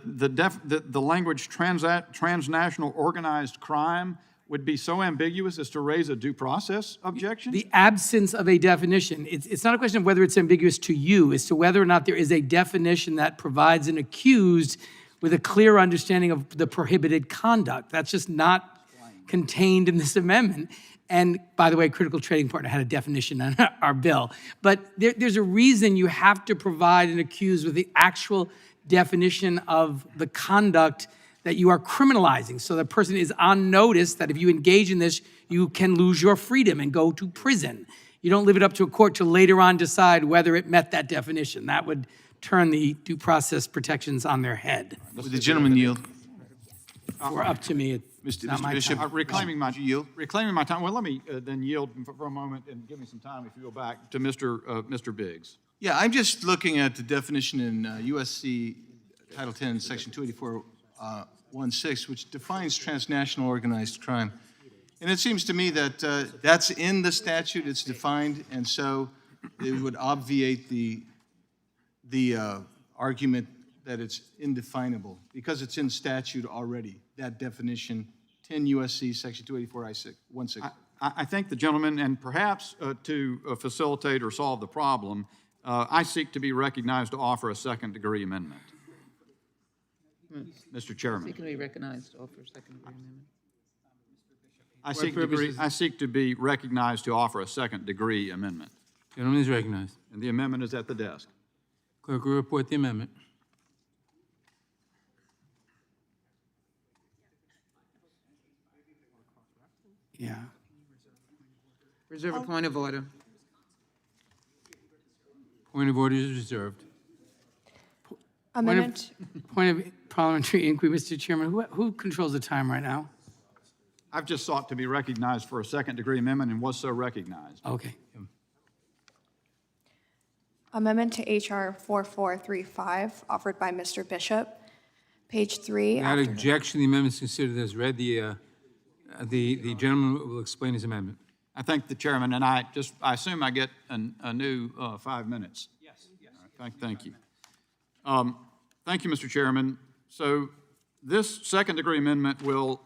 language transnational organized crime would be so ambiguous as to raise a due process objection? The absence of a definition, it's not a question of whether it's ambiguous to you, it's to whether or not there is a definition that provides an accused with a clear understanding of the prohibited conduct. That's just not contained in this amendment. And by the way, critical trading partner had a definition on our bill. But there's a reason you have to provide an accused with the actual definition of the conduct that you are criminalizing. So the person is on notice that if you engage in this, you can lose your freedom and go to prison. You don't leave it up to a court to later on decide whether it met that definition. That would turn the due process protections on their head. Would the gentleman yield? Or up to me, it's not my Bishop, time. Reclaiming my time. Well, let me then yield for a moment and give me some time, if you go back, to Mr. Biggs. Yeah, I'm just looking at the definition in USC Title 10, Section 284.16, which defines transnational organized crime. And it seems to me that that's in the statute, it's defined, and so it would obviate the argument that it's indefinable, because it's in statute already, that definition, 10 USC Section 284.16. I thank the gentleman, and perhaps to facilitate or solve the problem, I seek to be recognized to offer a second-degree amendment. Mr. Chairman. Seeking to be recognized to offer a second-degree amendment. I seek to be recognized to offer a second-degree amendment. Gentleman is recognized. And the amendment is at the desk. Clerk will report the amendment. Yeah. Reserve a point of order. Point of order is reserved. Amendment. Point of parliamentary inquiry, Mr. Chairman. Who controls the time right now? I've just sought to be recognized for a second-degree amendment and was so recognized. Okay. Amendment to HR 4435, offered by Mr. Bishop. Page 3. Without objection, the amendment is considered as read. The gentleman will explain his amendment. I thank the chairman, and I assume I get a new 5 minutes. Yes. Right, thank you. Thank you, Mr. Chairman. So this second-degree amendment will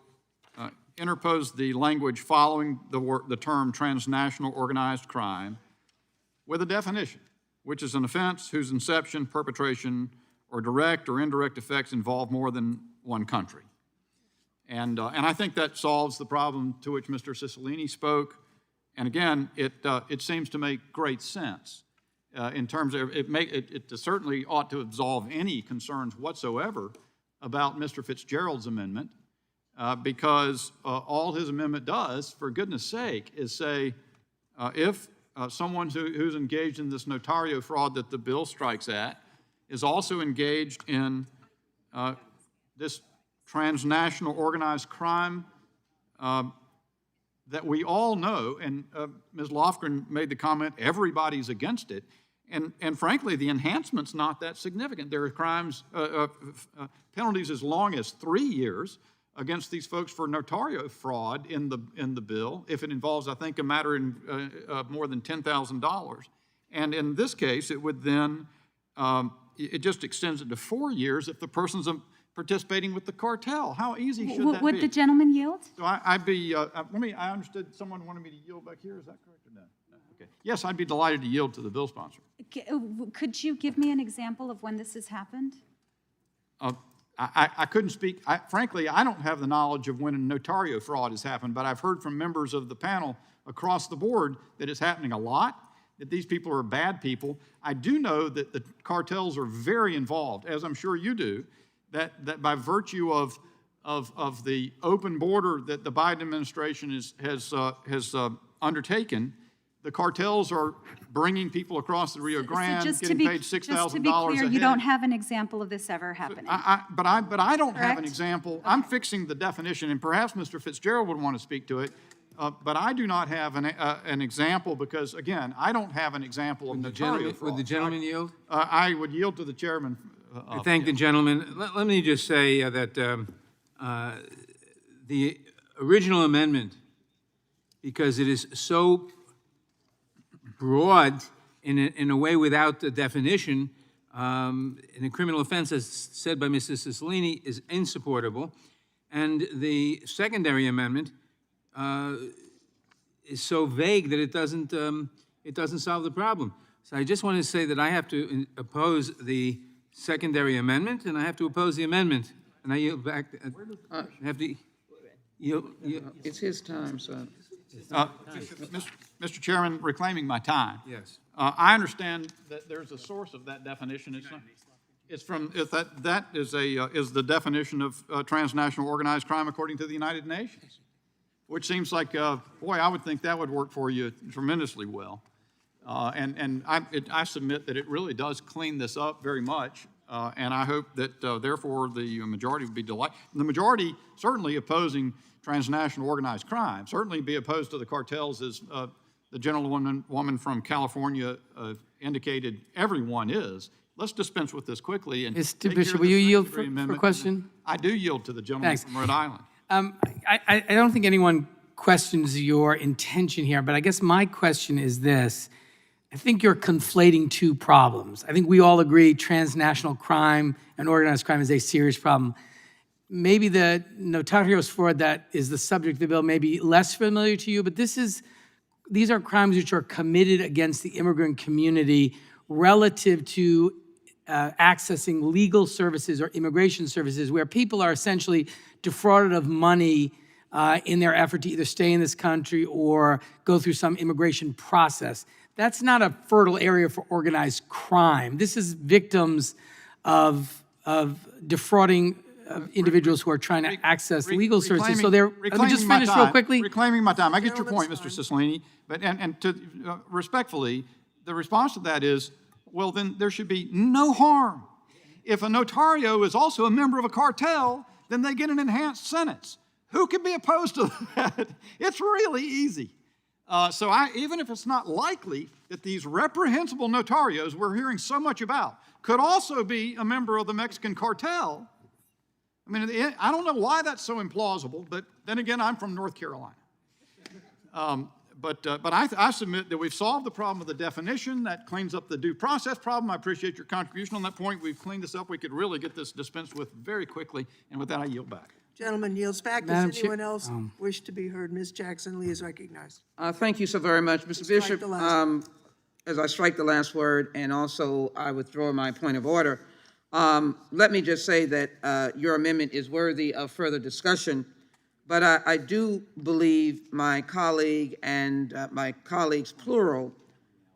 interpose the language following the term transnational organized crime with a definition, which is an offense whose inception, perpetration, or direct or indirect effects involve more than one country. And I think that solves the problem to which Mr. Cicilline spoke. And again, it seems to make great sense in terms of, it certainly ought to absolve any concerns whatsoever about Mr. Fitzgerald's amendment, because all his amendment does, for goodness sake, is say, if someone who's engaged in this notario fraud that the bill strikes at is also engaged in this transnational organized crime that we all know, and Ms. Lofgren made the comment, everybody's against it, and frankly, the enhancement's not that significant. There are crimes, penalties as long as 3 years against these folks for notario fraud in the bill, if it involves, I think, a matter of more than $10,000. And in this case, it would then, it just extends it to 4 years if the person's participating with the cartel. How easy should that be? Would the gentleman yield? So I understood someone wanted me to yield back here. Is that correct or no? No. Okay. Yes, I'd be delighted to yield to the bill sponsor. Could you give me an example of when this has happened? I couldn't speak. Frankly, I don't have the knowledge of when a notario fraud has happened, but I've heard from members of the panel across the board that it's happening a lot, that these people are bad people. I do know that the cartels are very involved, as I'm sure you do, that by virtue of the open border that the Biden administration has undertaken, the cartels are bringing people across the Rio Grande, getting paid $6,000 Just to be clear, a you head. don't have an example of this ever happening. But I don't have an Correct? example. Okay. I'm fixing the definition, and perhaps Mr. Fitzgerald would want to speak to it. But I do not have an example because, again, I don't have an example of notario fraud. Would the gentleman yield? I would yield to the chairman. I thank the gentleman. Let me just say that the original amendment, because it is so broad in a way without the definition, in a criminal offense, as said by Mrs. Cicilline, is insupportable. And the secondary amendment is so vague that it doesn't solve the problem. So I just want to say that I have to oppose the secondary amendment, and I have to oppose the amendment. And I yield back. I have to yield. It's his time, so. Mr. Chairman, reclaiming my time. Yes. I understand that there's a source of that definition. That is the definition of transnational organized crime according to the United Nations, which seems like, boy, I would think that would work for you tremendously well. And I submit that it really does clean this up very much, and I hope that therefore the majority would be delighted. The majority certainly opposing transnational organized crime, certainly be opposed to the cartels, as the gentlewoman from California indicated everyone is. Let's dispense with this quickly. And Mr. Bishop, will you yield for a question? I do yield to the gentleman from Rhode Island. I don't think anyone questions your intention here, but I guess my question is this. I think you're conflating two problems. I think we all agree transnational crime and organized crime is a serious problem. Maybe the notario fraud that is the subject of the bill may be less familiar to you, but these are crimes which are committed against the immigrant community relative to accessing legal services or immigration services, where people are essentially defrauded of money in their effort to either stay in this country or go through some immigration process. That's not a fertile area for organized crime. This is victims of defrauding individuals who are trying to access legal services. So let me just finish real quickly. Reclaiming my time. I get your point, Mr. Cicilline, but and to respectfully, the response to that is, well, then there should be no harm. If a notario is also a member of a cartel, then they get an enhanced sentence. Who can be opposed to that? It's really easy. So even if it's not likely that these reprehensible notarios we're hearing so much about could also be a member of the Mexican cartel, I mean, I don't know why that's so implausible, but then again, I'm from North Carolina. But I submit that we've solved the problem of the definition. That cleans up the due process problem. I appreciate your contribution on that point. We've cleaned this up. We could really get this dispensed with very quickly. And with that, I yield back. Gentleman yields back. Madam Does Chair- anyone else wish to be heard? Ms. Jackson-Lee is recognized. Thank you so very much, Mr. Bishop. the last As I strike the last word, and also I withdraw my point of order, Let me just say that your amendment is worthy of further discussion, but I do believe my colleague and my colleagues, plural,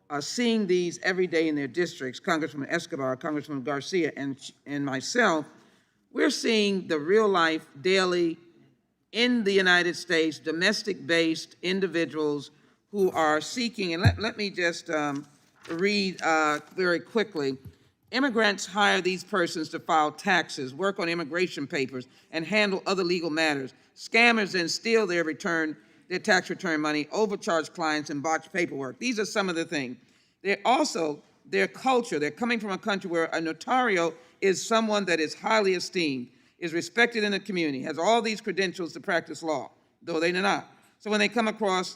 are seeing these every day in their districts, Congresswoman Escobar, Congresswoman Garcia, and myself. We're seeing the real life, daily, in the United States, domestic-based individuals who are seeking, and let me just read very quickly. Immigrants hire these persons to file taxes, work on immigration papers, and handle other legal matters. Scammers then steal their tax return money, overcharge clients, and botch paperwork. These are some of the things. They're also, their culture, they're coming from a country where a notario is someone that is highly esteemed, is respected in the community, has all these credentials to practice law, though they're not. So when they come across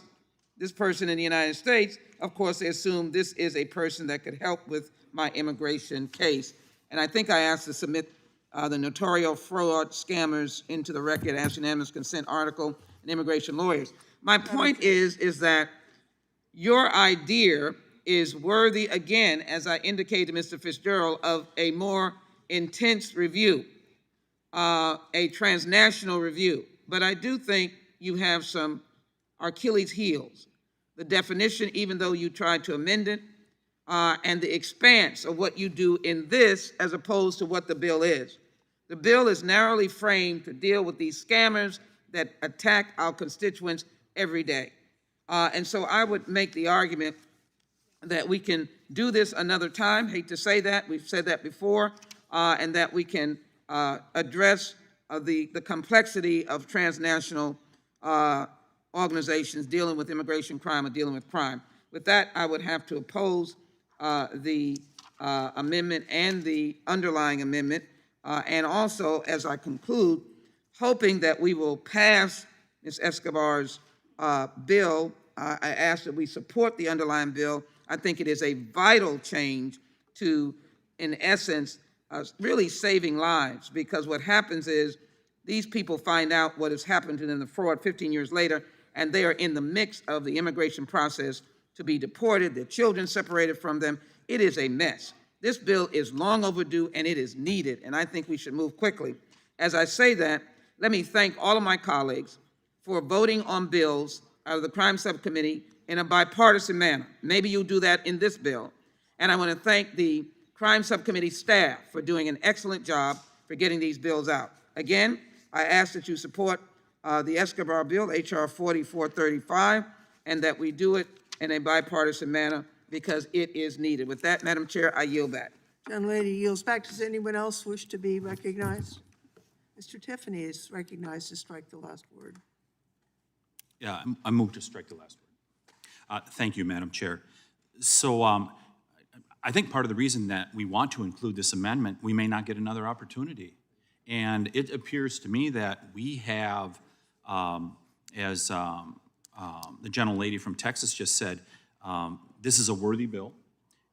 this person in the United States, of course, they assume this is a person that could help with my immigration case. And I think I asked to submit the Notario Fraud Scammers into the record as unanimous consent article and immigration lawyers. My point is that your idea is worthy, again, as I indicated to Mr. Fitzgerald, of a more intense review, a transnational review. But I do think you have some Achilles heels. The definition, even though you tried to amend it, and the expanse of what you do in this as opposed to what the bill is. The bill is narrowly framed to deal with these scammers that attack our constituents every day. And so I would make the argument that we can do this another time. Hate to say that, we've said that before, and that we can address the complexity of transnational organizations dealing with immigration crime or dealing with crime. With that, I would have to oppose the amendment and the underlying amendment, and also, as I conclude, hoping that we will pass Ms. Escobar's bill. I ask that we support the underlying bill. I think it is a vital change to, in essence, really saving lives, because what happens is these people find out what has happened to them, the fraud, 15 years later, and they are in the mix of the immigration process to be deported, their children separated from them. It is a mess. This bill is long overdue and it is needed, and I think we should move quickly. As I say that, let me thank all of my colleagues for voting on bills out of the Crime Subcommittee in a bipartisan manner. Maybe you'll do that in this bill. And I want to thank the Crime Subcommittee staff for doing an excellent job for getting these bills out. Again, I ask that you support the Escobar bill, H.R. 4435, and that we do it in a bipartisan manner because it is needed. With that, Madam Chair, I yield back. Gentlelady yields back. Does anyone else wish to be recognized? Mr. Tiffany is recognized to strike the last word. Yeah, I move to strike the last word. Thank you, Madam Chair. So I think part of the reason that we want to include this amendment, we may not get another opportunity. And it appears to me that we have, as the gentlelady from Texas just said, this is a worthy bill.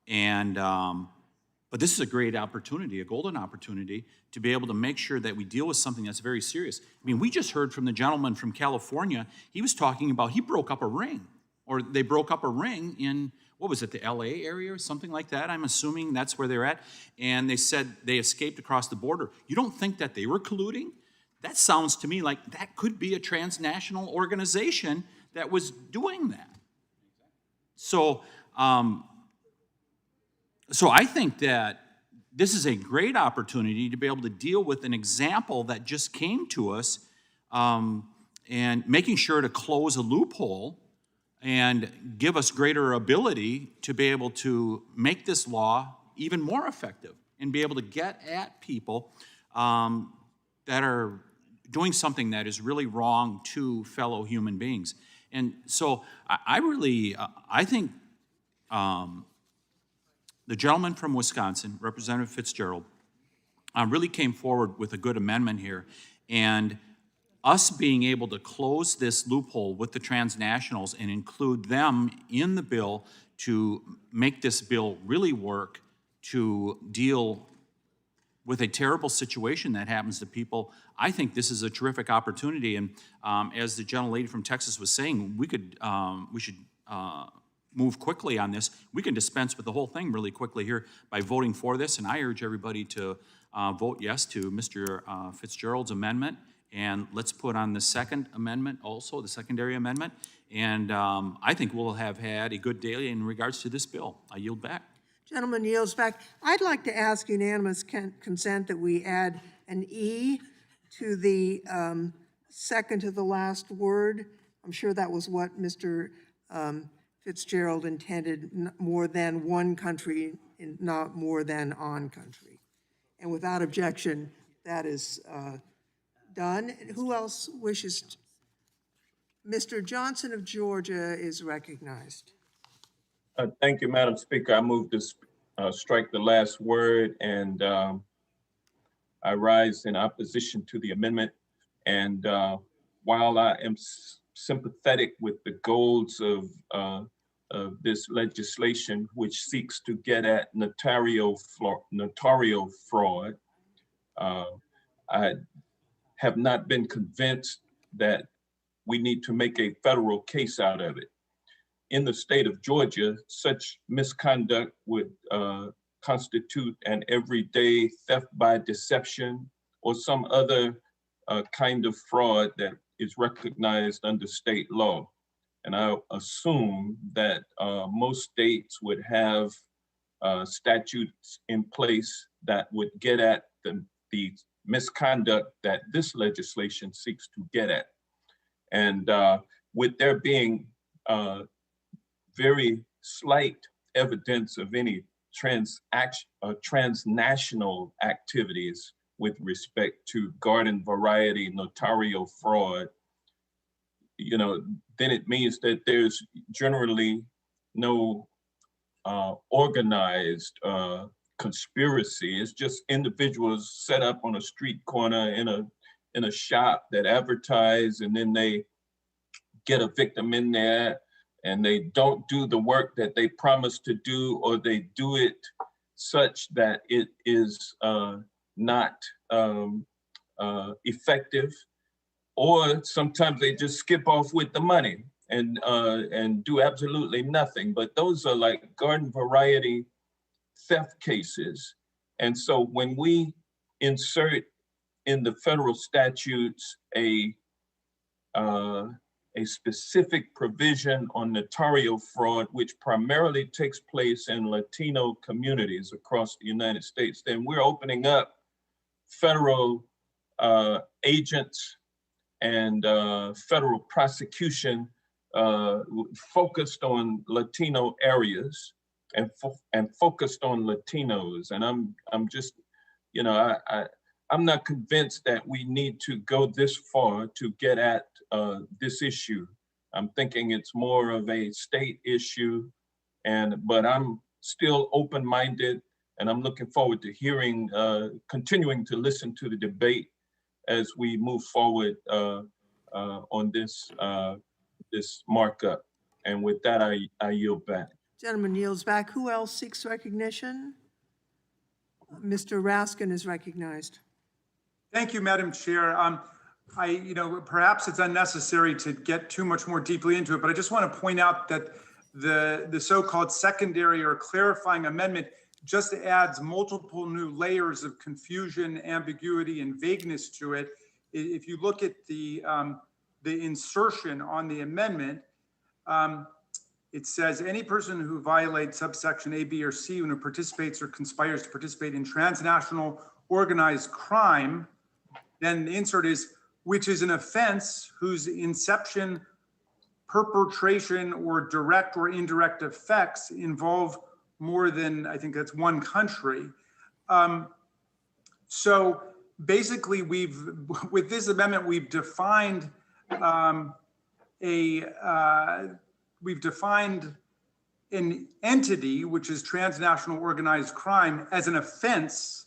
And, but this is a great opportunity, a golden opportunity, to be able to make sure that we deal with something that's very serious. I mean, we just heard from the gentleman from California. He was talking about, he broke up a ring, or they broke up a ring in, what was it, the LA area or something like that? I'm assuming that's where they're at. And they said they escaped across the border. You don't think that they were colluding? That sounds to me like that could be a transnational organization that was doing that. So, so I think that this is a great opportunity to be able to deal with an example that just came to us, and making sure to close a loophole and give us greater ability to be able to make this law even more effective and be able to get at people that are doing something that is really wrong to fellow human beings. And so I think the gentleman from Wisconsin, Representative Fitzgerald, really came forward with a good amendment here. And us being able to close this loophole with the transnationals and include them in the bill to make this bill really work to deal with a terrible situation that happens to people, I think this is a terrific opportunity. And as the gentlelady from Texas was saying, we should move quickly on this, we can dispense with the whole thing really quickly here by voting for this, and I urge everybody to vote yes to Mr. Fitzgerald's amendment, and let's put on the second amendment also, the secondary amendment, and I think we'll have had a good day in regards to this bill. I yield back. Gentleman yields back. I'd like to ask unanimous consent that we add an E to the second to the last word. I'm sure that was what Mr. Fitzgerald intended, more than one country, not more than on country. And without objection, that is done. Who else wishes? Mr. Johnson of Georgia is recognized. Thank you, Madam Speaker. I move to strike the last word, and I rise in opposition to the amendment. And while I am sympathetic with the goals of this legislation, which seeks to get at notarial fraud, I have not been convinced that we need to make a federal case out of it. In the state of Georgia, such misconduct would constitute an everyday theft by deception or some other kind of fraud that is recognized under state law. And I assume that most states would have statutes in place that would get at the misconduct that this legislation seeks to get at. And with there being very slight evidence of any transnational activities with respect to garden variety notarial fraud, you know, then it means that there's generally no organized conspiracy. It's just individuals set up on a street corner in a shop that advertise, and then they get a victim in there and they don't do the work that they promised to do, or they do it such that it is not effective, or sometimes they just skip off with the money and do absolutely nothing. But those are like garden variety theft cases. And so when we insert in the federal statutes a specific provision on notarial fraud, which primarily takes place in Latino communities across the United States, then we're opening up federal agents and federal prosecution focused on Latino areas and focused on Latinos. And I'm just, you know, I'm not convinced that we need to go this far to get at this issue. I'm thinking it's more of a state issue, but I'm still open-minded, and I'm looking forward to hearing, continuing to listen to the debate as we move forward on this markup. And with that, I yield back. Gentleman yields back. Who else seeks recognition? Mr. Raskin is recognized. Thank you, Madam Chair. Perhaps it's unnecessary to get too much more deeply into it, but I just want to point out that the so-called secondary or clarifying amendment just adds multiple new layers of confusion, ambiguity, and vagueness to it. If you look at the insertion on the amendment, it says any person who violates subsection A, B, or C and who participates or conspires to participate in transnational organized crime, then the insert is, which is an offense whose inception, perpetration, or direct or indirect effects involve more than, I think that's one country. So basically with this amendment, we've defined an entity, which is transnational organized crime, as an offense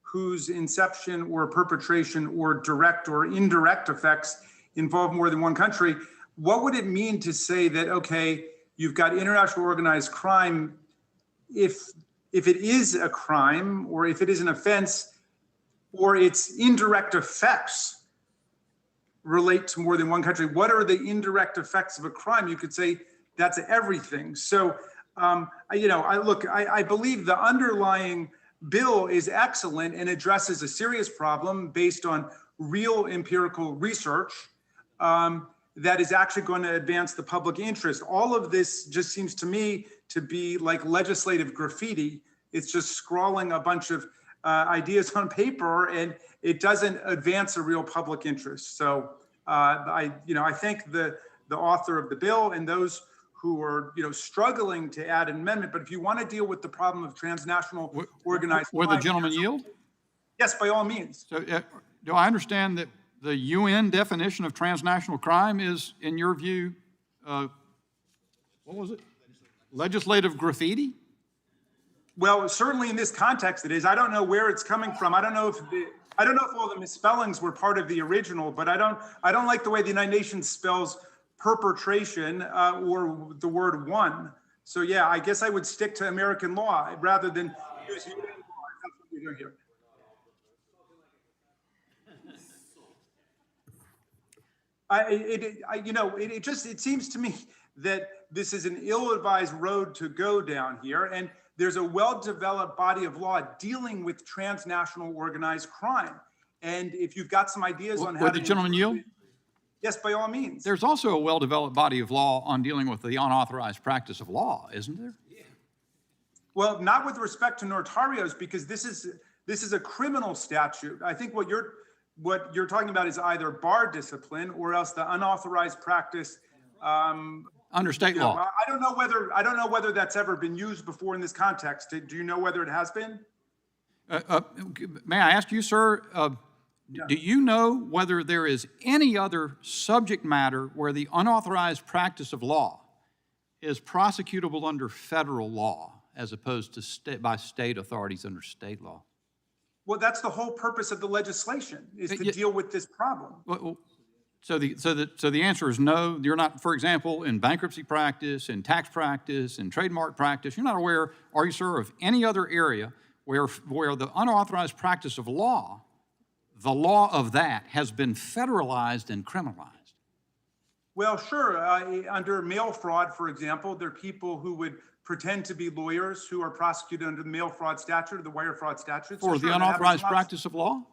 whose inception or perpetration or direct or indirect effects involve more than one country. What would it mean to say that, okay, you've got international organized crime, if it is a crime, or if it is an offense, or its indirect effects relate to more than one country? What are the indirect effects of a crime? You could say That's everything. So, I believe the underlying bill is excellent and addresses a serious problem based on real empirical research that is actually going to advance the public interest. All of this just seems to me to be like legislative graffiti. It's just scrawling a bunch of ideas on paper, and it doesn't advance a real public interest. So I thank the author of the bill and those who are, struggling to add an amendment. But if you want to deal with the problem of transnational organized crime, Will the gentleman yield? Yes, by all means. So, do I understand that the UN definition of transnational crime is, in your view, what was it? Legislative graffiti? Well, certainly in this context it is. I don't know where it's coming from. I don't know if all the misspellings were part of the original, but I don't like the way the United Nations spells perpetration or the word one. So yeah, I guess I would stick to American law rather than use UN law. That's what we're doing here. It seems to me that this is an ill-advised road to go down here, and there's a well-developed body of law dealing with transnational organized crime. And if you've got some ideas on how Would the gentleman yield? Yes, by all means. There's also a well-developed body of law on dealing with the unauthorized practice of law, isn't there? Well, not with respect to notarios, because this is a criminal statute. I think what you're talking about is either bar discipline or else the unauthorized practice. Under state law. I don't know whether that's ever been used before in this context. Do you know whether it has been? May I ask you, sir, do you know whether there is any other subject matter where the unauthorized practice of law is prosecutable under federal law as opposed to by state authorities under state law? Well, that's the whole purpose of the legislation, is to deal with this problem. So the answer is no. You're not, for example, in bankruptcy practice, in tax practice, in trademark practice, you're not aware, are you, sir, of any other area where the unauthorized practice of law, the law of that, has been federalized and criminalized? Well, sure. Under mail fraud, for example, there are people who would pretend to be lawyers who are prosecuted under the mail fraud statute or the wire fraud statute. For the unauthorized practice of law?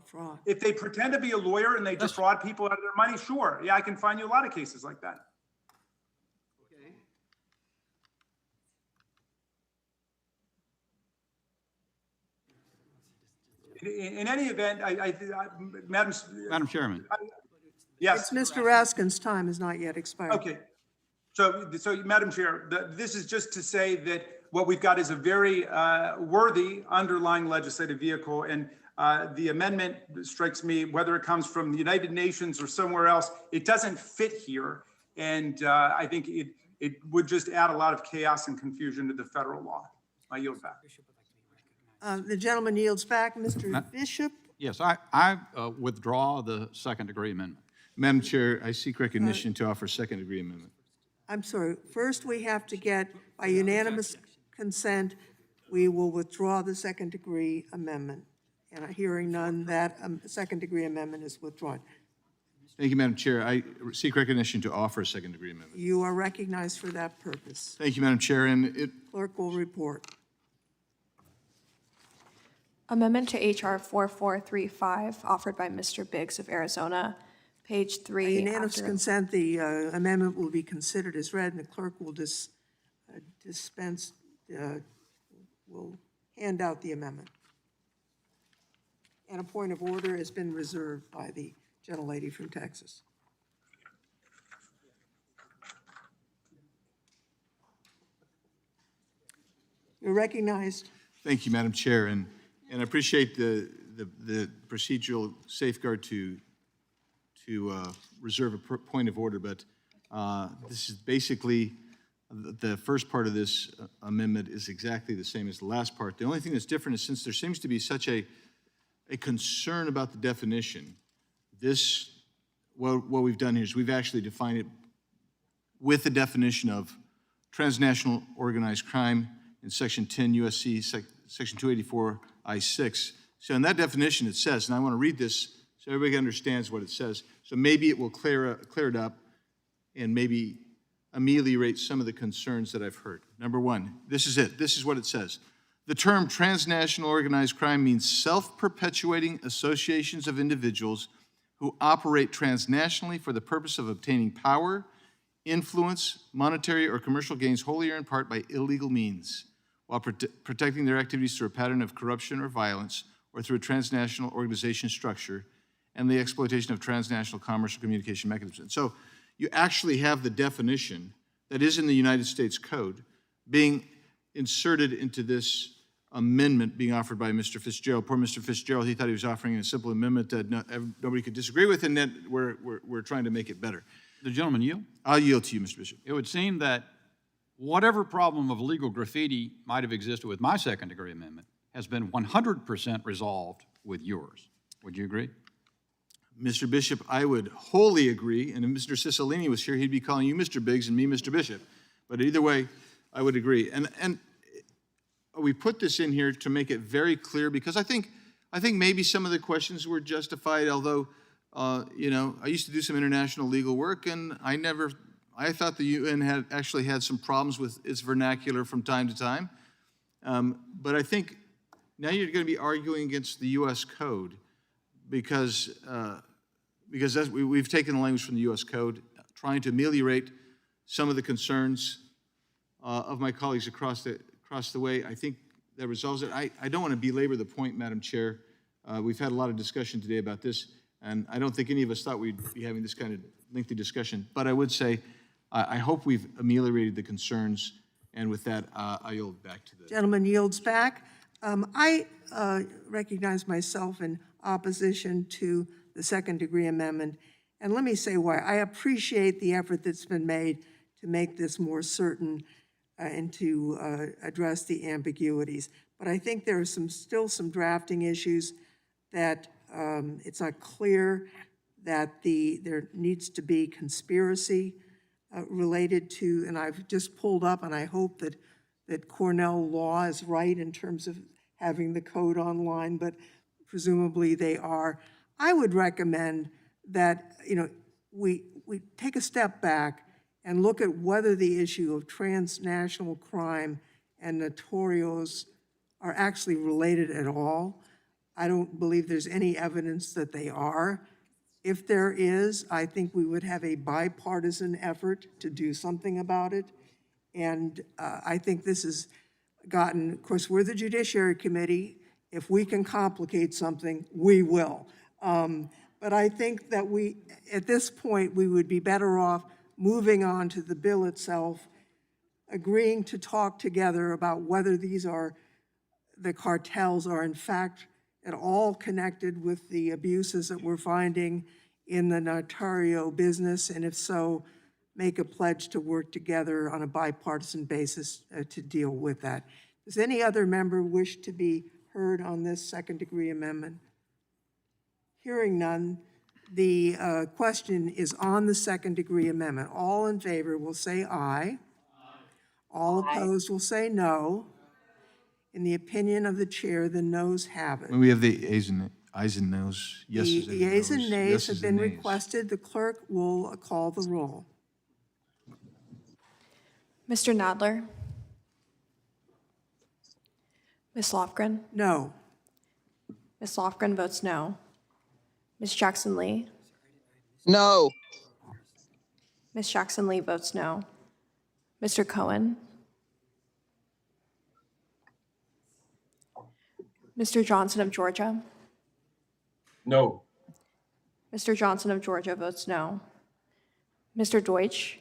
Fraud. If they pretend to be a lawyer and they defraud people out of their money, sure. Yeah, I can find you a lot of cases like that. In any event, Madam Chairman. Yes. Mr. Raskin's time has not yet expired. Okay. So Madam Chair, this is just to say that what we've got is a very worthy underlying legislative vehicle, and the amendment strikes me, whether it comes from the United Nations or somewhere else, it doesn't fit here. And I think it would just add a lot of chaos and confusion to the federal law. I yield back. The gentleman yields back. Mr. Bishop? Yes, I withdraw the second-degree amendment. Madam Chair, I seek recognition to offer second-degree amendment. I'm sorry. First, we have to get, by unanimous consent, we will withdraw the second-degree amendment. And hearing none, that second-degree amendment is withdrawn. Thank you, Madam Chair. I seek recognition to offer a second-degree amendment. You are recognized for that purpose. Thank you, Madam Chair. And Clerk will report. Amendment to H.R. 4435, offered by Mr. Biggs of Arizona, page 3. By unanimous consent, the amendment will be considered as read, and the clerk will will hand out the amendment. And a point of order has been reserved by the gentlelady from Texas. You're recognized. thank you, Madam Chair. And I appreciate the procedural safeguard to reserve a point of order, but this is basically, the first part of this amendment is exactly the same as the last part. The only thing that's different is, since there seems to be such a concern about the definition, what we've done here is we've actually defined it with the definition of transnational organized crime in Section 10 U.S.C. Section 284 I-6. So in that definition it says, and I want to read this so everybody understands what it says, so maybe it will clear it up, and maybe ameliorate some of the concerns that I've heard. Number one, this is it. This is what it says. The term transnational organized crime means self-perpetuating associations of individuals who operate transnationally for the purpose of obtaining power, influence, monetary or commercial gains wholly or in part by illegal means, while protecting their activities through a pattern of corruption or violence or through a transnational organization structure and the exploitation of transnational commerce or communication mechanisms. And so you actually have the definition that is in the United States Code being inserted into this amendment being offered by Mr. Fitzgerald. Poor Mr. Fitzgerald, he thought he was offering a simple amendment that nobody could disagree with, and then we're trying to make it better. The gentleman yield? I'll yield to you, Mr. Bishop. It would seem that whatever problem of legal graffiti might have existed with my second-degree amendment has been 100% resolved with yours. Would you agree? Mr. Bishop, I would wholly agree, and if Mr. Cicilline was here, he'd be calling you Mr. Biggs and me Mr. Bishop. But either way, I would agree. And we put this in here to make it very clear, because I think maybe some of the questions were justified, although, you know, I used to do some international legal work, and I thought the UN had actually had some problems with its vernacular from time to time. But I think now you're going to be arguing against the U.S. Code because we've taken the language from the U.S. Code, trying to ameliorate some of the concerns of my colleagues across the way. I think that resolves it. I don't want to belabor the point, Madam Chair. We've had a lot of discussion today about this, and I don't think any of us thought we'd be having this kind of lengthy discussion. But I would say I hope we've ameliorated the concerns, and with that, I yield back to the Gentleman yields back. I recognize myself in opposition to the second-degree amendment, and let me say why. I appreciate the effort that's been made to make this more certain and to address the ambiguities. But I think there are still some drafting issues that it's not clear that there needs to be conspiracy related to, and I've just pulled up, and I hope that Cornell Law is right in terms of having the code online, but presumably they are. I would recommend that, you know, we take a step back and look at whether the issue of transnational crime and notorios are actually related at all. I don't believe there's any evidence that they are. If there is, I think we would have a bipartisan effort to do something about it. And I think this has gotten, of course, we're the Judiciary Committee. If we can complicate something, we will. But I think that at this point, we would be better off moving on to the bill itself, agreeing to talk together about whether the cartels are in fact at all connected with the abuses that we're finding in the notario business, and if so, make a pledge to work together on a bipartisan basis to deal with that. Does any other member wish to be heard on this second-degree amendment? Hearing none, the question is on the second-degree amendment. All in favor will say aye. All opposed will say no. In the opinion of the chair, the noes have it. We have the ayes and noes, yeses and The ayes and noes, nays yeses have been and nays. requested. The clerk will call the roll. Mr. Nadler? Ms. Lofgren? No. Ms. Lofgren votes no. Ms. Jackson-Lee? No. Ms. Jackson-Lee votes no. Mr. Cohen? Mr. Johnson of Georgia? No. Mr. Johnson of Georgia votes no. Mr. Deutsch?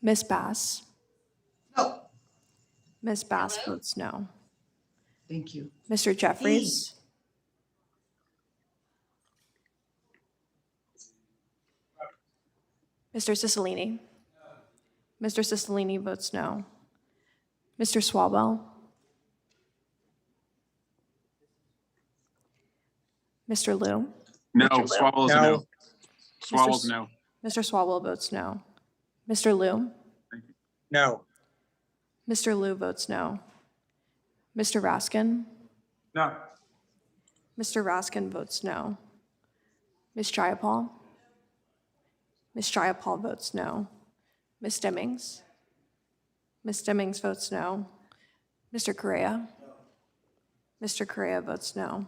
Ms. Bass? No. Ms. Bass votes no. Thank you. Mr. Jeffries? Mr. Cicilline? Mr. Cicilline votes no. Mr. Swalwell? Mr. Liu? No, Swalwell's a no. Swalwell's no. Mr. Swalwell votes no. Mr. Liu? No. Mr. Liu votes no. Mr. Raskin? No. Mr. Raskin votes no. Ms. Jayapal? Ms. Jayapal votes no. Ms. Demmings? Ms. Demmings votes no. Mr. Correa? Mr. Correa votes no.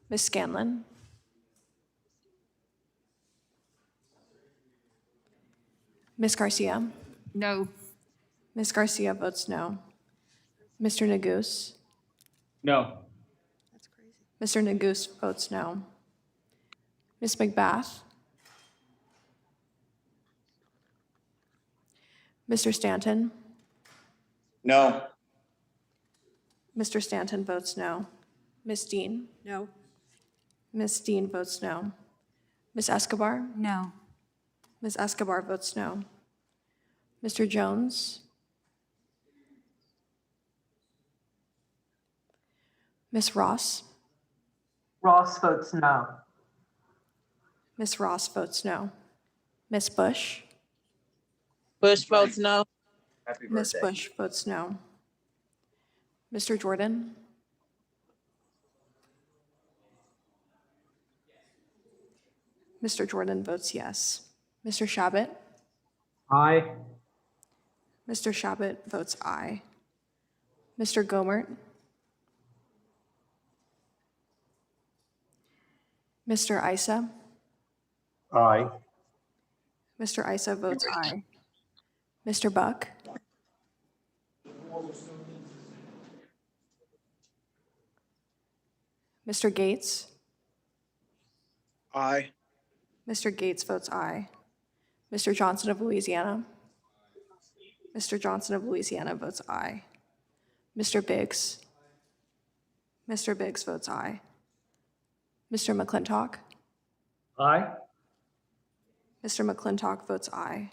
Ms. Scanlon? Ms. Garcia? No. Ms. Garcia votes no. Mr. Neguse? No. Mr. Neguse votes no. Ms. McBath? Mr. Stanton? No. Mr. Stanton votes no. Ms. Dean? No. Ms. Dean votes no. Ms. Escobar? No. Ms. Escobar votes no. Mr. Jones? Ms. Ross? Ross votes no. Ms. Ross votes no. Ms. Bush? Bush votes no. Ms. Bush votes no. Mr. Jordan? Mr. Jordan votes yes. Mr. Shabbat? Aye. Mr. Shabbat votes aye. Mr. Gomert? Mr. Isa? Aye. Mr. Isa votes aye. Mr. Buck? Mr. Gates? Aye. Mr. Gates votes aye. Mr. Johnson of Louisiana? Mr. Johnson of Louisiana votes aye. Mr. Biggs? Mr. Biggs votes aye. Mr. McClintock? Aye. Mr. McClintock votes aye.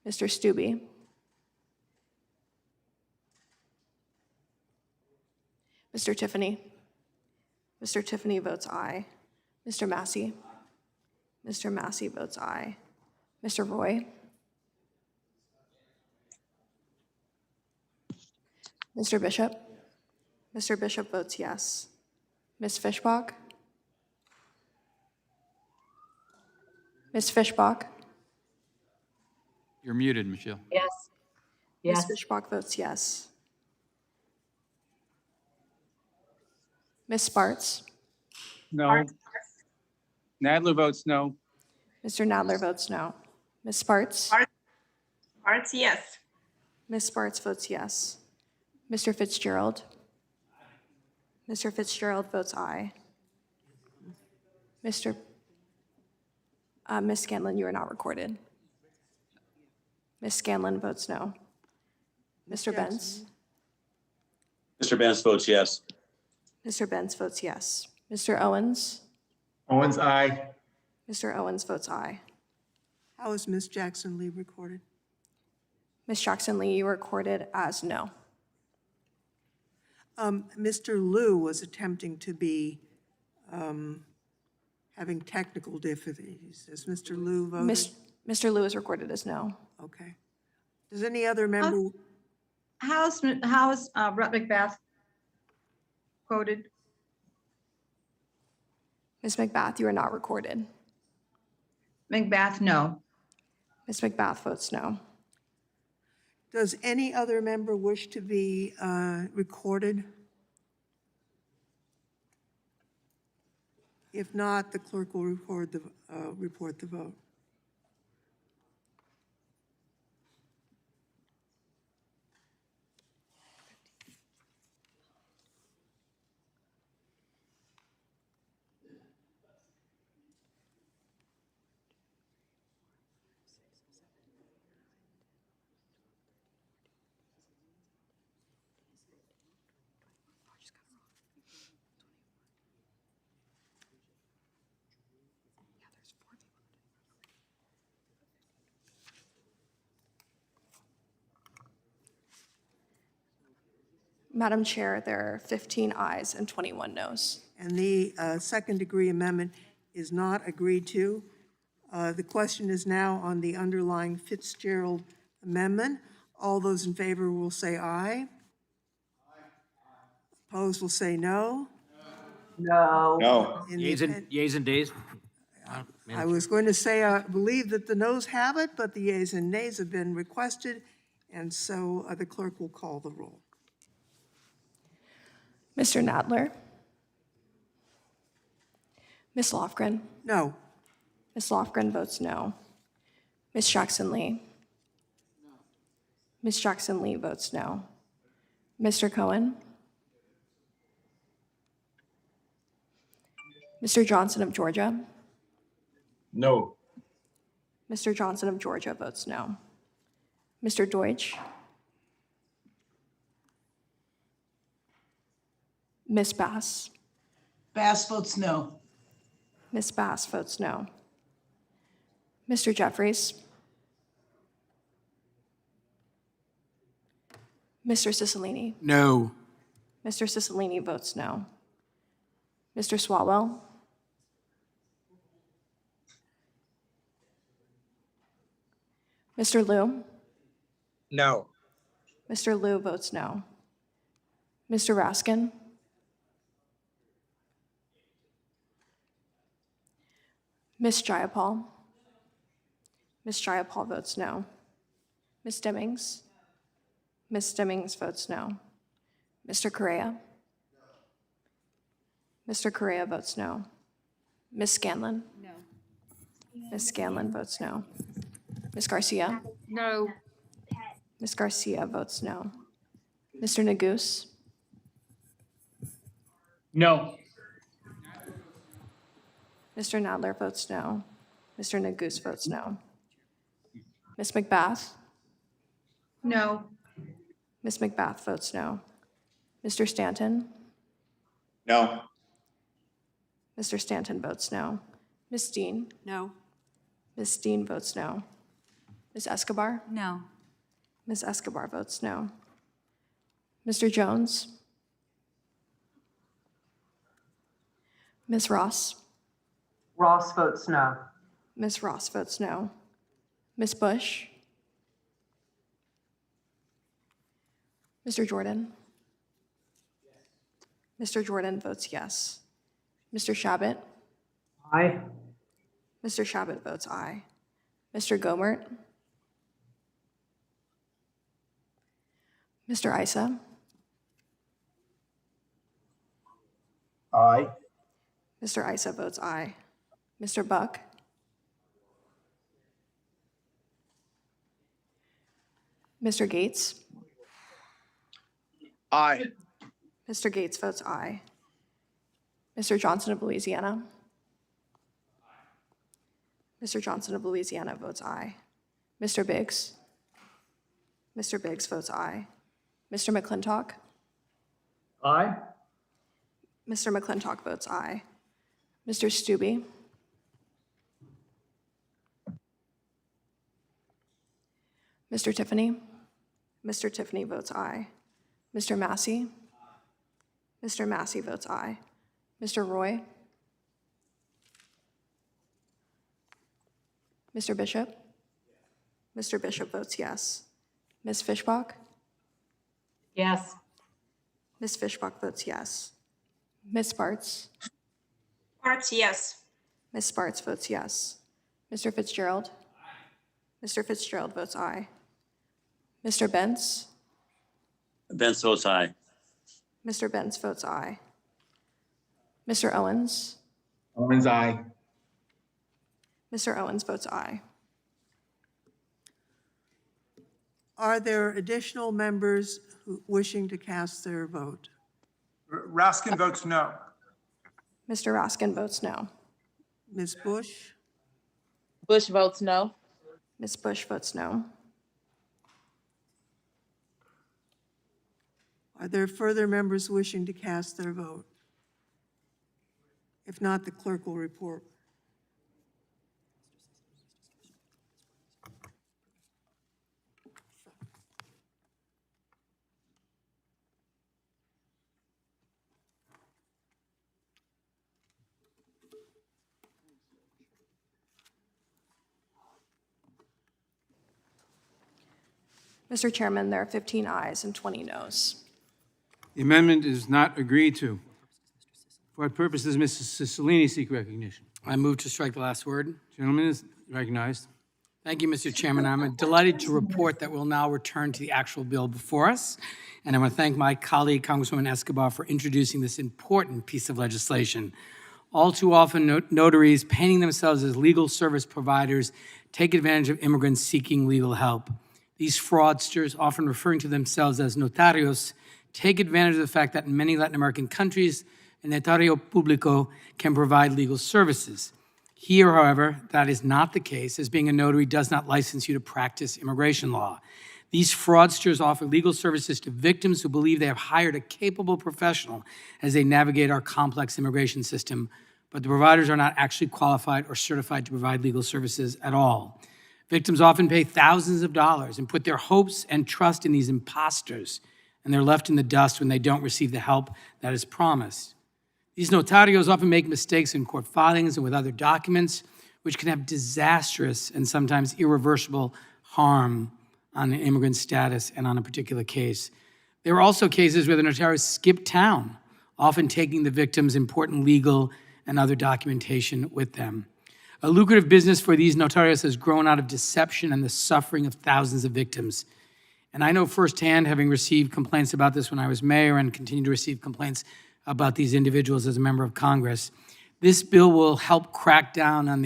Mr. Stubbe? Mr. Tiffany? Mr. Tiffany votes aye. Mr. Massey? Mr. Massey votes aye. Mr. Roy? Mr. Bishop? Mr. Bishop votes yes. Ms. Fishbach? Ms. Fishbach? You're muted, Michelle. Yes. Ms. Yes. Fishbach votes yes. Ms. Sparts? No. Nadler votes no. Mr. Nadler votes no. Ms. Sparts? Arts, yes. Ms. Sparts votes yes. Mr. Fitzgerald? Mr. Fitzgerald votes aye. Ms. Scanlon, you are not recorded. Ms. Scanlon votes no. Mr. Benz? Mr. Benz votes yes. Mr. Benz votes yes. Mr. Owens? Owens, aye. Mr. Owens votes aye. How is Ms. Jackson Lee recorded? Ms. Jackson Lee, you are recorded as no. Mr. Liu was attempting to be having technical difficulties. Has Mr. Liu voted? Mr. Liu is recorded as no. Okay. Does any other member? How is Rep. McBath quoted? Ms. McBath, you are not recorded. McBath, no. Ms. McBath votes no. Does any other member wish to be recorded? If not, the clerk will report the vote. Madam Chair, there are 15 ayes and 21 noes. And the second-degree amendment is not agreed to. The question is now on the underlying Fitzgerald amendment. All those in favor will say aye. Opposed will say no. No. No. In the Yeas and days? I was going to say, I believe that the noes have it, but the yeas and nays have been requested, and so the clerk will call the roll. Mr. Nadler? Ms. Lofgren? No. Ms. Lofgren votes no. Ms. Jackson-Lee? Ms. Jackson-Lee votes no. Mr. Cohen? Mr. Johnson of Georgia? No. Mr. Johnson of Georgia votes no. Mr. Deutsch? Ms. Bass? Bass votes no. Ms. Bass votes no. Mr. Jeffries? Mr. Cicilline? No. Mr. Cicilline votes no. Mr. Swalwell? Mr. Liu? No. Mr. Liu votes no. Mr. Raskin? Ms. Jayapal? Ms. Jayapal votes no. Ms. Demmings? Ms. Demmings votes no. Mr. Correa? Mr. Correa votes no. Ms. Scanlon? No. Ms. Scanlon votes no. Ms. Garcia? No. Ms. Garcia votes no. Mr. Neguse? No. Mr. Nadler votes no. Mr. Neguse votes no. Ms. McBath? No. Ms. McBath votes no. Mr. Stanton? No. Mr. Stanton votes no. Ms. Dean? No. Ms. Dean votes no. Ms. Escobar? No. Ms. Escobar votes no. Mr. Jones? Ms. Ross? Ross votes no. Ms. Ross votes no. Ms. Bush? Mr. Jordan? Mr. Jordan votes yes. Mr. Shabbat? Aye. Mr. Shabbat votes aye. Mr. Gomert? Mr. Issa? Aye. Mr. Issa votes aye. Mr. Buck? Mr. Gates? Aye. Mr. Gates votes aye. Mr. Johnson of Louisiana? Mr. Johnson of Louisiana votes aye. Mr. Biggs? Mr. Biggs votes aye. Mr. McClintock? Aye. Mr. McClintock votes aye. Mr. Stubbe? Mr. Tiffany? Mr. Tiffany votes aye. Mr. Massey? Mr. Massey votes aye. Mr. Roy? Mr. Bishop? Mr. Bishop votes yes. Ms. Fishbach? Yes. Ms. Fishbach votes yes. Ms. Sparts? Sparts, yes. Ms. Sparts votes yes. Mr. Fitzgerald? Mr. Fitzgerald votes aye. Mr. Bentz? Bentz votes aye. Mr. Bentz votes aye. Mr. Owens? Owens, aye. Mr. Owens votes aye. Are there additional members wishing to cast their vote? Raskin votes no. Mr. Raskin votes no. Ms. Bush? Bush votes no. Ms. Bush votes no. Are there further members wishing to cast their vote? If not, the clerk will report. Mr. Chairman, there are 15 ayes and 20 noes. The amendment is not agreed to. For what purpose does Mrs. Cicilline seek recognition? I move to strike the last word. Gentleman is recognized. Thank you, Mr. Chairman. I'm delighted to report that we'll now return to the actual bill before us. And I want to thank my colleague, Congresswoman Escobar, for introducing this important piece of legislation. All too often, notaries painting themselves as legal service providers take advantage of immigrants seeking legal help. These fraudsters, often referring to themselves as notarios, take advantage of the fact that in many Latin American countries, a notario público can provide legal services. Here, however, that is not the case, as being a notary does not license you to practice immigration law. These fraudsters offer legal services to victims who believe they have hired a capable professional as they navigate our complex immigration system, but the providers are not actually qualified or certified to provide legal services at all. Victims often pay thousands of dollars and put their hopes and trust in these imposters, and they're left in the dust when they don't receive the help that is promised. These notarios often make mistakes in court filings and with other documents, which can have disastrous and sometimes irreversible harm on an immigrant status and on a particular case. There are also cases where the notarios skip town, often taking the victim's important legal and other documentation with them. A lucrative business for these notarios has grown out of deception and the suffering of thousands of victims. And I know firsthand, having received complaints about this when I was mayor and continue to receive complaints about these individuals as a member of Congress, this bill will help crack down on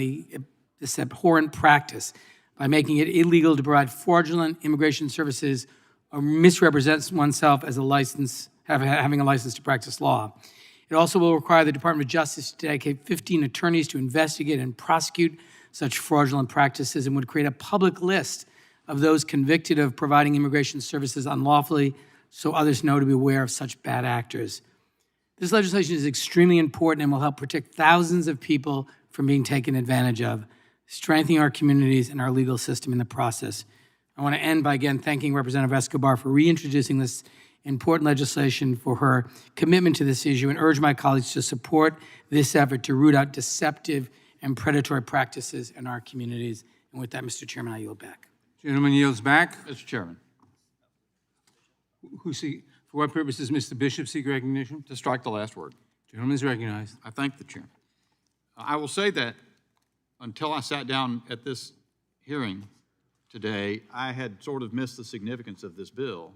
this abhorrent practice by making it illegal to provide fraudulent immigration services or misrepresent oneself as having a license to practice law. It also will require the Department of Justice to dedicate 15 attorneys to investigate and prosecute such fraudulent practices, and would create a public list of those convicted of providing immigration services unlawfully so others know to be aware of such bad actors. This legislation is extremely important and will help protect thousands of people from being taken advantage of, strengthening our communities and our legal system in the process. I want to end by again thanking Representative Escobar for reintroducing this important legislation, for her commitment to this issue, and urge my colleagues to support this effort to root out deceptive and predatory practices in our communities. And with that, Mr. Chairman, I yield back. Gentleman yields back. Mr. Chairman, For what purpose does Mr. Bishop seek recognition? to strike the last word. Gentleman is recognized. I thank the chairman. I will say that until I sat down at this hearing today, I had sort of missed the significance of this bill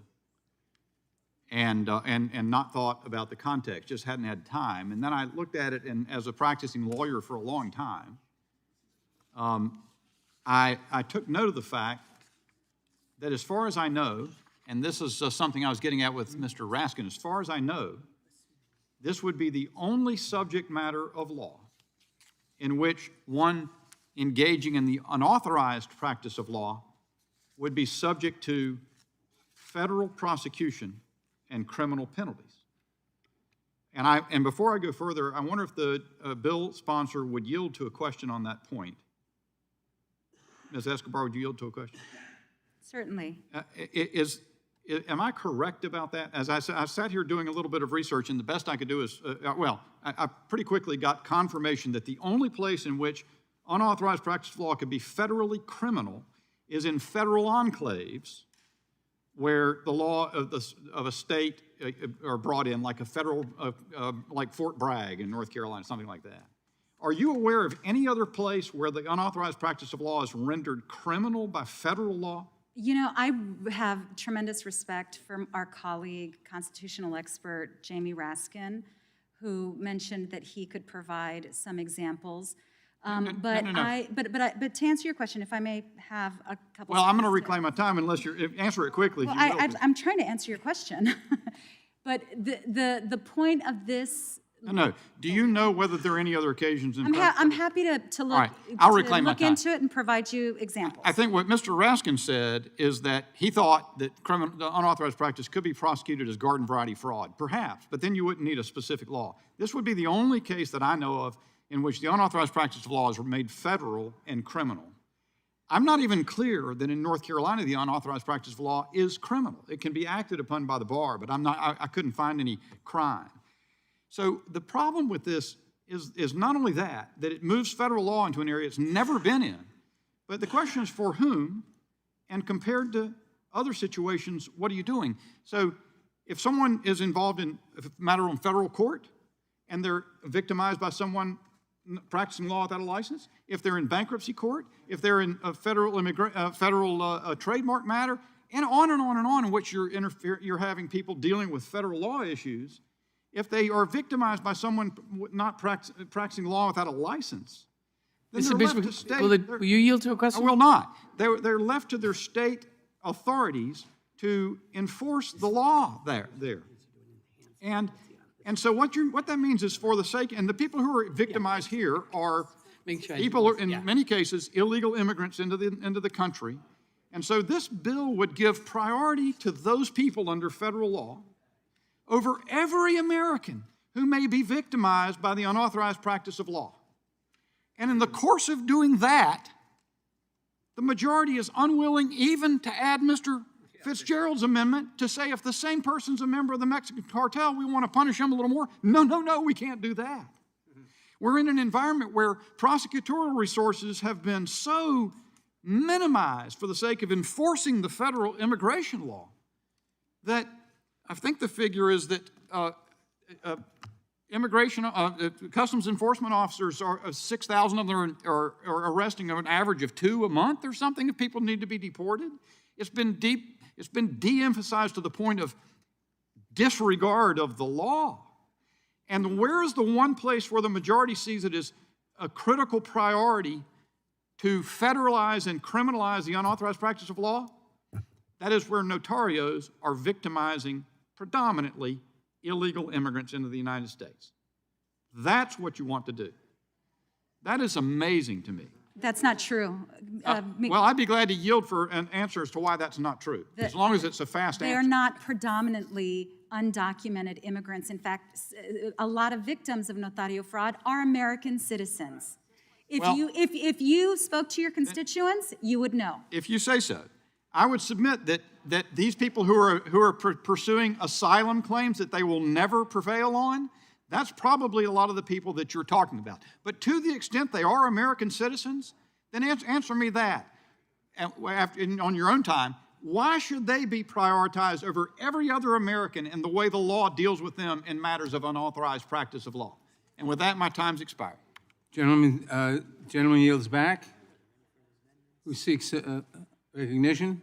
and not thought about the context, just hadn't had time. And then I looked at it, and as a practicing lawyer for a long time, I took note of the fact that as far as I know, and this is something I was getting at with Mr. Raskin, as far as I know, this would be the only subject matter of law in which one engaging in the unauthorized practice of law would be subject to federal prosecution and criminal penalties. And before I go further, I wonder if the bill sponsor would yield to a question on that point. Ms. Escobar, would you yield to a question? Certainly. Am I correct about that? As I sat here doing a little bit of research, and the best I could do is, I pretty quickly got confirmation that the only place in which unauthorized practice of law could be federally criminal is in federal enclaves where the law of a state are brought in, like a federal, like Fort Bragg in North Carolina, something like that. Are you aware of any other place where the unauthorized practice of law is rendered criminal by federal law? You know, I have tremendous respect for our colleague, constitutional expert Jamie Raskin, who mentioned that he could provide some examples. But to answer your question, if I may have a couple. Well, I'm going to reclaim my time unless you answer it quickly. Well, I'm trying to answer your question, but the point of this. No. Do you know whether there are any other occasions in? I'm happy to look. All right, I'll reclaim my time. Into it and provide you examples. I think what Mr. Raskin said is that he thought that the unauthorized practice could be prosecuted as garden variety fraud, perhaps, but then you wouldn't need a specific law. This would be the only case that I know of in which the unauthorized practice of law is made federal and criminal. I'm not even clear that in North Carolina the unauthorized practice of law is criminal. It can be acted upon by the bar, but I couldn't find any crime. So the problem with this is not only that it moves federal law into an area it's never been in, but the question is for whom, and compared to other situations, what are you doing? So if someone is involved in a matter on federal court, and they're victimized by someone practicing law without a license, if they're in bankruptcy court, if they're in a federal trademark matter, and on and on and on, in which you're having people dealing with federal law issues, if they are victimized by someone not practicing law without a license, then Mr. they're Bishop, left to state. will you yield to a question? I will not. They're left to their state authorities to enforce the law there. And so what that means is, for the sake, and the people who are victimized here are people, in many cases, illegal immigrants into the country. And so this bill would give priority to those people under federal law over every American who may be victimized by the unauthorized practice of law. And in the course of doing that, the majority is unwilling even to add Mr. Fitzgerald's amendment to say, if the same person's a member of the Mexican cartel, we want to punish him a little more. No, we can't do that. We're in an environment where prosecutorial resources have been so minimized for the sake of enforcing the federal immigration law that I think the figure is that customs enforcement officers, 6,000 of them are arresting an average of 2 a month or something if people need to be deported. It's been de-emphasized to the point of disregard of the law. And where is the one place where the majority sees it as a critical priority to federalize and criminalize the unauthorized practice of law? That is where notarios are victimizing predominantly illegal immigrants into the United States. That's what you want to do. That is amazing to me. That's not true. Well, I'd be glad to yield for an answer as to why that's not true, as long as it's a fast answer. They are not predominantly undocumented immigrants. In fact, a lot of victims of notario fraud are American citizens. If you spoke to your constituents, you would know. If you say so. I would submit that these people who are pursuing asylum claims that they will never prevail on, that's probably a lot of the people that you're talking about. But to the extent they are American citizens, then answer me that. And on your own time, why should they be prioritized over every other American in the way the law deals with them in matters of unauthorized practice of law? And with that, my time's expired. Gentleman yields back. Who seeks recognition?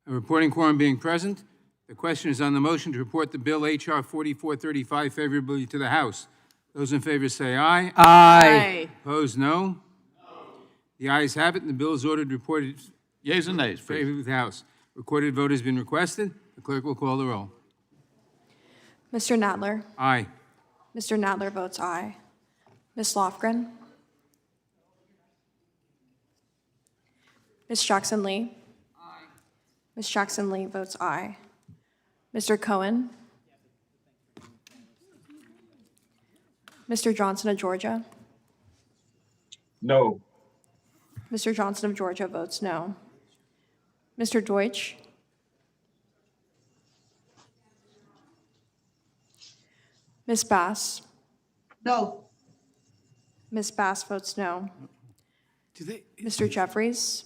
A reporting quorum being present, the question is on the motion to report the bill H.R. 4435 favorably to the House. Those in favor say aye. Aye. Opposed, no. The ayes have it, and the bill is ordered reported. Yeas and nays, please. Favorably to the House. Recorded vote has been requested. The clerk will call the roll. Mr. Nadler. Aye. Mr. Nadler votes aye. Ms. Lofgren. Ms. Jackson-Lee. Aye. Ms. Jackson-Lee votes aye. Mr. Cohen. Mr. Johnson of Georgia. No. Mr. Johnson of Georgia votes no. Mr. Deutsch. Ms. Bass. No. Ms. Bass votes no. Mr. Jeffries.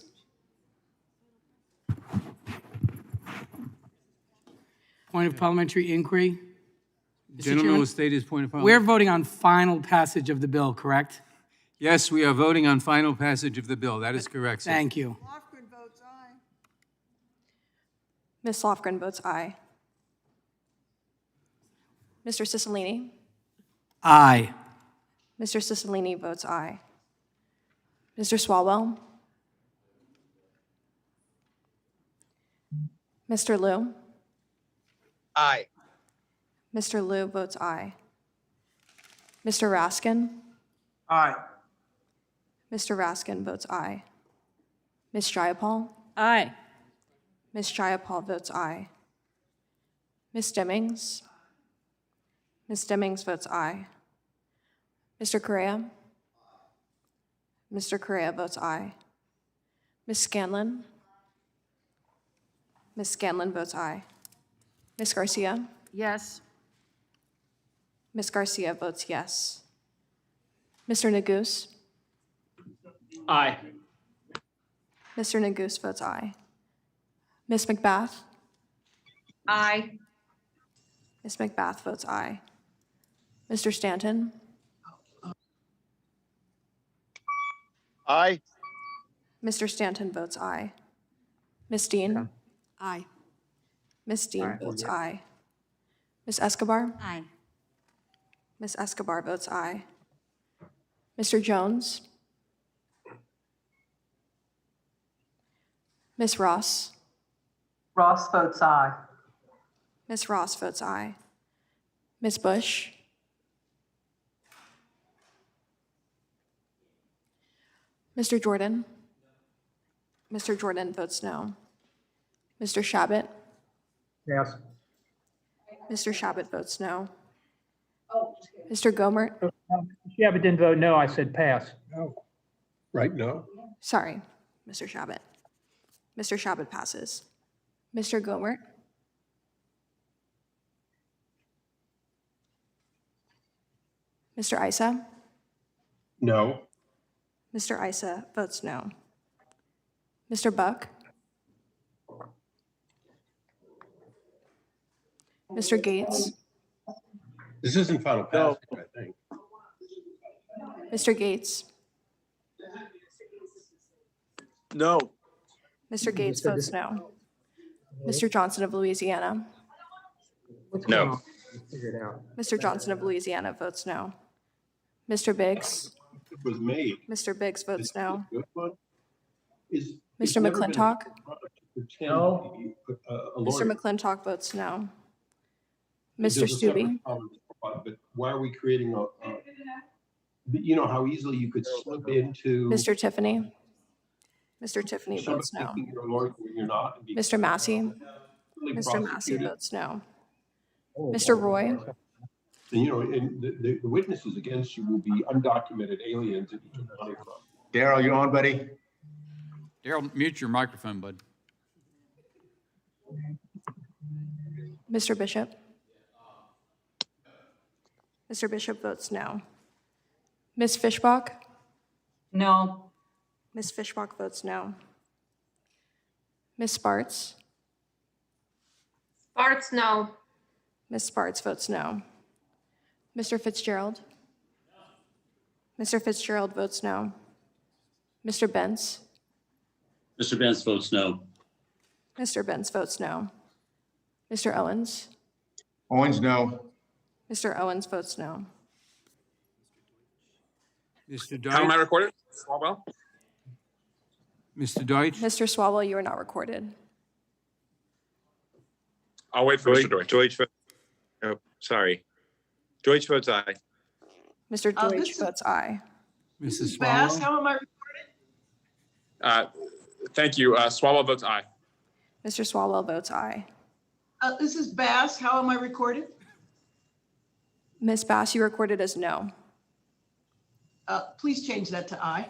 Point of parliamentary inquiry. Gentleman will state his point of We're parliamentary. voting on final passage of the bill, correct? Yes, we are voting on final passage of the bill. That is correct, sir. Thank you. Lofgren votes aye. Ms. Lofgren votes aye. Mr. Cicilline. Aye. Mr. Cicilline votes aye. Mr. Swalwell. Mr. Liu. Aye. Mr. Liu votes aye. Mr. Raskin. Aye. Mr. Raskin votes aye. Ms. Jayapal. Aye. Ms. Jayapal votes aye. Ms. Demmings. Ms. Demmings votes aye. Mr. Correa. Mr. Correa votes aye. Ms. Scanlon. Ms. Scanlon votes aye. Ms. Garcia. Yes. Ms. Garcia votes yes. Mr. Neguse. Aye. Mr. Neguse votes aye. Ms. McBath. Aye. Ms. McBath votes aye. Mr. Stanton? Aye. Mr. Stanton votes aye. Ms. Dean? Aye. Ms. Dean votes aye. Ms. Escobar? Aye. Ms. Escobar votes aye. Mr. Jones? Ms. Ross? Ross votes aye. Ms. Ross votes aye. Ms. Bush? Mr. Jordan? Mr. Jordan votes no. Mr. Shabbat? Yes. Mr. Shabbat votes no. Mr. Gomert? Yeah, but didn't vote no. I said pass. No. Right, no. Sorry, Mr. Shabbat. Mr. Shabbat passes. Mr. Gomert? Mr. Isa? No. Mr. Isa votes no. Mr. Buck? Mr. Gates? This isn't final passage, I think. Mr. Gates? No. Mr. Gates votes no. Mr. Johnson of Louisiana? No. Mr. Johnson of Louisiana votes no. Mr. Biggs? It was made. Mr. Biggs votes no. Good one. Is. Mr. McClintock? No. Mr. McClintock votes no. Mr. Stubbe? But why are we creating you know how easily you could slip into. Mr. Tiffany? Mr. Tiffany votes no. Thinking you're a lawyer when you're not. and be Mr. Massey? really Mr. Massey prosecuted. votes no. Mr. Roy? And, you know, and the witnesses against you will be undocumented aliens that you took money from. Daryl, you on, buddy? Daryl, mute your microphone, bud. Mr. Bishop? Mr. Bishop votes no. Ms. Fishbach? No. Ms. Fishbach votes no. Ms. Sparts? Sparts, no. Ms. Sparts votes no. Mr. Fitzgerald? Mr. Fitzgerald votes no. Mr. Benz? Mr. Benz votes no. Mr. Benz votes no. Mr. Owens? Owens, no. Mr. Owens votes no. Mr. How am I Deutsch? recorded? Swalwell? Mr. Deutsch? Mr. Swalwell, you are not recorded. I'll wait for Mr. Deutsch. Deutsch, oh, sorry. Deutsch votes aye. Mr. Deutsch votes aye. Mrs. Bass, Swalwell? how am I recorded? Thank you. Swalwell votes aye. Mr. Swalwell votes aye. This is Bass, how am I recorded? Ms. Bass, you recorded as no. Please change that to aye.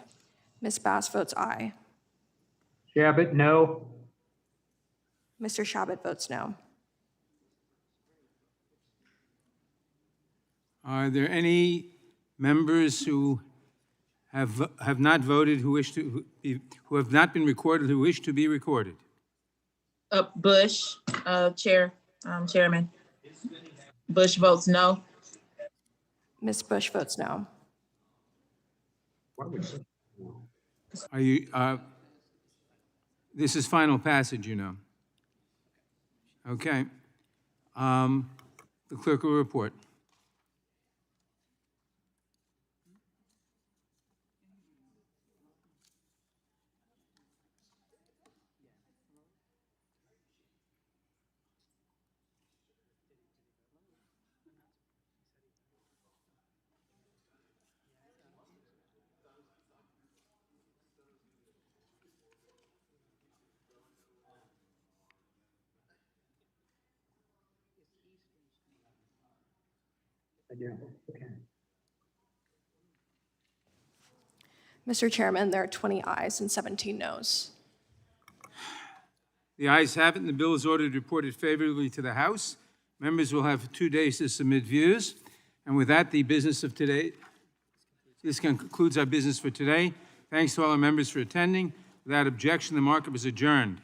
Ms. Bass votes aye. Shabbat, no. Mr. Shabbat votes no. Are there any members who have not voted, who who have not been recorded, who wish to be recorded? Bush, Chairman. Bush votes no. Ms. Bush votes no. Are you, this is final passage, you know. Okay. The clerk will report. Mr. Chairman, there are 20 ayes and 17 noes. The ayes have it, and the bill is ordered reported favorably to the House. Members will have 2 days to submit views. And with that, the business of today, this concludes our business for today. Thanks to all our members for attending. Without objection, the markup is adjourned.